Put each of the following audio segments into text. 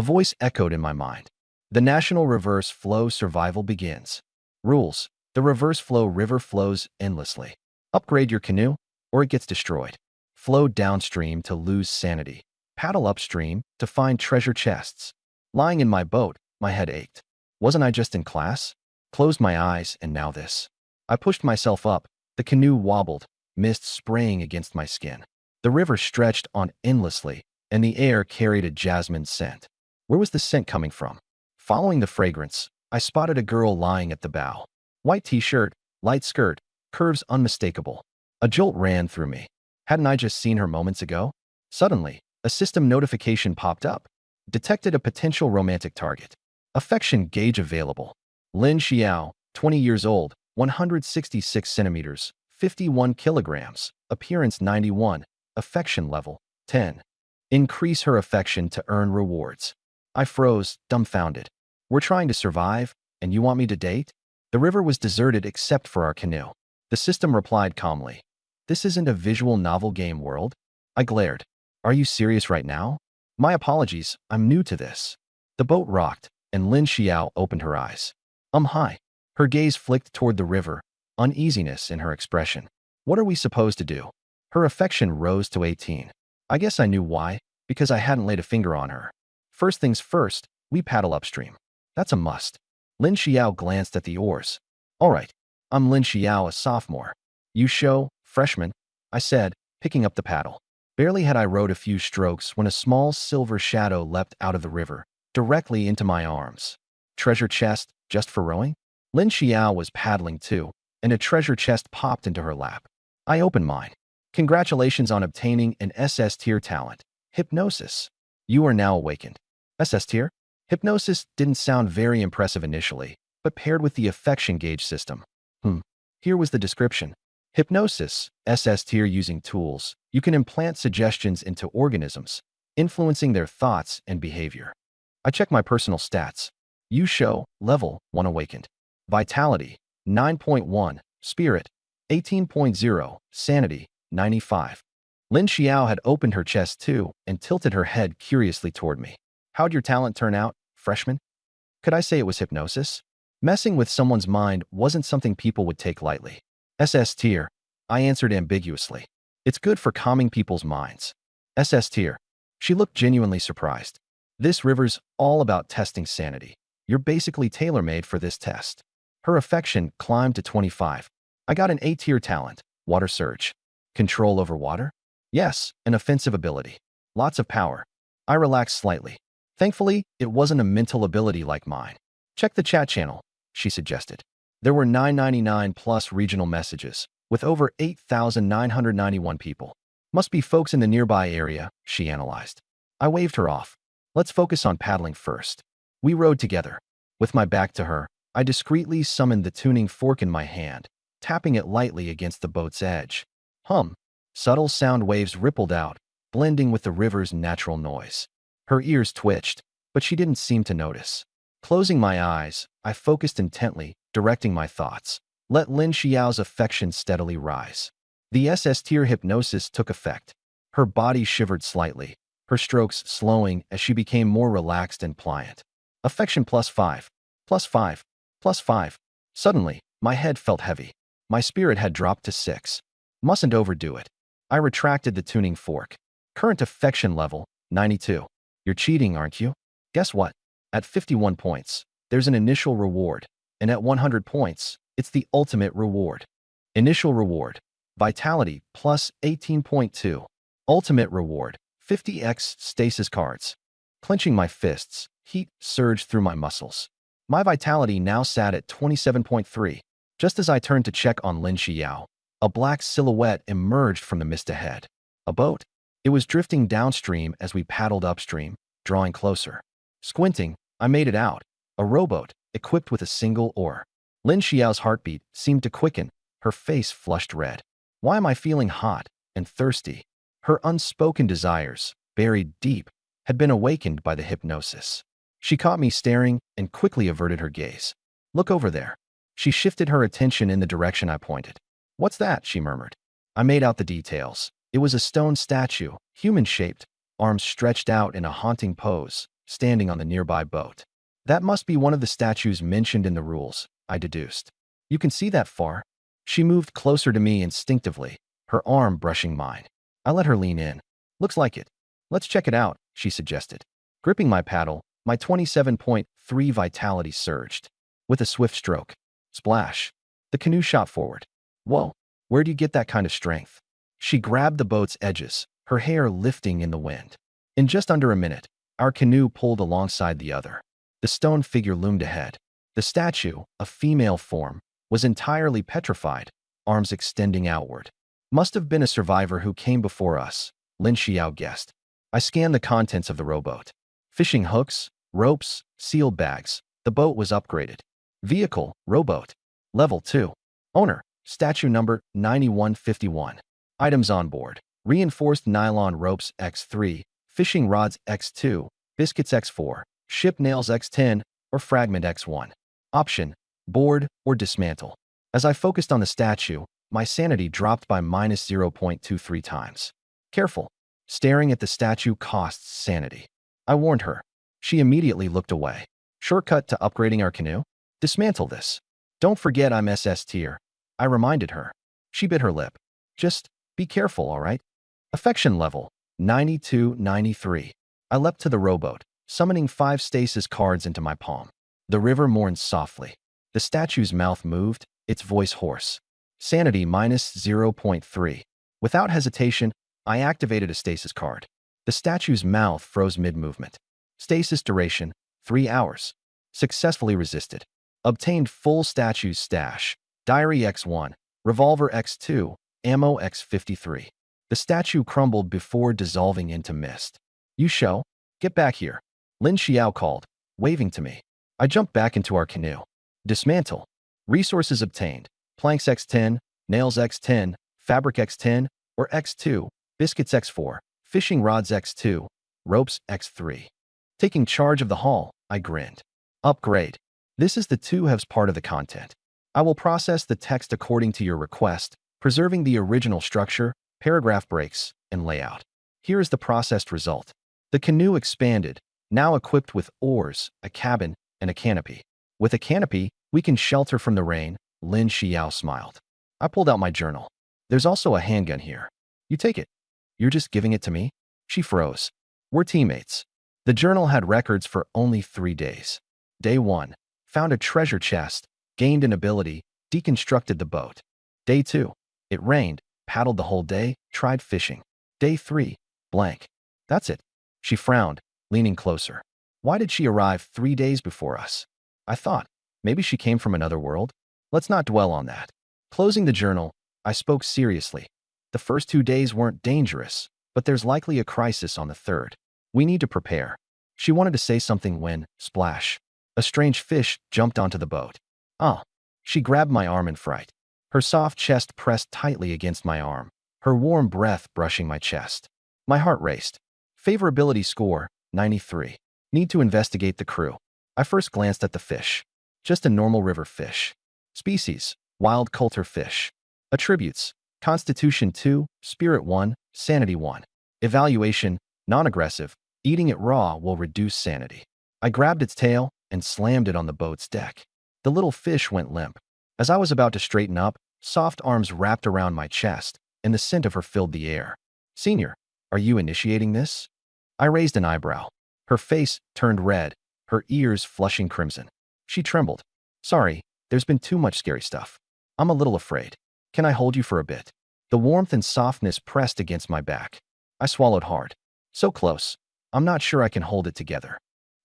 A voice echoed in my mind. The National Reverse Flow Survival begins. Rules. The reverse flow river flows endlessly. Upgrade your canoe, or it gets destroyed. Flow downstream to lose sanity. Paddle upstream to find treasure chests. Lying in my boat, my head ached. Wasn't I just in class? Closed my eyes, and now this. I pushed myself up. The canoe wobbled, mist spraying against my skin. The river stretched on endlessly, and the air carried a jasmine scent. Where was the scent coming from? Following the fragrance, I spotted a girl lying at the bow. White t-shirt, light skirt, curves unmistakable. A jolt ran through me. Hadn't I just seen her moments ago? Suddenly, a system notification popped up. Detected a potential romantic target. Affection gauge available. Lin Xiao, 20 years old, 166 centimeters, 51 kilograms, appearance 91, affection level 10. Increase her affection to earn rewards. I froze, dumbfounded. We're trying to survive, and you want me to date? The river was deserted except for our canoe. The system replied calmly. This isn't a visual novel game world. I glared. Are you serious right now? My apologies, I'm new to this. The boat rocked, and Lin Xiao opened her eyes. Hi. Her gaze flicked toward the river, uneasiness in her expression. What are we supposed to do? Her affection rose to 18. I guess I knew why, because I hadn't laid a finger on her. First things first, we paddle upstream. That's a must. Lin Xiao glanced at the oars. All right, I'm Lin Xiao, a sophomore. You show, freshman, I said, picking up the paddle. Barely had I rowed a few strokes when a small silver shadow leapt out of the river, directly into my arms. Treasure chest, just for rowing? Lin Xiao was paddling too, and a treasure chest popped into her lap. I opened mine. Congratulations on obtaining an SS tier talent. Hypnosis. You are now awakened. SS tier? Hypnosis didn't sound very impressive initially, but paired with the affection gauge system. Here was the description. Hypnosis, SS tier using tools. You can implant suggestions into organisms, influencing their thoughts and behavior. I check my personal stats. You show, level 1 awakened. Vitality, 9.1. Spirit, 18.0. Sanity, 95. Lin Xiao had opened her chest too and tilted her head curiously toward me. How'd your talent turn out, freshman? Could I say it was hypnosis? Messing with someone's mind wasn't something people would take lightly. SS tier, I answered ambiguously. It's good for calming people's minds. SS tier. She looked genuinely surprised. This river's all about testing sanity. You're basically tailor-made for this test. Her affection climbed to 25. I got an A-tier talent, water surge. Control over water? Yes, an offensive ability. Lots of power. I relaxed slightly. Thankfully, it wasn't a mental ability like mine. Check the chat channel, she suggested. There were 999 plus regional messages, with over 8,991 people. Must be folks in the nearby area, she analyzed. I waved her off. Let's focus on paddling first. We rowed together. With my back to her, I discreetly summoned the tuning fork in my hand, tapping it lightly against the boat's edge. Subtle sound waves rippled out, blending with the river's natural noise. Her ears twitched, but she didn't seem to notice. Closing my eyes, I focused intently, directing my thoughts. Let Lin Xiao's affection steadily rise. The SS tier hypnosis took effect. Her body shivered slightly, her strokes slowing as she became more relaxed and pliant. Affection +5, +5, +5. Suddenly, my head felt heavy. My spirit had dropped to 6. Mustn't overdo it. I retracted the tuning fork. Current affection level, 92. You're cheating, aren't you? Guess what? At 51 points, there's an initial reward, and at 100 points, it's the ultimate reward. Initial reward, Vitality plus 18.2. Ultimate reward, 50x stasis cards. Clenching my fists, heat surged through my muscles. My vitality now sat at 27.3. Just as I turned to check on Lin Xiao, a black silhouette emerged from the mist ahead. A boat. It was drifting downstream as we paddled upstream, drawing closer. Squinting, I made it out. A rowboat, equipped with a single oar. Lin Xiao's heartbeat seemed to quicken. Her face flushed red. Why am I feeling hot and thirsty? Her unspoken desires, buried deep, had been awakened by the hypnosis. She caught me staring and quickly averted her gaze. Look over there. She shifted her attention in the direction I pointed. What's that? She murmured. I made out the details. It was a stone statue, human-shaped, arms stretched out in a haunting pose, standing on the nearby boat. That must be one of the statues mentioned in the rules, I deduced. You can see that far? She moved closer to me instinctively, her arm brushing mine. I let her lean in. Looks like it. Let's check it out, she suggested. Gripping my paddle, my 27.3 vitality surged. With a swift stroke. Splash. The canoe shot forward. Whoa, where'd you get that kind of strength? She grabbed the boat's edges, her hair lifting in the wind. In just under a minute, our canoe pulled alongside the other. The stone figure loomed ahead. The statue, a female form, was entirely petrified, arms extending outward. Must have been a survivor who came before us, Lin Xiao guessed. I scanned the contents of the rowboat. Fishing hooks, ropes, sealed bags. The boat was upgraded. Vehicle, rowboat. Level 2. Owner, statue number 9151. Items on board. Reinforced nylon ropes X3, fishing rods X2, biscuits X4, ship nails X10, or fragment X1. Option, board or dismantle. As I focused on the statue, my sanity dropped by minus 0.23 times. Careful. Staring at the statue costs sanity. I warned her. She immediately looked away. Shortcut to upgrading our canoe? Dismantle this. Don't forget I'm SS tier. I reminded her. She bit her lip. Just be careful, all right? Affection level, 92-93. I leapt to the rowboat, summoning 5 stasis cards into my palm. The river mourned softly. The statue's mouth moved, its voice hoarse. Sanity minus 0.3. Without hesitation, I activated a stasis card. The statue's mouth froze mid-movement. Stasis duration, 3 hours. Successfully resisted. Obtained full statue's stash. Diary X1, revolver X2, ammo X53. The statue crumbled before dissolving into mist. You show? Get back here. Lin Xiao called, waving to me. I jumped back into our canoe. Dismantle. Resources obtained. Planks X10, nails X10, fabric X10 or X2, biscuits X4, fishing rods X2, ropes X3. Taking charge of the haul, I grinned. Upgrade. This is the 2 halves part of the content. I will process the text according to your request, preserving the original structure, paragraph breaks, and layout. Here is the processed result. The canoe expanded, now equipped with oars, a cabin, and a canopy. With a canopy, we can shelter from the rain, Lin Xiao smiled. I pulled out my journal. There's also a handgun here. You take it. You're just giving it to me? She froze. We're teammates. The journal had records for only 3 days. Day 1. Found a treasure chest, gained an ability, deconstructed the boat. Day 2. It rained, paddled the whole day, tried fishing. Day 3. Blank. That's it. She frowned, leaning closer. Why did she arrive 3 days before us? I thought, maybe she came from another world? Let's not dwell on that. Closing the journal, I spoke seriously. The first 2 days weren't dangerous, but there's likely a crisis on the 3rd. We need to prepare. She wanted to say something when, splash, a strange fish jumped onto the boat. Ah. She grabbed my arm in fright. Her soft chest pressed tightly against my arm, her warm breath brushing my chest. My heart raced. Favorability score, 93. Need to investigate the crew. I first glanced at the fish. Just a normal river fish. Species, wild coulter fish. Attributes, Constitution 2, Spirit 1, Sanity 1. Evaluation, non-aggressive. Eating it raw will reduce sanity. I grabbed its tail and slammed it on the boat's deck. The little fish went limp. As I was about to straighten up, soft arms wrapped around my chest, and the scent of her filled the air. Senior, are you initiating this? I raised an eyebrow. Her face turned red, her ears flushing crimson. She trembled. Sorry, there's been too much scary stuff. I'm a little afraid. Can I hold you for a bit? The warmth and softness pressed against my back. I swallowed hard. So close. I'm not sure I can hold it together.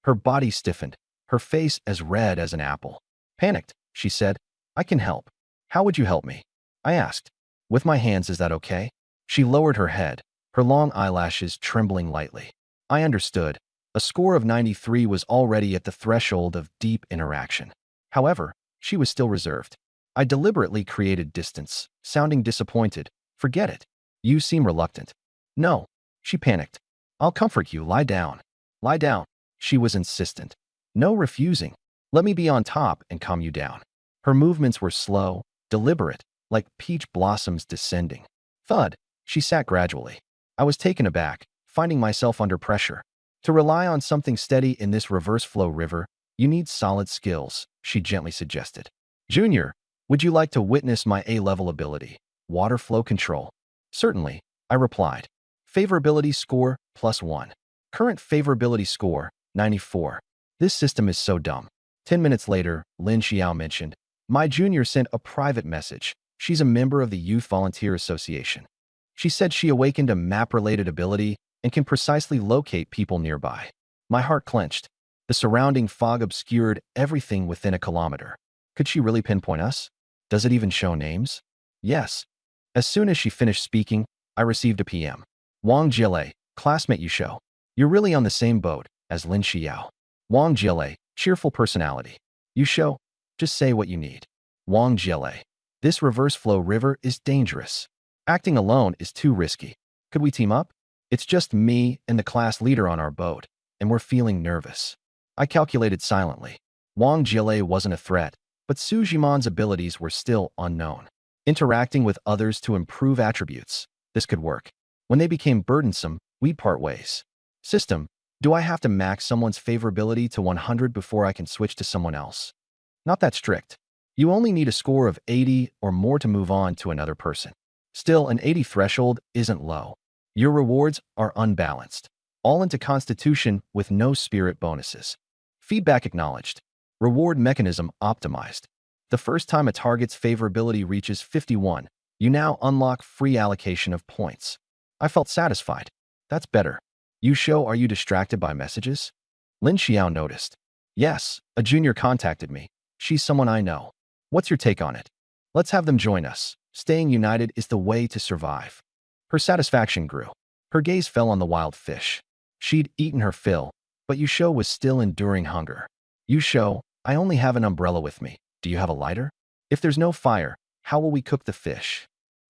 Her body stiffened, her face as red as an apple. Panicked, she said, I can help. How would you help me? I asked. With my hands, is that okay? She lowered her head, her long eyelashes trembling lightly. I understood. A score of 93 was already at the threshold of deep interaction. However, she was still reserved. I deliberately created distance, sounding disappointed. Forget it. You seem reluctant. No. She panicked. I'll comfort you. Lie down. Lie down. She was insistent. No refusing. Let me be on top and calm you down. Her movements were slow, deliberate, like peach blossoms descending. Thud. She sat gradually. I was taken aback, finding myself under pressure. To rely on something steady in this reverse flow river, you need solid skills, she gently suggested. Junior, would you like to witness my A-level ability, water flow control? Certainly, I replied. Favorability score, +1. Current favorability score, 94. This system is so dumb. 10 minutes later, Lin Xiao mentioned, my junior sent a private message. She's a member of the Youth Volunteer Association. She said she awakened a map-related ability and can precisely locate people nearby. My heart clenched. The surrounding fog obscured everything within a kilometer. Could she really pinpoint us? Does it even show names? Yes. As soon as she finished speaking, I received a PM. Wang Jiele, classmate Yusho. You're really on the same boat as Lin Xiao. Wang Jiele, cheerful personality. Yusho, just say what you need. Wang Jiele. This reverse flow river is dangerous. Acting alone is too risky. Could we team up? It's just me and the class leader on our boat, and we're feeling nervous. I calculated silently. Wang Jiele wasn't a threat, but Su Jiman's abilities were still unknown. Interacting with others to improve attributes. This could work. When they became burdensome, we'd part ways. System, do I have to max someone's favorability to 100 before I can switch to someone else? Not that strict. You only need a score of 80 or more to move on to another person. Still, an 80 threshold isn't low. Your rewards are unbalanced. All into Constitution with no spirit bonuses. Feedback acknowledged. Reward mechanism optimized. The first time a target's favorability reaches 51, you now unlock free allocation of points. I felt satisfied. That's better. Yusho, are you distracted by messages? Lin Xiao noticed. Yes, a junior contacted me. She's someone I know. What's your take on it? Let's have them join us. Staying united is the way to survive. Her satisfaction grew. Her gaze fell on the wild fish. She'd eaten her fill, but Yusho was still enduring hunger. Yusho, I only have an umbrella with me. Do you have a lighter? If there's no fire, how will we cook the fish?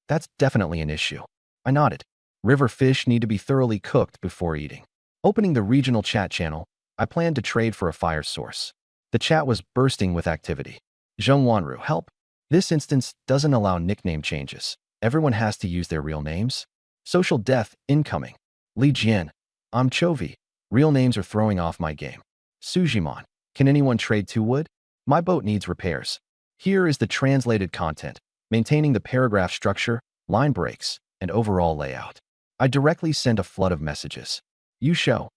That's definitely an issue. I nodded. River fish need to be thoroughly cooked before eating. Opening the regional chat channel, I planned to trade for a fire source. The chat was bursting with activity. Zheng Wanru, help. This instance doesn't allow nickname changes. Everyone has to use their real names. Social death incoming. Li Jian, I'm Chovy. Real names are throwing off my game. Sujiman, can anyone trade 2 wood? My boat needs repairs. Here is the translated content, maintaining the paragraph structure, line breaks, and overall layout. I directly send a flood of messages. Yusho,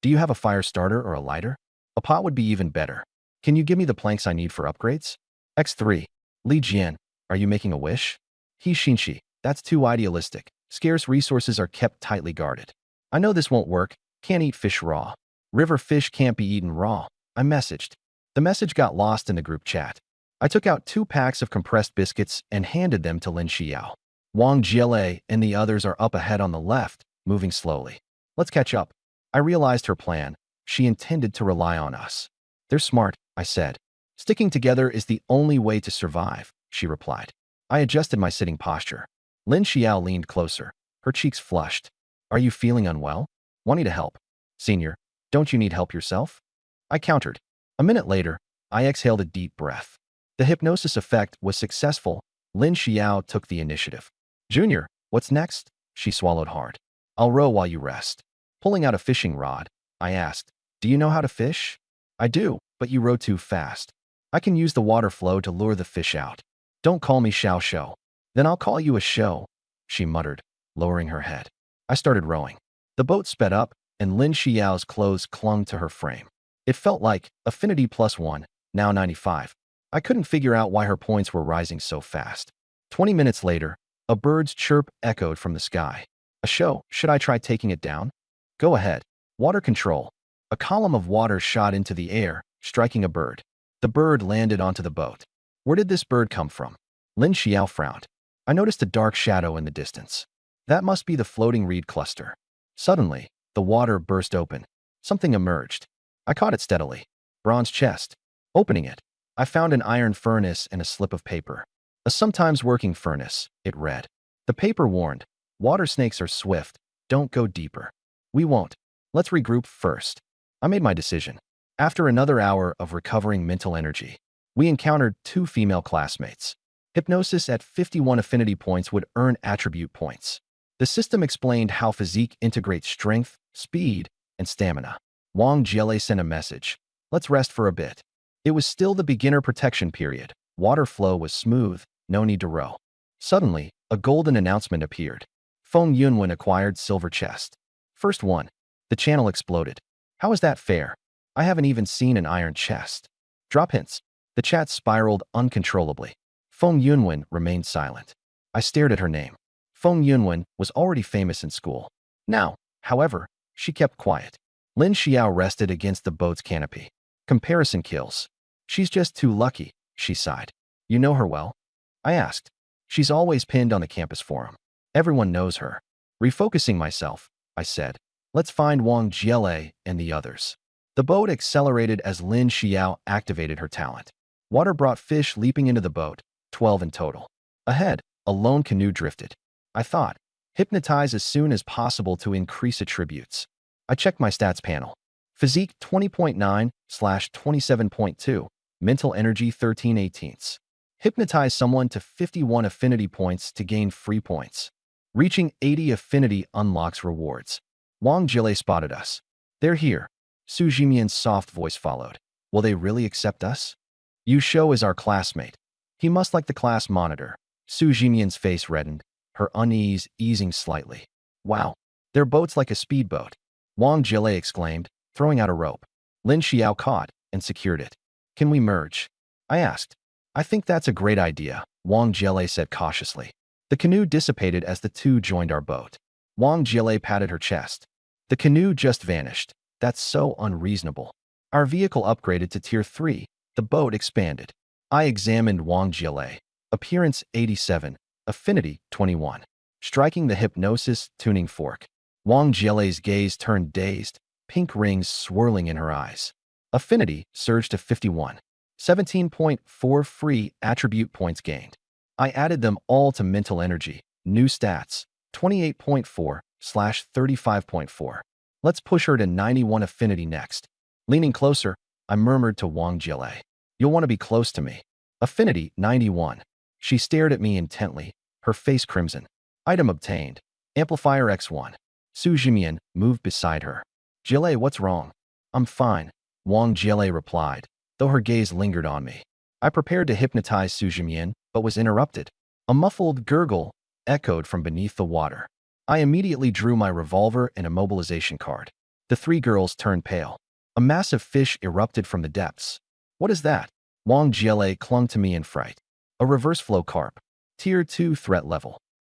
do you have a fire starter or a lighter? A pot would be even better. Can you give me the planks I need for upgrades? X3. Li Jian, are you making a wish? He Xinshi, that's too idealistic. Scarce resources are kept tightly guarded. I know this won't work. Can't eat fish raw. River fish can't be eaten raw. I messaged. The message got lost in the group chat. I took out 2 packs of compressed biscuits and handed them to Lin Xiao. Wang Jiele and the others are up ahead on the left, moving slowly. Let's catch up. I realized her plan. She intended to rely on us. They're smart, I said. Sticking together is the only way to survive, she replied. I adjusted my sitting posture. Lin Xiao leaned closer. Her cheeks flushed. Are you feeling unwell? Wanting to help. Senior, don't you need help yourself? I countered. A minute later, I exhaled a deep breath. The hypnosis effect was successful. Lin Xiao took the initiative. Junior, what's next? She swallowed hard. I'll row while you rest. Pulling out a fishing rod, I asked, do you know how to fish? I do, but you row too fast. I can use the water flow to lure the fish out. Don't call me Xiao Shou. Then I'll call you a show, she muttered, lowering her head. I started rowing. The boat sped up, and Lin Xiao's clothes clung to her frame. It felt like affinity +1, now 95. I couldn't figure out why her points were rising so fast. 20 minutes later, a bird's chirp echoed from the sky. A show, should I try taking it down? Go ahead. Water control. A column of water shot into the air, striking a bird. The bird landed onto the boat. Where did this bird come from? Lin Xiao frowned. I noticed a dark shadow in the distance. That must be the floating reed cluster. Suddenly, the water burst open. Something emerged. I caught it steadily. Bronze chest. Opening it, I found an iron furnace and a slip of paper. A sometimes working furnace, it read. The paper warned, water snakes are swift, don't go deeper. We won't. Let's regroup first. I made my decision. After another hour of recovering mental energy, we encountered 2 female classmates. Hypnosis at 51 affinity points would earn attribute points. The system explained how physique integrates strength, speed, and stamina. Wang Jiele sent a message. Let's rest for a bit. It was still the beginner protection period. Water flow was smooth, no need to row. Suddenly, a golden announcement appeared. Feng Yunwen acquired silver chest. First one. The channel exploded. How is that fair? I haven't even seen an iron chest. Drop hints. The chat spiraled uncontrollably. Feng Yunwen remained silent. I stared at her name. Feng Yunwen was already famous in school. Now, however, she kept quiet. Lin Xiao rested against the boat's canopy. Comparison kills. She's just too lucky, she sighed. You know her well? I asked. She's always pinned on the campus forum. Everyone knows her. Refocusing myself, I said. Let's find Wang Jiele and the others. The boat accelerated as Lin Xiao activated her talent. Water brought fish leaping into the boat, 12 in total. Ahead, a lone canoe drifted. I thought, hypnotize as soon as possible to increase attributes. I checked my stats panel. Physique 20.9/27.2, mental energy 13/18. Hypnotize someone to 51 affinity points to gain free points. Reaching 80 affinity unlocks rewards. Wang Jiele spotted us. They're here. Su Jimian's soft voice followed. Will they really accept us? Yu Shou is our classmate. He must like the class monitor. Su Jimian's face reddened, her unease easing slightly. Wow, their boat's like a speedboat. Wang Jiele exclaimed, throwing out a rope. Lin Xiao caught and secured it. Can we merge? I asked. I think that's a great idea, Wang Jiele said cautiously. The canoe dissipated as the two joined our boat. Wang Jiele patted her chest. The canoe just vanished. That's so unreasonable. Our vehicle upgraded to Tier 3. The boat expanded. I examined Wang Jiele. Appearance 87. Affinity 21. Striking the hypnosis tuning fork. Wang Jiele's gaze turned dazed, pink rings swirling in her eyes. Affinity surged to 51. 17.4 free attribute points gained. I added them all to mental energy. New stats. 28.4/35.4. Let's push her to 91 affinity next. Leaning closer, I murmured to Wang Jiele. You'll want to be close to me. Affinity 91. She stared at me intently, her face crimson. Item obtained. Amplifier X1. Su Jimian moved beside her. Jiele, what's wrong? I'm fine, Wang Jiele replied, though her gaze lingered on me. I prepared to hypnotize Su Jimian, but was interrupted. A muffled gurgle echoed from beneath the water. I immediately drew my revolver and immobilization card. The three girls turned pale. A massive fish erupted from the depths. What is that? Wang Jiele clung to me in fright. A reverse flow carp. Tier 2 threat level.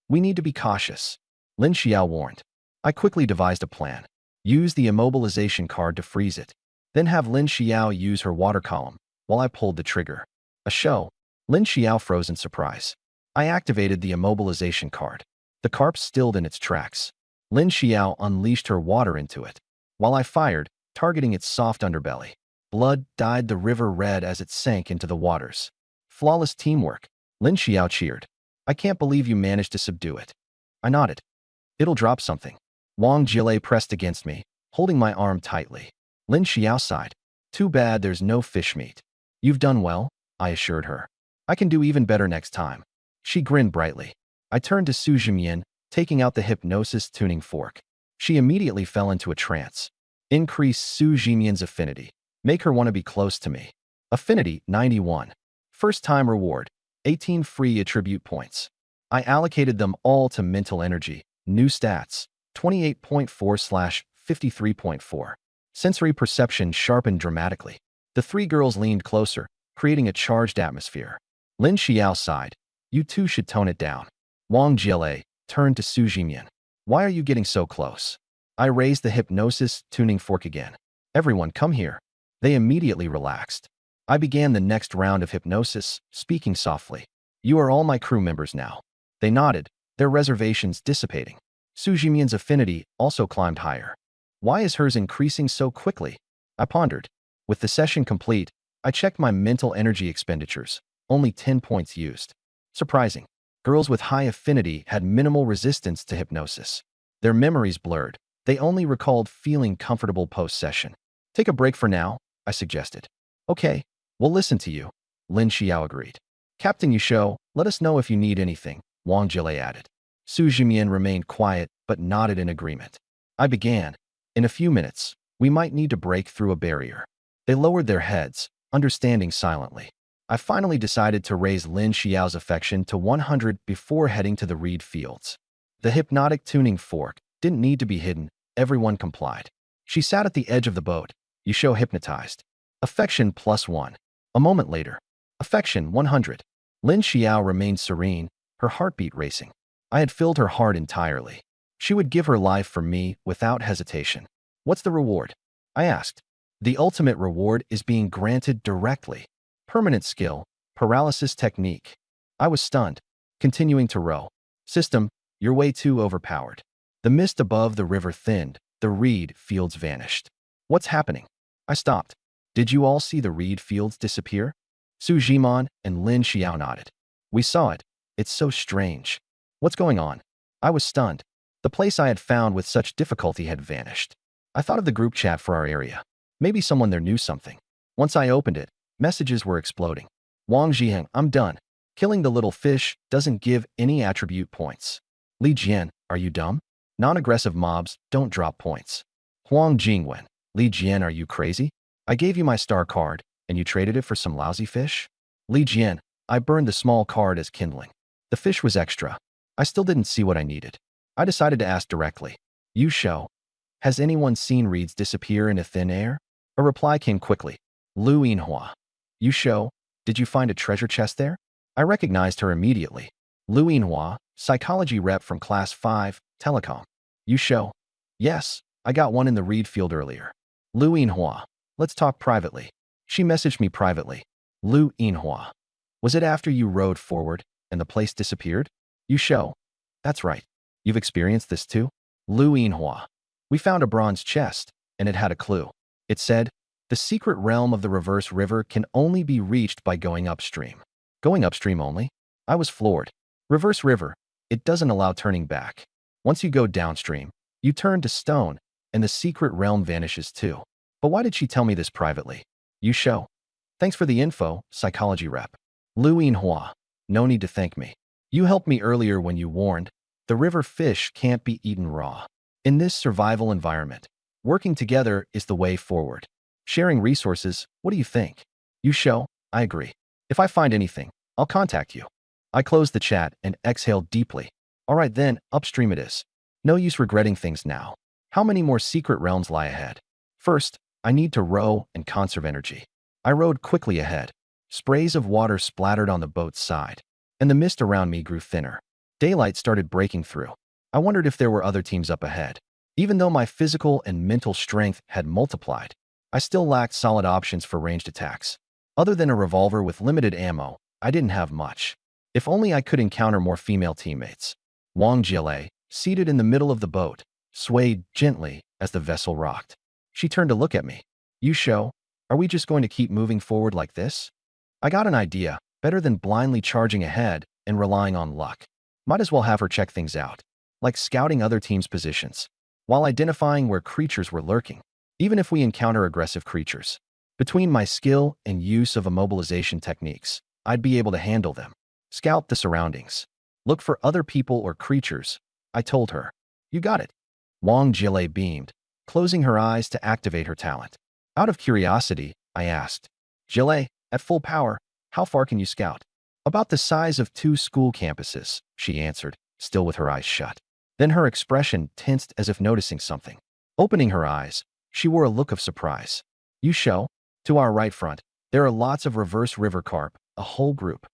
We need to be cautious, Lin Xiao warned. I quickly devised a plan. Use the immobilization card to freeze it. Then have Lin Xiao use her water column while I pulled the trigger. A show. Lin Xiao froze in surprise. I activated the immobilization card. The carp stilled in its tracks. Lin Xiao unleashed her water into it, while I fired, targeting its soft underbelly. Blood dyed the river red as it sank into the waters. Flawless teamwork, Lin Xiao cheered. I can't believe you managed to subdue it. I nodded. It'll drop something. Wang Jiele pressed against me, holding my arm tightly. Lin Xiao sighed. Too bad there's no fish meat. You've done well, I assured her. I can do even better next time. She grinned brightly. I turned to Su Jimian, taking out the hypnosis tuning fork. She immediately fell into a trance. Increase Su Jimian's affinity. Make her want to be close to me. Affinity 91. First time reward. 18 free attribute points. I allocated them all to mental energy. New stats. 28.4/53.4. Sensory perception sharpened dramatically. The three girls leaned closer, creating a charged atmosphere. Lin Xiao sighed. You two should tone it down. Wang Jiele turned to Su Jimian. Why are you getting so close? I raised the hypnosis tuning fork again. Everyone, come here. They immediately relaxed. I began the next round of hypnosis, speaking softly. You are all my crew members now. They nodded, their reservations dissipating. Su Jimian's affinity also climbed higher. Why is hers increasing so quickly? I pondered. With the session complete, I checked my mental energy expenditures. Only 10 points used. Surprising. Girls with high affinity had minimal resistance to hypnosis. Their memories blurred. They only recalled feeling comfortable post-session. Take a break for now, I suggested. Okay, we'll listen to you, Lin Xiao agreed. Captain Yusho, let us know if you need anything, Wang Jiele added. Su Jimian remained quiet but nodded in agreement. I began. In a few minutes, We might need to break through a barrier. They lowered their heads, understanding silently. I finally decided to raise Lin Xiao's affection to 100 before heading to the reed fields. The hypnotic tuning fork didn't need to be hidden. Everyone complied. She sat at the edge of the boat. Yusho hypnotized. Affection +1. A moment later. Affection 100. Lin Xiao remained serene, her heartbeat racing. I had filled her heart entirely. She would give her life for me without hesitation. What's the reward? I asked. The ultimate reward is being granted directly. Permanent skill, paralysis technique. I was stunned, continuing to row. System, you're way too overpowered. The mist above the river thinned, the reed fields vanished. What's happening? I stopped. Did you all see the reed fields disappear? Su Jimon and Lin Xiao nodded. We saw it. It's so strange. What's going on? I was stunned. The place I had found with such difficulty had vanished. I thought of the group chat for our area. Maybe someone there knew something. Once I opened it, messages were exploding. Wang Zhiheng, I'm done. Killing the little fish doesn't give any attribute points. Li Jian, are you dumb? Non-aggressive mobs don't drop points. Huang Jingwen, Li Jian, are you crazy? I gave you my star card, and you traded it for some lousy fish? Li Jian, I burned the small card as kindling. The fish was extra. I still didn't see what I needed. I decided to ask directly. Yusho, has anyone seen reeds disappear into thin air? A reply came quickly. Lu Yinhua. Yusho, did you find a treasure chest there? I recognized her immediately. Lu Yinhua, psychology rep from class 5, telecom. Yusho. Yes, I got one in the reed field earlier. Lu Yinhua. Let's talk privately. She messaged me privately. Lu Yinhua. Was it after you rode forward and the place disappeared? Yusho. That's right. You've experienced this too? Lu Yinhua. We found a bronze chest, and it had a clue. It said, the secret realm of the reverse river can only be reached by going upstream. Going upstream only? I was floored. Reverse river, it doesn't allow turning back. Once you go downstream, you turn to stone, and the secret realm vanishes too. But why did she tell me this privately? Yusho. Thanks for the info, psychology rep. Lu Yinhua. No need to thank me. You helped me earlier when you warned, the river fish can't be eaten raw. In this survival environment, working together is the way forward. Sharing resources, what do you think? Yusho, I agree. If I find anything, I'll contact you. I closed the chat and exhaled deeply. All right then, upstream it is. No use regretting things now. How many more secret realms lie ahead? First, I need to row and conserve energy. I rowed quickly ahead. Sprays of water splattered on the boat's side, and the mist around me grew thinner. Daylight started breaking through. I wondered if there were other teams up ahead. Even though my physical and mental strength had multiplied, I still lacked solid options for ranged attacks. Other than a revolver with limited ammo, I didn't have much. If only I could encounter more female teammates. Wang Jile, seated in the middle of the boat, swayed gently as the vessel rocked. She turned to look at me. Yusho, are we just going to keep moving forward like this? I got an idea, better than blindly charging ahead and relying on luck. Might as well have her check things out, like scouting other teams' positions, while identifying where creatures were lurking, even if we encounter aggressive creatures. Between my skill and use of immobilization techniques, I'd be able to handle them. Scout the surroundings. Look for other people or creatures, I told her. You got it. Wang Jile beamed, closing her eyes to activate her talent. Out of curiosity, I asked, Jile, at full power, how far can you scout? About the size of 2 school campuses, she answered, still with her eyes shut. Then her expression tensed as if noticing something. Opening her eyes, she wore a look of surprise. Yusho, to our right front, there are lots of reverse river carp, a whole group.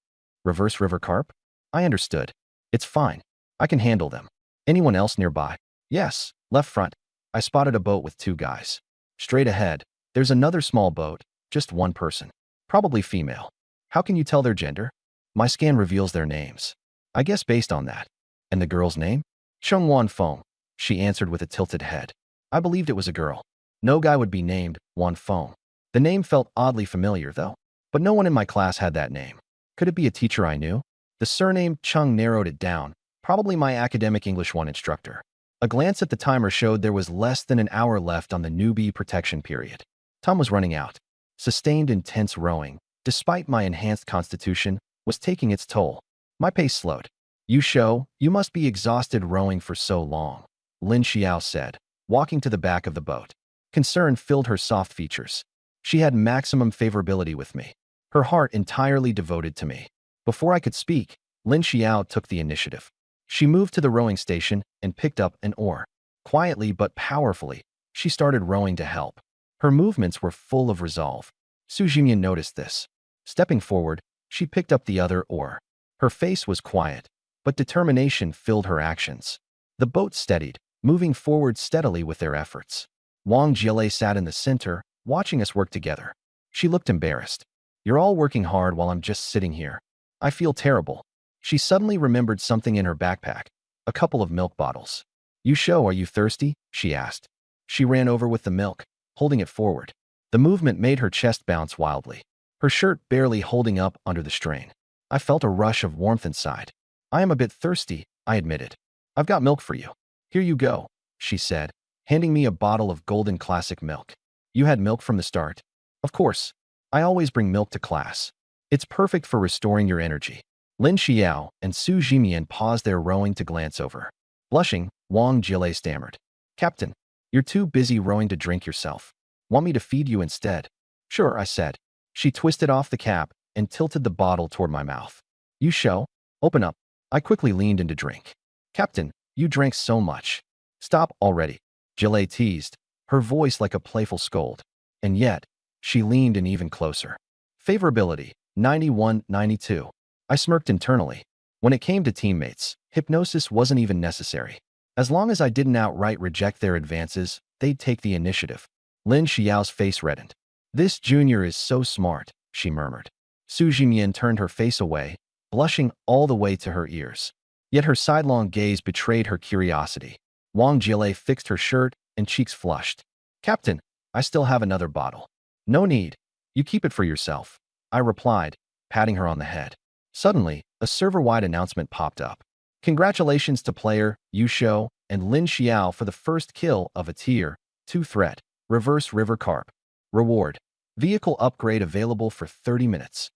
Reverse river carp? I understood. It's fine. I can handle them. Anyone else nearby? Yes, left front. I spotted a boat with 2 guys. Straight ahead, there's another small boat, just 1 person. Probably female. How can you tell their gender? My scan reveals their names. I guess based on that. And the girl's name? Chung Wan Feng, she answered with a tilted head. I believed it was a girl. No guy would be named Wan Feng. The name felt oddly familiar, though. But no one in my class had that name. Could it be a teacher I knew? The surname Chung narrowed it down, probably my academic English 1 instructor. A glance at the timer showed there was less than an hour left on the newbie protection period. Time was running out. Sustained intense rowing, despite my enhanced constitution, was taking its toll. My pace slowed. Yusho, you must be exhausted rowing for so long, Lin Xiao said, walking to the back of the boat. Concern filled her soft features. She had maximum favorability with me, her heart entirely devoted to me. Before I could speak, Lin Xiao took the initiative. She moved to the rowing station and picked up an oar. Quietly but powerfully, she started rowing to help. Her movements were full of resolve. Su Jingyan noticed this. Stepping forward, she picked up the other oar. Her face was quiet, but determination filled her actions. The boat steadied, moving forward steadily with their efforts. Wang Jile sat in the center, watching us work together. She looked embarrassed. You're all working hard while I'm just sitting here. I feel terrible. She suddenly remembered something in her backpack, a couple of milk bottles. You show, are you thirsty? She asked. She ran over with the milk, holding it forward. The movement made her chest bounce wildly, her shirt barely holding up under the strain. I felt a rush of warmth inside. I am a bit thirsty, I admitted. I've got milk for you. Here you go, she said, handing me a bottle of golden classic milk. You had milk from the start? Of course. I always bring milk to class. It's perfect for restoring your energy. Lin Xiao and Su Jimian paused their rowing to glance over. Blushing, Wang Jile stammered. Captain, you're too busy rowing to drink yourself. Want me to feed you instead? Sure, I said. She twisted off the cap and tilted the bottle toward my mouth. You show? Open up. I quickly leaned in to drink. Captain, you drank so much. Stop already, Jile teased, her voice like a playful scold. And yet, she leaned in even closer. Favorability, 91-92. I smirked internally. When it came to teammates, hypnosis wasn't even necessary. As long as I didn't outright reject their advances, they'd take the initiative. Lin Xiao's face reddened. This junior is so smart, she murmured. Su Jimian turned her face away, blushing all the way to her ears. Yet her sidelong gaze betrayed her curiosity. Wang Jile fixed her shirt and cheeks flushed. Captain, I still have another bottle. No need. You keep it for yourself, I replied, patting her on the head. Suddenly, a server-wide announcement popped up. Congratulations to player Yu Shou and Lin Xiao for the first kill of a Tier 2 threat, Reverse River Carp. Reward. Vehicle upgrade available for 30 minutes.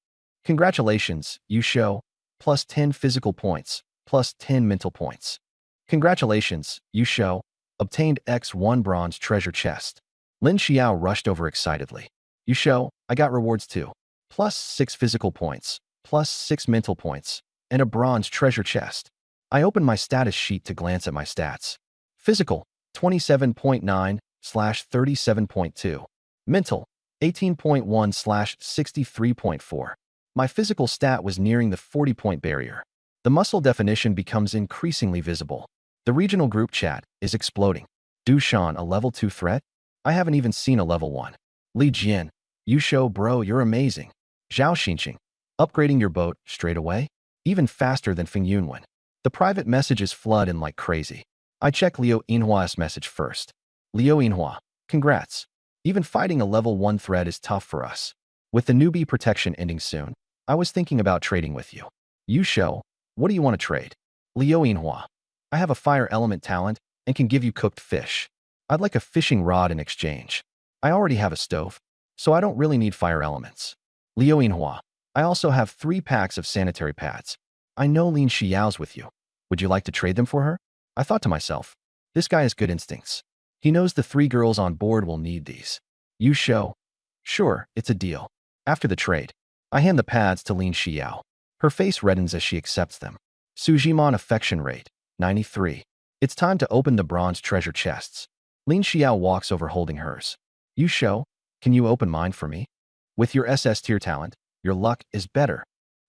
Congratulations, Yu Shou. Plus 10 physical points, plus 10 mental points. Congratulations, Yu Shou. Obtained X1 bronze treasure chest. Lin Xiao rushed over excitedly. Yu Shou, I got rewards too. Plus 6 physical points, plus 6 mental points, and a bronze treasure chest. I opened my status sheet to glance at my stats. Physical, 27.9/37.2. Mental, 18.1/63.4. My physical stat was nearing the 40-point barrier. The muscle definition becomes increasingly visible. The regional group chat is exploding. Du Shan, a level 2 threat? I haven't even seen a level 1. Li Jian, Yu Shou bro, you're amazing. Zhao Xinqing, upgrading your boat straight away? Even faster than Feng Yunwen. The private messages flood in like crazy. I check Liu Yinhua's message first. Liu Yinhua, congrats. Even fighting a level 1 threat is tough for us. With the newbie protection ending soon, I was thinking about trading with you. Yu Shou, what do you want to trade? Liu Yinhua, I have a fire element talent and can give you cooked fish. I'd like a fishing rod in exchange. I already have a stove, so I don't really need fire elements. Liu Yinhua, I also have 3 packs of sanitary pads. I know Lin Xiao's with you. Would you like to trade them for her? I thought to myself, this guy has good instincts. He knows the 3 girls on board will need these. Yu Shou, sure, it's a deal. After the trade, I hand the pads to Lin Xiao. Her face reddens as she accepts them. Su Jimon affection rate, 93. It's time to open the bronze treasure chests. Lin Xiao walks over holding hers. Yu Shou, can you open mine for me? With your SS tier talent, your luck is better.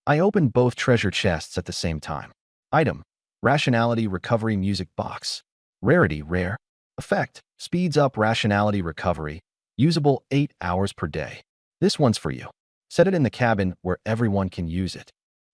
I opened both treasure chests at the same time. Item, Rationality Recovery Music Box. Rarity, rare. Effect, speeds up rationality recovery. Usable 8 hours per day. This one's for you. Set it in the cabin where everyone can use it.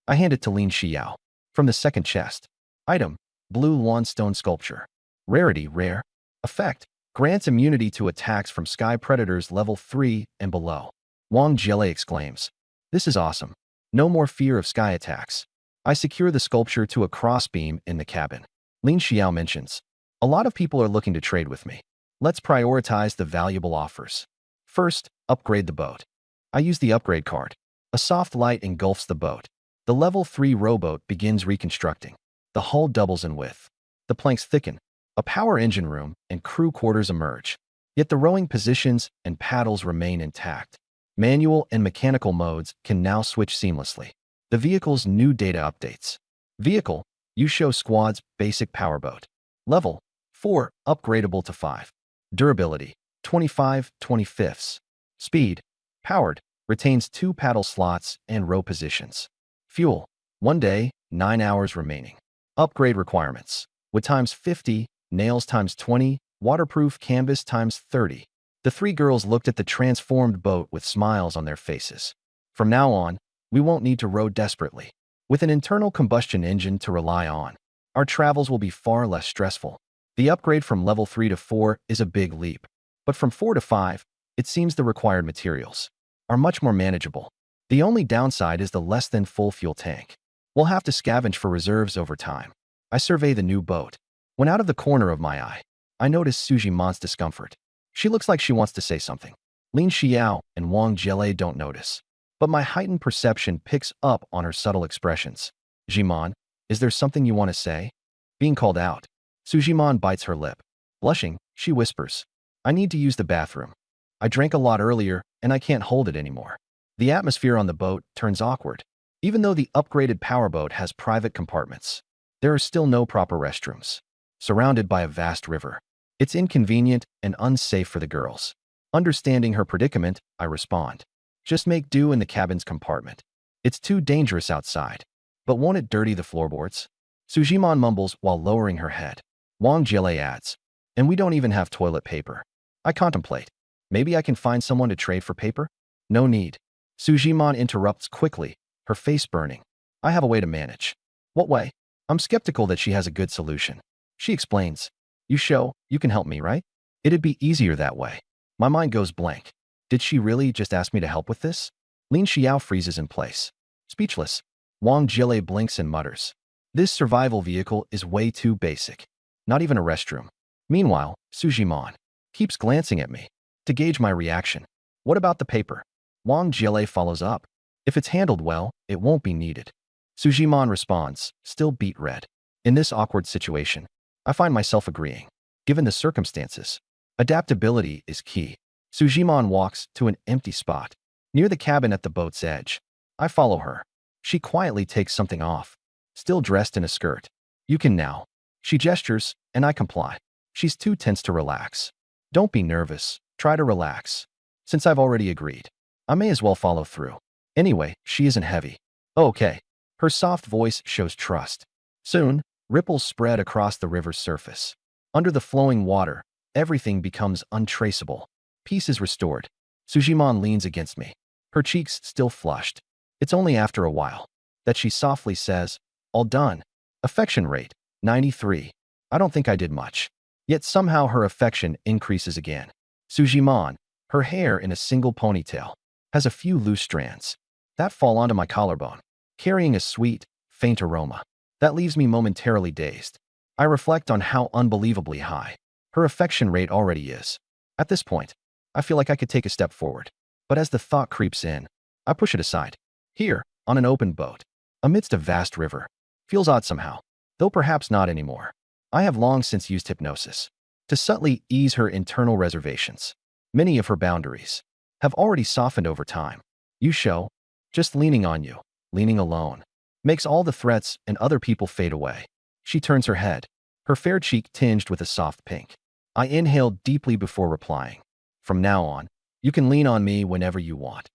I hand it to Lin Xiao. From the second chest. Item, Blue Lawn Stone Sculpture. Rarity, rare. Effect, grants immunity to attacks from sky predators level 3 and below. Wang Jile exclaims. This is awesome. No more fear of sky attacks. I secure the sculpture to a crossbeam in the cabin. Lin Xiao mentions. A lot of people are looking to trade with me. Let's prioritize the valuable offers. First, upgrade the boat. I use the upgrade card. A soft light engulfs the boat. The level 3 rowboat begins reconstructing. The hull doubles in width. The planks thicken. A power engine room and crew quarters emerge. Yet the rowing positions and paddles remain intact. Manual and mechanical modes can now switch seamlessly. The vehicle's new data updates. Vehicle, Yusho Squad's basic powerboat. Level, 4, upgradable to 5. Durability, 25/25. Speed, powered, retains 2 paddle slots and row positions. Fuel, 1 day, 9 hours remaining. Upgrade requirements. Wood times 50, nails times 20, waterproof canvas times 30. The three girls looked at the transformed boat with smiles on their faces. From now on, we won't need to row desperately. With an internal combustion engine to rely on, our travels will be far less stressful. The upgrade from level 3 to 4 is a big leap, but from 4 to 5, it seems the required materials are much more manageable. The only downside is the less than full fuel tank. We'll have to scavenge for reserves over time. I survey the new boat. When out of the corner of my eye, I notice Sujimon's discomfort. She looks like she wants to say something. Lin Xiao and Wang Jie don't notice, but my heightened perception picks up on her subtle expressions. Jimon, is there something you want to say? Being called out. Sujimon bites her lip. Blushing, she whispers, I need to use the bathroom. I drank a lot earlier, and I can't hold it anymore. The atmosphere on the boat turns awkward. Even though the upgraded powerboat has private compartments, there are still no proper restrooms. Surrounded by a vast river, it's inconvenient and unsafe for the girls. Understanding her predicament, I respond. Just make do in the cabin's compartment. It's too dangerous outside. But won't it dirty the floorboards? Sujimon mumbles while lowering her head. Wang Jie adds, and we don't even have toilet paper. I contemplate. Maybe I can find someone to trade for paper? No need. Sujimon interrupts quickly, her face burning. I have a way to manage. What way? I'm skeptical that she has a good solution. She explains. You can help me, right? It'd be easier that way. My mind goes blank. Did she really just ask me to help with this? Lin Xiao freezes in place. Speechless. Wang Jie blinks and mutters. This survival vehicle is way too basic. Not even a restroom. Meanwhile, Sujimon keeps glancing at me to gauge my reaction. What about the paper? Wang Jie follows up. If it's handled well, it won't be needed. Sujimon responds, still beet red. In this awkward situation, I find myself agreeing. Given the circumstances, adaptability is key. Sujimon walks to an empty spot near the cabin at the boat's edge. I follow her. She quietly takes something off, still dressed in a skirt. You can now. She gestures, and I comply. She's too tense to relax. Don't be nervous. Try to relax. Since I've already agreed, I may as well follow through. Anyway, she isn't heavy. Okay. Her soft voice shows trust. Soon, ripples spread across the river's surface. Under the flowing water, everything becomes untraceable. Peace is restored. Sujimon leans against me, her cheeks still flushed. It's only after a while that she softly says, all done. Affection rate, 93. I don't think I did much. Yet somehow her affection increases again. Sujimon, her hair in a single ponytail, has a few loose strands that fall onto my collarbone, carrying a sweet, faint aroma that leaves me momentarily dazed. I reflect on how unbelievably high her affection rate already is. At this point, I feel like I could take a step forward. But as the thought creeps in, I push it aside. Here, on an open boat, amidst a vast river, feels odd somehow, though perhaps not anymore. I have long since used hypnosis to subtly ease her internal reservations. Many of her boundaries have already softened over time. Yusho, just leaning on you, leaning alone, makes all the threats and other people fade away. She turns her head, her fair cheek tinged with a soft pink. I inhale deeply before replying. From now on, you can lean on me whenever you want.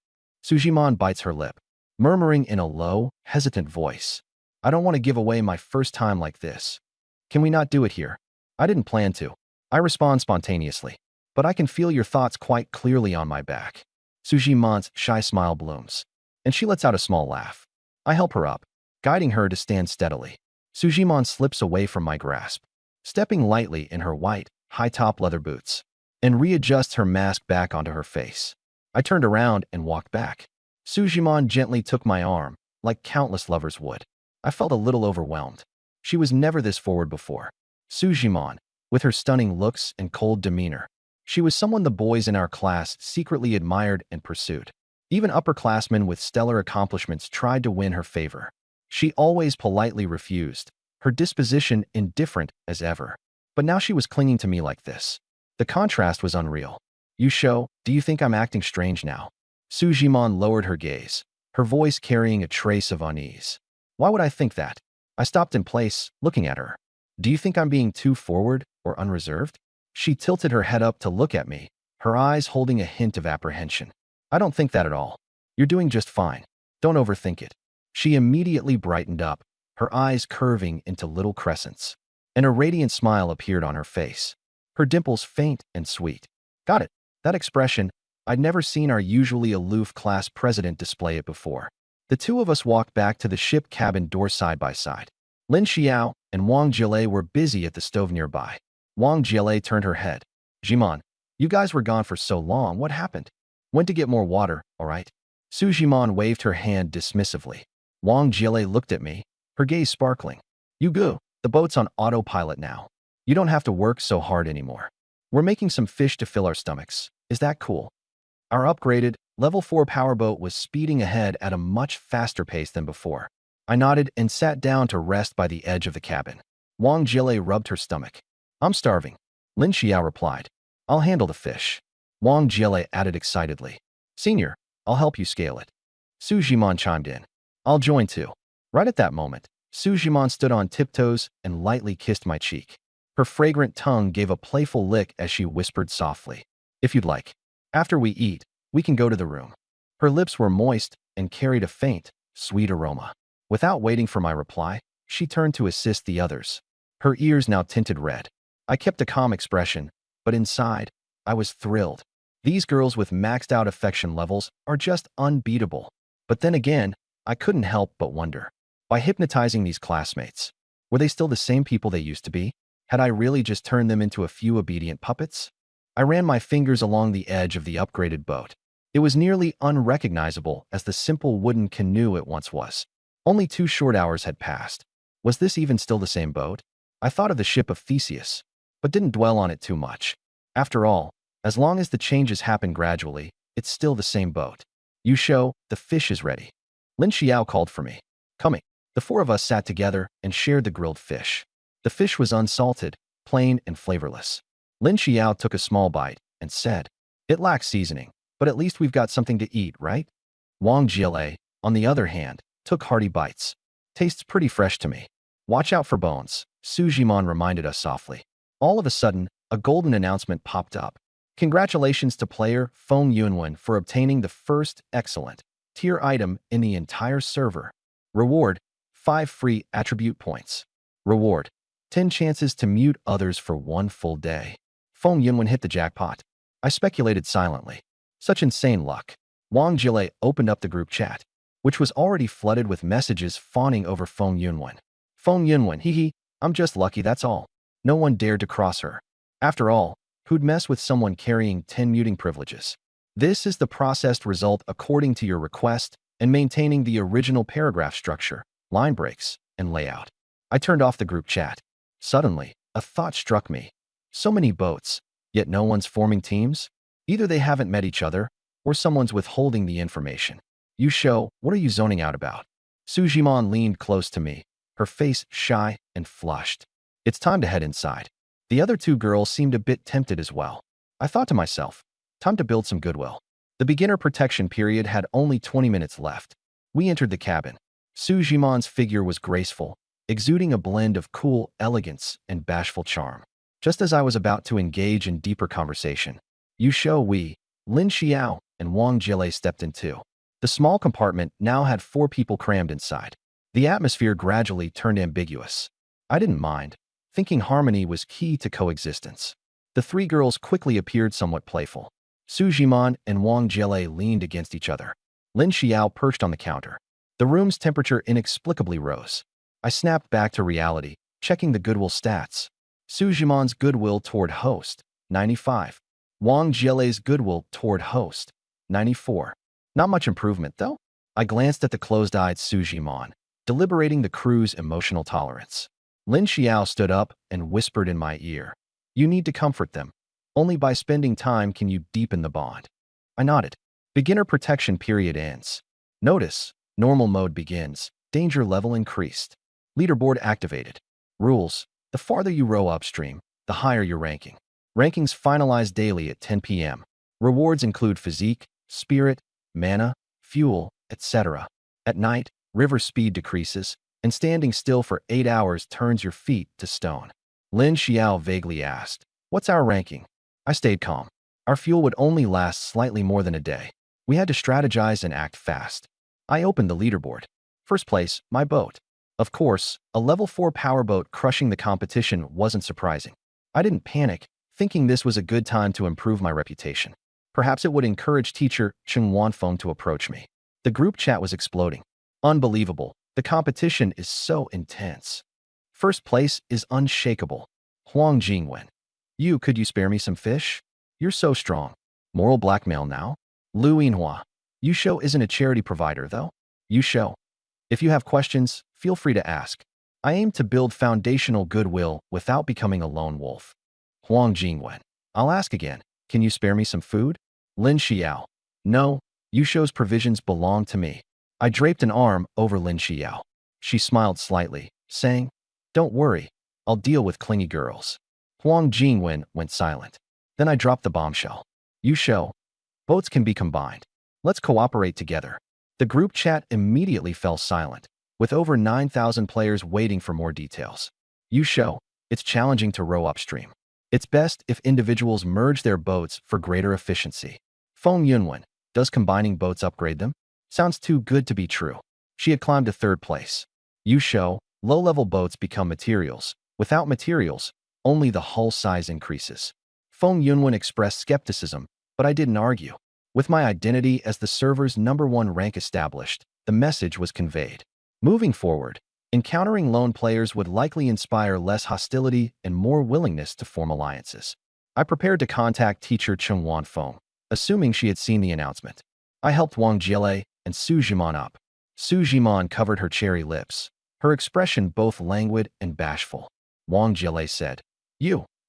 Sujimon bites her lip, murmuring in a low, hesitant voice. I don't want to give away my first time like this. Can we not do it here? I didn't plan to. I respond spontaneously, but I can feel your thoughts quite clearly on my back. Sujimon's shy smile blooms, and she lets out a small laugh. I help her up, guiding her to stand steadily. Sujimon slips away from my grasp, stepping lightly in her white, high-top leather boots, and readjusts her mask back onto her face. I turned around and walked back. Sujimon gently took my arm, like countless lovers would. I felt a little overwhelmed. She was never this forward before. Sujimon, with her stunning looks and cold demeanor. She was someone the boys in our class secretly admired and pursued. Even upperclassmen with stellar accomplishments tried to win her favor. She always politely refused, her disposition indifferent as ever. But now she was clinging to me like this. The contrast was unreal. Yusho, do you think I'm acting strange now? Sujimon lowered her gaze, her voice carrying a trace of unease. Why would I think that? I stopped in place, looking at her. Do you think I'm being too forward or unreserved? She tilted her head up to look at me, her eyes holding a hint of apprehension. I don't think that at all. You're doing just fine. Don't overthink it. She immediately brightened up, her eyes curving into little crescents, and a radiant smile appeared on her face, her dimples faint and sweet. Got it. That expression, I'd never seen our usually aloof class president display it before. The two of us walked back to the ship cabin door side by side. Lin Xiao and Wang Jile were busy at the stove nearby. Wang Jile turned her head. Jimon, you guys were gone for so long, what happened? Went to get more water, all right? Su Jimon waved her hand dismissively. Wang Jile looked at me, her gaze sparkling. You go, the boat's on autopilot now. You don't have to work so hard anymore. We're making some fish to fill our stomachs. Is that cool? Our upgraded, level 4 powerboat was speeding ahead at a much faster pace than before. I nodded and sat down to rest by the edge of the cabin. Wang Jile rubbed her stomach. I'm starving. Lin Xiao replied. I'll handle the fish. Wang Jile added excitedly. Senior, I'll help you scale it. Su Jimon chimed in. I'll join too. Right at that moment, Su Jimon stood on tiptoes and lightly kissed my cheek. Her fragrant tongue gave a playful lick as she whispered softly. If you'd like. After we eat, we can go to the room. Her lips were moist and carried a faint, sweet aroma. Without waiting for my reply, she turned to assist the others. Her ears now tinted red. I kept a calm expression, but inside, I was thrilled. These girls with maxed out affection levels are just unbeatable. But then again, I couldn't help but wonder. By hypnotizing these classmates, were they still the same people they used to be? Had I really just turned them into a few obedient puppets? I ran my fingers along the edge of the upgraded boat. It was nearly unrecognizable as the simple wooden canoe it once was. Only 2 short hours had passed. Was this even still the same boat? I thought of the ship of Theseus, but didn't dwell on it too much. After all, as long as the changes happen gradually, it's still the same boat. Yusho, the fish is ready. Lin Xiao called for me. Coming. The 4 of us sat together and shared the grilled fish. The fish was unsalted, plain and flavorless. Lin Xiao took a small bite and said, It lacks seasoning, but at least we've got something to eat, right? Wang Jile, on the other hand, took hearty bites. Tastes pretty fresh to me. Watch out for bones, Su Jimon reminded us softly. All of a sudden, a golden announcement popped up. Congratulations to player Feng Yunwen for obtaining the first excellent tier item in the entire server. Reward, 5 free attribute points. Reward, 10 chances to mute others for 1 full day. Feng Yunwen hit the jackpot. I speculated silently. Such insane luck. Wang Jile opened up the group chat, which was already flooded with messages fawning over Feng Yunwen. Feng Yunwen, hee, I'm just lucky, that's all. No one dared to cross her. After all, who'd mess with someone carrying 10 muting privileges? This is the processed result according to your request and maintaining the original paragraph structure, line breaks, and layout. I turned off the group chat. Suddenly, a thought struck me. So many boats, yet no one's forming teams? Either they haven't met each other, or someone's withholding the information. Yusho, what are you zoning out about? Su Jimon leaned close to me, her face shy and flushed. It's time to head inside. The other 2 girls seemed a bit tempted as well. I thought to myself, time to build some goodwill. The beginner protection period had only 20 minutes left. We entered the cabin. Su Jimon's figure was graceful, exuding a blend of cool elegance and bashful charm. Just as I was about to engage in deeper conversation, Yusho Wei, Lin Xiao, and Wang Jile stepped in too. The small compartment now had 4 people crammed inside. The atmosphere gradually turned ambiguous. I didn't mind, thinking harmony was key to coexistence. The 3 girls quickly appeared somewhat playful. Su Jimon and Wang Jile leaned against each other. Lin Xiao perched on the counter. The room's temperature inexplicably rose. I snapped back to reality, checking the goodwill stats. Su Jimon's goodwill toward host, 95. Wang Jile's goodwill toward host, 94. Not much improvement, though. I glanced at the closed-eyed Su Jimon, deliberating the crew's emotional tolerance. Lin Xiao stood up and whispered in my ear. You need to comfort them. Only by spending time can you deepen the bond. I nodded. Beginner protection period ends. Notice, normal mode begins. Danger level increased. Leaderboard activated. Rules, the farther you row upstream, the higher your ranking. Rankings finalized daily at 10 p.m. Rewards include physique, spirit, mana, fuel, etc. At night, river speed decreases, and standing still for 8 hours turns your feet to stone. Lin Xiao vaguely asked, "What's our ranking?" I stayed calm. Our fuel would only last slightly more than a day. We had to strategize and act fast. I opened the leaderboard. First place, my boat. Of course, a level 4 powerboat crushing the competition wasn't surprising. I didn't panic, thinking this was a good time to improve my reputation. Perhaps it would encourage teacher Cheng Wanfeng to approach me. The group chat was exploding. Unbelievable. The competition is so intense. First place is unshakable. Huang Jingwen. Could you spare me some fish? You're so strong. Moral blackmail now? Lu Yinhua. Yusho isn't a charity provider, though. Yusho. If you have questions, feel free to ask. I aim to build foundational goodwill without becoming a lone wolf. Huang Jingwen. I'll ask again. Can you spare me some food? Lin Xiao. No, Yusho's provisions belong to me. I draped an arm over Lin Xiao. She smiled slightly, saying, "Don't worry, I'll deal with clingy girls." Huang Jingwen went silent. Then I dropped the bombshell. Yusho, boats can be combined. Let's cooperate together. The group chat immediately fell silent, with over 9,000 players waiting for more details. Yusho, it's challenging to row upstream. It's best if individuals merge their boats for greater efficiency. Feng Yunwen, does combining boats upgrade them? Sounds too good to be true. She had climbed to third place. Yusho, low-level boats become materials. Without materials, only the hull size increases. Feng Yunwen expressed skepticism, but I didn't argue. With my identity as the server's #1 rank established, the message was conveyed. Moving forward, encountering lone players would likely inspire less hostility and more willingness to form alliances. I prepared to contact teacher Cheng Wanfeng, assuming she had seen the announcement. I helped Wang Jiele and Su Jiman up. Su Jiman covered her cherry lips, her expression both languid and bashful. Wang Jiele said,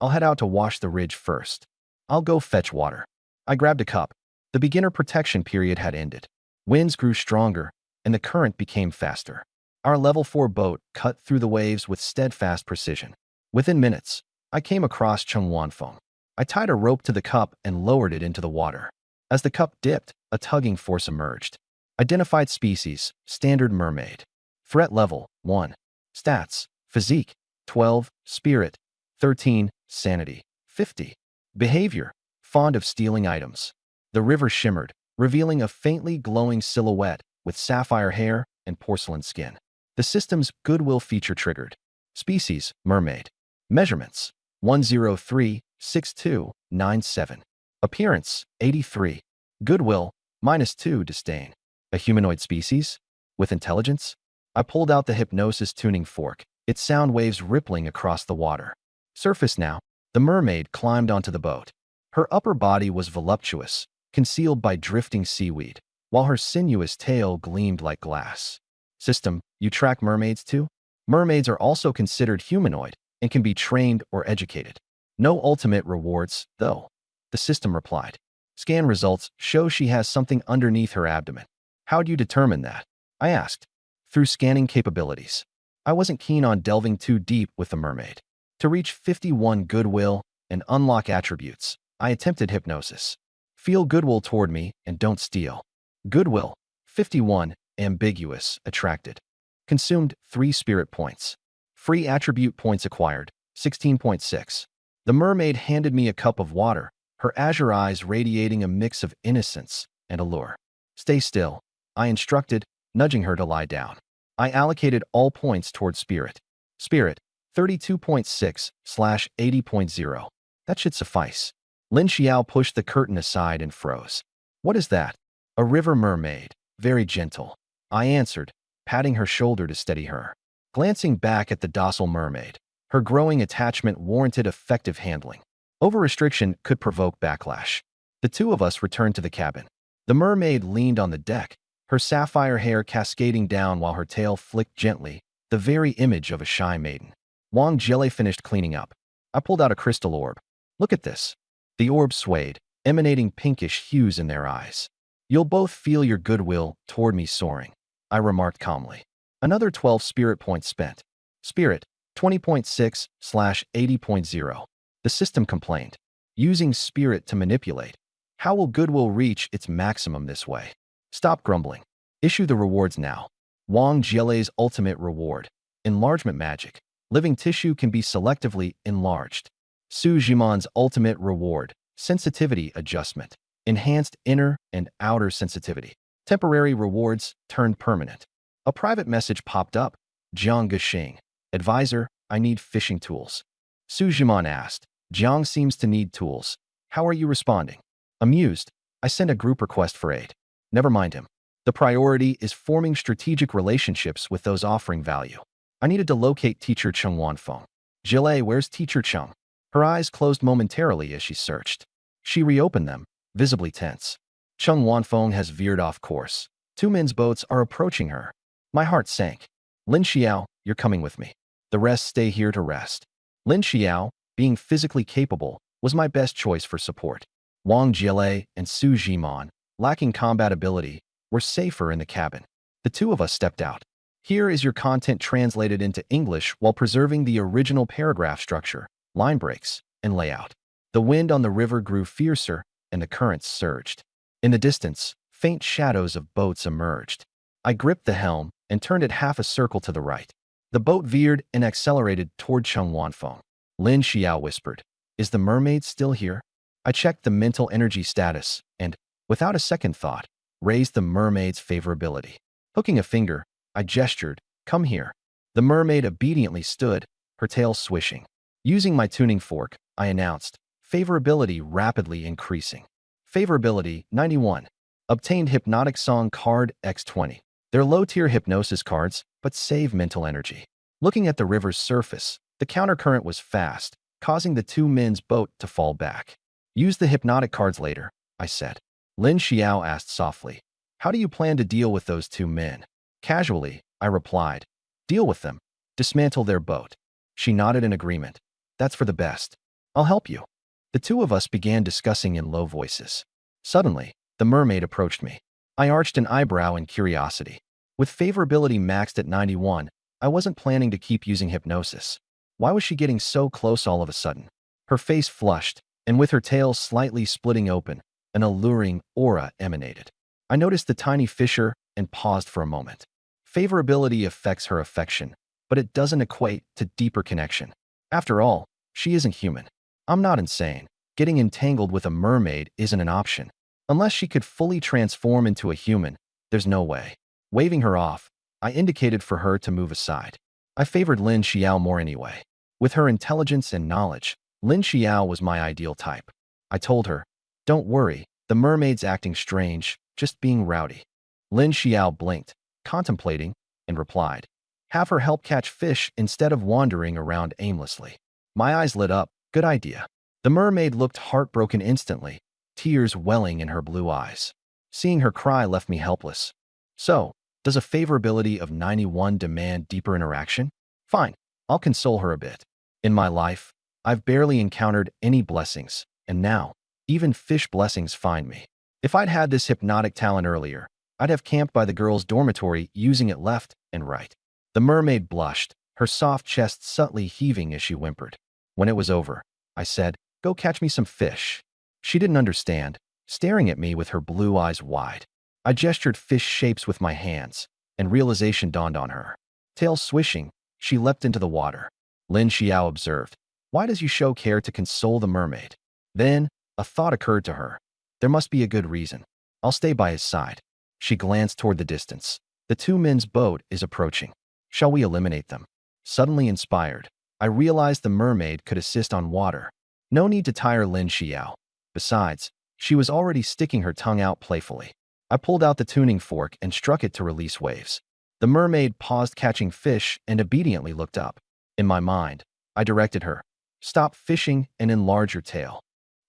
I'll head out to wash the ridge first. I'll go fetch water. I grabbed a cup. The beginner protection period had ended. Winds grew stronger, and the current became faster. Our level 4 boat cut through the waves with steadfast precision. Within minutes, I came across Cheng Wanfeng. I tied a rope to the cup and lowered it into the water. As the cup dipped, a tugging force emerged. Identified species, standard mermaid. Threat level, 1. Stats, physique, 12, spirit, 13, sanity, 50. Behavior, fond of stealing items. The river shimmered, revealing a faintly glowing silhouette with sapphire hair and porcelain skin. The system's goodwill feature triggered. Species, mermaid. Measurements, 103.6297. Appearance, 83. Goodwill, -2 disdain. A humanoid species? With intelligence? I pulled out the hypnosis tuning fork, its sound waves rippling across the water. Surface now, the mermaid climbed onto the boat. Her upper body was voluptuous, concealed by drifting seaweed, while her sinuous tail gleamed like glass. System, you track mermaids too? Mermaids are also considered humanoid and can be trained or educated. No ultimate rewards, though. The system replied. Scan results show she has something underneath her abdomen. How do you determine that? I asked. Through scanning capabilities. I wasn't keen on delving too deep with the mermaid. To reach 51 goodwill and unlock attributes, I attempted hypnosis. Feel goodwill toward me and don't steal. Goodwill, 51, ambiguous, attracted. Consumed 3 spirit points. Free attribute points acquired, 16.6. The mermaid handed me a cup of water, her azure eyes radiating a mix of innocence and allure. Stay still, I instructed, nudging her to lie down. I allocated all points toward spirit. Spirit, 32.6/80.0. That should suffice. Lin Xiao pushed the curtain aside and froze. What is that? A river mermaid, very gentle. I answered, patting her shoulder to steady her. Glancing back at the docile mermaid, her growing attachment warranted effective handling. Over-restriction could provoke backlash. The two of us returned to the cabin. The mermaid leaned on the deck, her sapphire hair cascading down while her tail flicked gently, the very image of a shy maiden. Wang Jiele finished cleaning up. I pulled out a crystal orb. Look at this. The orb swayed, emanating pinkish hues in their eyes. You'll both feel your goodwill toward me soaring, I remarked calmly. Another 12 spirit points spent. Spirit, 20.6/80.0. The system complained. using spirit to manipulate. How will goodwill reach its maximum this way? Stop grumbling. Issue the rewards now. Wang Jiele's ultimate reward. Enlargement magic. Living tissue can be selectively enlarged. Su Jiman's ultimate reward. Sensitivity adjustment. Enhanced inner and outer sensitivity. Temporary rewards turned permanent. A private message popped up. Jiang Guxing. Advisor, I need fishing tools. Su Jiman asked. Jiang seems to need tools. How are you responding? Amused, I sent a group request for aid. Never mind him. The priority is forming strategic relationships with those offering value. I needed to locate teacher Cheng Wanfeng. Jiele, where's teacher Cheng? Her eyes closed momentarily as she searched. She reopened them, visibly tense. Cheng Wanfeng has veered off course. Two men's boats are approaching her. My heart sank. Lin Xiao, you're coming with me. The rest stay here to rest. Lin Xiao, being physically capable, was my best choice for support. Wang Jiele and Su Jiman, lacking combat ability, were safer in the cabin. The two of us stepped out. Here is your content translated into English while preserving the original paragraph structure, line breaks, and layout. The wind on the river grew fiercer, and the currents surged. In the distance, faint shadows of boats emerged. I gripped the helm and turned it half a circle to the right. The boat veered and accelerated toward Cheng Wanfeng. Lin Xiao whispered, "Is the mermaid still here?" I checked the mental energy status and, without a second thought, raised the mermaid's favorability. Hooking a finger, I gestured, "Come here." The mermaid obediently stood, her tail swishing. Using my tuning fork, I announced, favorability rapidly increasing. Favorability 91. Obtained Hypnotic Song card X20. They're low-tier hypnosis cards, but save mental energy. Looking at the river's surface, the countercurrent was fast, causing the two men's boat to fall back. Use the hypnotic cards later, I said. Lin Xiao asked softly, how do you plan to deal with those two men? Casually, I replied, deal with them. Dismantle their boat. She nodded in agreement. That's for the best. I'll help you. The two of us began discussing in low voices. Suddenly, the mermaid approached me. I arched an eyebrow in curiosity. With favorability maxed at 91, I wasn't planning to keep using hypnosis. Why was she getting so close all of a sudden? Her face flushed, and with her tail slightly splitting open, an alluring aura emanated. I noticed the tiny fissure and paused for a moment. Favorability affects her affection, but it doesn't equate to deeper connection. After all, she isn't human. I'm not insane. Getting entangled with a mermaid isn't an option. Unless she could fully transform into a human, there's no way. Waving her off, I indicated for her to move aside. I favored Lin Xiao more anyway. With her intelligence and knowledge, Lin Xiao was my ideal type. I told her, don't worry, the mermaid's acting strange, just being rowdy. Lin Xiao blinked, contemplating, and replied, have her help catch fish instead of wandering around aimlessly. My eyes lit up, good idea. The mermaid looked heartbroken instantly, tears welling in her blue eyes. Seeing her cry left me helpless. So, does a favorability of 91 demand deeper interaction? Fine, I'll console her a bit. In my life, I've barely encountered any blessings, and now, even fish blessings find me. If I'd had this hypnotic talent earlier, I'd have camped by the girls' dormitory using it left and right. The mermaid blushed, her soft chest subtly heaving as she whimpered. When it was over, I said, go catch me some fish. She didn't understand, staring at me with her blue eyes wide. I gestured fish shapes with my hands, and realization dawned on her. Tail swishing, she leapt into the water. Lin Xiao observed, why does you show care to console the mermaid? Then, a thought occurred to her. There must be a good reason. I'll stay by his side. She glanced toward the distance. The two men's boat is approaching. Shall we eliminate them? Suddenly inspired, I realized the mermaid could assist on water. No need to tire Lin Xiao. Besides, she was already sticking her tongue out playfully. I pulled out the tuning fork and struck it to release waves. The mermaid paused catching fish and obediently looked up. In my mind, I directed her, stop fishing and enlarge your tail.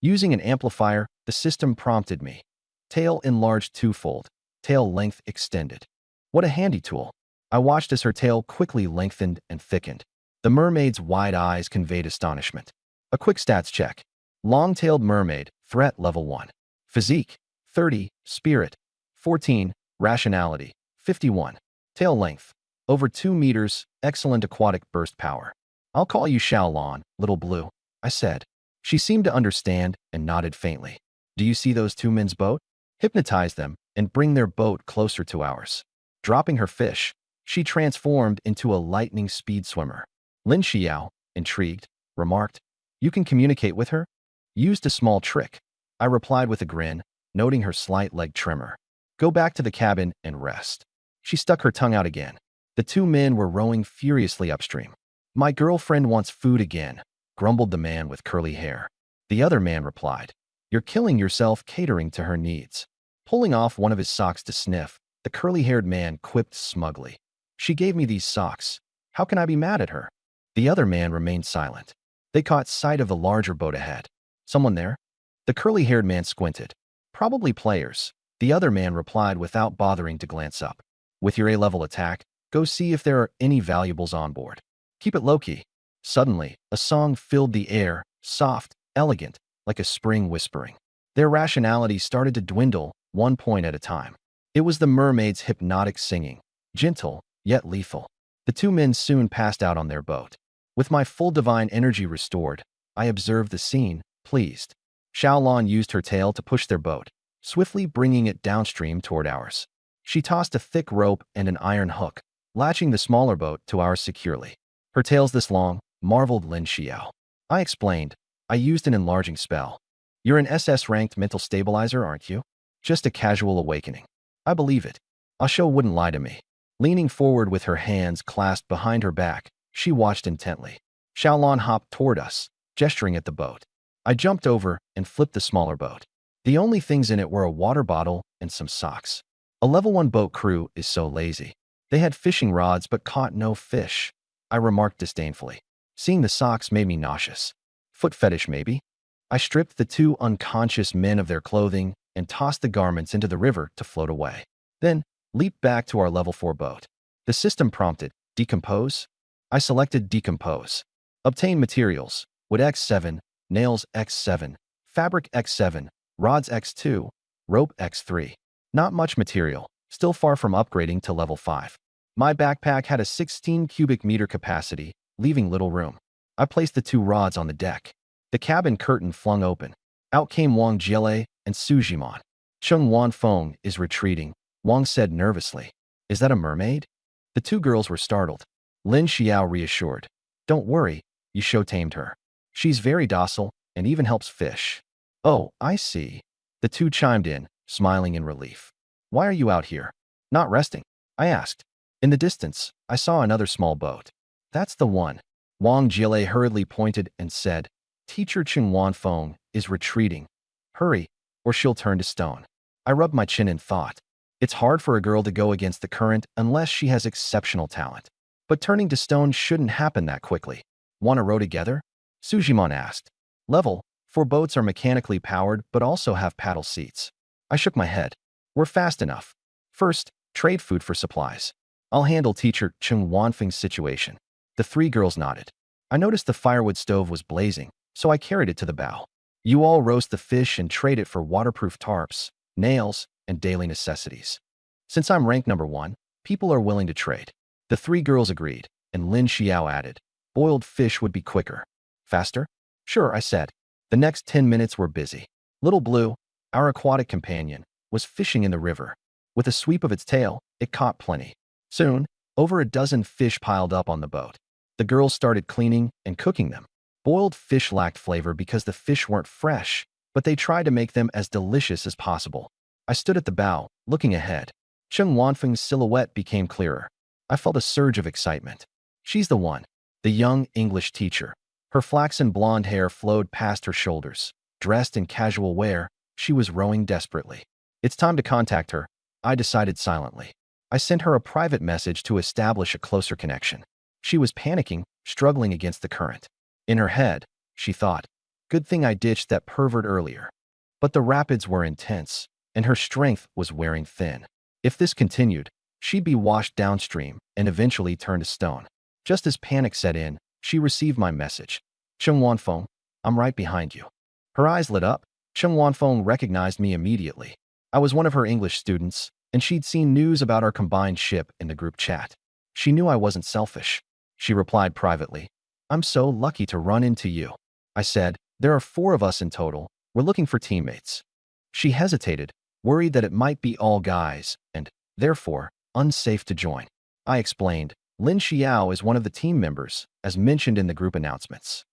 Using an amplifier, the system prompted me. Tail enlarged twofold, tail length extended. What a handy tool. I watched as her tail quickly lengthened and thickened. The mermaid's wide eyes conveyed astonishment. A quick stats check. Long-tailed mermaid, threat level 1. Physique, 30, spirit, 14, rationality, 51. Tail length, over 2 meters, excellent aquatic burst power. I'll call you Xiaolon, little blue, I said. She seemed to understand and nodded faintly. Do you see those two men's boat? Hypnotize them and bring their boat closer to ours. Dropping her fish, she transformed into a lightning speed swimmer. Lin Xiao, intrigued, remarked, You can communicate with her? Used a small trick. I replied with a grin, noting her slight leg tremor. Go back to the cabin and rest. She stuck her tongue out again. The two men were rowing furiously upstream. My girlfriend wants food again, grumbled the man with curly hair. The other man replied, You're killing yourself catering to her needs. Pulling off one of his socks to sniff, the curly-haired man quipped smugly. She gave me these socks. How can I be mad at her? The other man remained silent. They caught sight of the larger boat ahead. Someone there? The curly-haired man squinted. Probably players. The other man replied without bothering to glance up. With your A-level attack, go see if there are any valuables on board. Keep it low-key. Suddenly, a song filled the air, soft, elegant, like a spring whispering. Their rationality started to dwindle, one point at a time. It was the mermaid's hypnotic singing, gentle, yet lethal. The two men soon passed out on their boat. With my full divine energy restored, I observed the scene, pleased. Xiaolon used her tail to push their boat, swiftly bringing it downstream toward ours. She tossed a thick rope and an iron hook, latching the smaller boat to ours securely. Her tail's this long, marveled Lin Xiao. I explained, I used an enlarging spell. You're an SS-ranked mental stabilizer, aren't you? Just a casual awakening. I believe it. Asho wouldn't lie to me. Leaning forward with her hands clasped behind her back, she watched intently. Xiaolon hopped toward us, gesturing at the boat. I jumped over and flipped the smaller boat. The only things in it were a water bottle and some socks. A level 1 boat crew is so lazy. They had fishing rods but caught no fish. I remarked disdainfully. Seeing the socks made me nauseous. Foot fetish, maybe? I stripped the two unconscious men of their clothing and tossed the garments into the river to float away. Then, leaped back to our level 4 boat. The system prompted, Decompose? I selected Decompose. Obtain materials, wood X7, nails X7, fabric X7, rods X2, rope X3. Not much material, still far from upgrading to level 5. My backpack had a 16 cubic meter capacity, leaving little room. I placed the two rods on the deck. The cabin curtain flung open. Out came Wang Jiele and Su Jimon. Chung Wanfeng is retreating, Wang said nervously. Is that a mermaid? The two girls were startled. Lin Xiao reassured. Don't worry, Yisho tamed her. She's very docile and even helps fish. Oh, I see. The two chimed in, smiling in relief. Why are you out here? Not resting? I asked. In the distance, I saw another small boat. That's the one. Wang Jiele hurriedly pointed and said, Teacher Chung Wanfeng is retreating. Hurry, or she'll turn to stone. I rubbed my chin in thought. It's hard for a girl to go against the current unless she has exceptional talent. But turning to stone shouldn't happen that quickly. Want to row together? Sujimon asked. Level 4 boats are mechanically powered but also have paddle seats. I shook my head. We're fast enough. First, trade food for supplies. I'll handle teacher Chung Wanfeng's situation. The three girls nodded. I noticed the firewood stove was blazing, so I carried it to the bow. You all roast the fish and trade it for waterproof tarps, nails, and daily necessities. Since I'm ranked number 1, people are willing to trade. The three girls agreed, and Lin Xiao added, boiled fish would be quicker. Faster? Sure, I said. The next 10 minutes were busy. Little Blue, our aquatic companion, was fishing in the river. With a sweep of its tail, it caught plenty. Soon, over a dozen fish piled up on the boat. The girls started cleaning and cooking them. Boiled fish lacked flavor because the fish weren't fresh, but they tried to make them as delicious as possible. I stood at the bow, looking ahead. Chung Wanfeng's silhouette became clearer. I felt a surge of excitement. She's the one, the young English teacher. Her flaxen blonde hair flowed past her shoulders. Dressed in casual wear, she was rowing desperately. It's time to contact her, I decided silently. I sent her a private message to establish a closer connection. She was panicking, struggling against the current. In her head, she thought, good thing I ditched that pervert earlier. But the rapids were intense, and her strength was wearing thin. If this continued, she'd be washed downstream and eventually turn to stone. Just as panic set in, she received my message. Chung Wanfeng, I'm right behind you. Her eyes lit up. Chung Wanfeng recognized me immediately. I was one of her English students, and she'd seen news about our combined ship in the group chat. She knew I wasn't selfish. She replied privately, I'm so lucky to run into you. I said, There are 4 of us in total. We're looking for teammates. She hesitated, worried that it might be all guys, and, therefore, unsafe to join. I explained, Lin Xiao is one of the team members, as mentioned in the group announcements.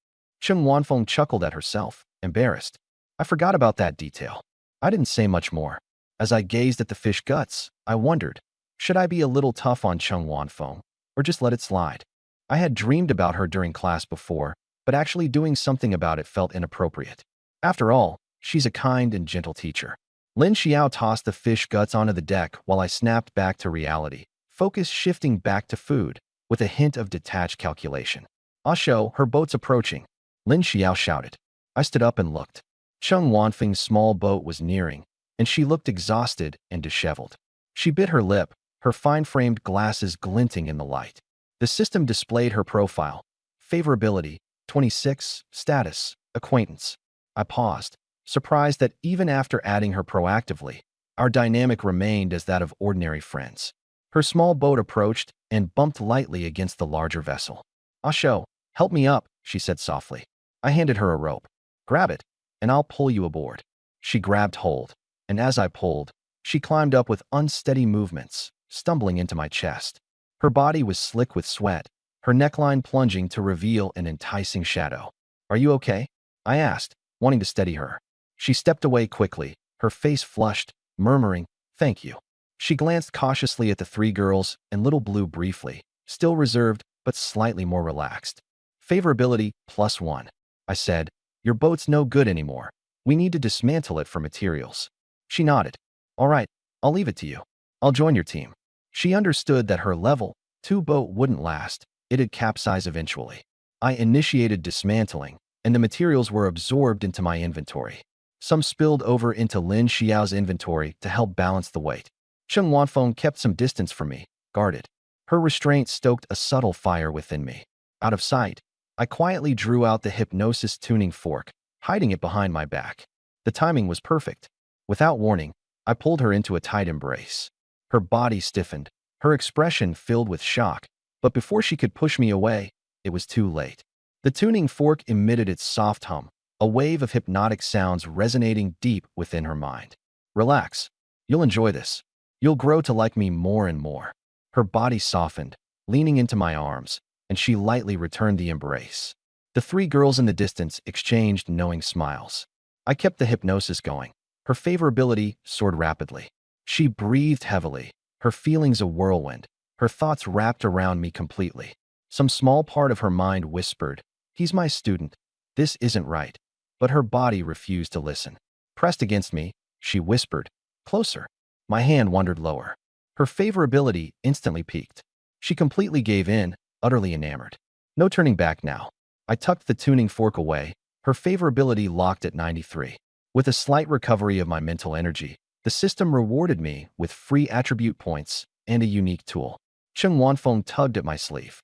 Cheng Wanfeng chuckled at herself, embarrassed. I forgot about that detail. I didn't say much more. As I gazed at the fish guts, I wondered, should I be a little tough on Cheng Wanfeng, or just let it slide? I had dreamed about her during class before, but actually doing something about it felt inappropriate. After all, she's a kind and gentle teacher. Lin Xiao tossed the fish guts onto the deck while I snapped back to reality, focus shifting back to food, with a hint of detached calculation. "Ah Shou, her boat's approaching," Lin Xiao shouted. I stood up and looked. Cheng Wanfeng's small boat was nearing, and she looked exhausted and disheveled. She bit her lip, her fine-framed glasses glinting in the light. The system displayed her profile. Favorability, 26, status, acquaintance. I paused, surprised that even after adding her proactively, our dynamic remained as that of ordinary friends. Her small boat approached and bumped lightly against the larger vessel. "Ah Shou, help me up," she said softly. I handed her a rope. "Grab it, and I'll pull you aboard." She grabbed hold, and as I pulled, she climbed up with unsteady movements, stumbling into my chest. Her body was slick with sweat, her neckline plunging to reveal an enticing shadow. "Are you okay?" I asked, wanting to steady her. She stepped away quickly, her face flushed, murmuring, "Thank you." She glanced cautiously at the 3 girls and Little Blue briefly, still reserved but slightly more relaxed. "Favorability, +1. I said, "Your boat's no good anymore. We need to dismantle it for materials." She nodded. "All right, I'll leave it to you. I'll join your team." She understood that her level 2 boat wouldn't last, it'd capsize eventually. I initiated dismantling, and the materials were absorbed into my inventory. Some spilled over into Lin Xiao's inventory to help balance the weight. Cheng Wanfeng kept some distance from me, guarded. Her restraint stoked a subtle fire within me. Out of sight, I quietly drew out the hypnosis tuning fork, hiding it behind my back. The timing was perfect. Without warning, I pulled her into a tight embrace. Her body stiffened, her expression filled with shock, but before she could push me away, it was too late. The tuning fork emitted its soft hum, a wave of hypnotic sounds resonating deep within her mind. "Relax. You'll enjoy this. You'll grow to like me more and more." Her body softened, leaning into my arms, and she lightly returned the embrace. The 3 girls in the distance exchanged knowing smiles. I kept the hypnosis going. Her favorability soared rapidly. She breathed heavily, her feelings a whirlwind, her thoughts wrapped around me completely. Some small part of her mind whispered, "He's my student. This isn't right." But her body refused to listen. Pressed against me, she whispered, "Closer." My hand wandered lower. Her favorability instantly peaked. She completely gave in, utterly enamored. No turning back now. I tucked the tuning fork away, her favorability locked at 93. With a slight recovery of my mental energy, the system rewarded me with free attribute points and a unique tool. Cheng Wanfeng tugged at my sleeve.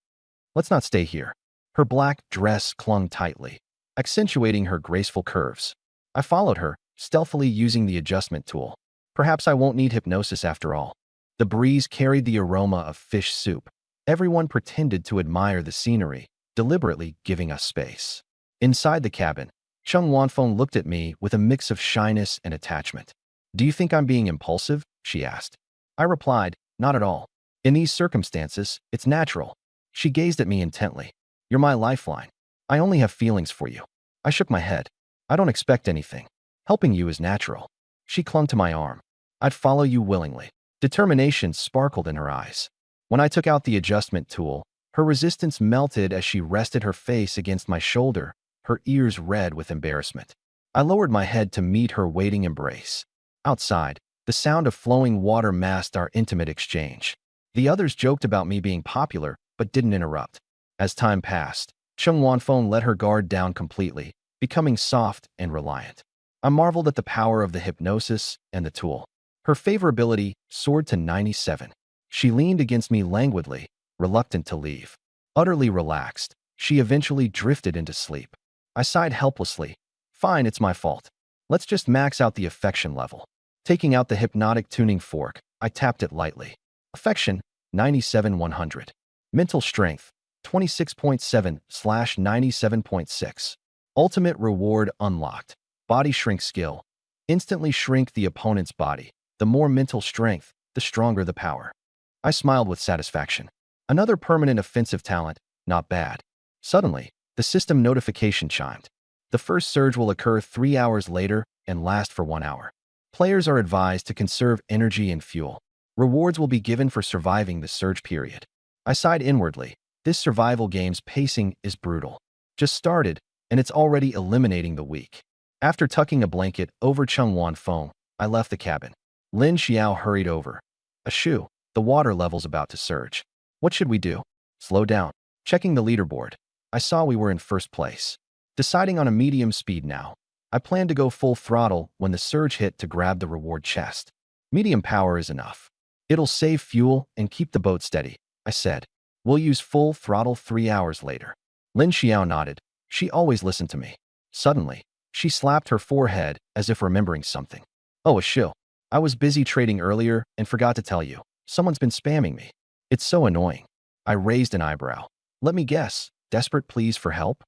"Let's not stay here." Her black dress clung tightly, accentuating her graceful curves. I followed her, stealthily using the adjustment tool. Perhaps I won't need hypnosis after all. The breeze carried the aroma of fish soup. Everyone pretended to admire the scenery, deliberately giving us space. Inside the cabin, Cheng Wanfeng looked at me with a mix of shyness and attachment. "Do you think I'm being impulsive?" she asked. I replied, "Not at all. In these circumstances, it's natural." She gazed at me intently. "You're my lifeline. I only have feelings for you." I shook my head. "I don't expect anything. Helping you is natural." She clung to my arm. "I'd follow you willingly." Determination sparkled in her eyes. When I took out the adjustment tool, her resistance melted as she rested her face against my shoulder, her ears red with embarrassment. I lowered my head to meet her waiting embrace. Outside, the sound of flowing water masked our intimate exchange. The others joked about me being popular, but didn't interrupt. As time passed, Cheng Wanfeng let her guard down completely, becoming soft and reliant. I marveled at the power of the hypnosis and the tool. Her favorability soared to 97. She leaned against me languidly, reluctant to leave. Utterly relaxed, she eventually drifted into sleep. I sighed helplessly. "Fine, it's my fault. Let's just max out the affection level." Taking out the hypnotic tuning fork, I tapped it lightly. Affection, 97-100. Mental strength, 26.7/97.6. Ultimate reward unlocked. Body shrink skill. Instantly shrink the opponent's body. The more mental strength, the stronger the power. I smiled with satisfaction. Another permanent offensive talent, not bad. Suddenly, the system notification chimed. The first surge will occur 3 hours later and last for 1 hour. Players are advised to conserve energy and fuel. Rewards will be given for surviving the surge period. I sighed inwardly. This survival game's pacing is brutal. Just started, and it's already eliminating the weak. After tucking a blanket over Chungwan Feng, I left the cabin. Lin Xiao hurried over. Ashu, the water level's about to surge. What should we do? Slow down. Checking the leaderboard. I saw we were in first place. Deciding on a medium speed now. I planned to go full throttle when the surge hit to grab the reward chest. Medium power is enough. It'll save fuel and keep the boat steady, I said. We'll use full throttle 3 hours later. Lin Xiao nodded. She always listened to me. Suddenly, she slapped her forehead as if remembering something. Oh, Ashu. I was busy trading earlier and forgot to tell you. Someone's been spamming me. It's so annoying. I raised an eyebrow. Let me guess. Desperate pleas for help?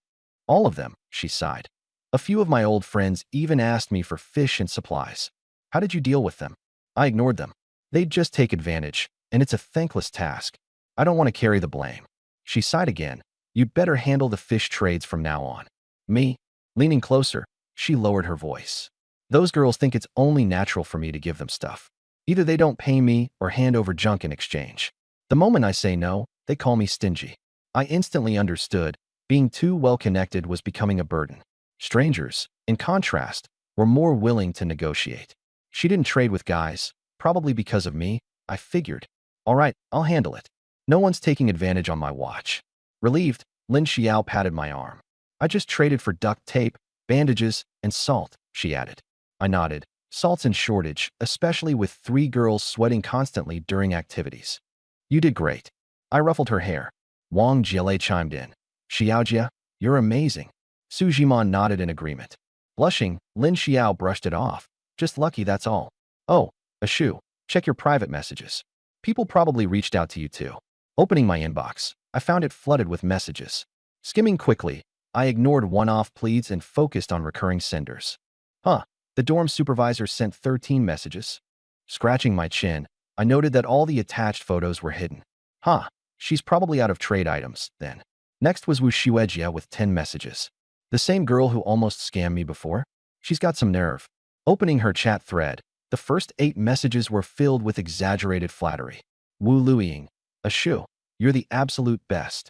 All of them, she sighed. A few of my old friends even asked me for fish and supplies. How did you deal with them? I ignored them. They'd just take advantage, and it's a thankless task. I don't want to carry the blame. She sighed again. You'd better handle the fish trades from now on. Me? Leaning closer, she lowered her voice. Those girls think it's only natural for me to give them stuff. Either they don't pay me or hand over junk in exchange. The moment I say no, they call me stingy. I instantly understood. Being too well-connected was becoming a burden. Strangers, in contrast, were more willing to negotiate. She didn't trade with guys, probably because of me, I figured. All right, I'll handle it. No one's taking advantage on my watch. Relieved, Lin Xiao patted my arm. I just traded for duct tape, bandages, and salt, she added. I nodded. Salt's in shortage, especially with 3 girls sweating constantly during activities. You did great. I ruffled her hair. Wang Jiele chimed in. Xiaojia, you're amazing. Su Jimon nodded in agreement. Blushing, Lin Xiao brushed it off. Just lucky, that's all. Oh, Ashu, check your private messages. People probably reached out to you too. Opening my inbox, I found it flooded with messages. Skimming quickly, I ignored one-off pleads and focused on recurring senders. Huh, the dorm supervisor sent 13 messages. Scratching my chin, I noted that all the attached photos were hidden. Huh, she's probably out of trade items, then. Next was Wu Xuejia with 10 messages. The same girl who almost scammed me before? She's got some nerve. Opening her chat thread, the first 8 messages were filled with exaggerated flattery. Wu Luiying, Ashu, you're the absolute best.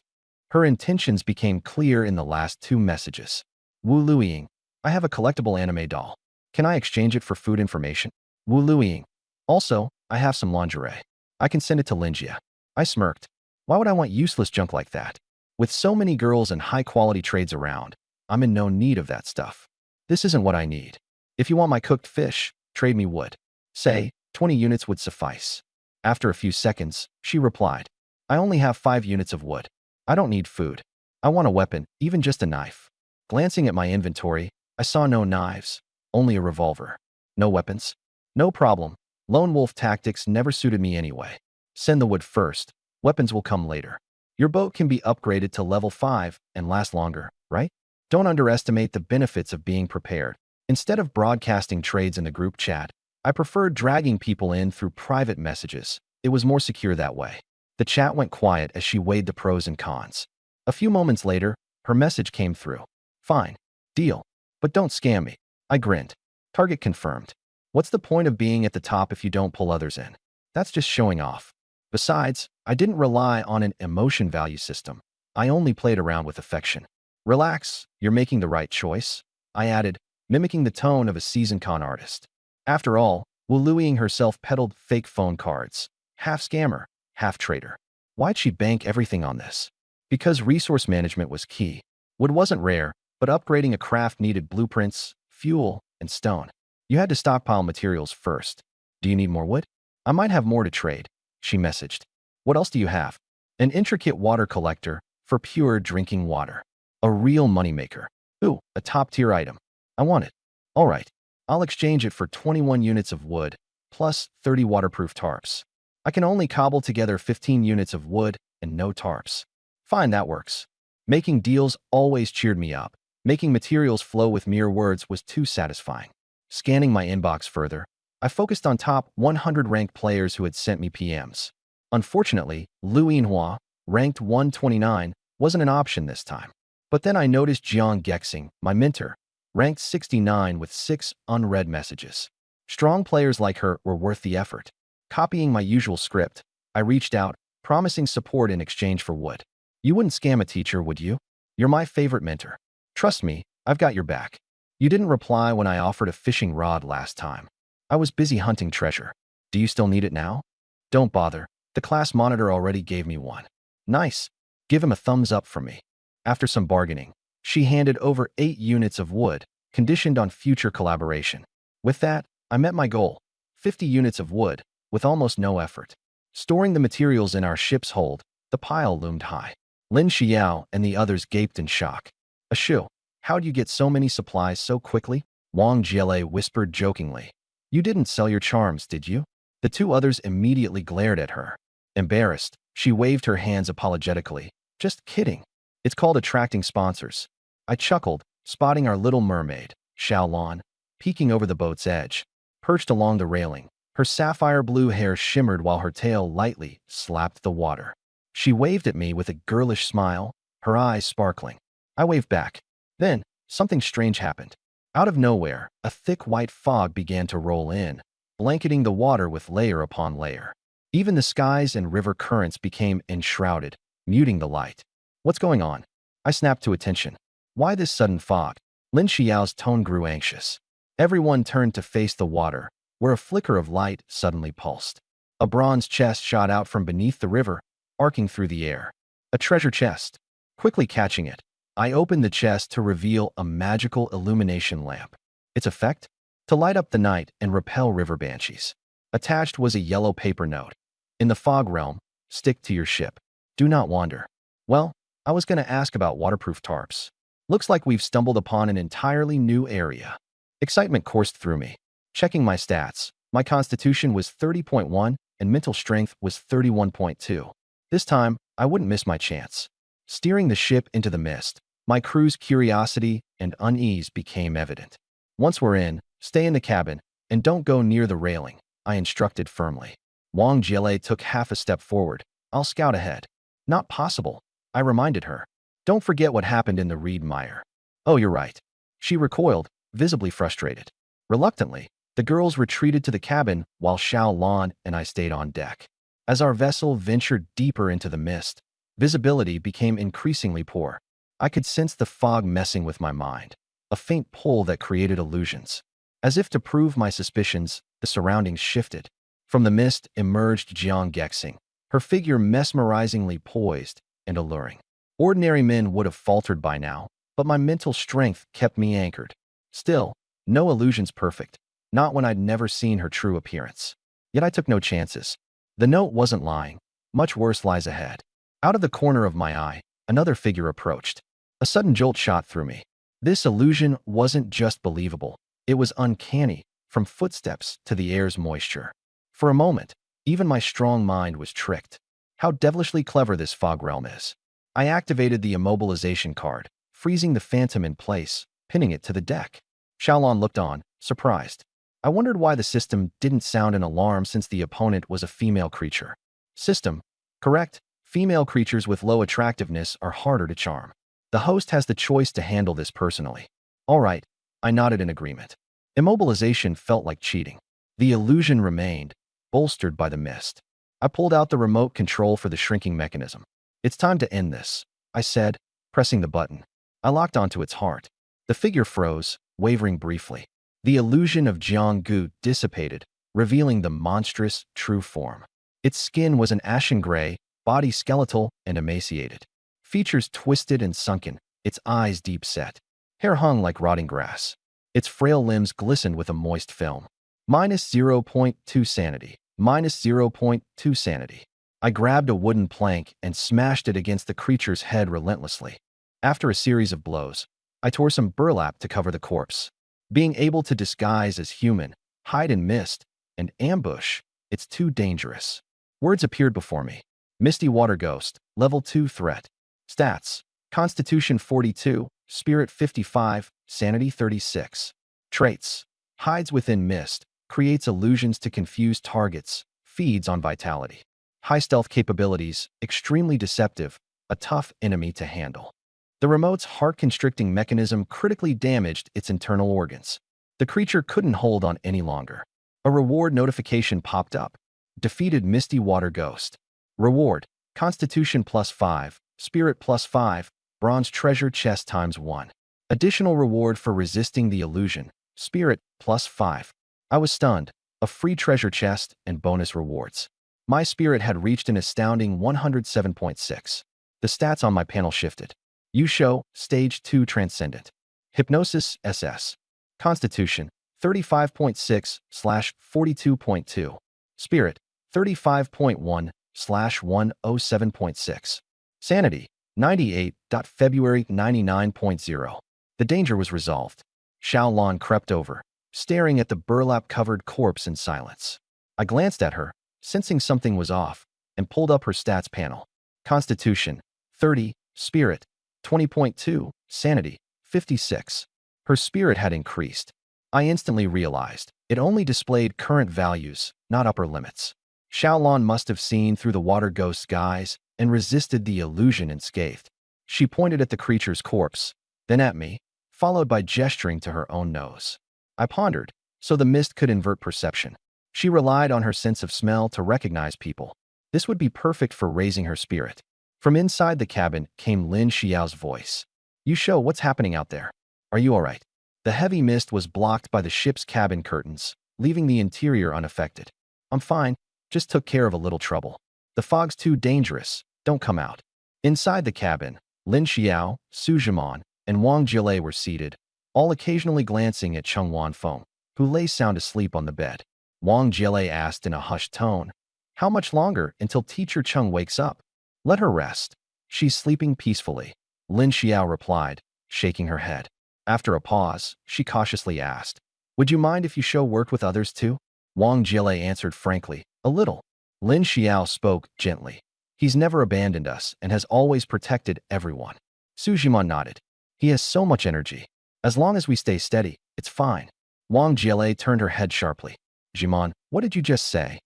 Her intentions became clear in the last 2 messages. Wu Luiying, I have a collectible anime doll. Can I exchange it for food information? Wu Luiying, also, I have some lingerie. I can send it to Linjia. I smirked. Why would I want useless junk like that? With so many girls and high-quality trades around, I'm in no need of that stuff. This isn't what I need. If you want my cooked fish, trade me wood. Say, 20 units would suffice. After a few seconds, she replied, I only have 5 units of wood. I don't need food. I want a weapon, even just a knife. Glancing at my inventory, I saw no knives, only a revolver. No weapons? No problem. Lone wolf tactics never suited me anyway. Send the wood first. Weapons will come later. Your boat can be upgraded to level 5 and last longer, right? Don't underestimate the benefits of being prepared. Instead of broadcasting trades in the group chat, I preferred dragging people in through private messages. It was more secure that way. The chat went quiet as she weighed the pros and cons. A few moments later, her message came through. Fine. Deal. But don't scam me. I grinned. Target confirmed. What's the point of being at the top if you don't pull others in? That's just showing off. Besides, I didn't rely on an emotion value system. I only played around with affection. Relax, you're making the right choice, I added, mimicking the tone of a seasoned con artist. After all, Wu Luiying herself peddled fake phone cards. Half scammer, half trader. Why'd she bank everything on this? Because resource management was key. Wood wasn't rare, but upgrading a craft needed blueprints, fuel, and stone. You had to stockpile materials first. Do you need more wood? I might have more to trade, she messaged. What else do you have? An intricate water collector for pure drinking water. A real moneymaker. Ooh, a top-tier item. I want it. All right, I'll exchange it for 21 units of wood, plus 30 waterproof tarps. I can only cobble together 15 units of wood and no tarps. Fine, that works. Making deals always cheered me up, Making materials flow with mere words was too satisfying. Scanning my inbox further, I focused on top 100 ranked players who had sent me PMs. Unfortunately, Liu Yinhua, ranked 129, wasn't an option this time. But then I noticed Jiang Gexing, my mentor, ranked 69 with 6 unread messages. Strong players like her were worth the effort. Copying my usual script, I reached out, promising support in exchange for wood. You wouldn't scam a teacher, would you? You're my favorite mentor. Trust me, I've got your back. You didn't reply when I offered a fishing rod last time. I was busy hunting treasure. Do you still need it now? Don't bother. The class monitor already gave me one. Nice. Give him a thumbs up from me. After some bargaining, she handed over 8 units of wood, conditioned on future collaboration. With that, I met my goal, 50 units of wood, with almost no effort. Storing the materials in our ship's hold, the pile loomed high. Lin Xiao and the others gaped in shock. Ashu, how'd you get so many supplies so quickly? Wang Jiele whispered jokingly. You didn't sell your charms, did you? The 2 others immediately glared at her. Embarrassed, she waved her hands apologetically. Just kidding. It's called attracting sponsors. I chuckled, spotting our little mermaid, Xiaolon, peeking over the boat's edge. Perched along the railing, her sapphire blue hair shimmered while her tail lightly slapped the water. She waved at me with a girlish smile, her eyes sparkling. I waved back. Then, something strange happened. Out of nowhere, a thick white fog began to roll in, blanketing the water with layer upon layer. Even the skies and river currents became enshrouded, muting the light. What's going on? I snapped to attention. Why this sudden fog? Lin Xiao's tone grew anxious. Everyone turned to face the water, where a flicker of light suddenly pulsed. A bronze chest shot out from beneath the river, arcing through the air. A treasure chest. Quickly catching it, I opened the chest to reveal a magical illumination lamp. Its effect? To light up the night and repel river banshees. Attached was a yellow paper note. In the fog realm, stick to your ship. Do not wander. Well, I was going to ask about waterproof tarps. Looks like we've stumbled upon an entirely new area. Excitement coursed through me. Checking my stats, my constitution was 30.1 and mental strength was 31.2. This time, I wouldn't miss my chance. Steering the ship into the mist, my crew's curiosity and unease became evident. Once we're in, stay in the cabin and don't go near the railing, I instructed firmly. Wang Jiele took half a step forward. I'll scout ahead. Not possible, I reminded her. Don't forget what happened in the reed mire. Oh, you're right. She recoiled, visibly frustrated. Reluctantly, the girls retreated to the cabin while Xiaolon and I stayed on deck. As our vessel ventured deeper into the mist, visibility became increasingly poor. I could sense the fog messing with my mind, a faint pull that created illusions. As if to prove my suspicions, the surroundings shifted. From the mist emerged Jiang Gexing, her figure mesmerizingly poised and alluring. Ordinary men would have faltered by now, but my mental strength kept me anchored. Still, no illusion's perfect, not when I'd never seen her true appearance. Yet I took no chances. The note wasn't lying. Much worse lies ahead. Out of the corner of my eye, another figure approached. A sudden jolt shot through me. This illusion wasn't just believable. It was uncanny, from footsteps to the air's moisture. For a moment, even my strong mind was tricked. How devilishly clever this fog realm is. I activated the immobilization card, freezing the phantom in place, pinning it to the deck. Xiaolon looked on, surprised. I wondered why the system didn't sound an alarm since the opponent was a female creature. System. Correct. Female creatures with low attractiveness are harder to charm. The host has the choice to handle this personally. All right, I nodded in agreement. Immobilization felt like cheating. The illusion remained, bolstered by the mist. I pulled out the remote control for the shrinking mechanism. It's time to end this, I said, pressing the button. I locked onto its heart. The figure froze, wavering briefly. The illusion of Jiang Gu dissipated, revealing the monstrous, true form. Its skin was an ashen gray, body skeletal and emaciated. Features twisted and sunken, its eyes deep set. Hair hung like rotting grass. Its frail limbs glistened with a moist film. -0.2 sanity. -0.2 sanity. I grabbed a wooden plank and smashed it against the creature's head relentlessly. After a series of blows, I tore some burlap to cover the corpse. Being able to disguise as human, hide in mist, and ambush, it's too dangerous. Words appeared before me. Misty Water Ghost, Level 2 Threat. Stats: Constitution 42, Spirit 55, Sanity 36. Traits. Hides within mist, creates illusions to confuse targets, feeds on vitality. High stealth capabilities, extremely deceptive, a tough enemy to handle. The remote's heart-constricting mechanism critically damaged its internal organs. The creature couldn't hold on any longer. A reward notification popped up. Defeated Misty Water Ghost. Reward: Constitution +5, Spirit +5, Bronze Treasure Chest ×1. Additional reward for resisting the illusion, Spirit +5. I was stunned. A free treasure chest and bonus rewards. My spirit had reached an astounding 107.6. The stats on my panel shifted. You show Stage 2 Transcendent. Hypnosis SS. Constitution 35.6/42.2. Spirit 35.1/107.6. Sanity 98. February 99.0. The danger was resolved. Xiaolan crept over, staring at the burlap-covered corpse in silence. I glanced at her, sensing something was off, and pulled up her stats panel. Constitution 30, Spirit 20.2, Sanity 56. Her spirit had increased. I instantly realized it only displayed current values, not upper limits. Xiaolan must have seen through the water ghost's guise and resisted the illusion unscathed. She pointed at the creature's corpse, then at me, followed by gesturing to her own nose. I pondered, so the mist could invert perception. She relied on her sense of smell to recognize people. This would be perfect for raising her spirit. From inside the cabin came Lin Xiao's voice. You show what's happening out there. Are you all right? The heavy mist was blocked by the ship's cabin curtains, leaving the interior unaffected. I'm fine, just took care of a little trouble. The fog's too dangerous, don't come out. Inside the cabin, Lin Xiao, Su Zhimon, and Wang Jilei were seated, all occasionally glancing at Cheng Wanfeng, who lay sound asleep on the bed. Wang Jilei asked in a hushed tone, how much longer until Teacher Cheng wakes up? Let her rest. She's sleeping peacefully. Lin Xiao replied, shaking her head. After a pause, she cautiously asked, would you mind if you show worked with others too? Wang Jilei answered frankly, a little. Lin Xiao spoke gently. He's never abandoned us and has always protected everyone. Su Zhimon nodded. He has so much energy. As long as we stay steady, it's fine. Wang Jilei turned her head sharply. Zhimon, what did you just say?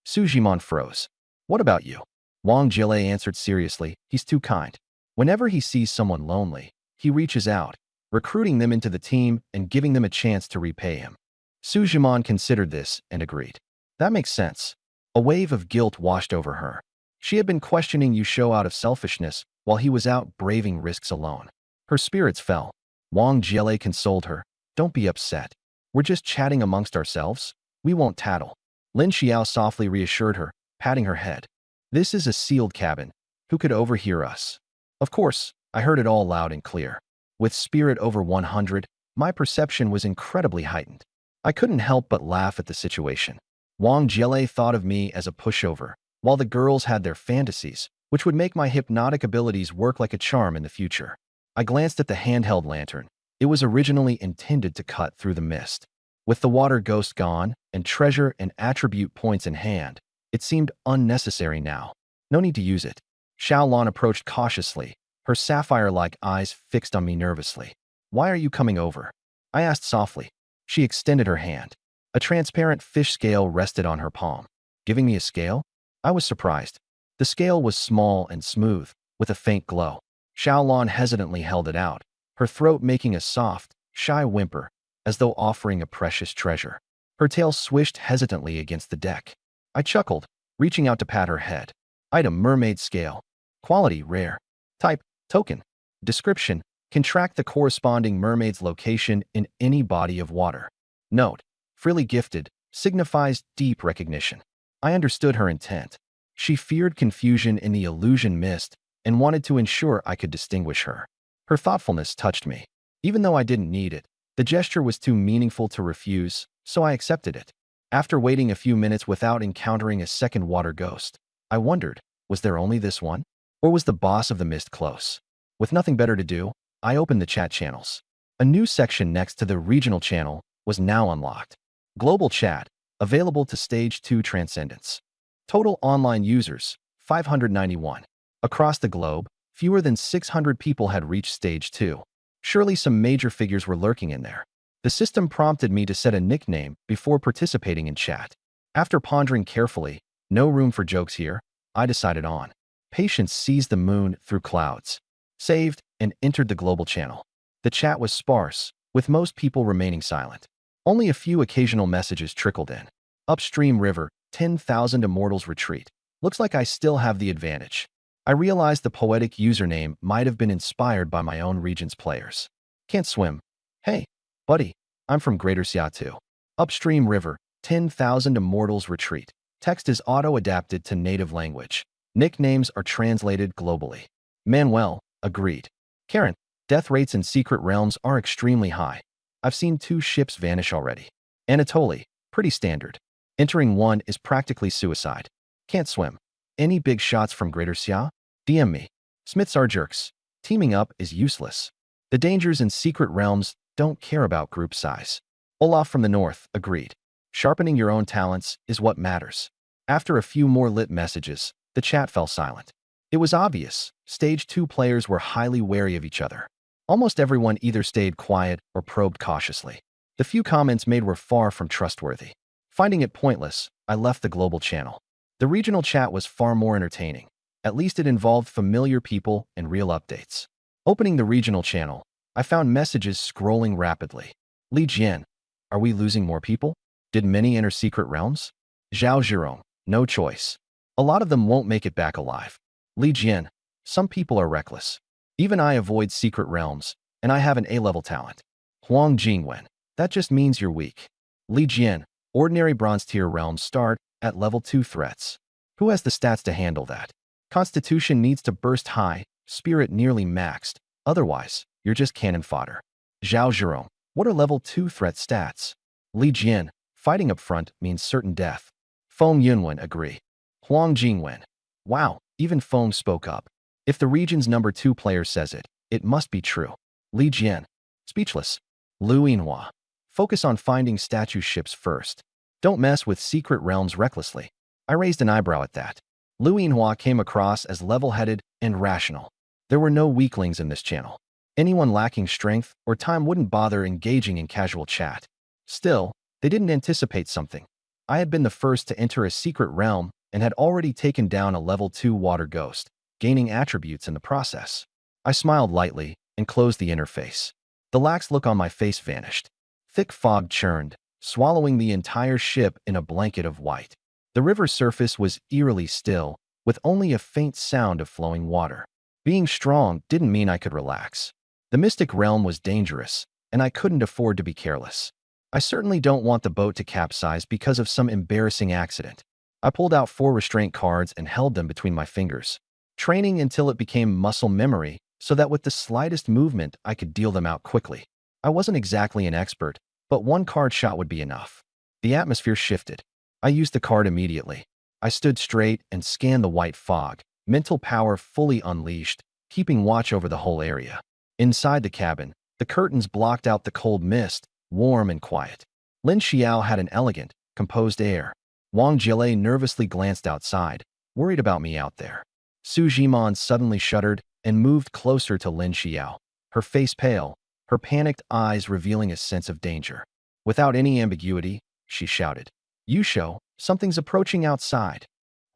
Su Zhimon froze. What about you? Wang Jilei answered seriously, he's too kind. Whenever he sees someone lonely, he reaches out, recruiting them into the team and giving them a chance to repay him. Su Zhimon considered this and agreed. That makes sense. A wave of guilt washed over her. She had been questioning Yusho out of selfishness while he was out braving risks alone. Her spirits fell. Wang Jilei consoled her. Don't be upset. We're just chatting amongst ourselves. We won't tattle. Lin Xiao softly reassured her, patting her head. This is a sealed cabin. Who could overhear us? Of course, I heard it all loud and clear. With spirit over 100, my perception was incredibly heightened. I couldn't help but laugh at the situation. Wang Jilei thought of me as a pushover, while the girls had their fantasies, which would make my hypnotic abilities work like a charm in the future. I glanced at the handheld lantern. It was originally intended to cut through the mist. With the water ghost gone and treasure and attribute points in hand, it seemed unnecessary now. No need to use it. Xiaolan approached cautiously, her sapphire-like eyes fixed on me nervously. Why are you coming over? I asked softly. She extended her hand. A transparent fish scale rested on her palm. Giving me a scale? I was surprised. The scale was small and smooth, with a faint glow. Xiaolan hesitantly held it out, her throat making a soft, shy whimper, as though offering a precious treasure. Her tail swished hesitantly against the deck. I chuckled, reaching out to pat her head. Item: mermaid scale. Quality: rare. Type: token. Description: can track the corresponding mermaid's location in any body of water. Note: freely gifted, signifies deep recognition. I understood her intent. She feared confusion in the illusion mist and wanted to ensure I could distinguish her. Her thoughtfulness touched me. Even though I didn't need it, the gesture was too meaningful to refuse, so I accepted it. After waiting a few minutes without encountering a second water ghost, I wondered, was there only this one? Or was the boss of the mist close? With nothing better to do, I opened the chat channels. A new section next to the regional channel was now unlocked. Global chat, available to Stage 2 Transcendence. Total online users, 591. Across the globe, fewer than 600 people had reached Stage 2. Surely some major figures were lurking in there. The system prompted me to set a nickname before participating in chat. After pondering carefully, no room for jokes here, I decided on. Patience sees the moon through clouds. Saved and entered the global channel. The chat was sparse, with most people remaining silent. Only a few occasional messages trickled in. Upstream river, 10,000 immortals retreat. Looks like I still have the advantage. I realized the poetic username might have been inspired by my own region's players. Can't swim. Hey, buddy, I'm from Greater Xia. Upstream river, 10,000 immortals retreat. Text is auto-adapted to native language. Nicknames are translated globally. Manuel, agreed. Karen, death rates in secret realms are extremely high. I've seen 2 ships vanish already. Anatoly, pretty standard. Entering one is practically suicide. Can't swim. Any big shots from Greater Xia? DM me. Smiths are jerks. Teaming up is useless. The dangers in secret realms don't care about group size. Olaf from the north, agreed. Sharpening your own talents is what matters. After a few more lit messages, the chat fell silent. It was obvious. Stage 2 players were highly wary of each other. Almost everyone either stayed quiet or probed cautiously. The few comments made were far from trustworthy. Finding it pointless, I left the global channel. The regional chat was far more entertaining. At least it involved familiar people and real updates. Opening the regional channel, I found messages scrolling rapidly. Li Jian, are we losing more people? Did many enter secret realms? Zhao Zhirong, no choice. A lot of them won't make it back alive. Li Jian, some people are reckless. Even I avoid secret realms, and I have an A-level talent. Huang Jingwen, that just means you're weak. Li Jian, ordinary bronze tier realms start at level 2 threats. Who has the stats to handle that? Constitution needs to burst high, spirit nearly maxed, otherwise, you're just cannon fodder. Zhao Zhirong, what are level 2 threat stats? Li Jian, fighting up front means certain death. Feng Yunwen, agree. Huang Jingwen, wow, even Feng spoke up. If the region's number 2 player says it, it must be true. Li Jian, speechless. Lu Yinhua, focus on finding statue ships first. Don't mess with secret realms recklessly. I raised an eyebrow at that. Lu Yinhua came across as level-headed and rational. There were no weaklings in this channel. Anyone lacking strength or time wouldn't bother engaging in casual chat. Still, they didn't anticipate something. I had been the first to enter a secret realm and had already taken down a level 2 water ghost, gaining attributes in the process. I smiled lightly and closed the interface. The lax look on my face vanished. Thick fog churned, swallowing the entire ship in a blanket of white. The river's surface was eerily still, with only a faint sound of flowing water. Being strong didn't mean I could relax. The mystic realm was dangerous, and I couldn't afford to be careless. I certainly don't want the boat to capsize because of some embarrassing accident. I pulled out 4 restraint cards and held them between my fingers, training until it became muscle memory so that with the slightest movement I could deal them out quickly. I wasn't exactly an expert, but 1 card shot would be enough. The atmosphere shifted. I used the card immediately. I stood straight and scanned the white fog, mental power fully unleashed, keeping watch over the whole area. Inside the cabin, the curtains blocked out the cold mist, warm and quiet. Lin Xiao had an elegant, composed air. Wang Jile nervously glanced outside, worried about me out there. Su Jimon suddenly shuddered and moved closer to Lin Xiao, her face pale, her panicked eyes revealing a sense of danger. Without any ambiguity, she shouted, "Yusho, something's approaching outside."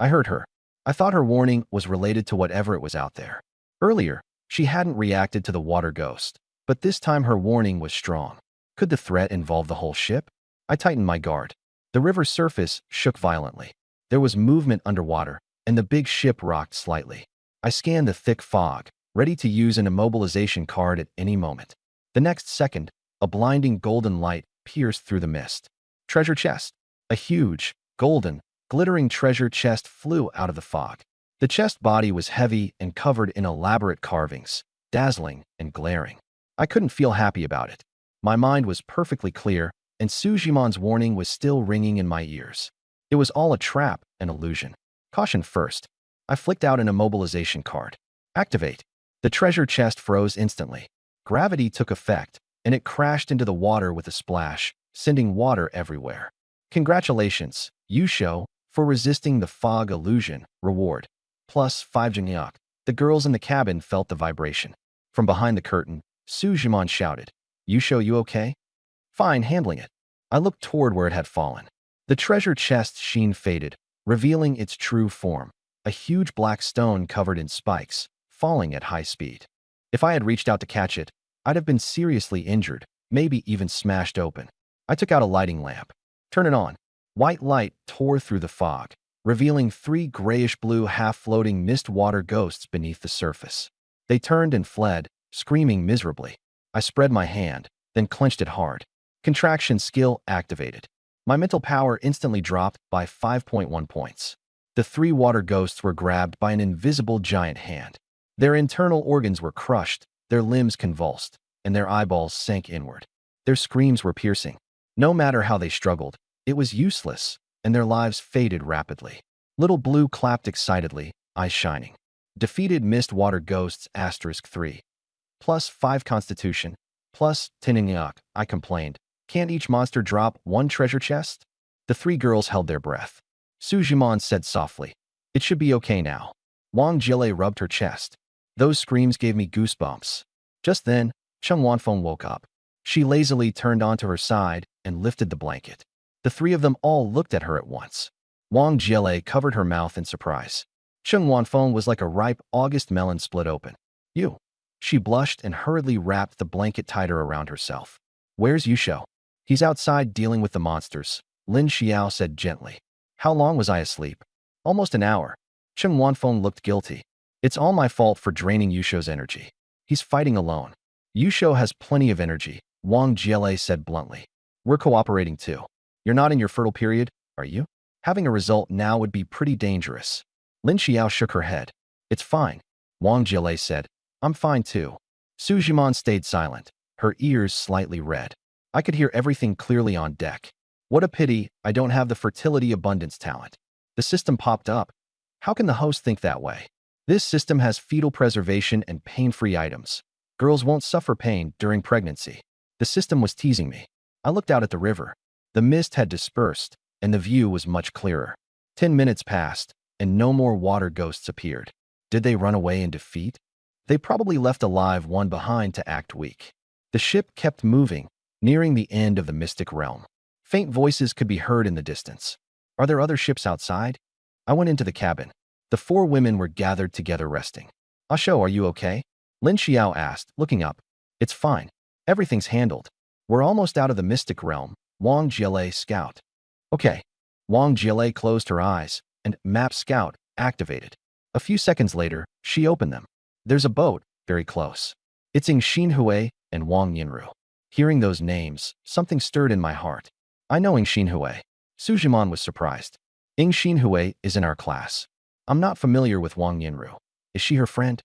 I heard her. I thought her warning was related to whatever it was out there. Earlier, she hadn't reacted to the water ghost, but this time her warning was strong. Could the threat involve the whole ship? I tightened my guard. The river's surface shook violently. There was movement underwater, and the big ship rocked slightly. I scanned the thick fog, ready to use an immobilization card at any moment. The next second, a blinding golden light pierced through the mist. Treasure chest. A huge, golden, glittering treasure chest flew out of the fog. The chest body was heavy and covered in elaborate carvings, dazzling and glaring. I couldn't feel happy about it. My mind was perfectly clear, and Su Jimon's warning was still ringing in my ears. It was all a trap, an illusion. Caution first. I flicked out an immobilization card. Activate. The treasure chest froze instantly. Gravity took effect, and it crashed into the water with a splash, sending water everywhere. Congratulations, Yusho, for resisting the fog illusion. Reward. +5 Jingyak. The girls in the cabin felt the vibration. From behind the curtain, Su Zhiman shouted. Yusho, you okay? Fine, handling it. I looked toward where it had fallen. The treasure chest's sheen faded, revealing its true form, a huge black stone covered in spikes, falling at high speed. If I had reached out to catch it, I'd have been seriously injured, maybe even smashed open. I took out a lighting lamp. Turn it on. White light tore through the fog, revealing 3 grayish-blue half-floating mist water ghosts beneath the surface. They turned and fled, screaming miserably. I spread my hand, then clenched it hard. Contraction skill activated. My mental power instantly dropped by 5.1 points. The 3 water ghosts were grabbed by an invisible giant hand. Their internal organs were crushed, their limbs convulsed, and their eyeballs sank inward. Their screams were piercing. No matter how they struggled, it was useless, and their lives faded rapidly. Little Blue clapped excitedly, eyes shining. Defeated Mist Water Ghosts *3. Plus 5 Constitution. Plus 10 Yuck, I complained. Can't each monster drop 1 treasure chest? The 3 girls held their breath. Su Zhiman said softly, It should be okay now. Wang Jile rubbed her chest. Those screams gave me goosebumps. Just then, Cheng Wanfeng woke up. She lazily turned onto her side and lifted the blanket. The 3 of them all looked at her at once. Wang Jile covered her mouth in surprise. Cheng Wanfeng was like a ripe August melon split open. You. She blushed and hurriedly wrapped the blanket tighter around herself. Where's Yusho? He's outside dealing with the monsters, Lin Xiao said gently. How long was I asleep? Almost an hour. Cheng Wanfeng looked guilty. It's all my fault for draining Yusho's energy. He's fighting alone. Yusho has plenty of energy, Wang Jile said bluntly. We're cooperating too. You're not in your fertile period, are you? Having a result now would be pretty dangerous. Lin Xiao shook her head. It's fine. Wang Jile said. I'm fine too. Su Zhiman stayed silent, her ears slightly red. I could hear everything clearly on deck. What a pity I don't have the fertility abundance talent. The system popped up. How can the host think that way? This system has fetal preservation and pain-free items. Girls won't suffer pain during pregnancy. The system was teasing me. I looked out at the river. The mist had dispersed, and the view was much clearer. 10 minutes passed, and no more water ghosts appeared. Did they run away in defeat? They probably left a live one behind to act weak. The ship kept moving, nearing the end of the mystic realm. Faint voices could be heard in the distance. Are there other ships outside? I went into the cabin. The 4 women were gathered together resting. Asho, are you okay? Lin Xiao asked, looking up. It's fine. Everything's handled. We're almost out of the mystic realm, Wang Jile Scout. Okay. Wang Jile closed her eyes, and Map Scout activated. A few seconds later, she opened them. There's a boat, very close. It's Ng Xinhui and Wang Yinru. Hearing those names, something stirred in my heart. I know Ng Xinhui. Su Zhiman was surprised. Ng Xinhui is in our class. I'm not familiar with Wang Yinru. Is she her friend?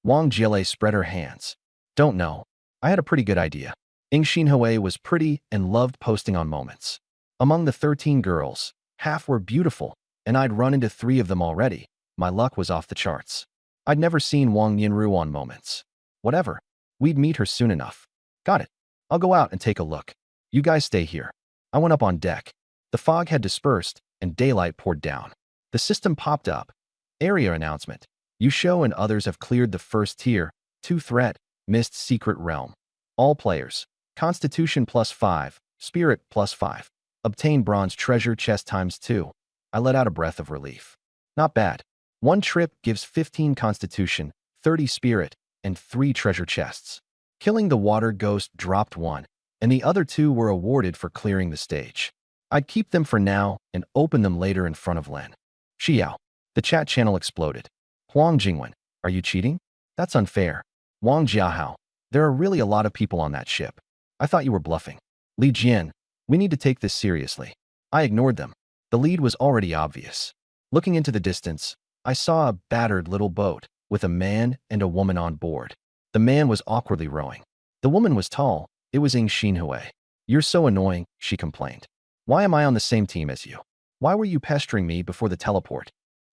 Wang Jile spread her hands. Don't know. I had a pretty good idea. Ng Xinhui was pretty and loved posting on moments. Among the 13 girls, half were beautiful, and I'd run into 3 of them already. My luck was off the charts. I'd never seen Wang Yinru on moments. Whatever. We'd meet her soon enough. Got it. I'll go out and take a look. You guys stay here. I went up on deck. The fog had dispersed, and daylight poured down. The system popped up. Area announcement. Yusho and others have cleared the first tier, 2 threat, Mist Secret Realm. All players. Constitution +5, Spirit +5. Obtain bronze treasure chest ×2. I let out a breath of relief. Not bad. 1 trip gives 15 Constitution, 30 Spirit, and 3 treasure chests. Killing the water ghost dropped 1, and the other 2 were awarded for clearing the stage. I'd keep them for now and open them later in front of Len. Xiao. The chat channel exploded. Huang Jingwen, are you cheating? That's unfair. Wang Jiahao. There are really a lot of people on that ship. I thought you were bluffing. Li Jian. We need to take this seriously. I ignored them. The lead was already obvious. Looking into the distance, I saw a battered little boat with a man and a woman on board. The man was awkwardly rowing. The woman was tall. It was Ng Xinhui. You're so annoying, she complained. Why am I on the same team as you? Why were you pestering me before the teleport?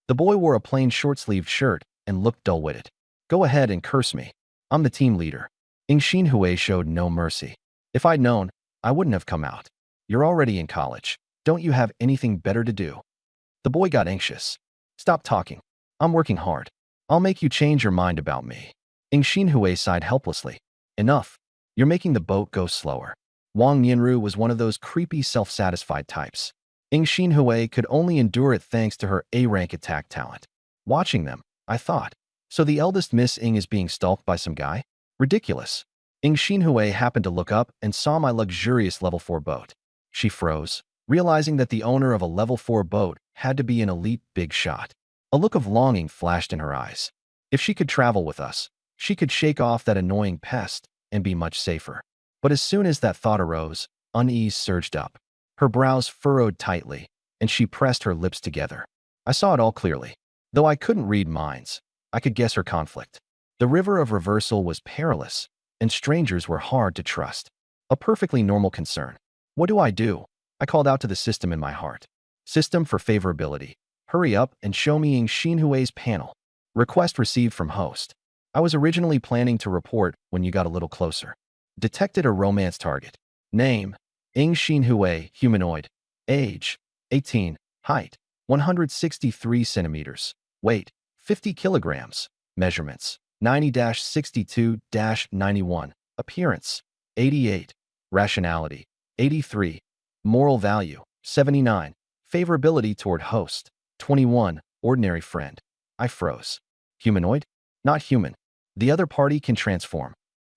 The boy wore a plain short-sleeved shirt and looked dull-witted. Go ahead and curse me. I'm the team leader. Ng Xinhui showed no mercy. If I'd known, I wouldn't have come out. You're already in college. Don't you have anything better to do? The boy got anxious. Stop talking. I'm working hard. I'll make you change your mind about me. Ng Xinhui sighed helplessly. Enough. You're making the boat go slower. Wang Nianru was one of those creepy, self-satisfied types. Ing Xinhui could only endure it thanks to her A-rank attack talent. Watching them, I thought, so the eldest Miss Ing is being stalked by some guy? Ridiculous. Ing Xinhui happened to look up and saw my luxurious level 4 boat. She froze, realizing that the owner of a level 4 boat had to be an elite big shot. A look of longing flashed in her eyes. If she could travel with us, she could shake off that annoying pest and be much safer. But as soon as that thought arose, unease surged up. Her brows furrowed tightly, and she pressed her lips together. I saw it all clearly. Though I couldn't read minds, I could guess her conflict. The river of reversal was perilous, and strangers were hard to trust. A perfectly normal concern. What do? I called out to the system in my heart. System for favorability. Hurry up and show me Ing Xinhui's panel. Request received from host. I was originally planning to report when you got a little closer. Detected a romance target. Name: Ing Xinhui, humanoid. Age: 18. Height: 163 centimeters. Weight: 50 kilograms. Measurements: 90-62-91. Appearance: 88. Rationality: 83. Moral value: 79. Favorability toward host: 21. Ordinary friend. I froze. Humanoid? Not human. The other party can transform.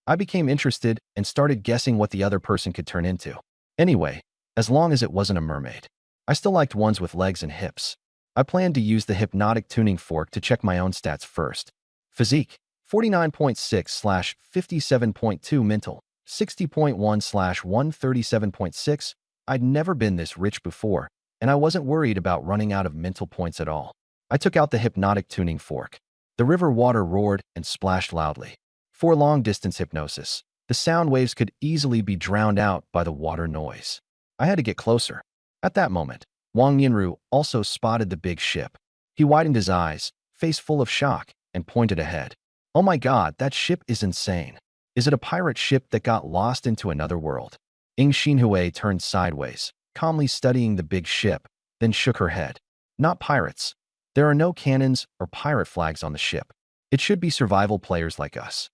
I became interested and started guessing what the other person could turn into. Anyway, as long as it wasn't a mermaid. I still liked ones with legs and hips. I planned to use the hypnotic tuning fork to check my own stats first. Physique: 49.6/57.2 mental, 60.1/137.6. I'd never been this rich before, and I wasn't worried about running out of mental points at all. I took out the hypnotic tuning fork. The river water roared and splashed loudly. For long-distance hypnosis, the sound waves could easily be drowned out by the water noise. I had to get closer. At that moment, Wang Nianru also spotted the big ship. He widened his eyes, face full of shock, and pointed ahead. Oh my god, that ship is insane. Is it a pirate ship that got lost into another world? Ing Xinhui turned sideways, calmly studying the big ship, then shook her head. Not pirates. There are no cannons or pirate flags on the ship. It should be survival players like us.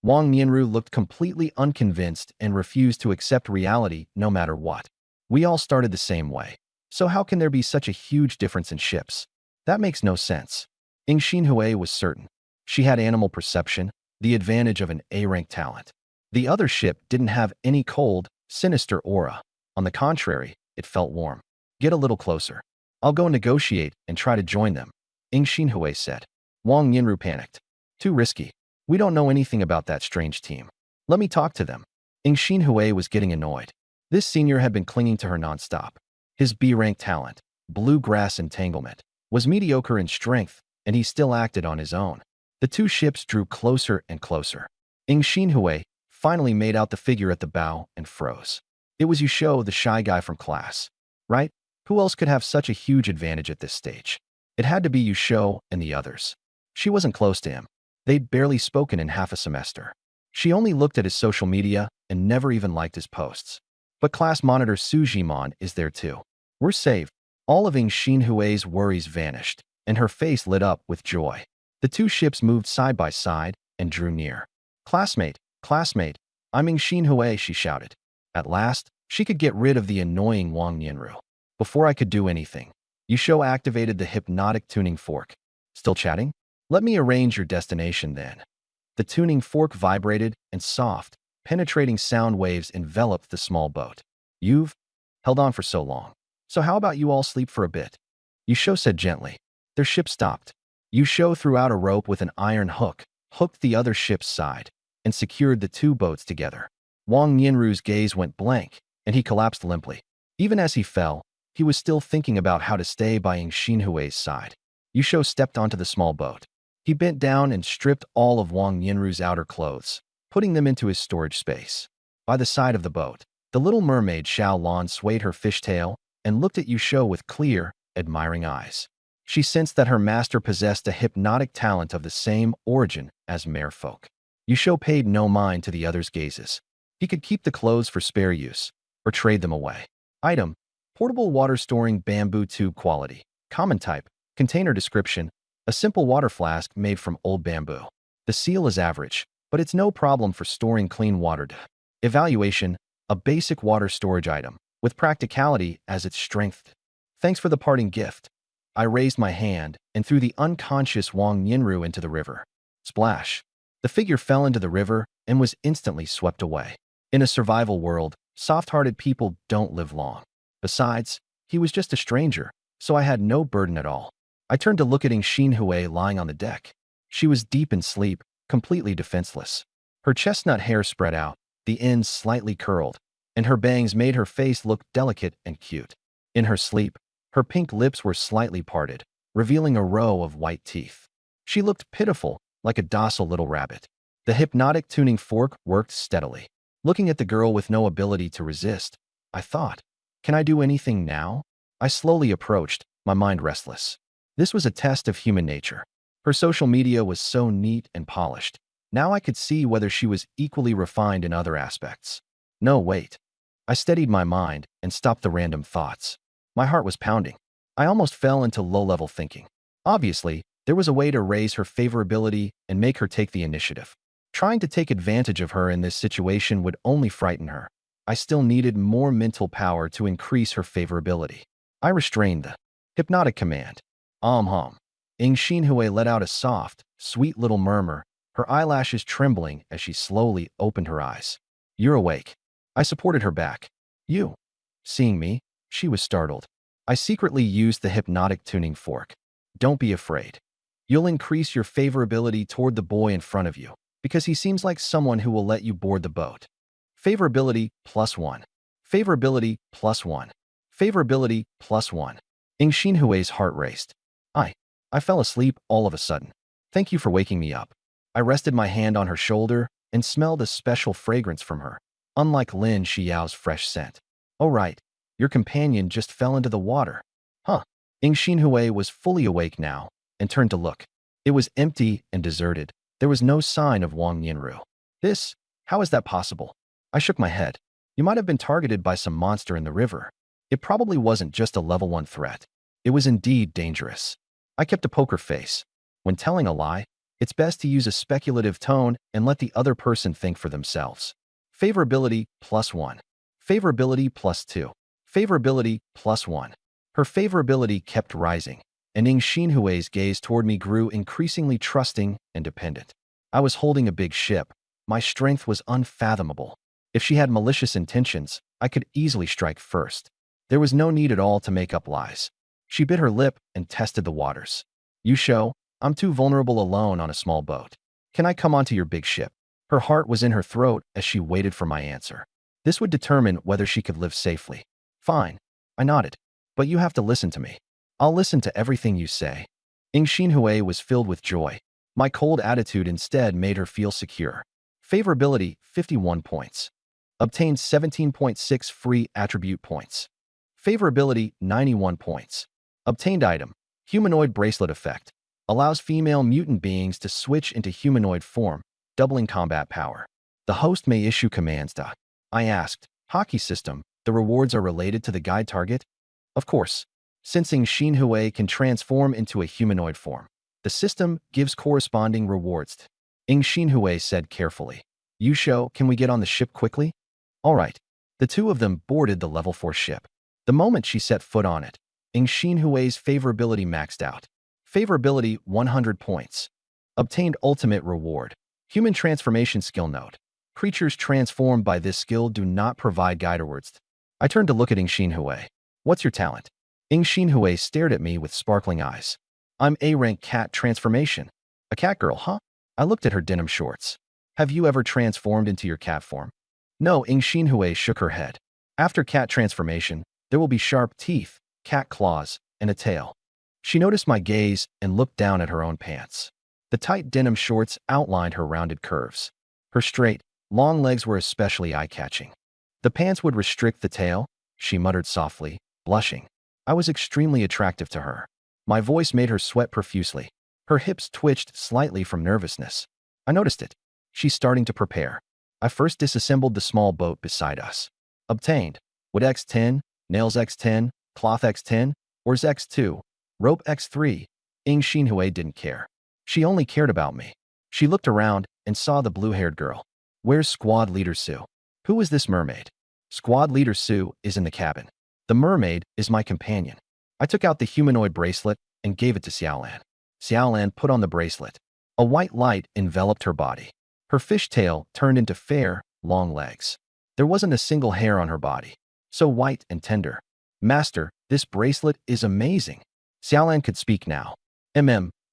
Wang Nianru looked completely unconvinced and refused to accept reality no matter what. We all started the same way. So how can there be such a huge difference in ships? That makes no sense. Ing Xinhui was certain. She had animal perception, the advantage of an A-rank talent. The other ship didn't have any cold, sinister aura. On the contrary, it felt warm. Get a little closer. I'll go negotiate and try to join them, Ing Xinhui said. Wang Nianru panicked. Too risky. We don't know anything about that strange team. Let me talk to them. Ing Xinhui was getting annoyed. This senior had been clinging to her nonstop. His B-rank talent, bluegrass entanglement, was mediocre in strength, and he still acted on his own. The two ships drew closer and closer. Ing Xinhui finally made out the figure at the bow and froze. It was Yusho, the shy guy from class. Right? Who else could have such a huge advantage at this stage? It had to be Yusho and the others. She wasn't close to him. They'd barely spoken in half a semester. She only looked at his social media and never even liked his posts. But class monitor Su Jimon is there too. We're saved. All of Ing Xinhui's worries vanished, and her face lit up with joy. The two ships moved side by side and drew near. Classmate, I'm Ing Xinhui, she shouted. At last, she could get rid of the annoying Wang Nianru. Before I could do anything, Yusho activated the hypnotic tuning fork. Still chatting? Let me arrange your destination then. The tuning fork vibrated, and soft, penetrating sound waves enveloped the small boat. You've held on for so long. So how about you all sleep for a bit? Yusho said gently. Their ship stopped. Yusho threw out a rope with an iron hook, hooked the other ship's side, and secured the two boats together. Wang Nianru's gaze went blank, and he collapsed limply. Even as he fell, he was still thinking about how to stay by Ing Xinhui's side. Yusho stepped onto the small boat. He bent down and stripped all of Wang Nianru's outer clothes, putting them into his storage space. By the side of the boat, the little mermaid Xiao Lan swayed her fishtail and looked at Yusho with clear, admiring eyes. She sensed that her master possessed a hypnotic talent of the same origin as merfolk. Yusho paid no mind to the other's gazes. He could keep the clothes for spare use, or trade them away. Item: portable water storing bamboo tube quality. Common type. Container description: a simple water flask made from old bamboo. The seal is average. but it's no problem for storing clean water. Evaluation, a basic water storage item, with practicality as its strength. Thanks for the parting gift. I raised my hand and threw the unconscious Wang Yinru into the river. Splash. The figure fell into the river and was instantly swept away. In a survival world, soft-hearted people don't live long. Besides, he was just a stranger, so I had no burden at all. I turned to look at Xin lying on the deck. She was deep in sleep, completely defenseless. Her chestnut hair spread out, the ends slightly curled, and her bangs made her face look delicate and cute. In her sleep, her pink lips were slightly parted, revealing a row of white teeth. She looked pitiful, like a docile little rabbit. The hypnotic tuning fork worked steadily. Looking at the girl with no ability to resist, I thought, can I do anything now? I slowly approached, my mind restless. This was a test of human nature. Her social media was so neat and polished. Now I could see whether she was equally refined in other aspects. No, wait. I steadied my mind and stopped the random thoughts. My heart was pounding. I almost fell into low-level thinking. Obviously, there was a way to raise her favorability and make her take the initiative. Trying to take advantage of her in this situation would only frighten her. I still needed more mental power to increase her favorability. I restrained the hypnotic command. Hum. Xin let out a soft, sweet little murmur, her eyelashes trembling as she slowly opened her eyes. You're awake. I supported her back. You. Seeing me, she was startled. I secretly used the hypnotic tuning fork. Don't be afraid. You'll increase your favorability toward the boy in front of you, because he seems like someone who will let you board the boat. Favorability +1. Favorability +1. Favorability +1. Xinhui's heart raced. I fell asleep all of a sudden. Thank you for waking me up. I rested my hand on her shoulder and smelled a special fragrance from her, unlike Lin Xiao's fresh scent. Oh right, your companion just fell into the water. Huh. Xinhui was fully awake now and turned to look. It was empty and deserted. There was no sign of Wang Yinru. How is that possible? I shook my head. You might have been targeted by some monster in the river. It probably wasn't just a level 1 threat. It was indeed dangerous. I kept a poker face. When telling a lie, it's best to use a speculative tone and let the other person think for themselves. Favorability +1. Favorability +2. Favorability +1. Her favorability kept rising, and Xinhui's gaze toward me grew increasingly trusting and dependent. I was holding a big ship. My strength was unfathomable. If she had malicious intentions, I could easily strike first. There was no need at all to make up lies. She bit her lip and tested the waters. Yusho, I'm too vulnerable alone on a small boat. Can I come onto your big ship? Her heart was in her throat as she waited for my answer. This would determine whether she could live safely. Fine. I nodded. But you have to listen to me. I'll listen to everything you say. Xinhui was filled with joy. My cold attitude instead made her feel secure. Favorability, 51 points. Obtained 17.6 free attribute points. Favorability, 91 points. Obtained item, humanoid bracelet effect. Allows female mutant beings to switch into humanoid form, doubling combat power. The host may issue commands. I asked, hockey system, the rewards are related to the guide target? Of course. Sensing Xinhui can transform into a humanoid form, the system gives corresponding rewards. Xinhui said carefully. Yusho, can we get on the ship quickly? All right. The two of them boarded the level 4 ship. The moment she set foot on it, Xinhui's favorability maxed out. Favorability 100 points. Obtained ultimate reward. Human transformation skill note. Creatures transformed by this skill do not provide guide rewards. I turned to look at Xinhui. What's your talent? Xinhui stared at me with sparkling eyes. I'm A-rank cat transformation. A cat girl, huh? I looked at her denim shorts. Have you ever transformed into your cat form? No, Xinhui shook her head. After cat transformation, there will be sharp teeth, cat claws, and a tail. She noticed my gaze and looked down at her own pants. The tight denim shorts outlined her rounded curves. Her straight, long legs were especially eye-catching. The pants would restrict the tail, she muttered softly, blushing. I was extremely attractive to her. My voice made her sweat profusely. Her hips twitched slightly from nervousness. I noticed it. She's starting to prepare. I first disassembled the small boat beside us. Obtained. Wood X10, Nails X10, Cloth X10, Oars X2, Rope X3. Xinhui didn't care. She only cared about me. She looked around and saw the blue-haired girl. Where's Squad Leader Sue? Who is this mermaid? Squad Leader Sue is in the cabin. The mermaid is my companion. I took out the humanoid bracelet and gave it to Xiaolan. Xiaolan put on the bracelet. A white light enveloped her body. Her fishtail turned into fair, long legs. There wasn't a single hair on her body. So white and tender. Master, this bracelet is amazing. Xiaolan could speak now.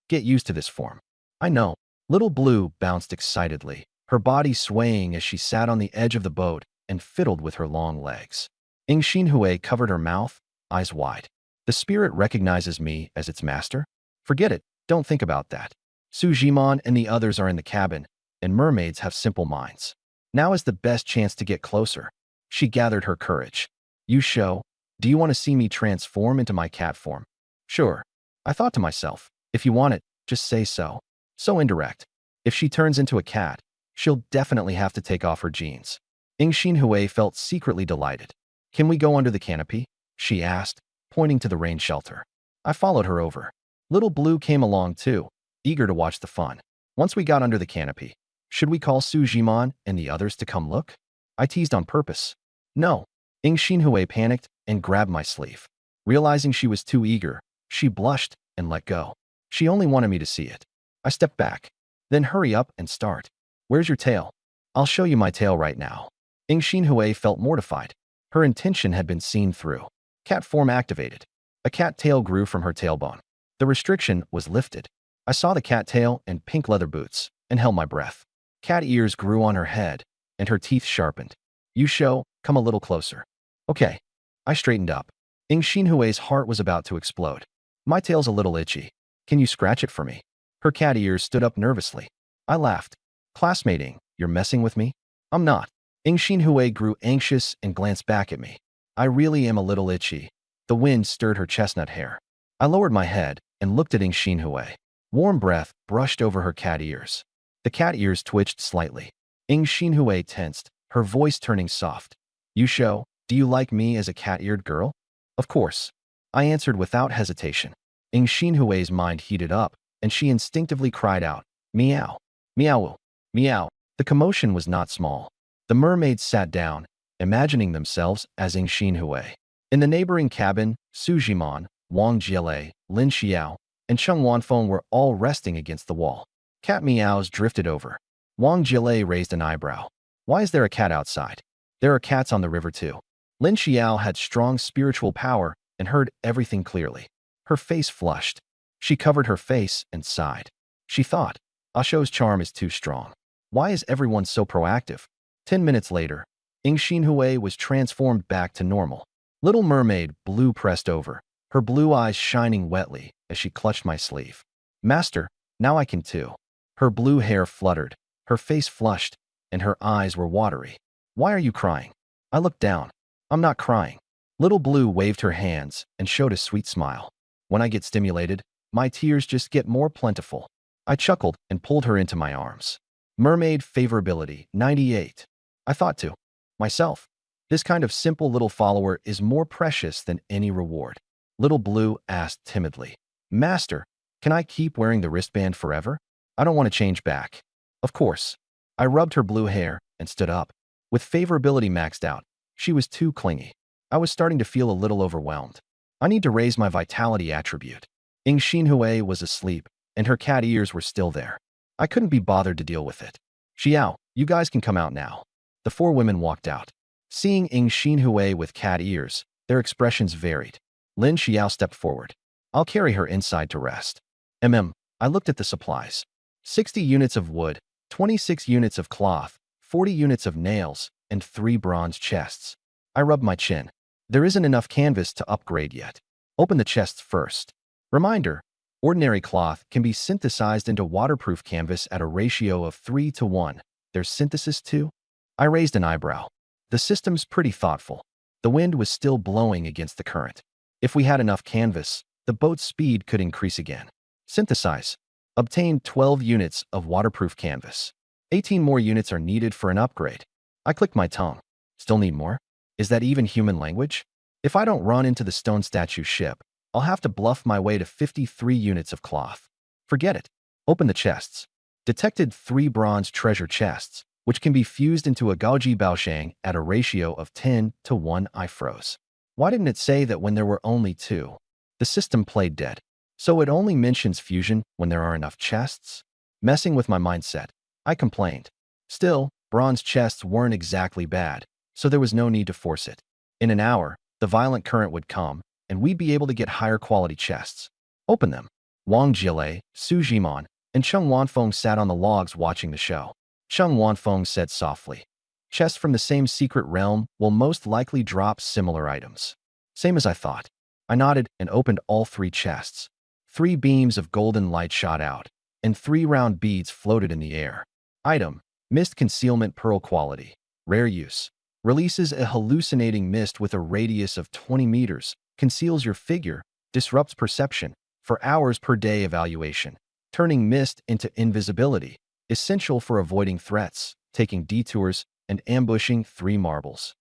Get used to this form. I know. Little Blue bounced excitedly, her body swaying as she sat on the edge of the boat and fiddled with her long legs. Ing Xinhui covered her mouth, eyes wide. The spirit recognizes me as its master? Forget it, don't think about that. Su Jimon and the others are in the cabin, and mermaids have simple minds. Now is the best chance to get closer. She gathered her courage. You show, do you want to see me transform into my cat form? Sure. I thought to myself, if you want it, just say so. So indirect. If she turns into a cat, she'll definitely have to take off her jeans. Ing Xinhui felt secretly delighted. Can we go under the canopy? She asked, pointing to the rain shelter. I followed her over. Little Blue came along too, eager to watch the fun. Once we got under the canopy, should we call Su Jimon and the others to come look? I teased on purpose. No. Ing Xinhui panicked and grabbed my sleeve. Realizing she was too eager, she blushed and let go. She only wanted me to see it. I stepped back. Then hurry up and start. Where's your tail? I'll show you my tail right now. Ing Xinhui felt mortified. Her intention had been seen through. Cat form activated. A cat tail grew from her tailbone. The restriction was lifted. I saw the cat tail and pink leather boots and held my breath. Cat ears grew on her head and her teeth sharpened. You show, come a little closer. Okay. I straightened up. Ing Xinhui's heart was about to explode. My tail's a little itchy. Can you scratch it for me? Her cat ears stood up nervously. I laughed. Classmate Ing, you're messing with me? I'm not. Ing Xinhui grew anxious and glanced back at me. I really am a little itchy. The wind stirred her chestnut hair. I lowered my head and looked at Ing Xinhui. Warm breath brushed over her cat ears. The cat ears twitched slightly. Ing Xinhui tensed, her voice turning soft. You show, do you like me as a cat-eared girl? Of course. I answered without hesitation. Ing Xinhui's mind heated up, and she instinctively cried out, Meow. Meow. Meow. The commotion was not small. The mermaids sat down, imagining themselves as Ing Xinhui. In the neighboring cabin, Su Jimon, Wang Jielei, Lin Xiao, and Cheng Wanfeng were all resting against the wall. Cat meows drifted over. Wang Jielei raised an eyebrow. Why is there a cat outside? There are cats on the river too. Lin Xiao had strong spiritual power and heard everything clearly. Her face flushed. She covered her face and sighed. She thought, Asho's charm is too strong. Why is everyone so proactive? 10 minutes later, Ing Xinhui was transformed back to normal. Little Mermaid Blue pressed over, her blue eyes shining wetly as she clutched my sleeve. Master, now I can too. Her blue hair fluttered, her face flushed, and her eyes were watery. Why are you crying? I looked down. I'm not crying. Little Blue waved her hands and showed a sweet smile. When I get stimulated, my tears just get more plentiful. I chuckled and pulled her into my arms. Mermaid favorability, 98. I thought to myself, this kind of simple little follower is more precious than any reward. Little Blue asked timidly, Master, can I keep wearing the wristband forever? I don't want to change back. Of course. I rubbed her blue hair and stood up. With favorability maxed out, she was too clingy. I was starting to feel a little overwhelmed. I need to raise my vitality attribute. Ing Xinhui was asleep, and her cat ears were still there. I couldn't be bothered to deal with it. Xiao, you guys can come out now. The four women walked out. Seeing Ing Xinhui with cat ears, their expressions varied. Lin Xiao stepped forward. I'll carry her inside to rest. I looked at the supplies. 60 units of wood, 26 units of cloth, 40 units of nails, and 3 bronze chests. I rubbed my chin. There isn't enough canvas to upgrade yet. Open the chests first. Reminder, ordinary cloth can be synthesized into waterproof canvas at a ratio of 3:1. There's synthesis too? I raised an eyebrow. The system's pretty thoughtful. The wind was still blowing against the current. If we had enough canvas, the boat's speed could increase again. Synthesize. Obtain 12 units of waterproof canvas. 18 more units are needed for an upgrade. I clicked my tongue. Still need more? Is that even human language? If I don't run into the stone statue ship, I'll have to bluff my way to 53 units of cloth. Forget it. Open the chests. Detected 3 bronze treasure chests, which can be fused into a Gaoji Baoshang at a ratio of 10 to 1. I froze. Why didn't it say that when there were only 2? The system played dead. So it only mentions fusion when there are enough chests? Messing with my mindset, I complained. Still, bronze chests weren't exactly bad, so there was no need to force it. In an hour, the violent current would come, and we'd be able to get higher quality chests. Open them. Wang Jile, Su Jimon, and Cheng Wanfeng sat on the logs watching the show. Cheng Wanfeng said softly, "Chests from the same secret realm will most likely drop similar items." Same as I thought. I nodded and opened all 3 chests. 3 beams of golden light shot out, and 3 round beads floated in the air. Item: Mist Concealment Pearl Quality. Rare use. Releases a hallucinating mist with a radius of 20 meters, conceals your figure, disrupts perception, for hours per day evaluation. Turning mist into invisibility, essential for avoiding threats, taking detours, and ambushing 3 marbles.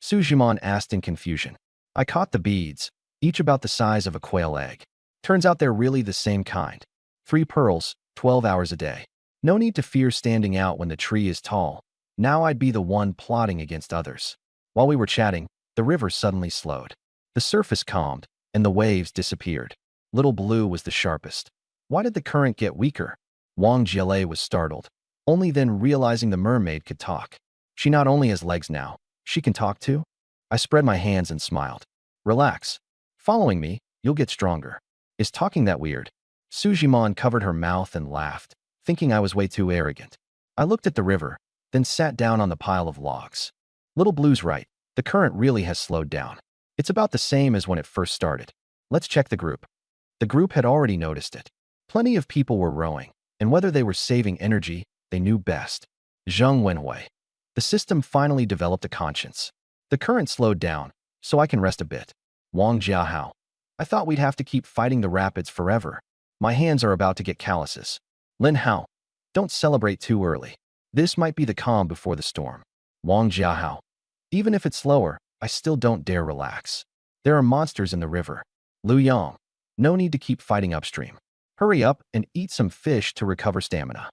Sujimon asked in confusion. I caught the beads, each about the size of a quail egg. Turns out they're really the same kind. 3 pearls, 12 hours a day. No need to fear standing out when the tree is tall. Now I'd be the one plotting against others. While we were chatting, the river suddenly slowed. The surface calmed, and the waves disappeared. Little Blue was the sharpest. Why did the current get weaker? Wang Jile was startled, only then realizing the mermaid could talk. She not only has legs now, she can talk too? I spread my hands and smiled. Relax. Following me, you'll get stronger. Is talking that weird? Sujimon covered her mouth and laughed, thinking I was way too arrogant. I looked at the river, then sat down on the pile of logs. Little Blue's right. The current really has slowed down. It's about the same as when it first started. Let's check the group. The group had already noticed it. Plenty of people were rowing, and whether they were saving energy, they knew best. Zheng Wenhui. The system finally developed a conscience. The current slowed down, so I can rest a bit. Wang Jiahao. I thought we'd have to keep fighting the rapids forever. My hands are about to get calluses. Lin Hao. Don't celebrate too early. This might be the calm before the storm. Wang Jiahao. Even if it's slower, I still don't dare relax. There are monsters in the river. Lu Yang. No need to keep fighting upstream. Hurry up and eat some fish to recover stamina.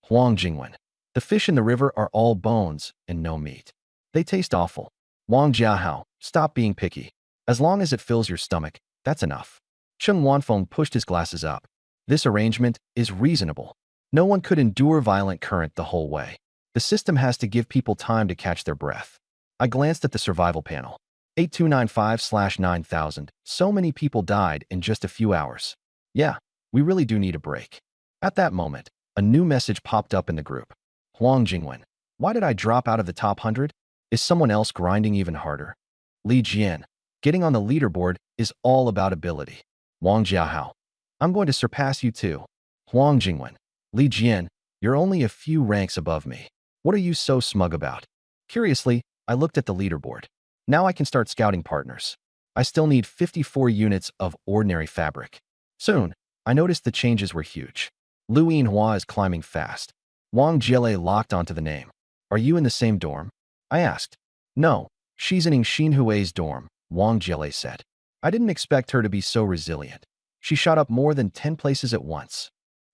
Huang Jingwen. The fish in the river are all bones and no meat. They taste awful. Wang Jiahao, stop being picky. As long as it fills your stomach, that's enough. Cheng Wanfeng pushed his glasses up. This arrangement is reasonable. No one could endure violent current the whole way. The system has to give people time to catch their breath. I glanced at the survival panel. 8295/9000. So many people died in just a few hours. Yeah, we really do need a break. At that moment, a new message popped up in the group. Huang Jingwen. Why did I drop out of the top 100? Is someone else grinding even harder? Li Jian. Getting on the leaderboard is all about ability. Wang Jiahao. I'm going to surpass you too. Huang Jingwen. Li Jian, you're only a few ranks above me. What are you so smug about? Curiously, I looked at the leaderboard. Now I can start scouting partners. I still need 54 units of ordinary fabric. Soon, I noticed the changes were huge. Lu Yinhua is climbing fast. Wang Jile locked onto the name. Are you in the same dorm? I asked. No, she's in Xinhui's dorm, Wang Jile said. I didn't expect her to be so resilient. She shot up more than 10 places at once.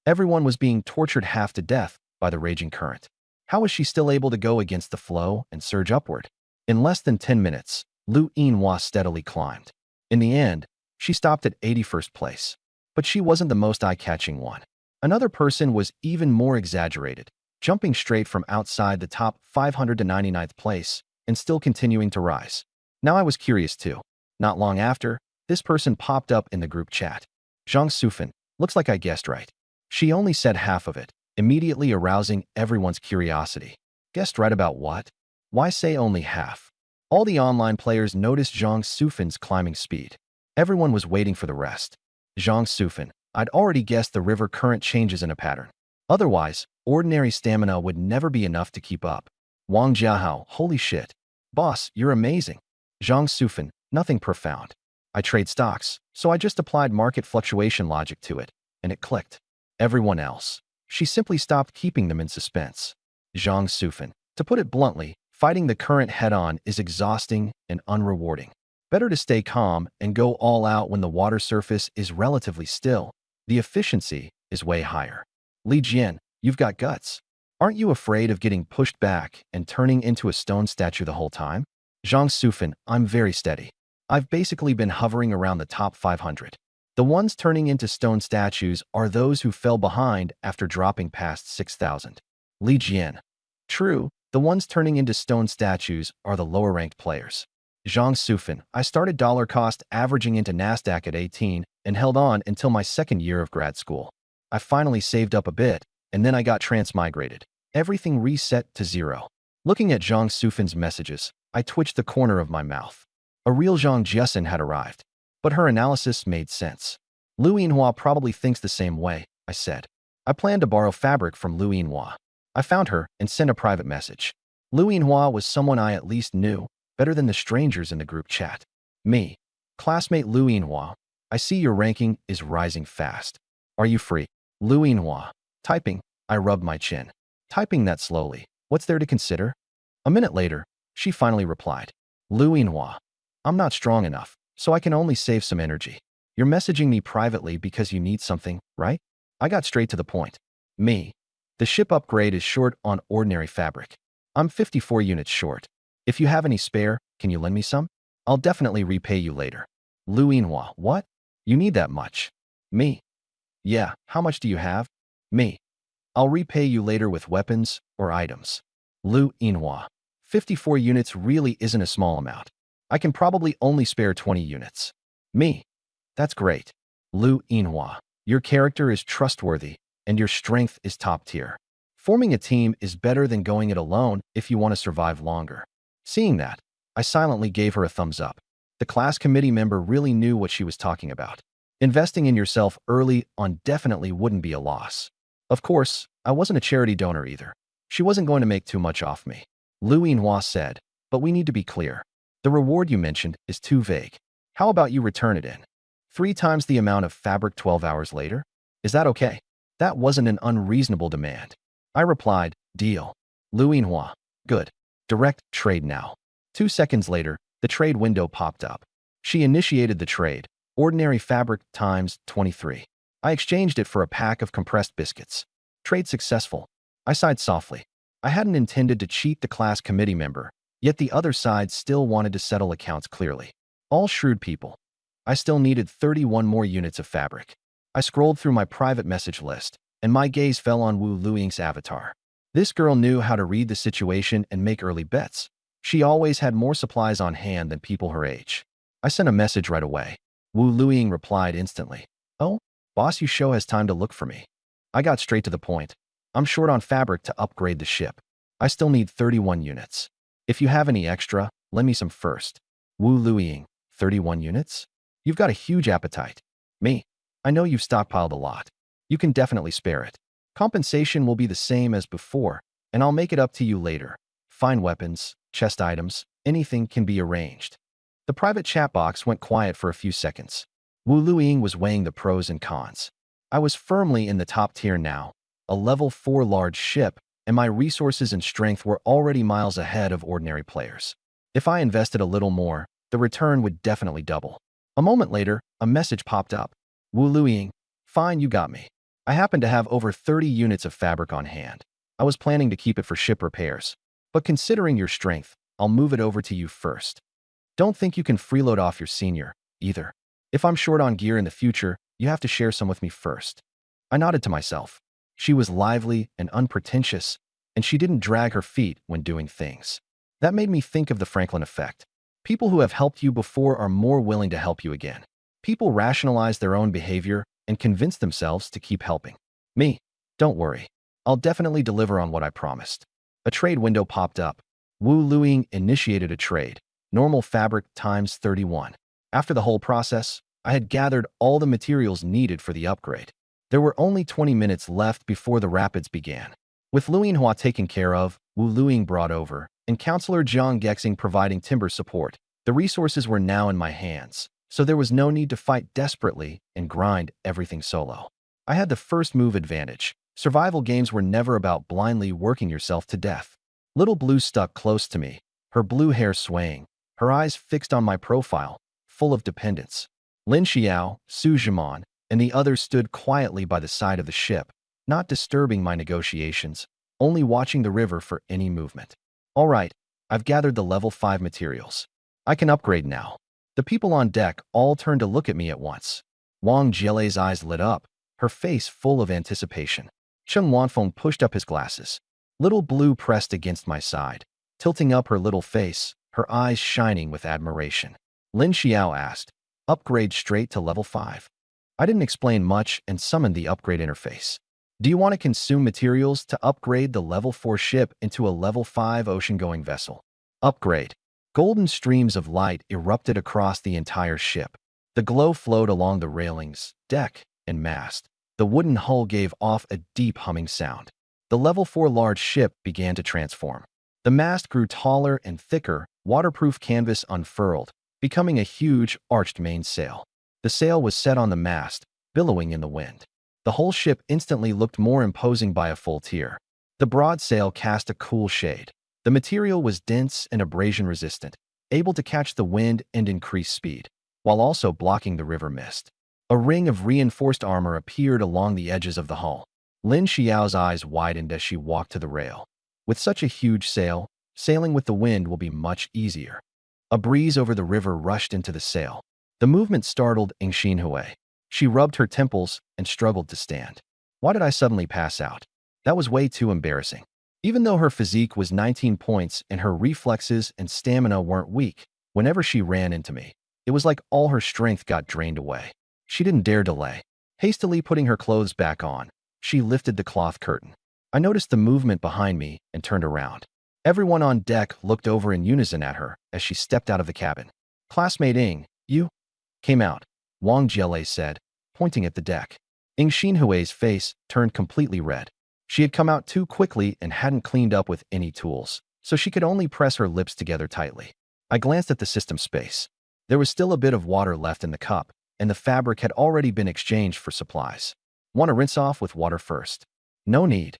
Everyone was being tortured half to death by the raging current. How was she still able to go against the flow and surge upward? In less than 10 minutes, Lu Yinhua steadily climbed. In the end, she stopped at 81st place. But she wasn't the most eye-catching one. Another person was even more exaggerated, jumping straight from outside the top 500 to 99th place and still continuing to rise. Now I was curious too. Not long after, this person popped up in the group chat. Zhang Sufan, looks like I guessed right. She only said half of it, immediately arousing everyone's curiosity. Guessed right about what? Why say only half? All the online players noticed Zhang Sufan's climbing speed. Everyone was waiting for the rest. Zhang Sufan, I'd already guessed the river current changes in a pattern. Otherwise, ordinary stamina would never be enough to keep up. Wang Jiahao, holy shit. Boss, you're amazing. Zhang Sufan, nothing profound. I trade stocks, so I just applied market fluctuation logic to it, and it clicked. Everyone else. She simply stopped keeping them in suspense. Zhang Sufan, to put it bluntly, fighting the current head-on is exhausting and unrewarding. Better to stay calm and go all out when the water surface is relatively still. The efficiency is way higher. Li Jian, You've got guts. Aren't you afraid of getting pushed back and turning into a stone statue the whole time? Zhang Sufan, I'm very steady. I've basically been hovering around the top 500. The ones turning into stone statues are those who fell behind after dropping past 6,000. Li Jian. True, the ones turning into stone statues are the lower-ranked players. Zhang Sufan, I started dollar cost averaging into Nasdaq at 18 and held on until my second year of grad school. I finally saved up a bit, and then I got transmigrated. Everything reset to zero. Looking at Zhang Sufan's messages, I twitched the corner of my mouth. A real Zhang Jiasen had arrived, but her analysis made sense. Lu Yinhua probably thinks the same way, I said. I planned to borrow fabric from Lu Yinhua. I found her and sent a private message. Lu Yinhua was someone I at least knew, better than the strangers in the group chat. Me. Classmate Lu Yinhua, I see your ranking is rising fast. Are you free? Lu Yinhua. Typing. I rubbed my chin. Typing that slowly. What's there to consider? A minute later, she finally replied. Lu Yinhua. I'm not strong enough, so I can only save some energy. You're messaging me privately because you need something, right? I got straight to the point. Me. The ship upgrade is short on ordinary fabric. I'm 54 units short. If you have any spare, can you lend me some? I'll definitely repay you later. Lu Yinhua. What? You need that much? Me. Yeah, how much do you have? Me. I'll repay you later with weapons or items. Lu Yinhua. 54 units really isn't a small amount. I can probably only spare 20 units. Me. That's great. Lu Yinhua. Your character is trustworthy, and your strength is top tier. Forming a team is better than going it alone if you want to survive longer. Seeing that, I silently gave her a thumbs up. The class committee member really knew what she was talking about. Investing in yourself early on definitely wouldn't be a loss. Of course, I wasn't a charity donor either. She wasn't going to make too much off me. Lu Yinhua said, but we need to be clear. The reward you mentioned is too vague. How about you return it in 3 times the amount of fabric 12 hours later? Is that okay? That wasn't an unreasonable demand. I replied, deal. Lu Yinhua. Good. Direct trade now. 2 seconds later, the trade window popped up. She initiated the trade. Ordinary fabric times 23. I exchanged it for a pack of compressed biscuits. Trade successful. I sighed softly. I hadn't intended to cheat the class committee member, yet the other side still wanted to settle accounts clearly. All shrewd people. I still needed 31 more units of fabric. I scrolled through my private message list, and my gaze fell on Wu Luiying's avatar. This girl knew how to read the situation and make early bets. She always had more supplies on hand than people her age. I sent a message right away. Wu Luiying replied instantly. Oh, boss Yusho has time to look for me. I got straight to the point. I'm short on fabric to upgrade the ship. I still need 31 units. If you have any extra, lend me some first. Wu Luiying. 31 units? You've got a huge appetite. Me. I know you've stockpiled a lot. You can definitely spare it. Compensation will be the same as before, and I'll make it up to you later. Fine weapons, chest items, anything can be arranged. The private chat box went quiet for a few seconds. Wu Luiying was weighing the pros and cons. I was firmly in the top tier now, a level 4 large ship, and my resources and strength were already miles ahead of ordinary players. If I invested a little more, the return would definitely double. A moment later, a message popped up. Wu Luiying. Fine, you got me. I happen to have over 30 units of fabric on hand. I was planning to keep it for ship repairs. But considering your strength, I'll move it over to you first. Don't think you can freeload off your senior, either. If I'm short on gear in the future, you have to share some with me first. I nodded to myself. She was lively and unpretentious, and she didn't drag her feet when doing things. That made me think of the Franklin effect. People who have helped you before are more willing to help you again. People rationalize their own behavior and convince themselves to keep helping. Me. Don't worry. I'll definitely deliver on what I promised. A trade window popped up. Wu Luiying initiated a trade. Normal fabric times 31. After the whole process, I had gathered all the materials needed for the upgrade. There were only 20 minutes left before the rapids began. With Lu Yinhua taken care of, Wu Luiying brought over, and Counselor Jiang Gexing providing timber support, the resources were now in my hands, so there was no need to fight desperately and grind everything solo. I had the first move advantage. Survival games were never about blindly working yourself to death. Little Blue stuck close to me, her blue hair swaying, her eyes fixed on my profile, full of dependence. Lin Xiao, Su Zhiman, and the others stood quietly by the side of the ship, not disturbing my negotiations, only watching the river for any movement. All right, I've gathered the level 5 materials. I can upgrade now. The people on deck all turned to look at me at once. Wang Jielei's eyes lit up, her face full of anticipation. Chen Wanfeng pushed up his glasses. Little Blue pressed against my side, tilting up her little face, her eyes shining with admiration. Lin Xiao asked, "Upgrade straight to level 5. I didn't explain much and summoned the upgrade interface. Do you want to consume materials to upgrade the level 4 ship into a level 5 ocean-going vessel? Upgrade. Golden streams of light erupted across the entire ship. The glow flowed along the railings, deck, and mast. The wooden hull gave off a deep humming sound. The level 4 large ship began to transform. The mast grew taller and thicker, waterproof canvas unfurled, becoming a huge, arched mainsail. The sail was set on the mast, billowing in the wind. The whole ship instantly looked more imposing by a full tier. The broad sail cast a cool shade. The material was dense and abrasion-resistant, able to catch the wind and increase speed, while also blocking the river mist. A ring of reinforced armor appeared along the edges of the hull. Lin Xiao's eyes widened as she walked to the rail. With such a huge sail, sailing with the wind will be much easier. A breeze over the river rushed into the sail. The movement startled Ing Xinhui. She rubbed her temples and struggled to stand. Why did I suddenly pass out? That was way too embarrassing. Even though her physique was 19 points and her reflexes and stamina weren't weak, whenever she ran into me, it was like all her strength got drained away. She didn't dare delay. Hastily putting her clothes back on, she lifted the cloth curtain. I noticed the movement behind me and turned around. Everyone on deck looked over in unison at her as she stepped out of the cabin. "Classmate Ing, you came out," Wang Jielei said, pointing at the deck. Ing Xinhui's face turned completely red. She had come out too quickly and hadn't cleaned up with any tools, so she could only press her lips together tightly. I glanced at the system space. There was still a bit of water left in the cup, and the fabric had already been exchanged for supplies. "Want to rinse off with water first?" "No need."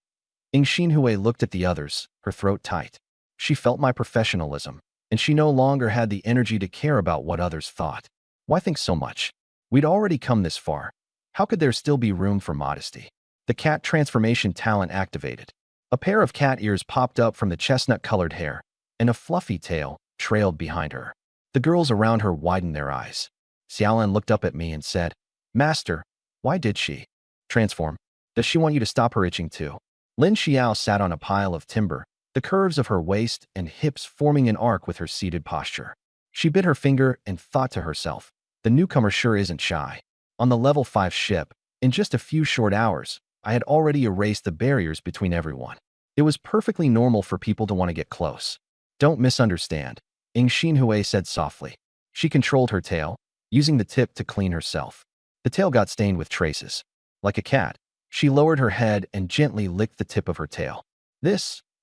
Ing Xinhui looked at the others, her throat tight. She felt my professionalism, and she no longer had the energy to care about what others thought. Why think so much? We'd already come this far. How could there still be room for modesty? The cat transformation talent activated. A pair of cat ears popped up from the chestnut-colored hair, and a fluffy tail trailed behind her. The girls around her widened their eyes. Xiaolan looked up at me and said, "Master, why did she transform? Does she want you to stop her itching too?" Lin Xiao sat on a pile of timber, the curves of her waist and hips forming an arc with her seated posture. She bit her finger and thought to herself, the newcomer sure isn't shy. On the level 5 ship, in just a few short hours, I had already erased the barriers between everyone. It was perfectly normal for people to want to get close. "Don't misunderstand," Ing Xinhui said softly. She controlled her tail, using the tip to clean herself. The tail got stained with traces. Like a cat, she lowered her head and gently licked the tip of her tail.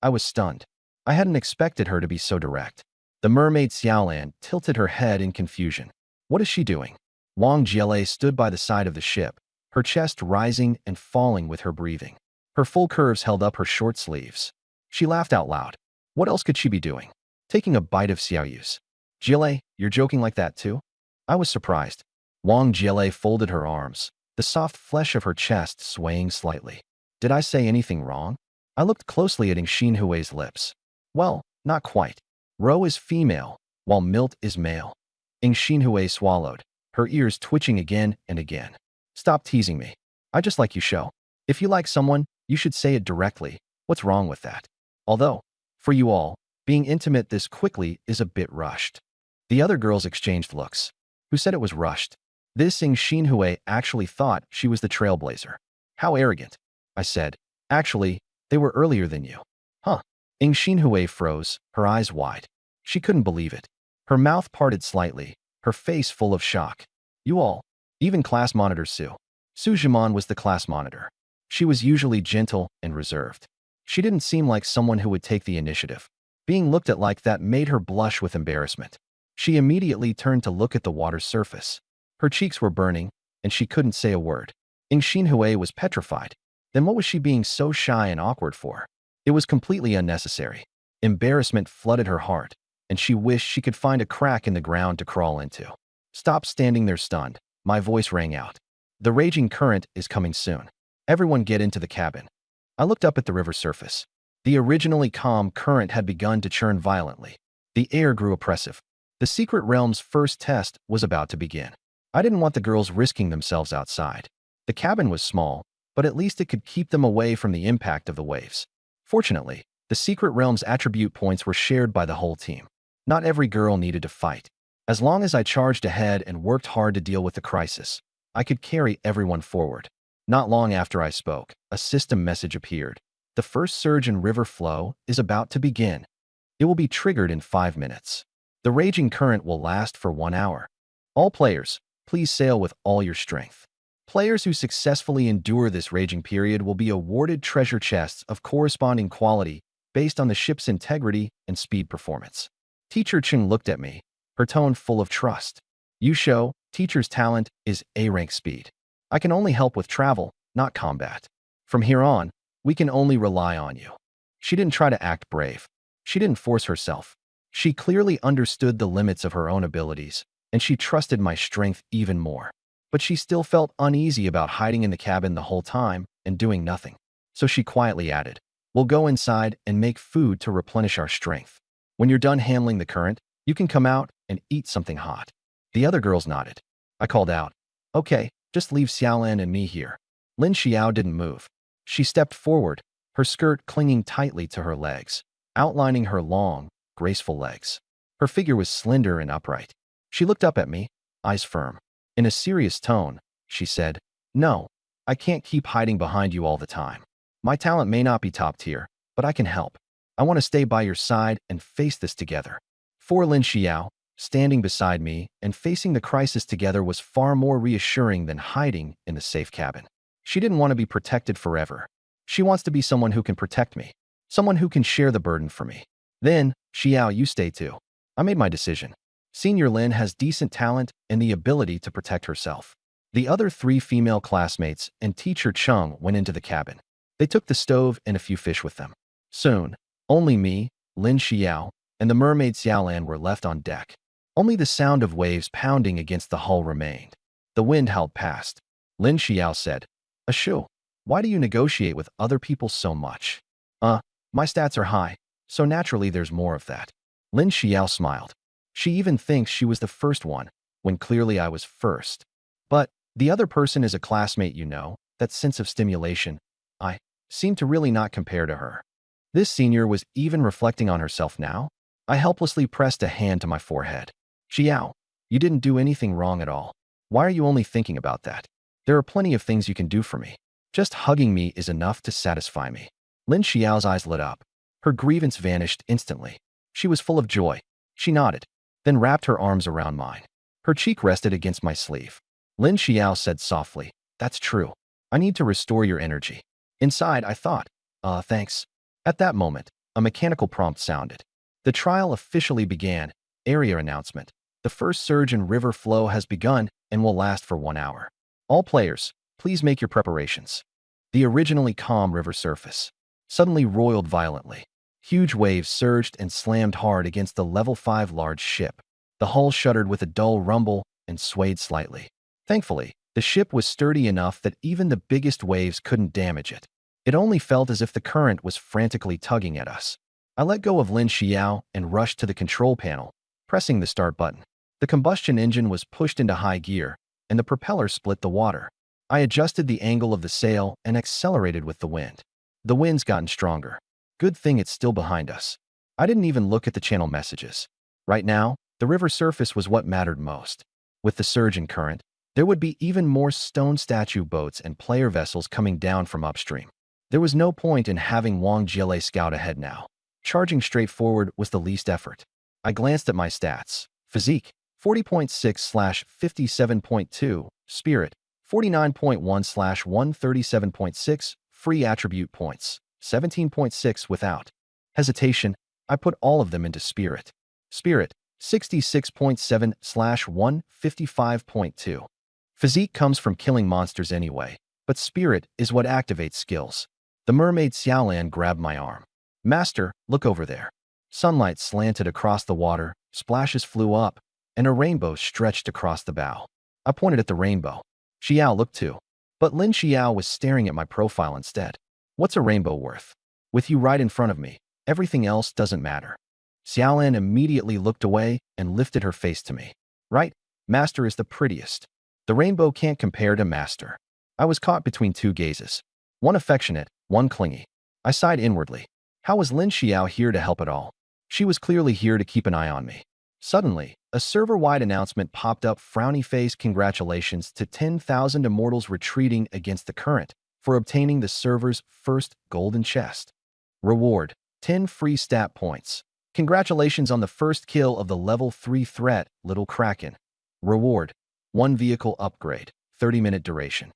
I was stunned. I hadn't expected her to be so direct. The mermaid Xiaolan tilted her head in confusion. What is she doing? Wang Jielei stood by the side of the ship, her chest rising and falling with her breathing. Her full curves held up her short sleeves. She laughed out loud. What else could she be doing? Taking a bite of Xiaoyu's. "Jielei, you're joking like that too?" I was surprised. Wang Jielei folded her arms, the soft flesh of her chest swaying slightly. Did I say anything wrong? I looked closely at Ing Xinhui's lips. Well, not quite. Ro is female, while Milt is male. Ing Xinhui swallowed, her ears twitching again and again. "Stop teasing me. I just like you show. If you like someone, you should say it directly. What's wrong with that? Although, for you all, being intimate this quickly is a bit rushed." The other girls exchanged looks. Who said it was rushed? This Ing Xinhui actually thought she was the trailblazer. How arrogant. I said, "Actually, they were earlier than you." Huh. Ing Xinhui froze, her eyes wide. She couldn't believe it. Her mouth parted slightly, her face full of shock. "You all, even class monitor Su." Su Zhiman was the class monitor. She was usually gentle and reserved. She didn't seem like someone who would take the initiative. Being looked at like that made her blush with embarrassment. She immediately turned to look at the water's surface. Her cheeks were burning, and she couldn't say a word. Ing Xinhui was petrified. Then what was she being so shy and awkward for? It was completely unnecessary. Embarrassment flooded her heart, and she wished she could find a crack in the ground to crawl into. "Stop standing there stunned," my voice rang out. "The raging current is coming soon. Everyone get into the cabin. I looked up at the river surface. The originally calm current had begun to churn violently. The air grew oppressive. The secret realm's first test was about to begin. I didn't want the girls risking themselves outside. The cabin was small, but at least it could keep them away from the impact of the waves. Fortunately, the secret realm's attribute points were shared by the whole team. Not every girl needed to fight. As long as I charged ahead and worked hard to deal with the crisis, I could carry everyone forward. Not long after I spoke, a system message appeared. The first surge in river flow is about to begin. It will be triggered in 5 minutes. The raging current will last for 1 hour. All players, please sail with all your strength. Players who successfully endure this raging period will be awarded treasure chests of corresponding quality based on the ship's integrity and speed performance. Teacher Chung looked at me, her tone full of trust. You show, teacher's talent is A-rank speed. I can only help with travel, not combat. From here on, we can only rely on you. She didn't try to act brave. She didn't force herself. She clearly understood the limits of her own abilities, and she trusted my strength even more. But she still felt uneasy about hiding in the cabin the whole time and doing nothing. So she quietly added, "We'll go inside and make food to replenish our strength. When you're done handling the current, you can come out and eat something hot." The other girls nodded. I called out, "Okay, just leave Xiaolan and me here." Lin Xiao didn't move. She stepped forward, her skirt clinging tightly to her legs, outlining her long, graceful legs. Her figure was slender and upright. She looked up at me, eyes firm. In a serious tone, she said, "No, I can't keep hiding behind you all the time. My talent may not be top tier, but I can help. I want to stay by your side and face this together." For Lin Xiao, standing beside me and facing the crisis together was far more reassuring than hiding in the safe cabin. She didn't want to be protected forever. She wants to be someone who can protect me, someone who can share the burden for me. Then, Xiao, you stay too. I made my decision. Senior Lin has decent talent and the ability to protect herself. The other 3 female classmates and teacher Chung went into the cabin. They took the stove and a few fish with them. Soon, only me, Lin Xiao, and the mermaid Xiaolan were left on deck. Only the sound of waves pounding against the hull remained. The wind howled past. Lin Xiao said, "Ashu, why do you negotiate with other people so much?" My stats are high, so naturally there's more of that." Lin Xiao smiled. She even thinks she was the first one, when clearly I was first. But the other person is a classmate, you know, that sense of stimulation. I seem to really not compare to her. This senior was even reflecting on herself now. I helplessly pressed a hand to my forehead. "Xiao, you didn't do anything wrong at all. Why are you only thinking about that? There are plenty of things you can do for me. Just hugging me is enough to satisfy me." Lin Xiao's eyes lit up. Her grievance vanished instantly. She was full of joy. She nodded, then wrapped her arms around mine. Her cheek rested against my sleeve. Lin Xiao said softly, "That's true. I need to restore your energy." Inside, I thought, thanks." At that moment, a mechanical prompt sounded. The trial officially began. Area announcement. The first surge in river flow has begun and will last for 1 hour. All players, please make your preparations. The originally calm river surface suddenly roiled violently. Huge waves surged and slammed hard against the level 5 large ship. The hull shuddered with a dull rumble and swayed slightly. Thankfully, the ship was sturdy enough that even the biggest waves couldn't damage it. It only felt as if the current was frantically tugging at us. I let go of Lin Xiao and rushed to the control panel, pressing the start button. The combustion engine was pushed into high gear, and the propeller split the water. I adjusted the angle of the sail and accelerated with the wind. The wind's gotten stronger. Good thing it's still behind us. I didn't even look at the channel messages. Right now, the river surface was what mattered most. With the surge in current, there would be even more stone statue boats and player vessels coming down from upstream. There was no point in having Wang Jile scout ahead now. Charging straight forward was the least effort. I glanced at my stats. Physique, 40.6/57.2. Spirit, 49.1/137.6. Free attribute points, 17.6 without hesitation. I put all of them into Spirit. Spirit, 66.7/155.2. Physique comes from killing monsters anyway, but Spirit is what activates skills. The mermaid Xiaolan grabbed my arm. "Master, look over there." Sunlight slanted across the water, splashes flew up, and a rainbow stretched across the bow. I pointed at the rainbow. Xiao looked too. But Lin Xiao was staring at my profile instead. What's a rainbow worth? With you right in front of me, everything else doesn't matter. Xiaolan immediately looked away and lifted her face to me. Right? Master is the prettiest. The rainbow can't compare to Master. I was caught between two gazes. One affectionate, one clingy. I sighed inwardly. How was Lin Xiao here to help at all? She was clearly here to keep an eye on me. Suddenly, a server-wide announcement popped up. Frowny face, congratulations to 10,000 immortals retreating against the current for obtaining the server's first golden chest. Reward, 10 free stat points. Congratulations on the first kill of the level 3 threat, Little Kraken. Reward, 1 vehicle upgrade, 30-minute duration.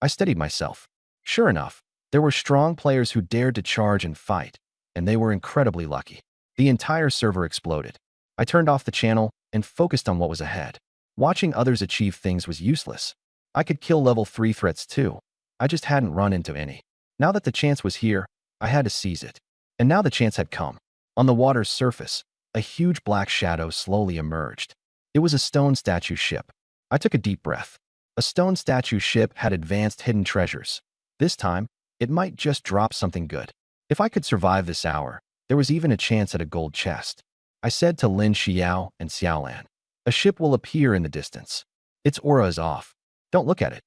I steadied myself. Sure enough, there were strong players who dared to charge and fight, and they were incredibly lucky. The entire server exploded. I turned off the channel and focused on what was ahead. Watching others achieve things was useless. I could kill level 3 threats too. I just hadn't run into any. Now that the chance was here, I had to seize it. And now the chance had come. On the water's surface, a huge black shadow slowly emerged. It was a stone statue ship. I took a deep breath. A stone statue ship had advanced hidden treasures. This time, it might just drop something good. If I could survive this hour, there was even a chance at a gold chest. I said to Lin Xiao and Xiaolan. A ship will appear in the distance. Its aura is off. Don't look at it.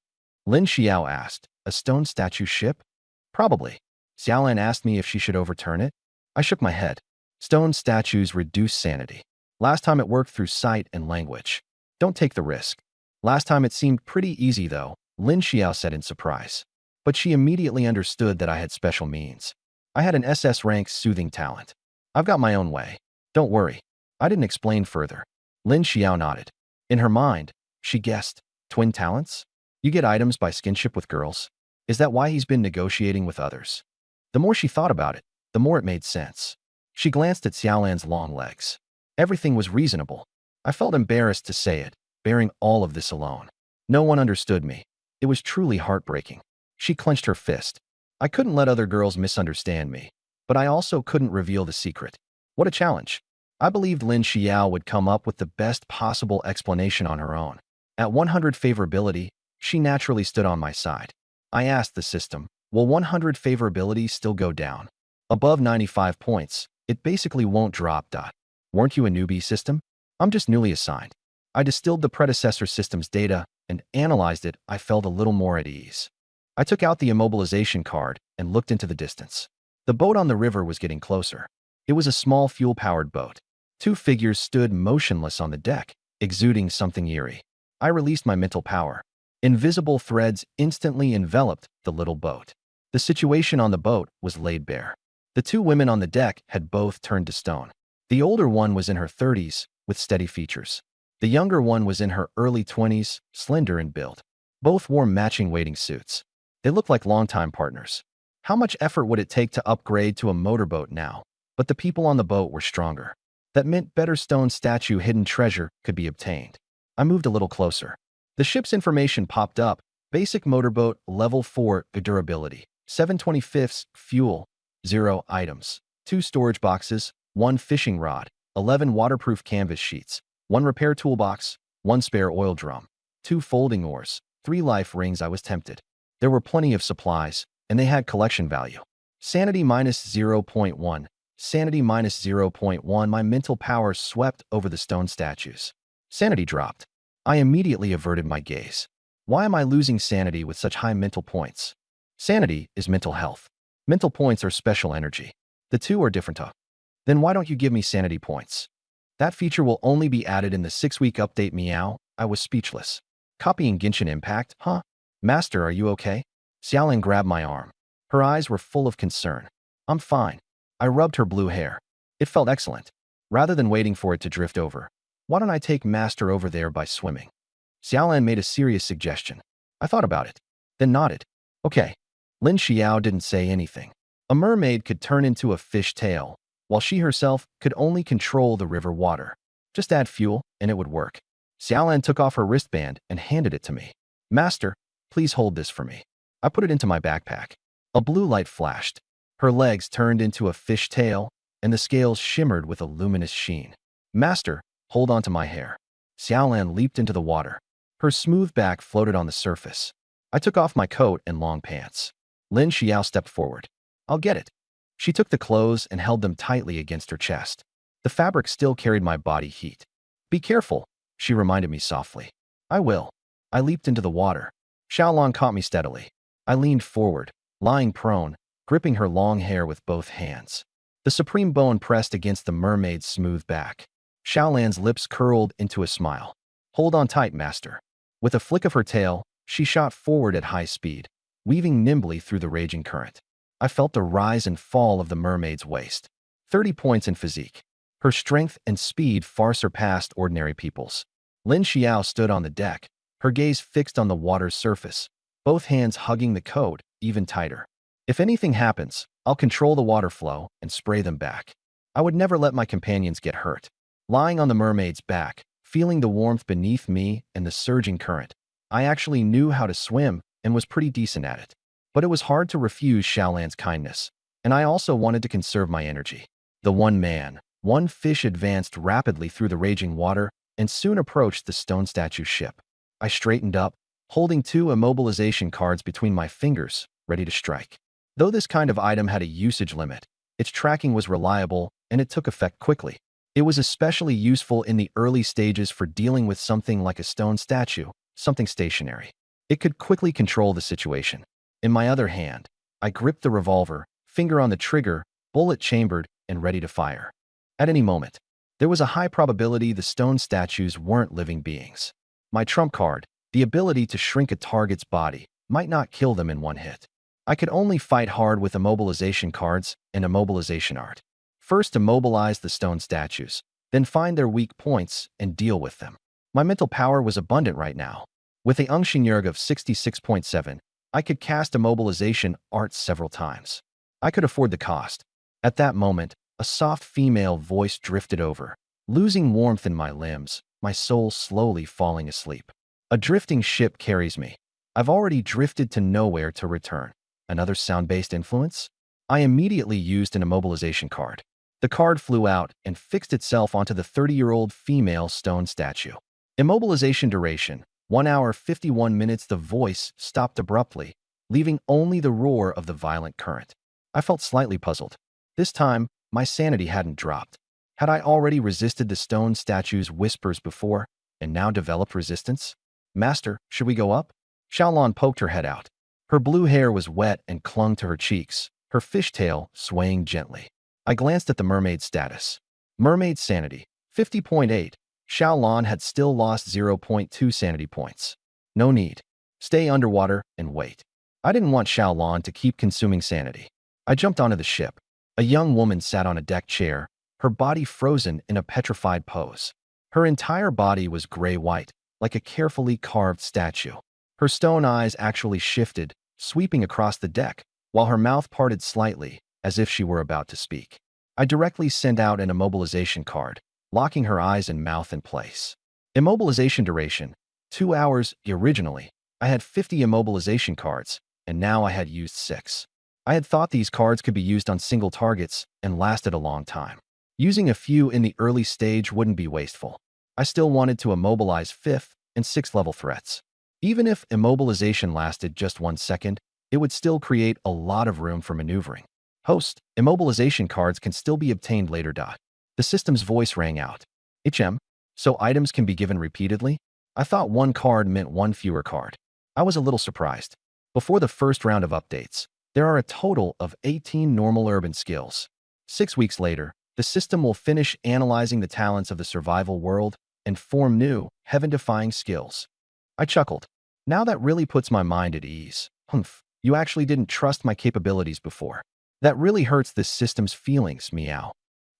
Lin Xiao asked. A stone statue ship? Probably. Xiaolan asked me if she should overturn it. I shook my head. Stone statues reduce sanity. Last time it worked through sight and language. Don't take the risk. Last time it seemed pretty easy though, Lin Xiao said in surprise. But she immediately understood that I had special means. I had an SS rank soothing talent. I've got my own way. Don't worry. I didn't explain further. Lin Xiao nodded. In her mind, she guessed. Twin talents? You get items by skinship with girls? Is that why he's been negotiating with others? The more she thought about it, the more it made sense. She glanced at Xiaolan's long legs. Everything was reasonable. I felt embarrassed to say it, bearing all of this alone. No one understood me. It was truly heartbreaking. She clenched her fist. I couldn't let other girls misunderstand me, but I also couldn't reveal the secret. What a challenge. I believed Lin Xiao would come up with the best possible explanation on her own. At 100 favorability, she naturally stood on my side. I asked the system, will 100 favorability still go down? Above 95 points, it basically won't drop. Weren't you a newbie system? I'm just newly assigned. I distilled the predecessor system's data and analyzed it. I felt a little more at ease. I took out the immobilization card and looked into the distance. The boat on the river was getting closer. It was a small fuel-powered boat. Two figures stood motionless on the deck, exuding something eerie. I released my mental power. Invisible threads instantly enveloped the little boat. The situation on the boat was laid bare. The two women on the deck had both turned to stone. The older one was in her 30s, with steady features. The younger one was in her early 20s, slender in build. Both wore matching wading suits. They looked like longtime partners. How much effort would it take to upgrade to a motorboat now? But the people on the boat were stronger. That meant better stone statue hidden treasure could be obtained. I moved a little closer. The ship's information popped up. Basic motorboat, level 4, durability. 7/25 fuel, 0 items. 2 storage boxes, 1 fishing rod, 11 waterproof canvas sheets, 1 repair toolbox, 1 spare oil drum, 2 folding oars, 3 life rings. I was tempted. There were plenty of supplies, and they had collection value. Sanity minus 0.1. Sanity minus 0.1. My mental power swept over the stone statues. Sanity dropped. I immediately averted my gaze. Why am I losing sanity with such high mental points? Sanity is mental health. Mental points are special energy. The two are different. Then why don't you give me sanity points? That feature will only be added in the 6-week update. Meow. I was speechless. Copying Genshin Impact, huh? Master, are you okay? Xiaolan grabbed my arm. Her eyes were full of concern. I'm fine. I rubbed her blue hair. It felt excellent. Rather than waiting for it to drift over, why don't I take Master over there by swimming? Xiaolan made a serious suggestion. I thought about it, then nodded. Okay. Lin Xiao didn't say anything. A mermaid could turn into a fish tail, while she herself could only control the river water. Just add fuel, and it would work. Xiaolan took off her wristband and handed it to me. Master, please hold this for me. I put it into my backpack. A blue light flashed. Her legs turned into a fish tail, and the scales shimmered with a luminous sheen. Master, hold on to my hair. Xiaolan leaped into the water. Her smooth back floated on the surface. I took off my coat and long pants. Lin Xiao stepped forward. I'll get it. She took the clothes and held them tightly against her chest. The fabric still carried my body heat. Be careful, she reminded me softly. I will. I leaped into the water. Xiaolon caught me steadily. I leaned forward, lying prone, gripping her long hair with both hands. The supreme bone pressed against the mermaid's smooth back. Xiaolan's lips curled into a smile. Hold on tight, master. With a flick of her tail, she shot forward at high speed, weaving nimbly through the raging current. I felt the rise and fall of the mermaid's waist. 30 points in physique. Her strength and speed far surpassed ordinary people's. Lin Xiao stood on the deck, her gaze fixed on the water's surface, both hands hugging the coat even tighter. If anything happens, I'll control the water flow and spray them back. I would never let my companions get hurt. Lying on the mermaid's back, feeling the warmth beneath me and the surging current, I actually knew how to swim and was pretty decent at it. But it was hard to refuse Xiaolan's kindness, and I also wanted to conserve my energy. The one fish advanced rapidly through the raging water and soon approached the stone statue ship. I straightened up, holding 2 immobilization cards between my fingers, ready to strike. Though this kind of item had a usage limit, its tracking was reliable and it took effect quickly. It was especially useful in the early stages for dealing with something like a stone statue, something stationary. It could quickly control the situation. In my other hand, I gripped the revolver, finger on the trigger, bullet chambered and ready to fire. At any moment, there was a high probability the stone statues weren't living beings. My trump card, the ability to shrink a target's body, might not kill them in one hit. I could only fight hard with immobilization cards and immobilization art. First immobilize the stone statues, then find their weak points and deal with them. My mental power was abundant right now. With a Yurg of 66.7, I could cast immobilization arts several times. I could afford the cost. At that moment, a soft female voice drifted over, losing warmth in my limbs, my soul slowly falling asleep. A drifting ship carries me. I've already drifted to nowhere to return. Another sound-based influence? I immediately used an immobilization card. The card flew out and fixed itself onto the 30-year-old female stone statue. Immobilization duration, 1 hour 51 minutes. The voice stopped abruptly, leaving only the roar of the violent current. I felt slightly puzzled. This time, my sanity hadn't dropped. Had I already resisted the stone statue's whispers before, and now developed resistance? Master, should we go up? Xiaolon poked her head out. Her blue hair was wet and clung to her cheeks, her fishtail swaying gently. I glanced at the mermaid's status. Mermaid sanity, 50.8. Xiaolon had still lost 0.2 sanity points. No need. Stay underwater and wait. I didn't want Xiaolon to keep consuming sanity. I jumped onto the ship. A young woman sat on a deck chair, her body frozen in a petrified pose. Her entire body was gray-white, like a carefully carved statue. Her stone eyes actually shifted, sweeping across the deck, while her mouth parted slightly, as if she were about to speak. I directly sent out an immobilization card, locking her eyes and mouth in place. Immobilization duration, 2 hours. Originally, I had 50 immobilization cards, and now I had used 6. I had thought these cards could be used on single targets and lasted a long time. Using a few in the early stage wouldn't be wasteful. I still wanted to immobilize 5th and 6th level threats. Even if immobilization lasted just 1 second, it would still create a lot of room for maneuvering. Host, immobilization cards can still be obtained later. The system's voice rang out. So items can be given repeatedly? I thought 1 card meant 1 fewer card. I was a little surprised. Before the first round of updates, there are a total of 18 normal urban skills. 6 weeks later, the system will finish analyzing the talents of the survival world and form new, heaven-defying skills. I chuckled. Now that really puts my mind at ease. You actually didn't trust my capabilities before. That really hurts this system's feelings, meow.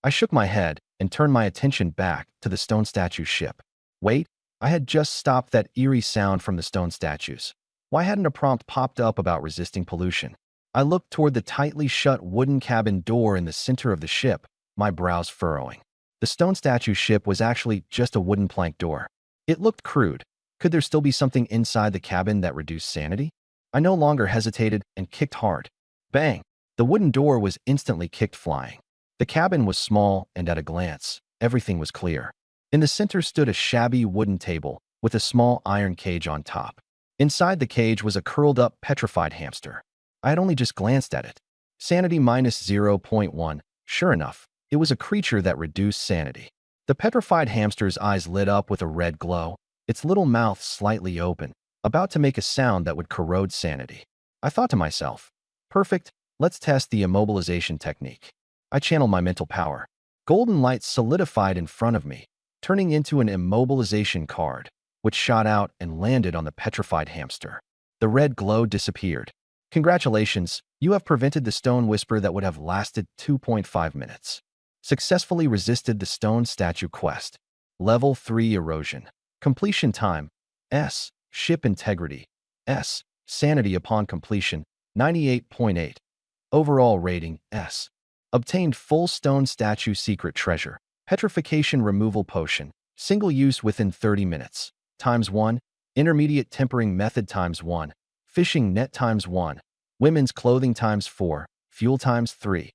I shook my head and turned my attention back to the stone statue ship. Wait, I had just stopped that eerie sound from the stone statues. Why hadn't a prompt popped up about resisting pollution? I looked toward the tightly shut wooden cabin door in the center of the ship, my brows furrowing. The stone statue ship was actually just a wooden plank door. It looked crude. Could there still be something inside the cabin that reduced sanity? I no longer hesitated and kicked hard. Bang! The wooden door was instantly kicked flying. The cabin was small, and at a glance, everything was clear. In the center stood a shabby wooden table with a small iron cage on top. Inside the cage was a curled-up, petrified hamster. I had only just glanced at it. Sanity minus zero point 0.1. Sure enough, it was a creature that reduced sanity. The petrified hamster's eyes lit up with a red glow, its little mouth slightly open, about to make a sound that would corrode sanity. I thought to myself, perfect, let's test the immobilization technique. I channeled my mental power. Golden light solidified in front of me, turning into an immobilization card, which shot out and landed on the petrified hamster. The red glow disappeared. Congratulations, you have prevented the stone whisper that would have lasted 2.5 minutes. Successfully resisted the stone statue quest. Level 3 erosion. Completion time, S. Ship integrity, S. Sanity upon completion, 98.8. Overall rating, S. Obtained full stone statue secret treasure. Petrification removal potion. Single use within 30 minutes. ×1. Intermediate tempering method ×1. Fishing net ×1. Women's clothing ×4. Fuel ×3.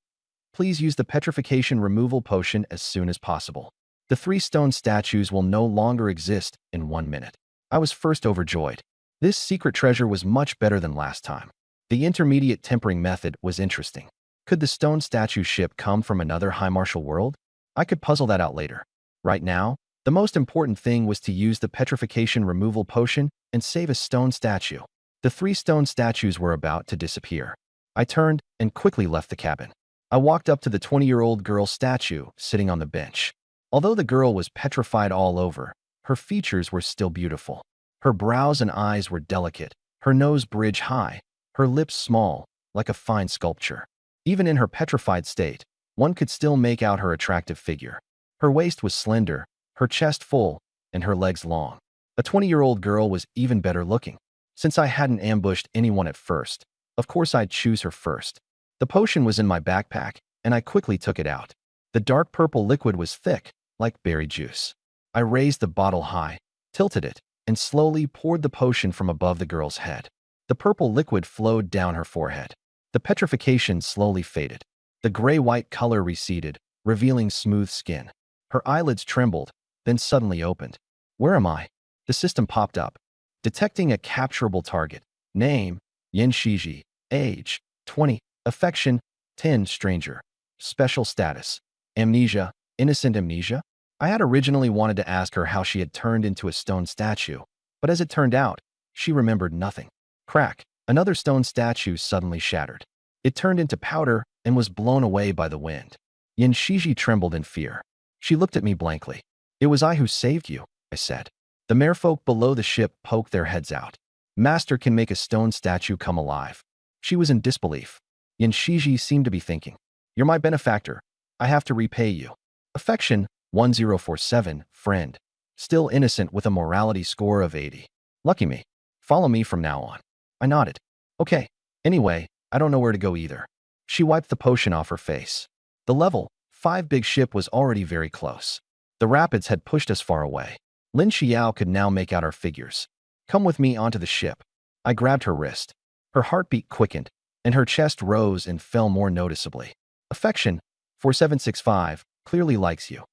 Please use the petrification removal potion as soon as possible. The 3 stone statues will no longer exist in 1 minute. I was first overjoyed. This secret treasure was much better than last time. The intermediate tempering method was interesting. Could the stone statue ship come from another high martial world? I could puzzle that out later. Right now, the most important thing was to use the petrification removal potion and save a stone statue. The 3 stone statues were about to disappear. I turned and quickly left the cabin. I walked up to the 20-year-old girl statue sitting on the bench. Although the girl was petrified all over, her features were still beautiful. Her brows and eyes were delicate, her nose bridge high, her lips small, like a fine sculpture. Even in her petrified state, one could still make out her attractive figure. Her waist was slender, her chest full, and her legs long. A 20-year-old girl was even better looking. Since I hadn't ambushed anyone at first, of course I'd choose her first. The potion was in my backpack, and I quickly took it out. The dark purple liquid was thick, like berry juice. I raised the bottle high, tilted it, and slowly poured the potion from above the girl's head. The purple liquid flowed down her forehead. The petrification slowly faded. The gray-white color receded, revealing smooth skin. Her eyelids trembled, then suddenly opened. Where am I? The system popped up. Detecting a capturable target. Name, Yin Shiji. Age, 20. Affection, 10. Stranger. Special status, amnesia, innocent amnesia. I had originally wanted to ask her how she had turned into a stone statue, but as it turned out, she remembered nothing. Crack, another stone statue suddenly shattered. It turned into powder and was blown away by the wind. Yin Shiji trembled in fear. She looked at me blankly. It was I who saved you, I said. The merfolk below the ship poked their heads out. Master can make a stone statue come alive. She was in disbelief. Yin Shiji seemed to be thinking. You're my benefactor. I have to repay you. Affection, 1047, friend. Still innocent with a morality score of 80. Lucky me. Follow me from now on. I nodded. Okay. Anyway, I don't know where to go either. She wiped the potion off her face. The level 5 big ship was already very close. The rapids had pushed us far away. Lin Xiao could now make out our figures. Come with me onto the ship. I grabbed her wrist. Her heartbeat quickened, and her chest rose and fell more noticeably. Affection, 4765, clearly likes you.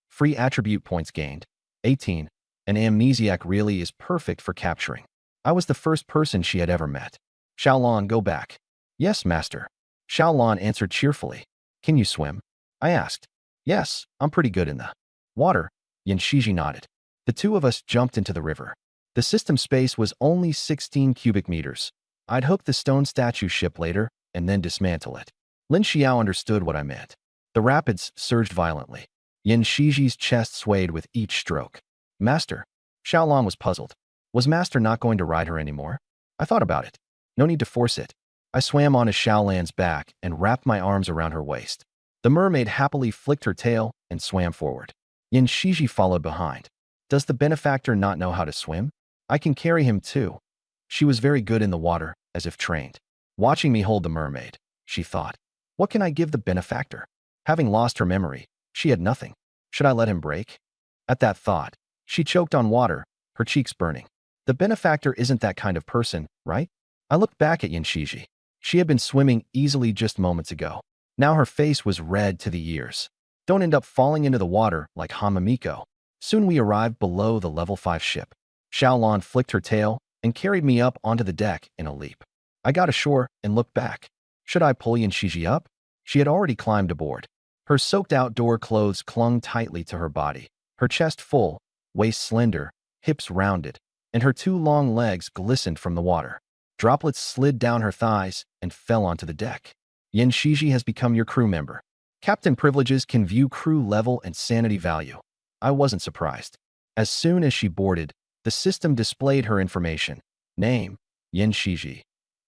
Free attribute points gained, 18. An amnesiac really is perfect for capturing. I was the first person she had ever met. Xiaolon, go back. Yes, master. Xiaolon answered cheerfully. Can you swim? I asked. Yes, I'm pretty good in the water. Yin Shiji nodded. The two of us jumped into the river. The system space was only 16 cubic meters. I'd hook the stone statue ship later and then dismantle it. Lin Xiao understood what I meant. The rapids surged violently. Yin Shiji's chest swayed with each stroke. Master. Xiaolon was puzzled. Was Master not going to ride her anymore? I thought about it. No need to force it. I swam onto Xiaolan's back and wrapped my arms around her waist. The mermaid happily flicked her tail and swam forward. Yin Shiji followed behind. Does the benefactor not know how to swim? I can carry him too. She was very good in the water, as if trained. Watching me hold the mermaid, she thought. What can I give the benefactor? Having lost her memory, she had nothing. Should I let him break? At that thought, she choked on water, her cheeks burning. The benefactor isn't that kind of person, right? I looked back at Yin Shiji. She had been swimming easily just moments ago. Now her face was red to the ears. Don't end up falling into the water like Hamamiko. Soon we arrived below the level 5 ship. Xiaolon flicked her tail and carried me up onto the deck in a leap. I got ashore and looked back. Should I pull Yan Shiji up? She had already climbed aboard. Her soaked outdoor clothes clung tightly to her body, her chest full, waist slender, hips rounded, and her two long legs glistened from the water. Droplets slid down her thighs and fell onto the deck. Yan Shiji has become your crew member. Captain privileges can view crew level and sanity value. I wasn't surprised. As soon as she boarded, the system displayed her information. Name, Yan Shiji.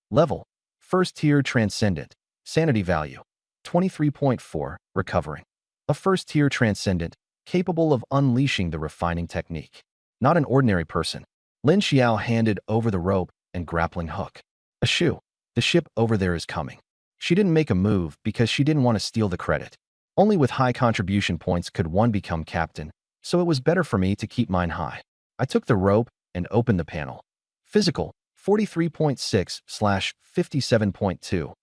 Level, first tier transcendent. Sanity value, 23.4, recovering. A first tier transcendent, capable of unleashing the refining technique. Not an ordinary person. Lin Xiao handed over the rope and grappling hook. Ashoo, the ship over there is coming. She didn't make a move because she didn't want to steal the credit. Only with high contribution points could one become captain, so it was better for me to keep mine high. I took the rope and opened the panel. Physical, 43.6/57.2.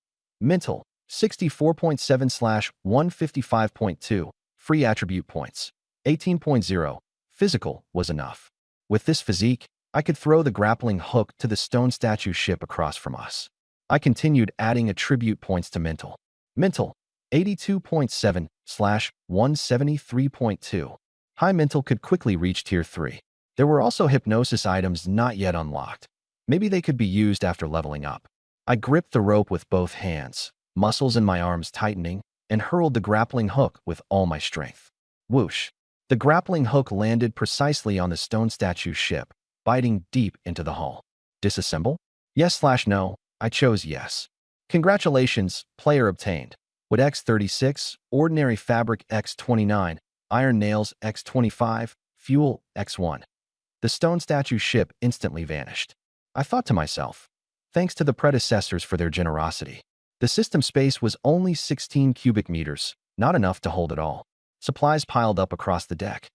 Mental, 64.7/155.2. Free attribute points, 18.0. Physical was enough. With this physique, I could throw the grappling hook to the stone statue ship across from us. I continued adding attribute points to mental. Mental, 82.7/173.2. High mental could quickly reach tier 3. There were also hypnosis items not yet unlocked. Maybe they could be used after leveling up. I gripped the rope with both hands, muscles in my arms tightening, and hurled the grappling hook with all my strength. Whoosh! The grappling hook landed precisely on the stone statue ship, biting deep into the hull. Disassemble? Yes/no. I chose yes. Congratulations, player obtained. Wood X36, Ordinary Fabric X29, Iron Nails X25, Fuel X1. The stone statue ship instantly vanished. I thought to myself, thanks to the predecessors for their generosity. The system space was only 16 cubic meters, not enough to hold it all. Supplies piled up across the deck.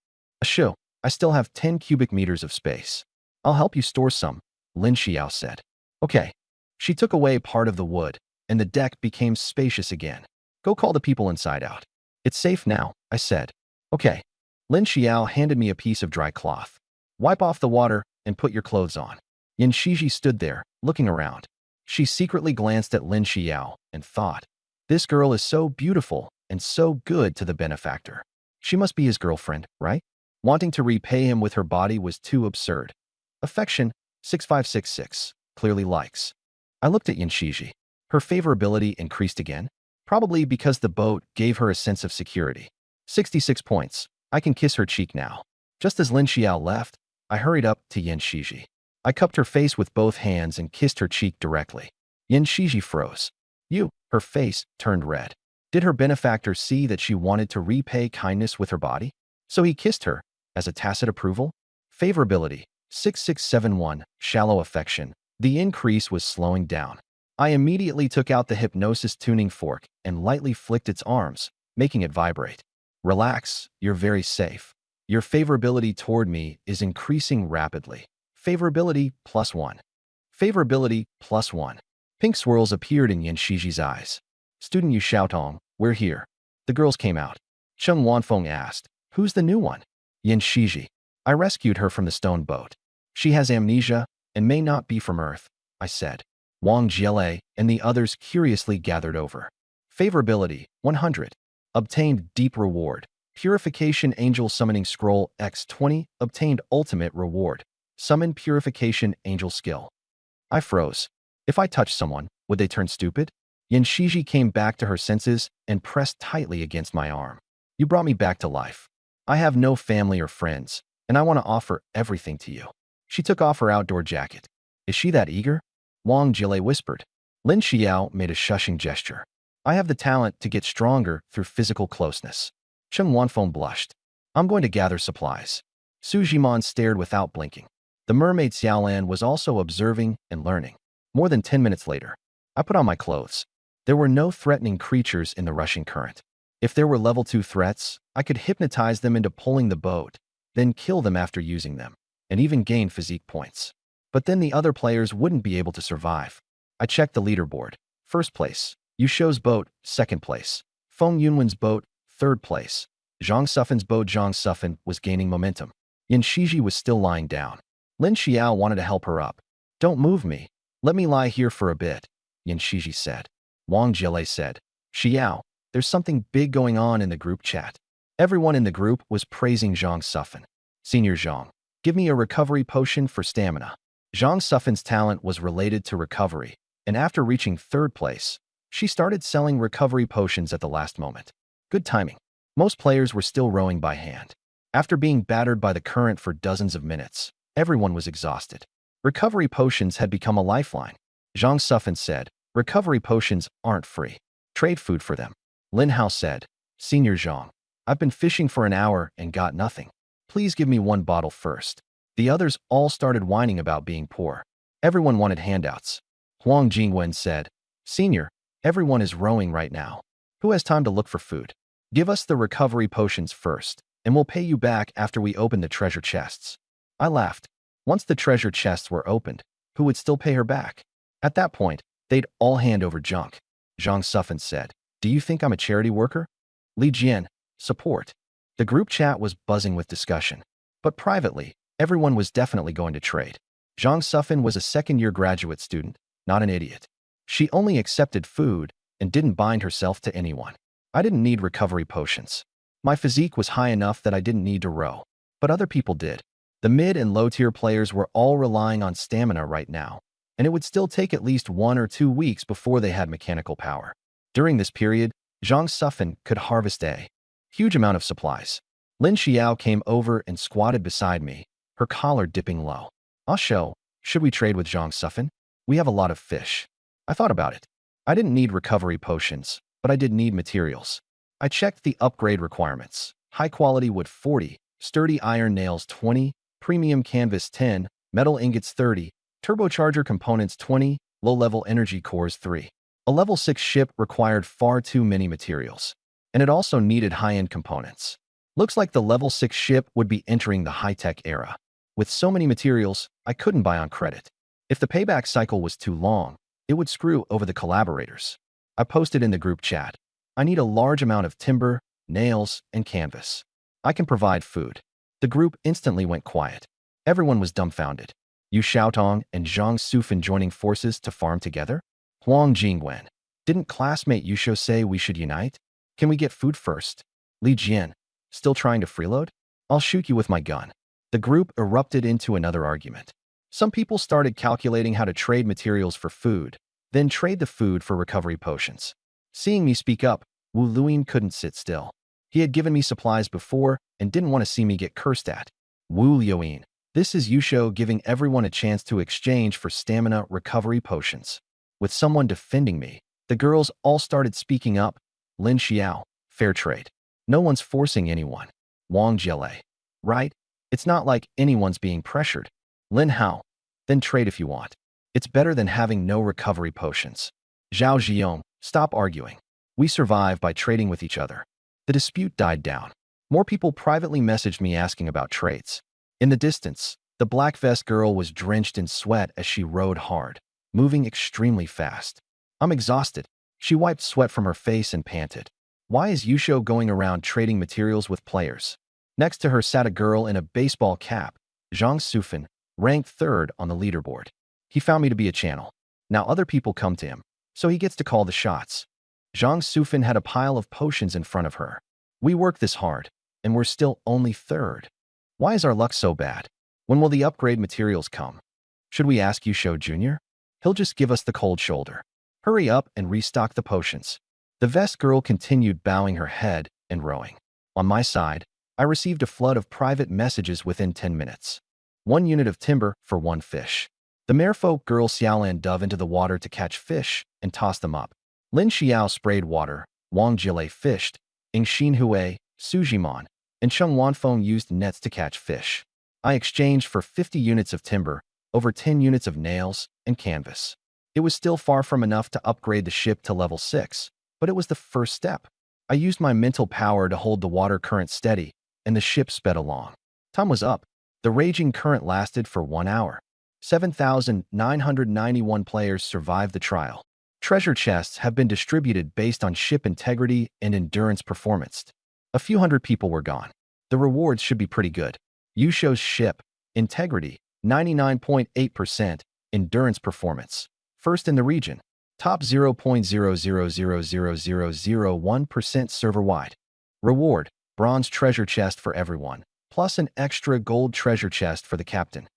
Ashoo, I still have 10 cubic meters of space. I'll help you store some, Lin Xiao said. Okay. She took away part of the wood, and the deck became spacious again. Go call the people inside out. It's safe now, I said. Okay. Lin Xiao handed me a piece of dry cloth. Wipe off the water and put your clothes on. Yan Shiji stood there, looking around. She secretly glanced at Lin Xiao and thought, this girl is so beautiful and so good to the benefactor. She must be his girlfriend, right? Wanting to repay him with her body was too absurd. Affection, 6566, clearly likes. I looked at Yan Shiji. Her favorability increased again, probably because the boat gave her a sense of security. 66 points. I can kiss her cheek now. Just as Lin Xiao left, I hurried up to Yan Shiji. I cupped her face with both hands and kissed her cheek directly. Yan Shiji froze. Her face turned red. Did her benefactor see that she wanted to repay kindness with her body? So he kissed her, as a tacit approval? Favorability, 6671, shallow affection. The increase was slowing down. I immediately took out the hypnosis tuning fork and lightly flicked its arms, making it vibrate. Relax, you're very safe. Your favorability toward me is increasing rapidly. Favorability +1. Favorability +1. Pink swirls appeared in Yan Shiji's eyes. Student Yu Xiaotong, we're here. The girls came out. Cheng Wanfeng asked, who's the new one? Yan Shiji. I rescued her from the stone boat. She has amnesia and may not be from Earth, I said. Wang Jiele and the others curiously gathered over. Favorability, 100. Obtained deep reward. Purification Angel Summoning Scroll X20 obtained ultimate reward. Summon Purification Angel skill. I froze. If I touched someone, would they turn stupid? Yan Shiji came back to her senses and pressed tightly against my arm. You brought me back to life. I have no family or friends, and I want to offer everything to you. She took off her outdoor jacket. Is she that eager? Wang Jile whispered. Lin Xiao made a shushing gesture. I have the talent to get stronger through physical closeness. Cheng Wanfeng blushed. I'm going to gather supplies. Su Jimon stared without blinking. The mermaid Xiaolan was also observing and learning. More than 10 minutes later, I put on my clothes. There were no threatening creatures in the rushing current. If there were level 2 threats, I could hypnotize them into pulling the boat, then kill them after using them, and even gain physique points. But then the other players wouldn't be able to survive. I checked the leaderboard. First place, Yu Shou's boat, second place. Feng Yunwen's boat, third place. Zhang Sufen's boat. Zhang Sufen was gaining momentum. Yan Shiji was still lying down. Lin Xiao wanted to help her up, Don't move me. Let me lie here for a bit, Yan Shiji said. Wang Jile said, Xiao, there's something big going on in the group chat. Everyone in the group was praising Zhang Sufan. Senior Zhang, give me a recovery potion for stamina. Zhang Sufan's talent was related to recovery, and after reaching third place, she started selling recovery potions at the last moment. Good timing. Most players were still rowing by hand. After being battered by the current for dozens of minutes, everyone was exhausted. Recovery potions had become a lifeline. Zhang Sufan said, recovery potions aren't free. Trade food for them. Lin Hao said, Senior Zhang, I've been fishing for an hour and got nothing. Please give me one bottle first. The others all started whining about being poor. Everyone wanted handouts. Huang Jingwen said, Senior, everyone is rowing right now. Who has time to look for food? Give us the recovery potions first, and we'll pay you back after we open the treasure chests. I laughed. Once the treasure chests were opened, who would still pay her back? At that point, they'd all hand over junk. Zhang Sufan said, Do you think I'm a charity worker? Li Jian, support. The group chat was buzzing with discussion. But privately, everyone was definitely going to trade. Zhang Sufan was a second-year graduate student, not an idiot. She only accepted food and didn't bind herself to anyone. I didn't need recovery potions. My physique was high enough that I didn't need to row. But other people did. The mid and low-tier players were all relying on stamina right now, and it would still take at least 1 or 2 weeks before they had mechanical power. During this period, Zhang Sufan could harvest a huge amount of supplies. Lin Xiao came over and squatted beside me, her collar dipping low. I'll show. Should we trade with Zhang Sufan? We have a lot of fish. I thought about it. I didn't need recovery potions, but I did need materials. I checked the upgrade requirements. High-quality wood 40, sturdy iron nails 20, premium canvas 10, metal ingots 30, turbocharger components 20, low-level energy cores 3. A level 6 ship required far too many materials, and it also needed high-end components. Looks like the level 6 ship would be entering the high-tech era. With so many materials, I couldn't buy on credit. If the payback cycle was too long, it would screw over the collaborators. I posted in the group chat, I need a large amount of timber, nails, and canvas. I can provide food. The group instantly went quiet. Everyone was dumbfounded. Yu Xiaotong and Zhang Sufan joining forces to farm together? Huang Jingwen. Didn't classmate Yusho say we should unite? Can we get food first? Li Jian. Still trying to freeload? I'll shoot you with my gun. The group erupted into another argument. Some people started calculating how to trade materials for food, then trade the food for recovery potions. Seeing me speak up, Wu Luin couldn't sit still. He had given me supplies before and didn't want to see me get cursed at. Wu Luin. This is Yusho giving everyone a chance to exchange for stamina recovery potions. With someone defending me, the girls all started speaking up. Lin Xiao. Fair trade. No one's forcing anyone. Wang Jile. Right? It's not like anyone's being pressured. Lin Hao. Then trade if you want. It's better than having no recovery potions. Zhao Jiong. Stop arguing. We survive by trading with each other. The dispute died down. More people privately messaged me asking about trades. In the distance, the black vest girl was drenched in sweat as she rowed hard, moving extremely fast. I'm exhausted. She wiped sweat from her face and panted. Why is Yusho going around trading materials with players? Next to her sat a girl in a baseball cap, Zhang Sufan, ranked 3rd on the leaderboard. He found me to be a channel. Now other people come to him, so he gets to call the shots. Zhang Sufan had a pile of potions in front of her. We worked this hard, and we're still only 3rd. Why is our luck so bad? When will the upgrade materials come? Should we ask Yusho Jr.? He'll just give us the cold shoulder. Hurry up and restock the potions. The vest girl continued bowing her head and rowing. On my side, I received a flood of private messages within 10 minutes. 1 unit of timber for 1 fish. The merfolk girl Xiaolan dove into the water to catch fish and toss them up. Lin Xiao sprayed water, Wang Jile fished, Ing Xinhui, Sujimon, and Cheng Wanfeng used nets to catch fish. I exchanged for 50 units of timber, over 10 units of nails, and canvas. It was still far from enough to upgrade the ship to level 6, but it was the first step. I used my mental power to hold the water current steady, and the ship sped along. Time was up. The raging current lasted for 1 hour. 7,991 players survived the trial. Treasure chests have been distributed based on ship integrity and endurance performance. A few hundred people were gone. The rewards should be pretty good. Yusho's ship, integrity, 99.8%, Endurance Performance. First in the region. Top 0.0000001% server-wide. Reward. Bronze treasure chest for everyone, plus an extra gold treasure chest for the captain.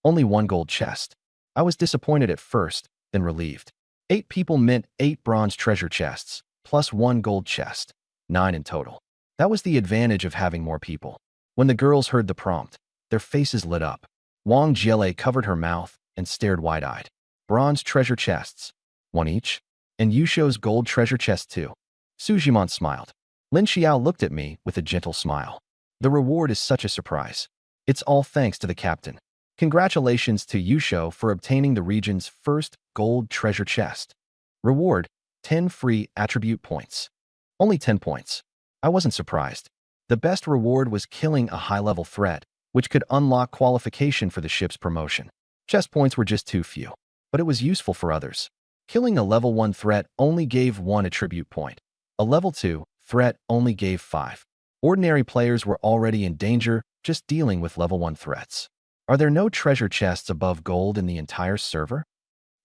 Only one gold chest. I was disappointed at first, then relieved. 8 people meant 8 bronze treasure chests, plus 1 gold chest. 9 in total. That was the advantage of having more people. When the girls heard the prompt, their faces lit up. Wang Jiele covered her mouth and stared wide-eyed. Bronze treasure chests. 1 each? And Yusho's gold treasure chest too. Su Jimon smiled. Lin Xiao looked at me with a gentle smile. The reward is such a surprise. It's all thanks to the captain. Congratulations to Yusho for obtaining the region's first gold treasure chest. Reward, 10 free attribute points. Only 10 points. I wasn't surprised. The best reward was killing a high-level threat, which could unlock qualification for the ship's promotion. Chest points were just too few, but it was useful for others. Killing a level 1 threat only gave 1 attribute point. A level 2 threat only gave 5. Ordinary players were already in danger just dealing with level 1 threats. Are there no treasure chests above gold in the entire server?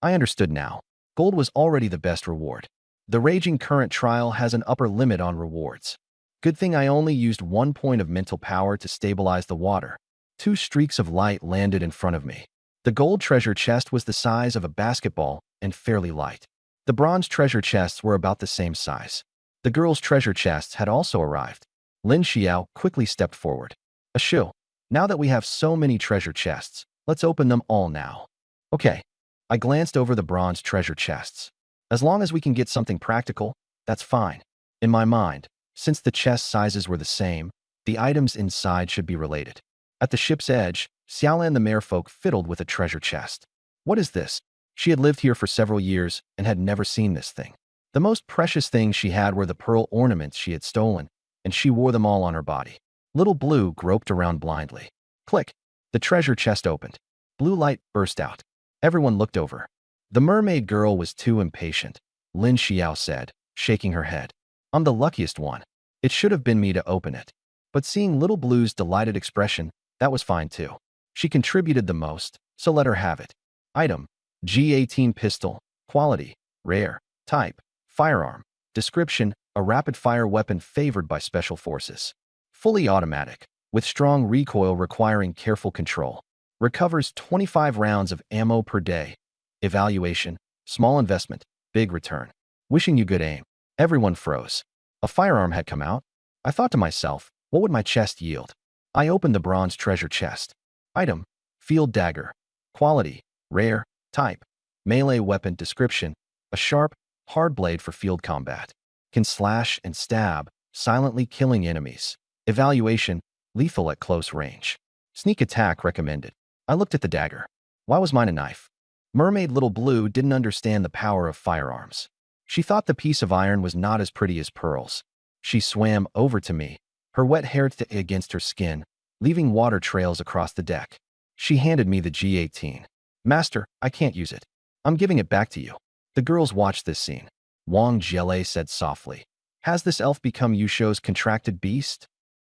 I understood now. Gold was already the best reward. The Raging Current trial has an upper limit on rewards. Good thing I only used 1 point of mental power to stabilize the water. 2 streaks of light landed in front of me. The gold treasure chest was the size of a basketball and fairly light. The bronze treasure chests were about the same size. The girls' treasure chests had also arrived. Lin Xiao quickly stepped forward. Ashu, now that we have so many treasure chests, let's open them all now. Okay. I glanced over the bronze treasure chests. As long as we can get something practical, that's fine. In my mind, since the chest sizes were the same, the items inside should be related. At the ship's edge, Xiaolan the merfolk fiddled with a treasure chest. What is this? She had lived here for several years and had never seen this thing. The most precious things she had were the pearl ornaments she had stolen, and she wore them all on her body. Little Blue groped around blindly. Click! The treasure chest opened. Blue light burst out. Everyone looked over. The mermaid girl was too impatient. Lin Xiao said, shaking her head. I'm the luckiest one. It should have been me to open it. But seeing Little Blue's delighted expression, that was fine too. She contributed the most, so let her have it. Item: G18 pistol. Quality: rare. Type: firearm. Description: a rapid-fire weapon favored by special forces. Fully automatic, with strong recoil requiring careful control. Recovers 25 rounds of ammo per day. Evaluation: small investment, big return. Wishing you good aim. Everyone froze. A firearm had come out. I thought to myself, what would my chest yield? I opened the bronze treasure chest. Item: field dagger. Quality: rare. Type: melee weapon. Description: a sharp, hard blade for field combat. Can slash and stab, silently killing enemies. Evaluation: lethal at close range. Sneak attack recommended. I looked at the dagger. Why was mine a knife? Mermaid Little Blue didn't understand the power of firearms. She thought the piece of iron was not as pretty as pearls. She swam over to me, her wet hair against her skin, leaving water trails across the deck. She handed me the G18. Master, I can't use it. I'm giving it back to you. The girls watched this scene. Wang Jiele said softly, has this elf become Yusho's contracted beast?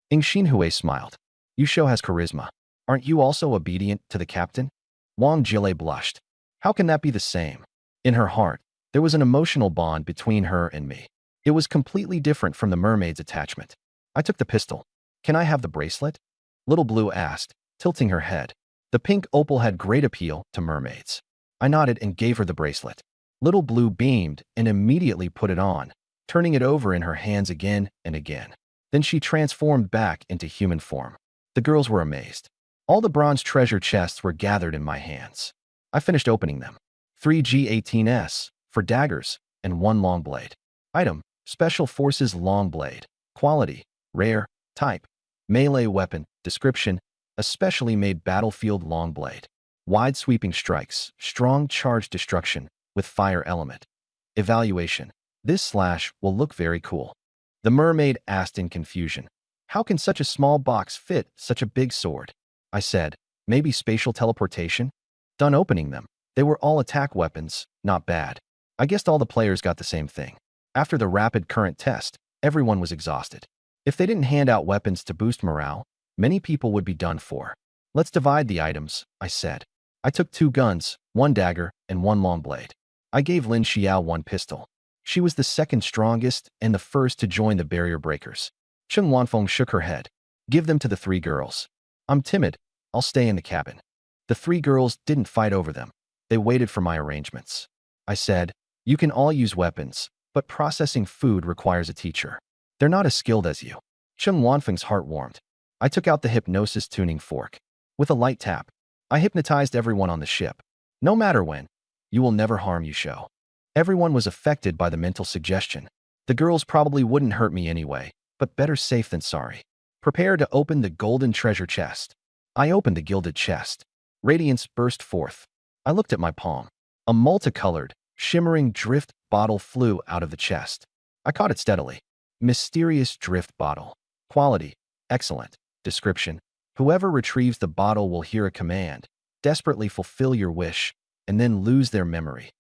Ing Xinhui smiled. Yusho has charisma. Aren't you also obedient to the captain? Wang Jiele blushed. How can that be the same? In her heart, there was an emotional bond between her and me. It was completely different from the mermaid's attachment. I took the pistol. Can I have the bracelet? Little Blue asked, tilting her head. The pink opal had great appeal to mermaids. I nodded and gave her the bracelet. Little Blue beamed and immediately put it on, turning it over in her hands again and again. Then she transformed back into human form. The girls were amazed. All the bronze treasure chests were gathered in my hands. I finished opening them. 3 G18s for daggers and 1 long blade. Item: Special Forces Long Blade. Quality: rare. Type: melee weapon. Description: a specially made battlefield long blade. Wide sweeping strikes, strong charge destruction with fire element. Evaluation: this slash will look very cool. The mermaid asked in confusion, how can such a small box fit such a big sword? I said, maybe spatial teleportation? Done opening them. They were all attack weapons, not bad. I guessed all the players got the same thing. After the rapid current test, everyone was exhausted. If they didn't hand out weapons to boost morale, many people would be done for. Let's divide the items, I said. I took 2 guns, 1 dagger, and 1 long blade. I gave Lin Xiao 1 pistol. She was the second strongest and the first to join the barrier breakers. Cheng Wanfeng shook her head. Give them to the 3 girls. I'm timid. I'll stay in the cabin. The 3 girls didn't fight over them. They waited for my arrangements. I said, you can all use weapons, but processing food requires a teacher. They're not as skilled as you. Cheng Wanfeng's heart warmed. I took out the hypnosis tuning fork. With a light tap, I hypnotized everyone on the ship. No matter when, you will never harm you show. Everyone was affected by the mental suggestion. The girls probably wouldn't hurt me anyway, but better safe than sorry. Prepare to open the golden treasure chest. I opened the gilded chest. Radiance burst forth. I looked at my palm. A multicolored, shimmering drift bottle flew out of the chest. I caught it steadily. Mysterious drift bottle. Quality, excellent. Description, whoever retrieves the bottle will hear a command. Desperately fulfill your wish, and then lose their memory.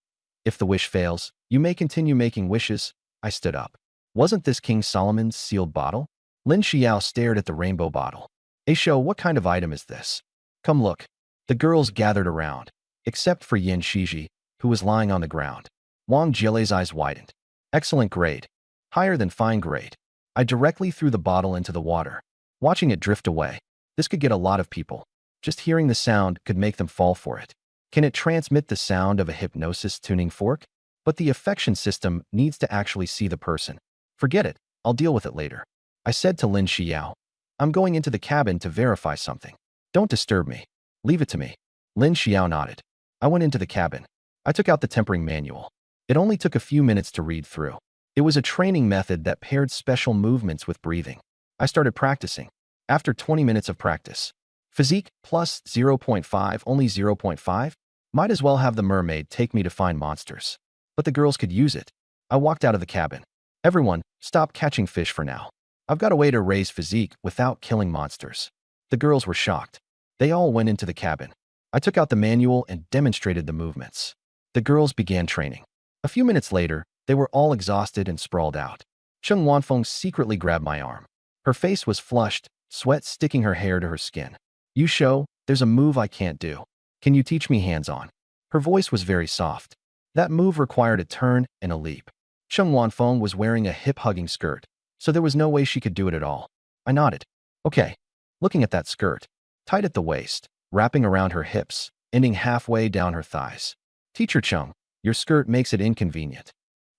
If the wish fails, you may continue making wishes. I stood up. Wasn't this King Solomon's sealed bottle? Lin Xiao stared at the rainbow bottle. Aisho, what kind of item is this? Come look. The girls gathered around, except for Yin Shiji, who was lying on the ground. Wang Jilei's eyes widened. Excellent grade. Higher than fine grade. I directly threw the bottle into the water, watching it drift away. This could get a lot of people. Just hearing the sound could make them fall for it. Can it transmit the sound of a hypnosis tuning fork? But the affection system needs to actually see the person. Forget it. I'll deal with it later. I said to Lin Xiao, I'm going into the cabin to verify something. Don't disturb me. Leave it to me. Lin Xiao nodded. I went into the cabin. I took out the tempering manual. It only took a few minutes to read through. It was a training method that paired special movements with breathing. I started practicing. After 20 minutes of practice, physique plus 0.5, only 0.5? Might as well have the mermaid take me to find monsters. But the girls could use it. I walked out of the cabin. Everyone, stop catching fish for now. I've got a way to raise physique without killing monsters. The girls were shocked. They all went into the cabin. I took out the manual and demonstrated the movements. The girls began training. A few minutes later, they were all exhausted and sprawled out. Cheng Wanfeng secretly grabbed my arm. Her face was flushed, sweat sticking her hair to her skin. You show, there's a move I can't do. Can you teach me hands-on? Her voice was very soft. That move required a turn and a leap. Cheng Wanfeng was wearing a hip-hugging skirt, so there was no way she could do it at all. I nodded. Okay. Looking at that skirt, tight at the waist, wrapping around her hips, ending halfway down her thighs. Teacher Cheng, your skirt makes it inconvenient.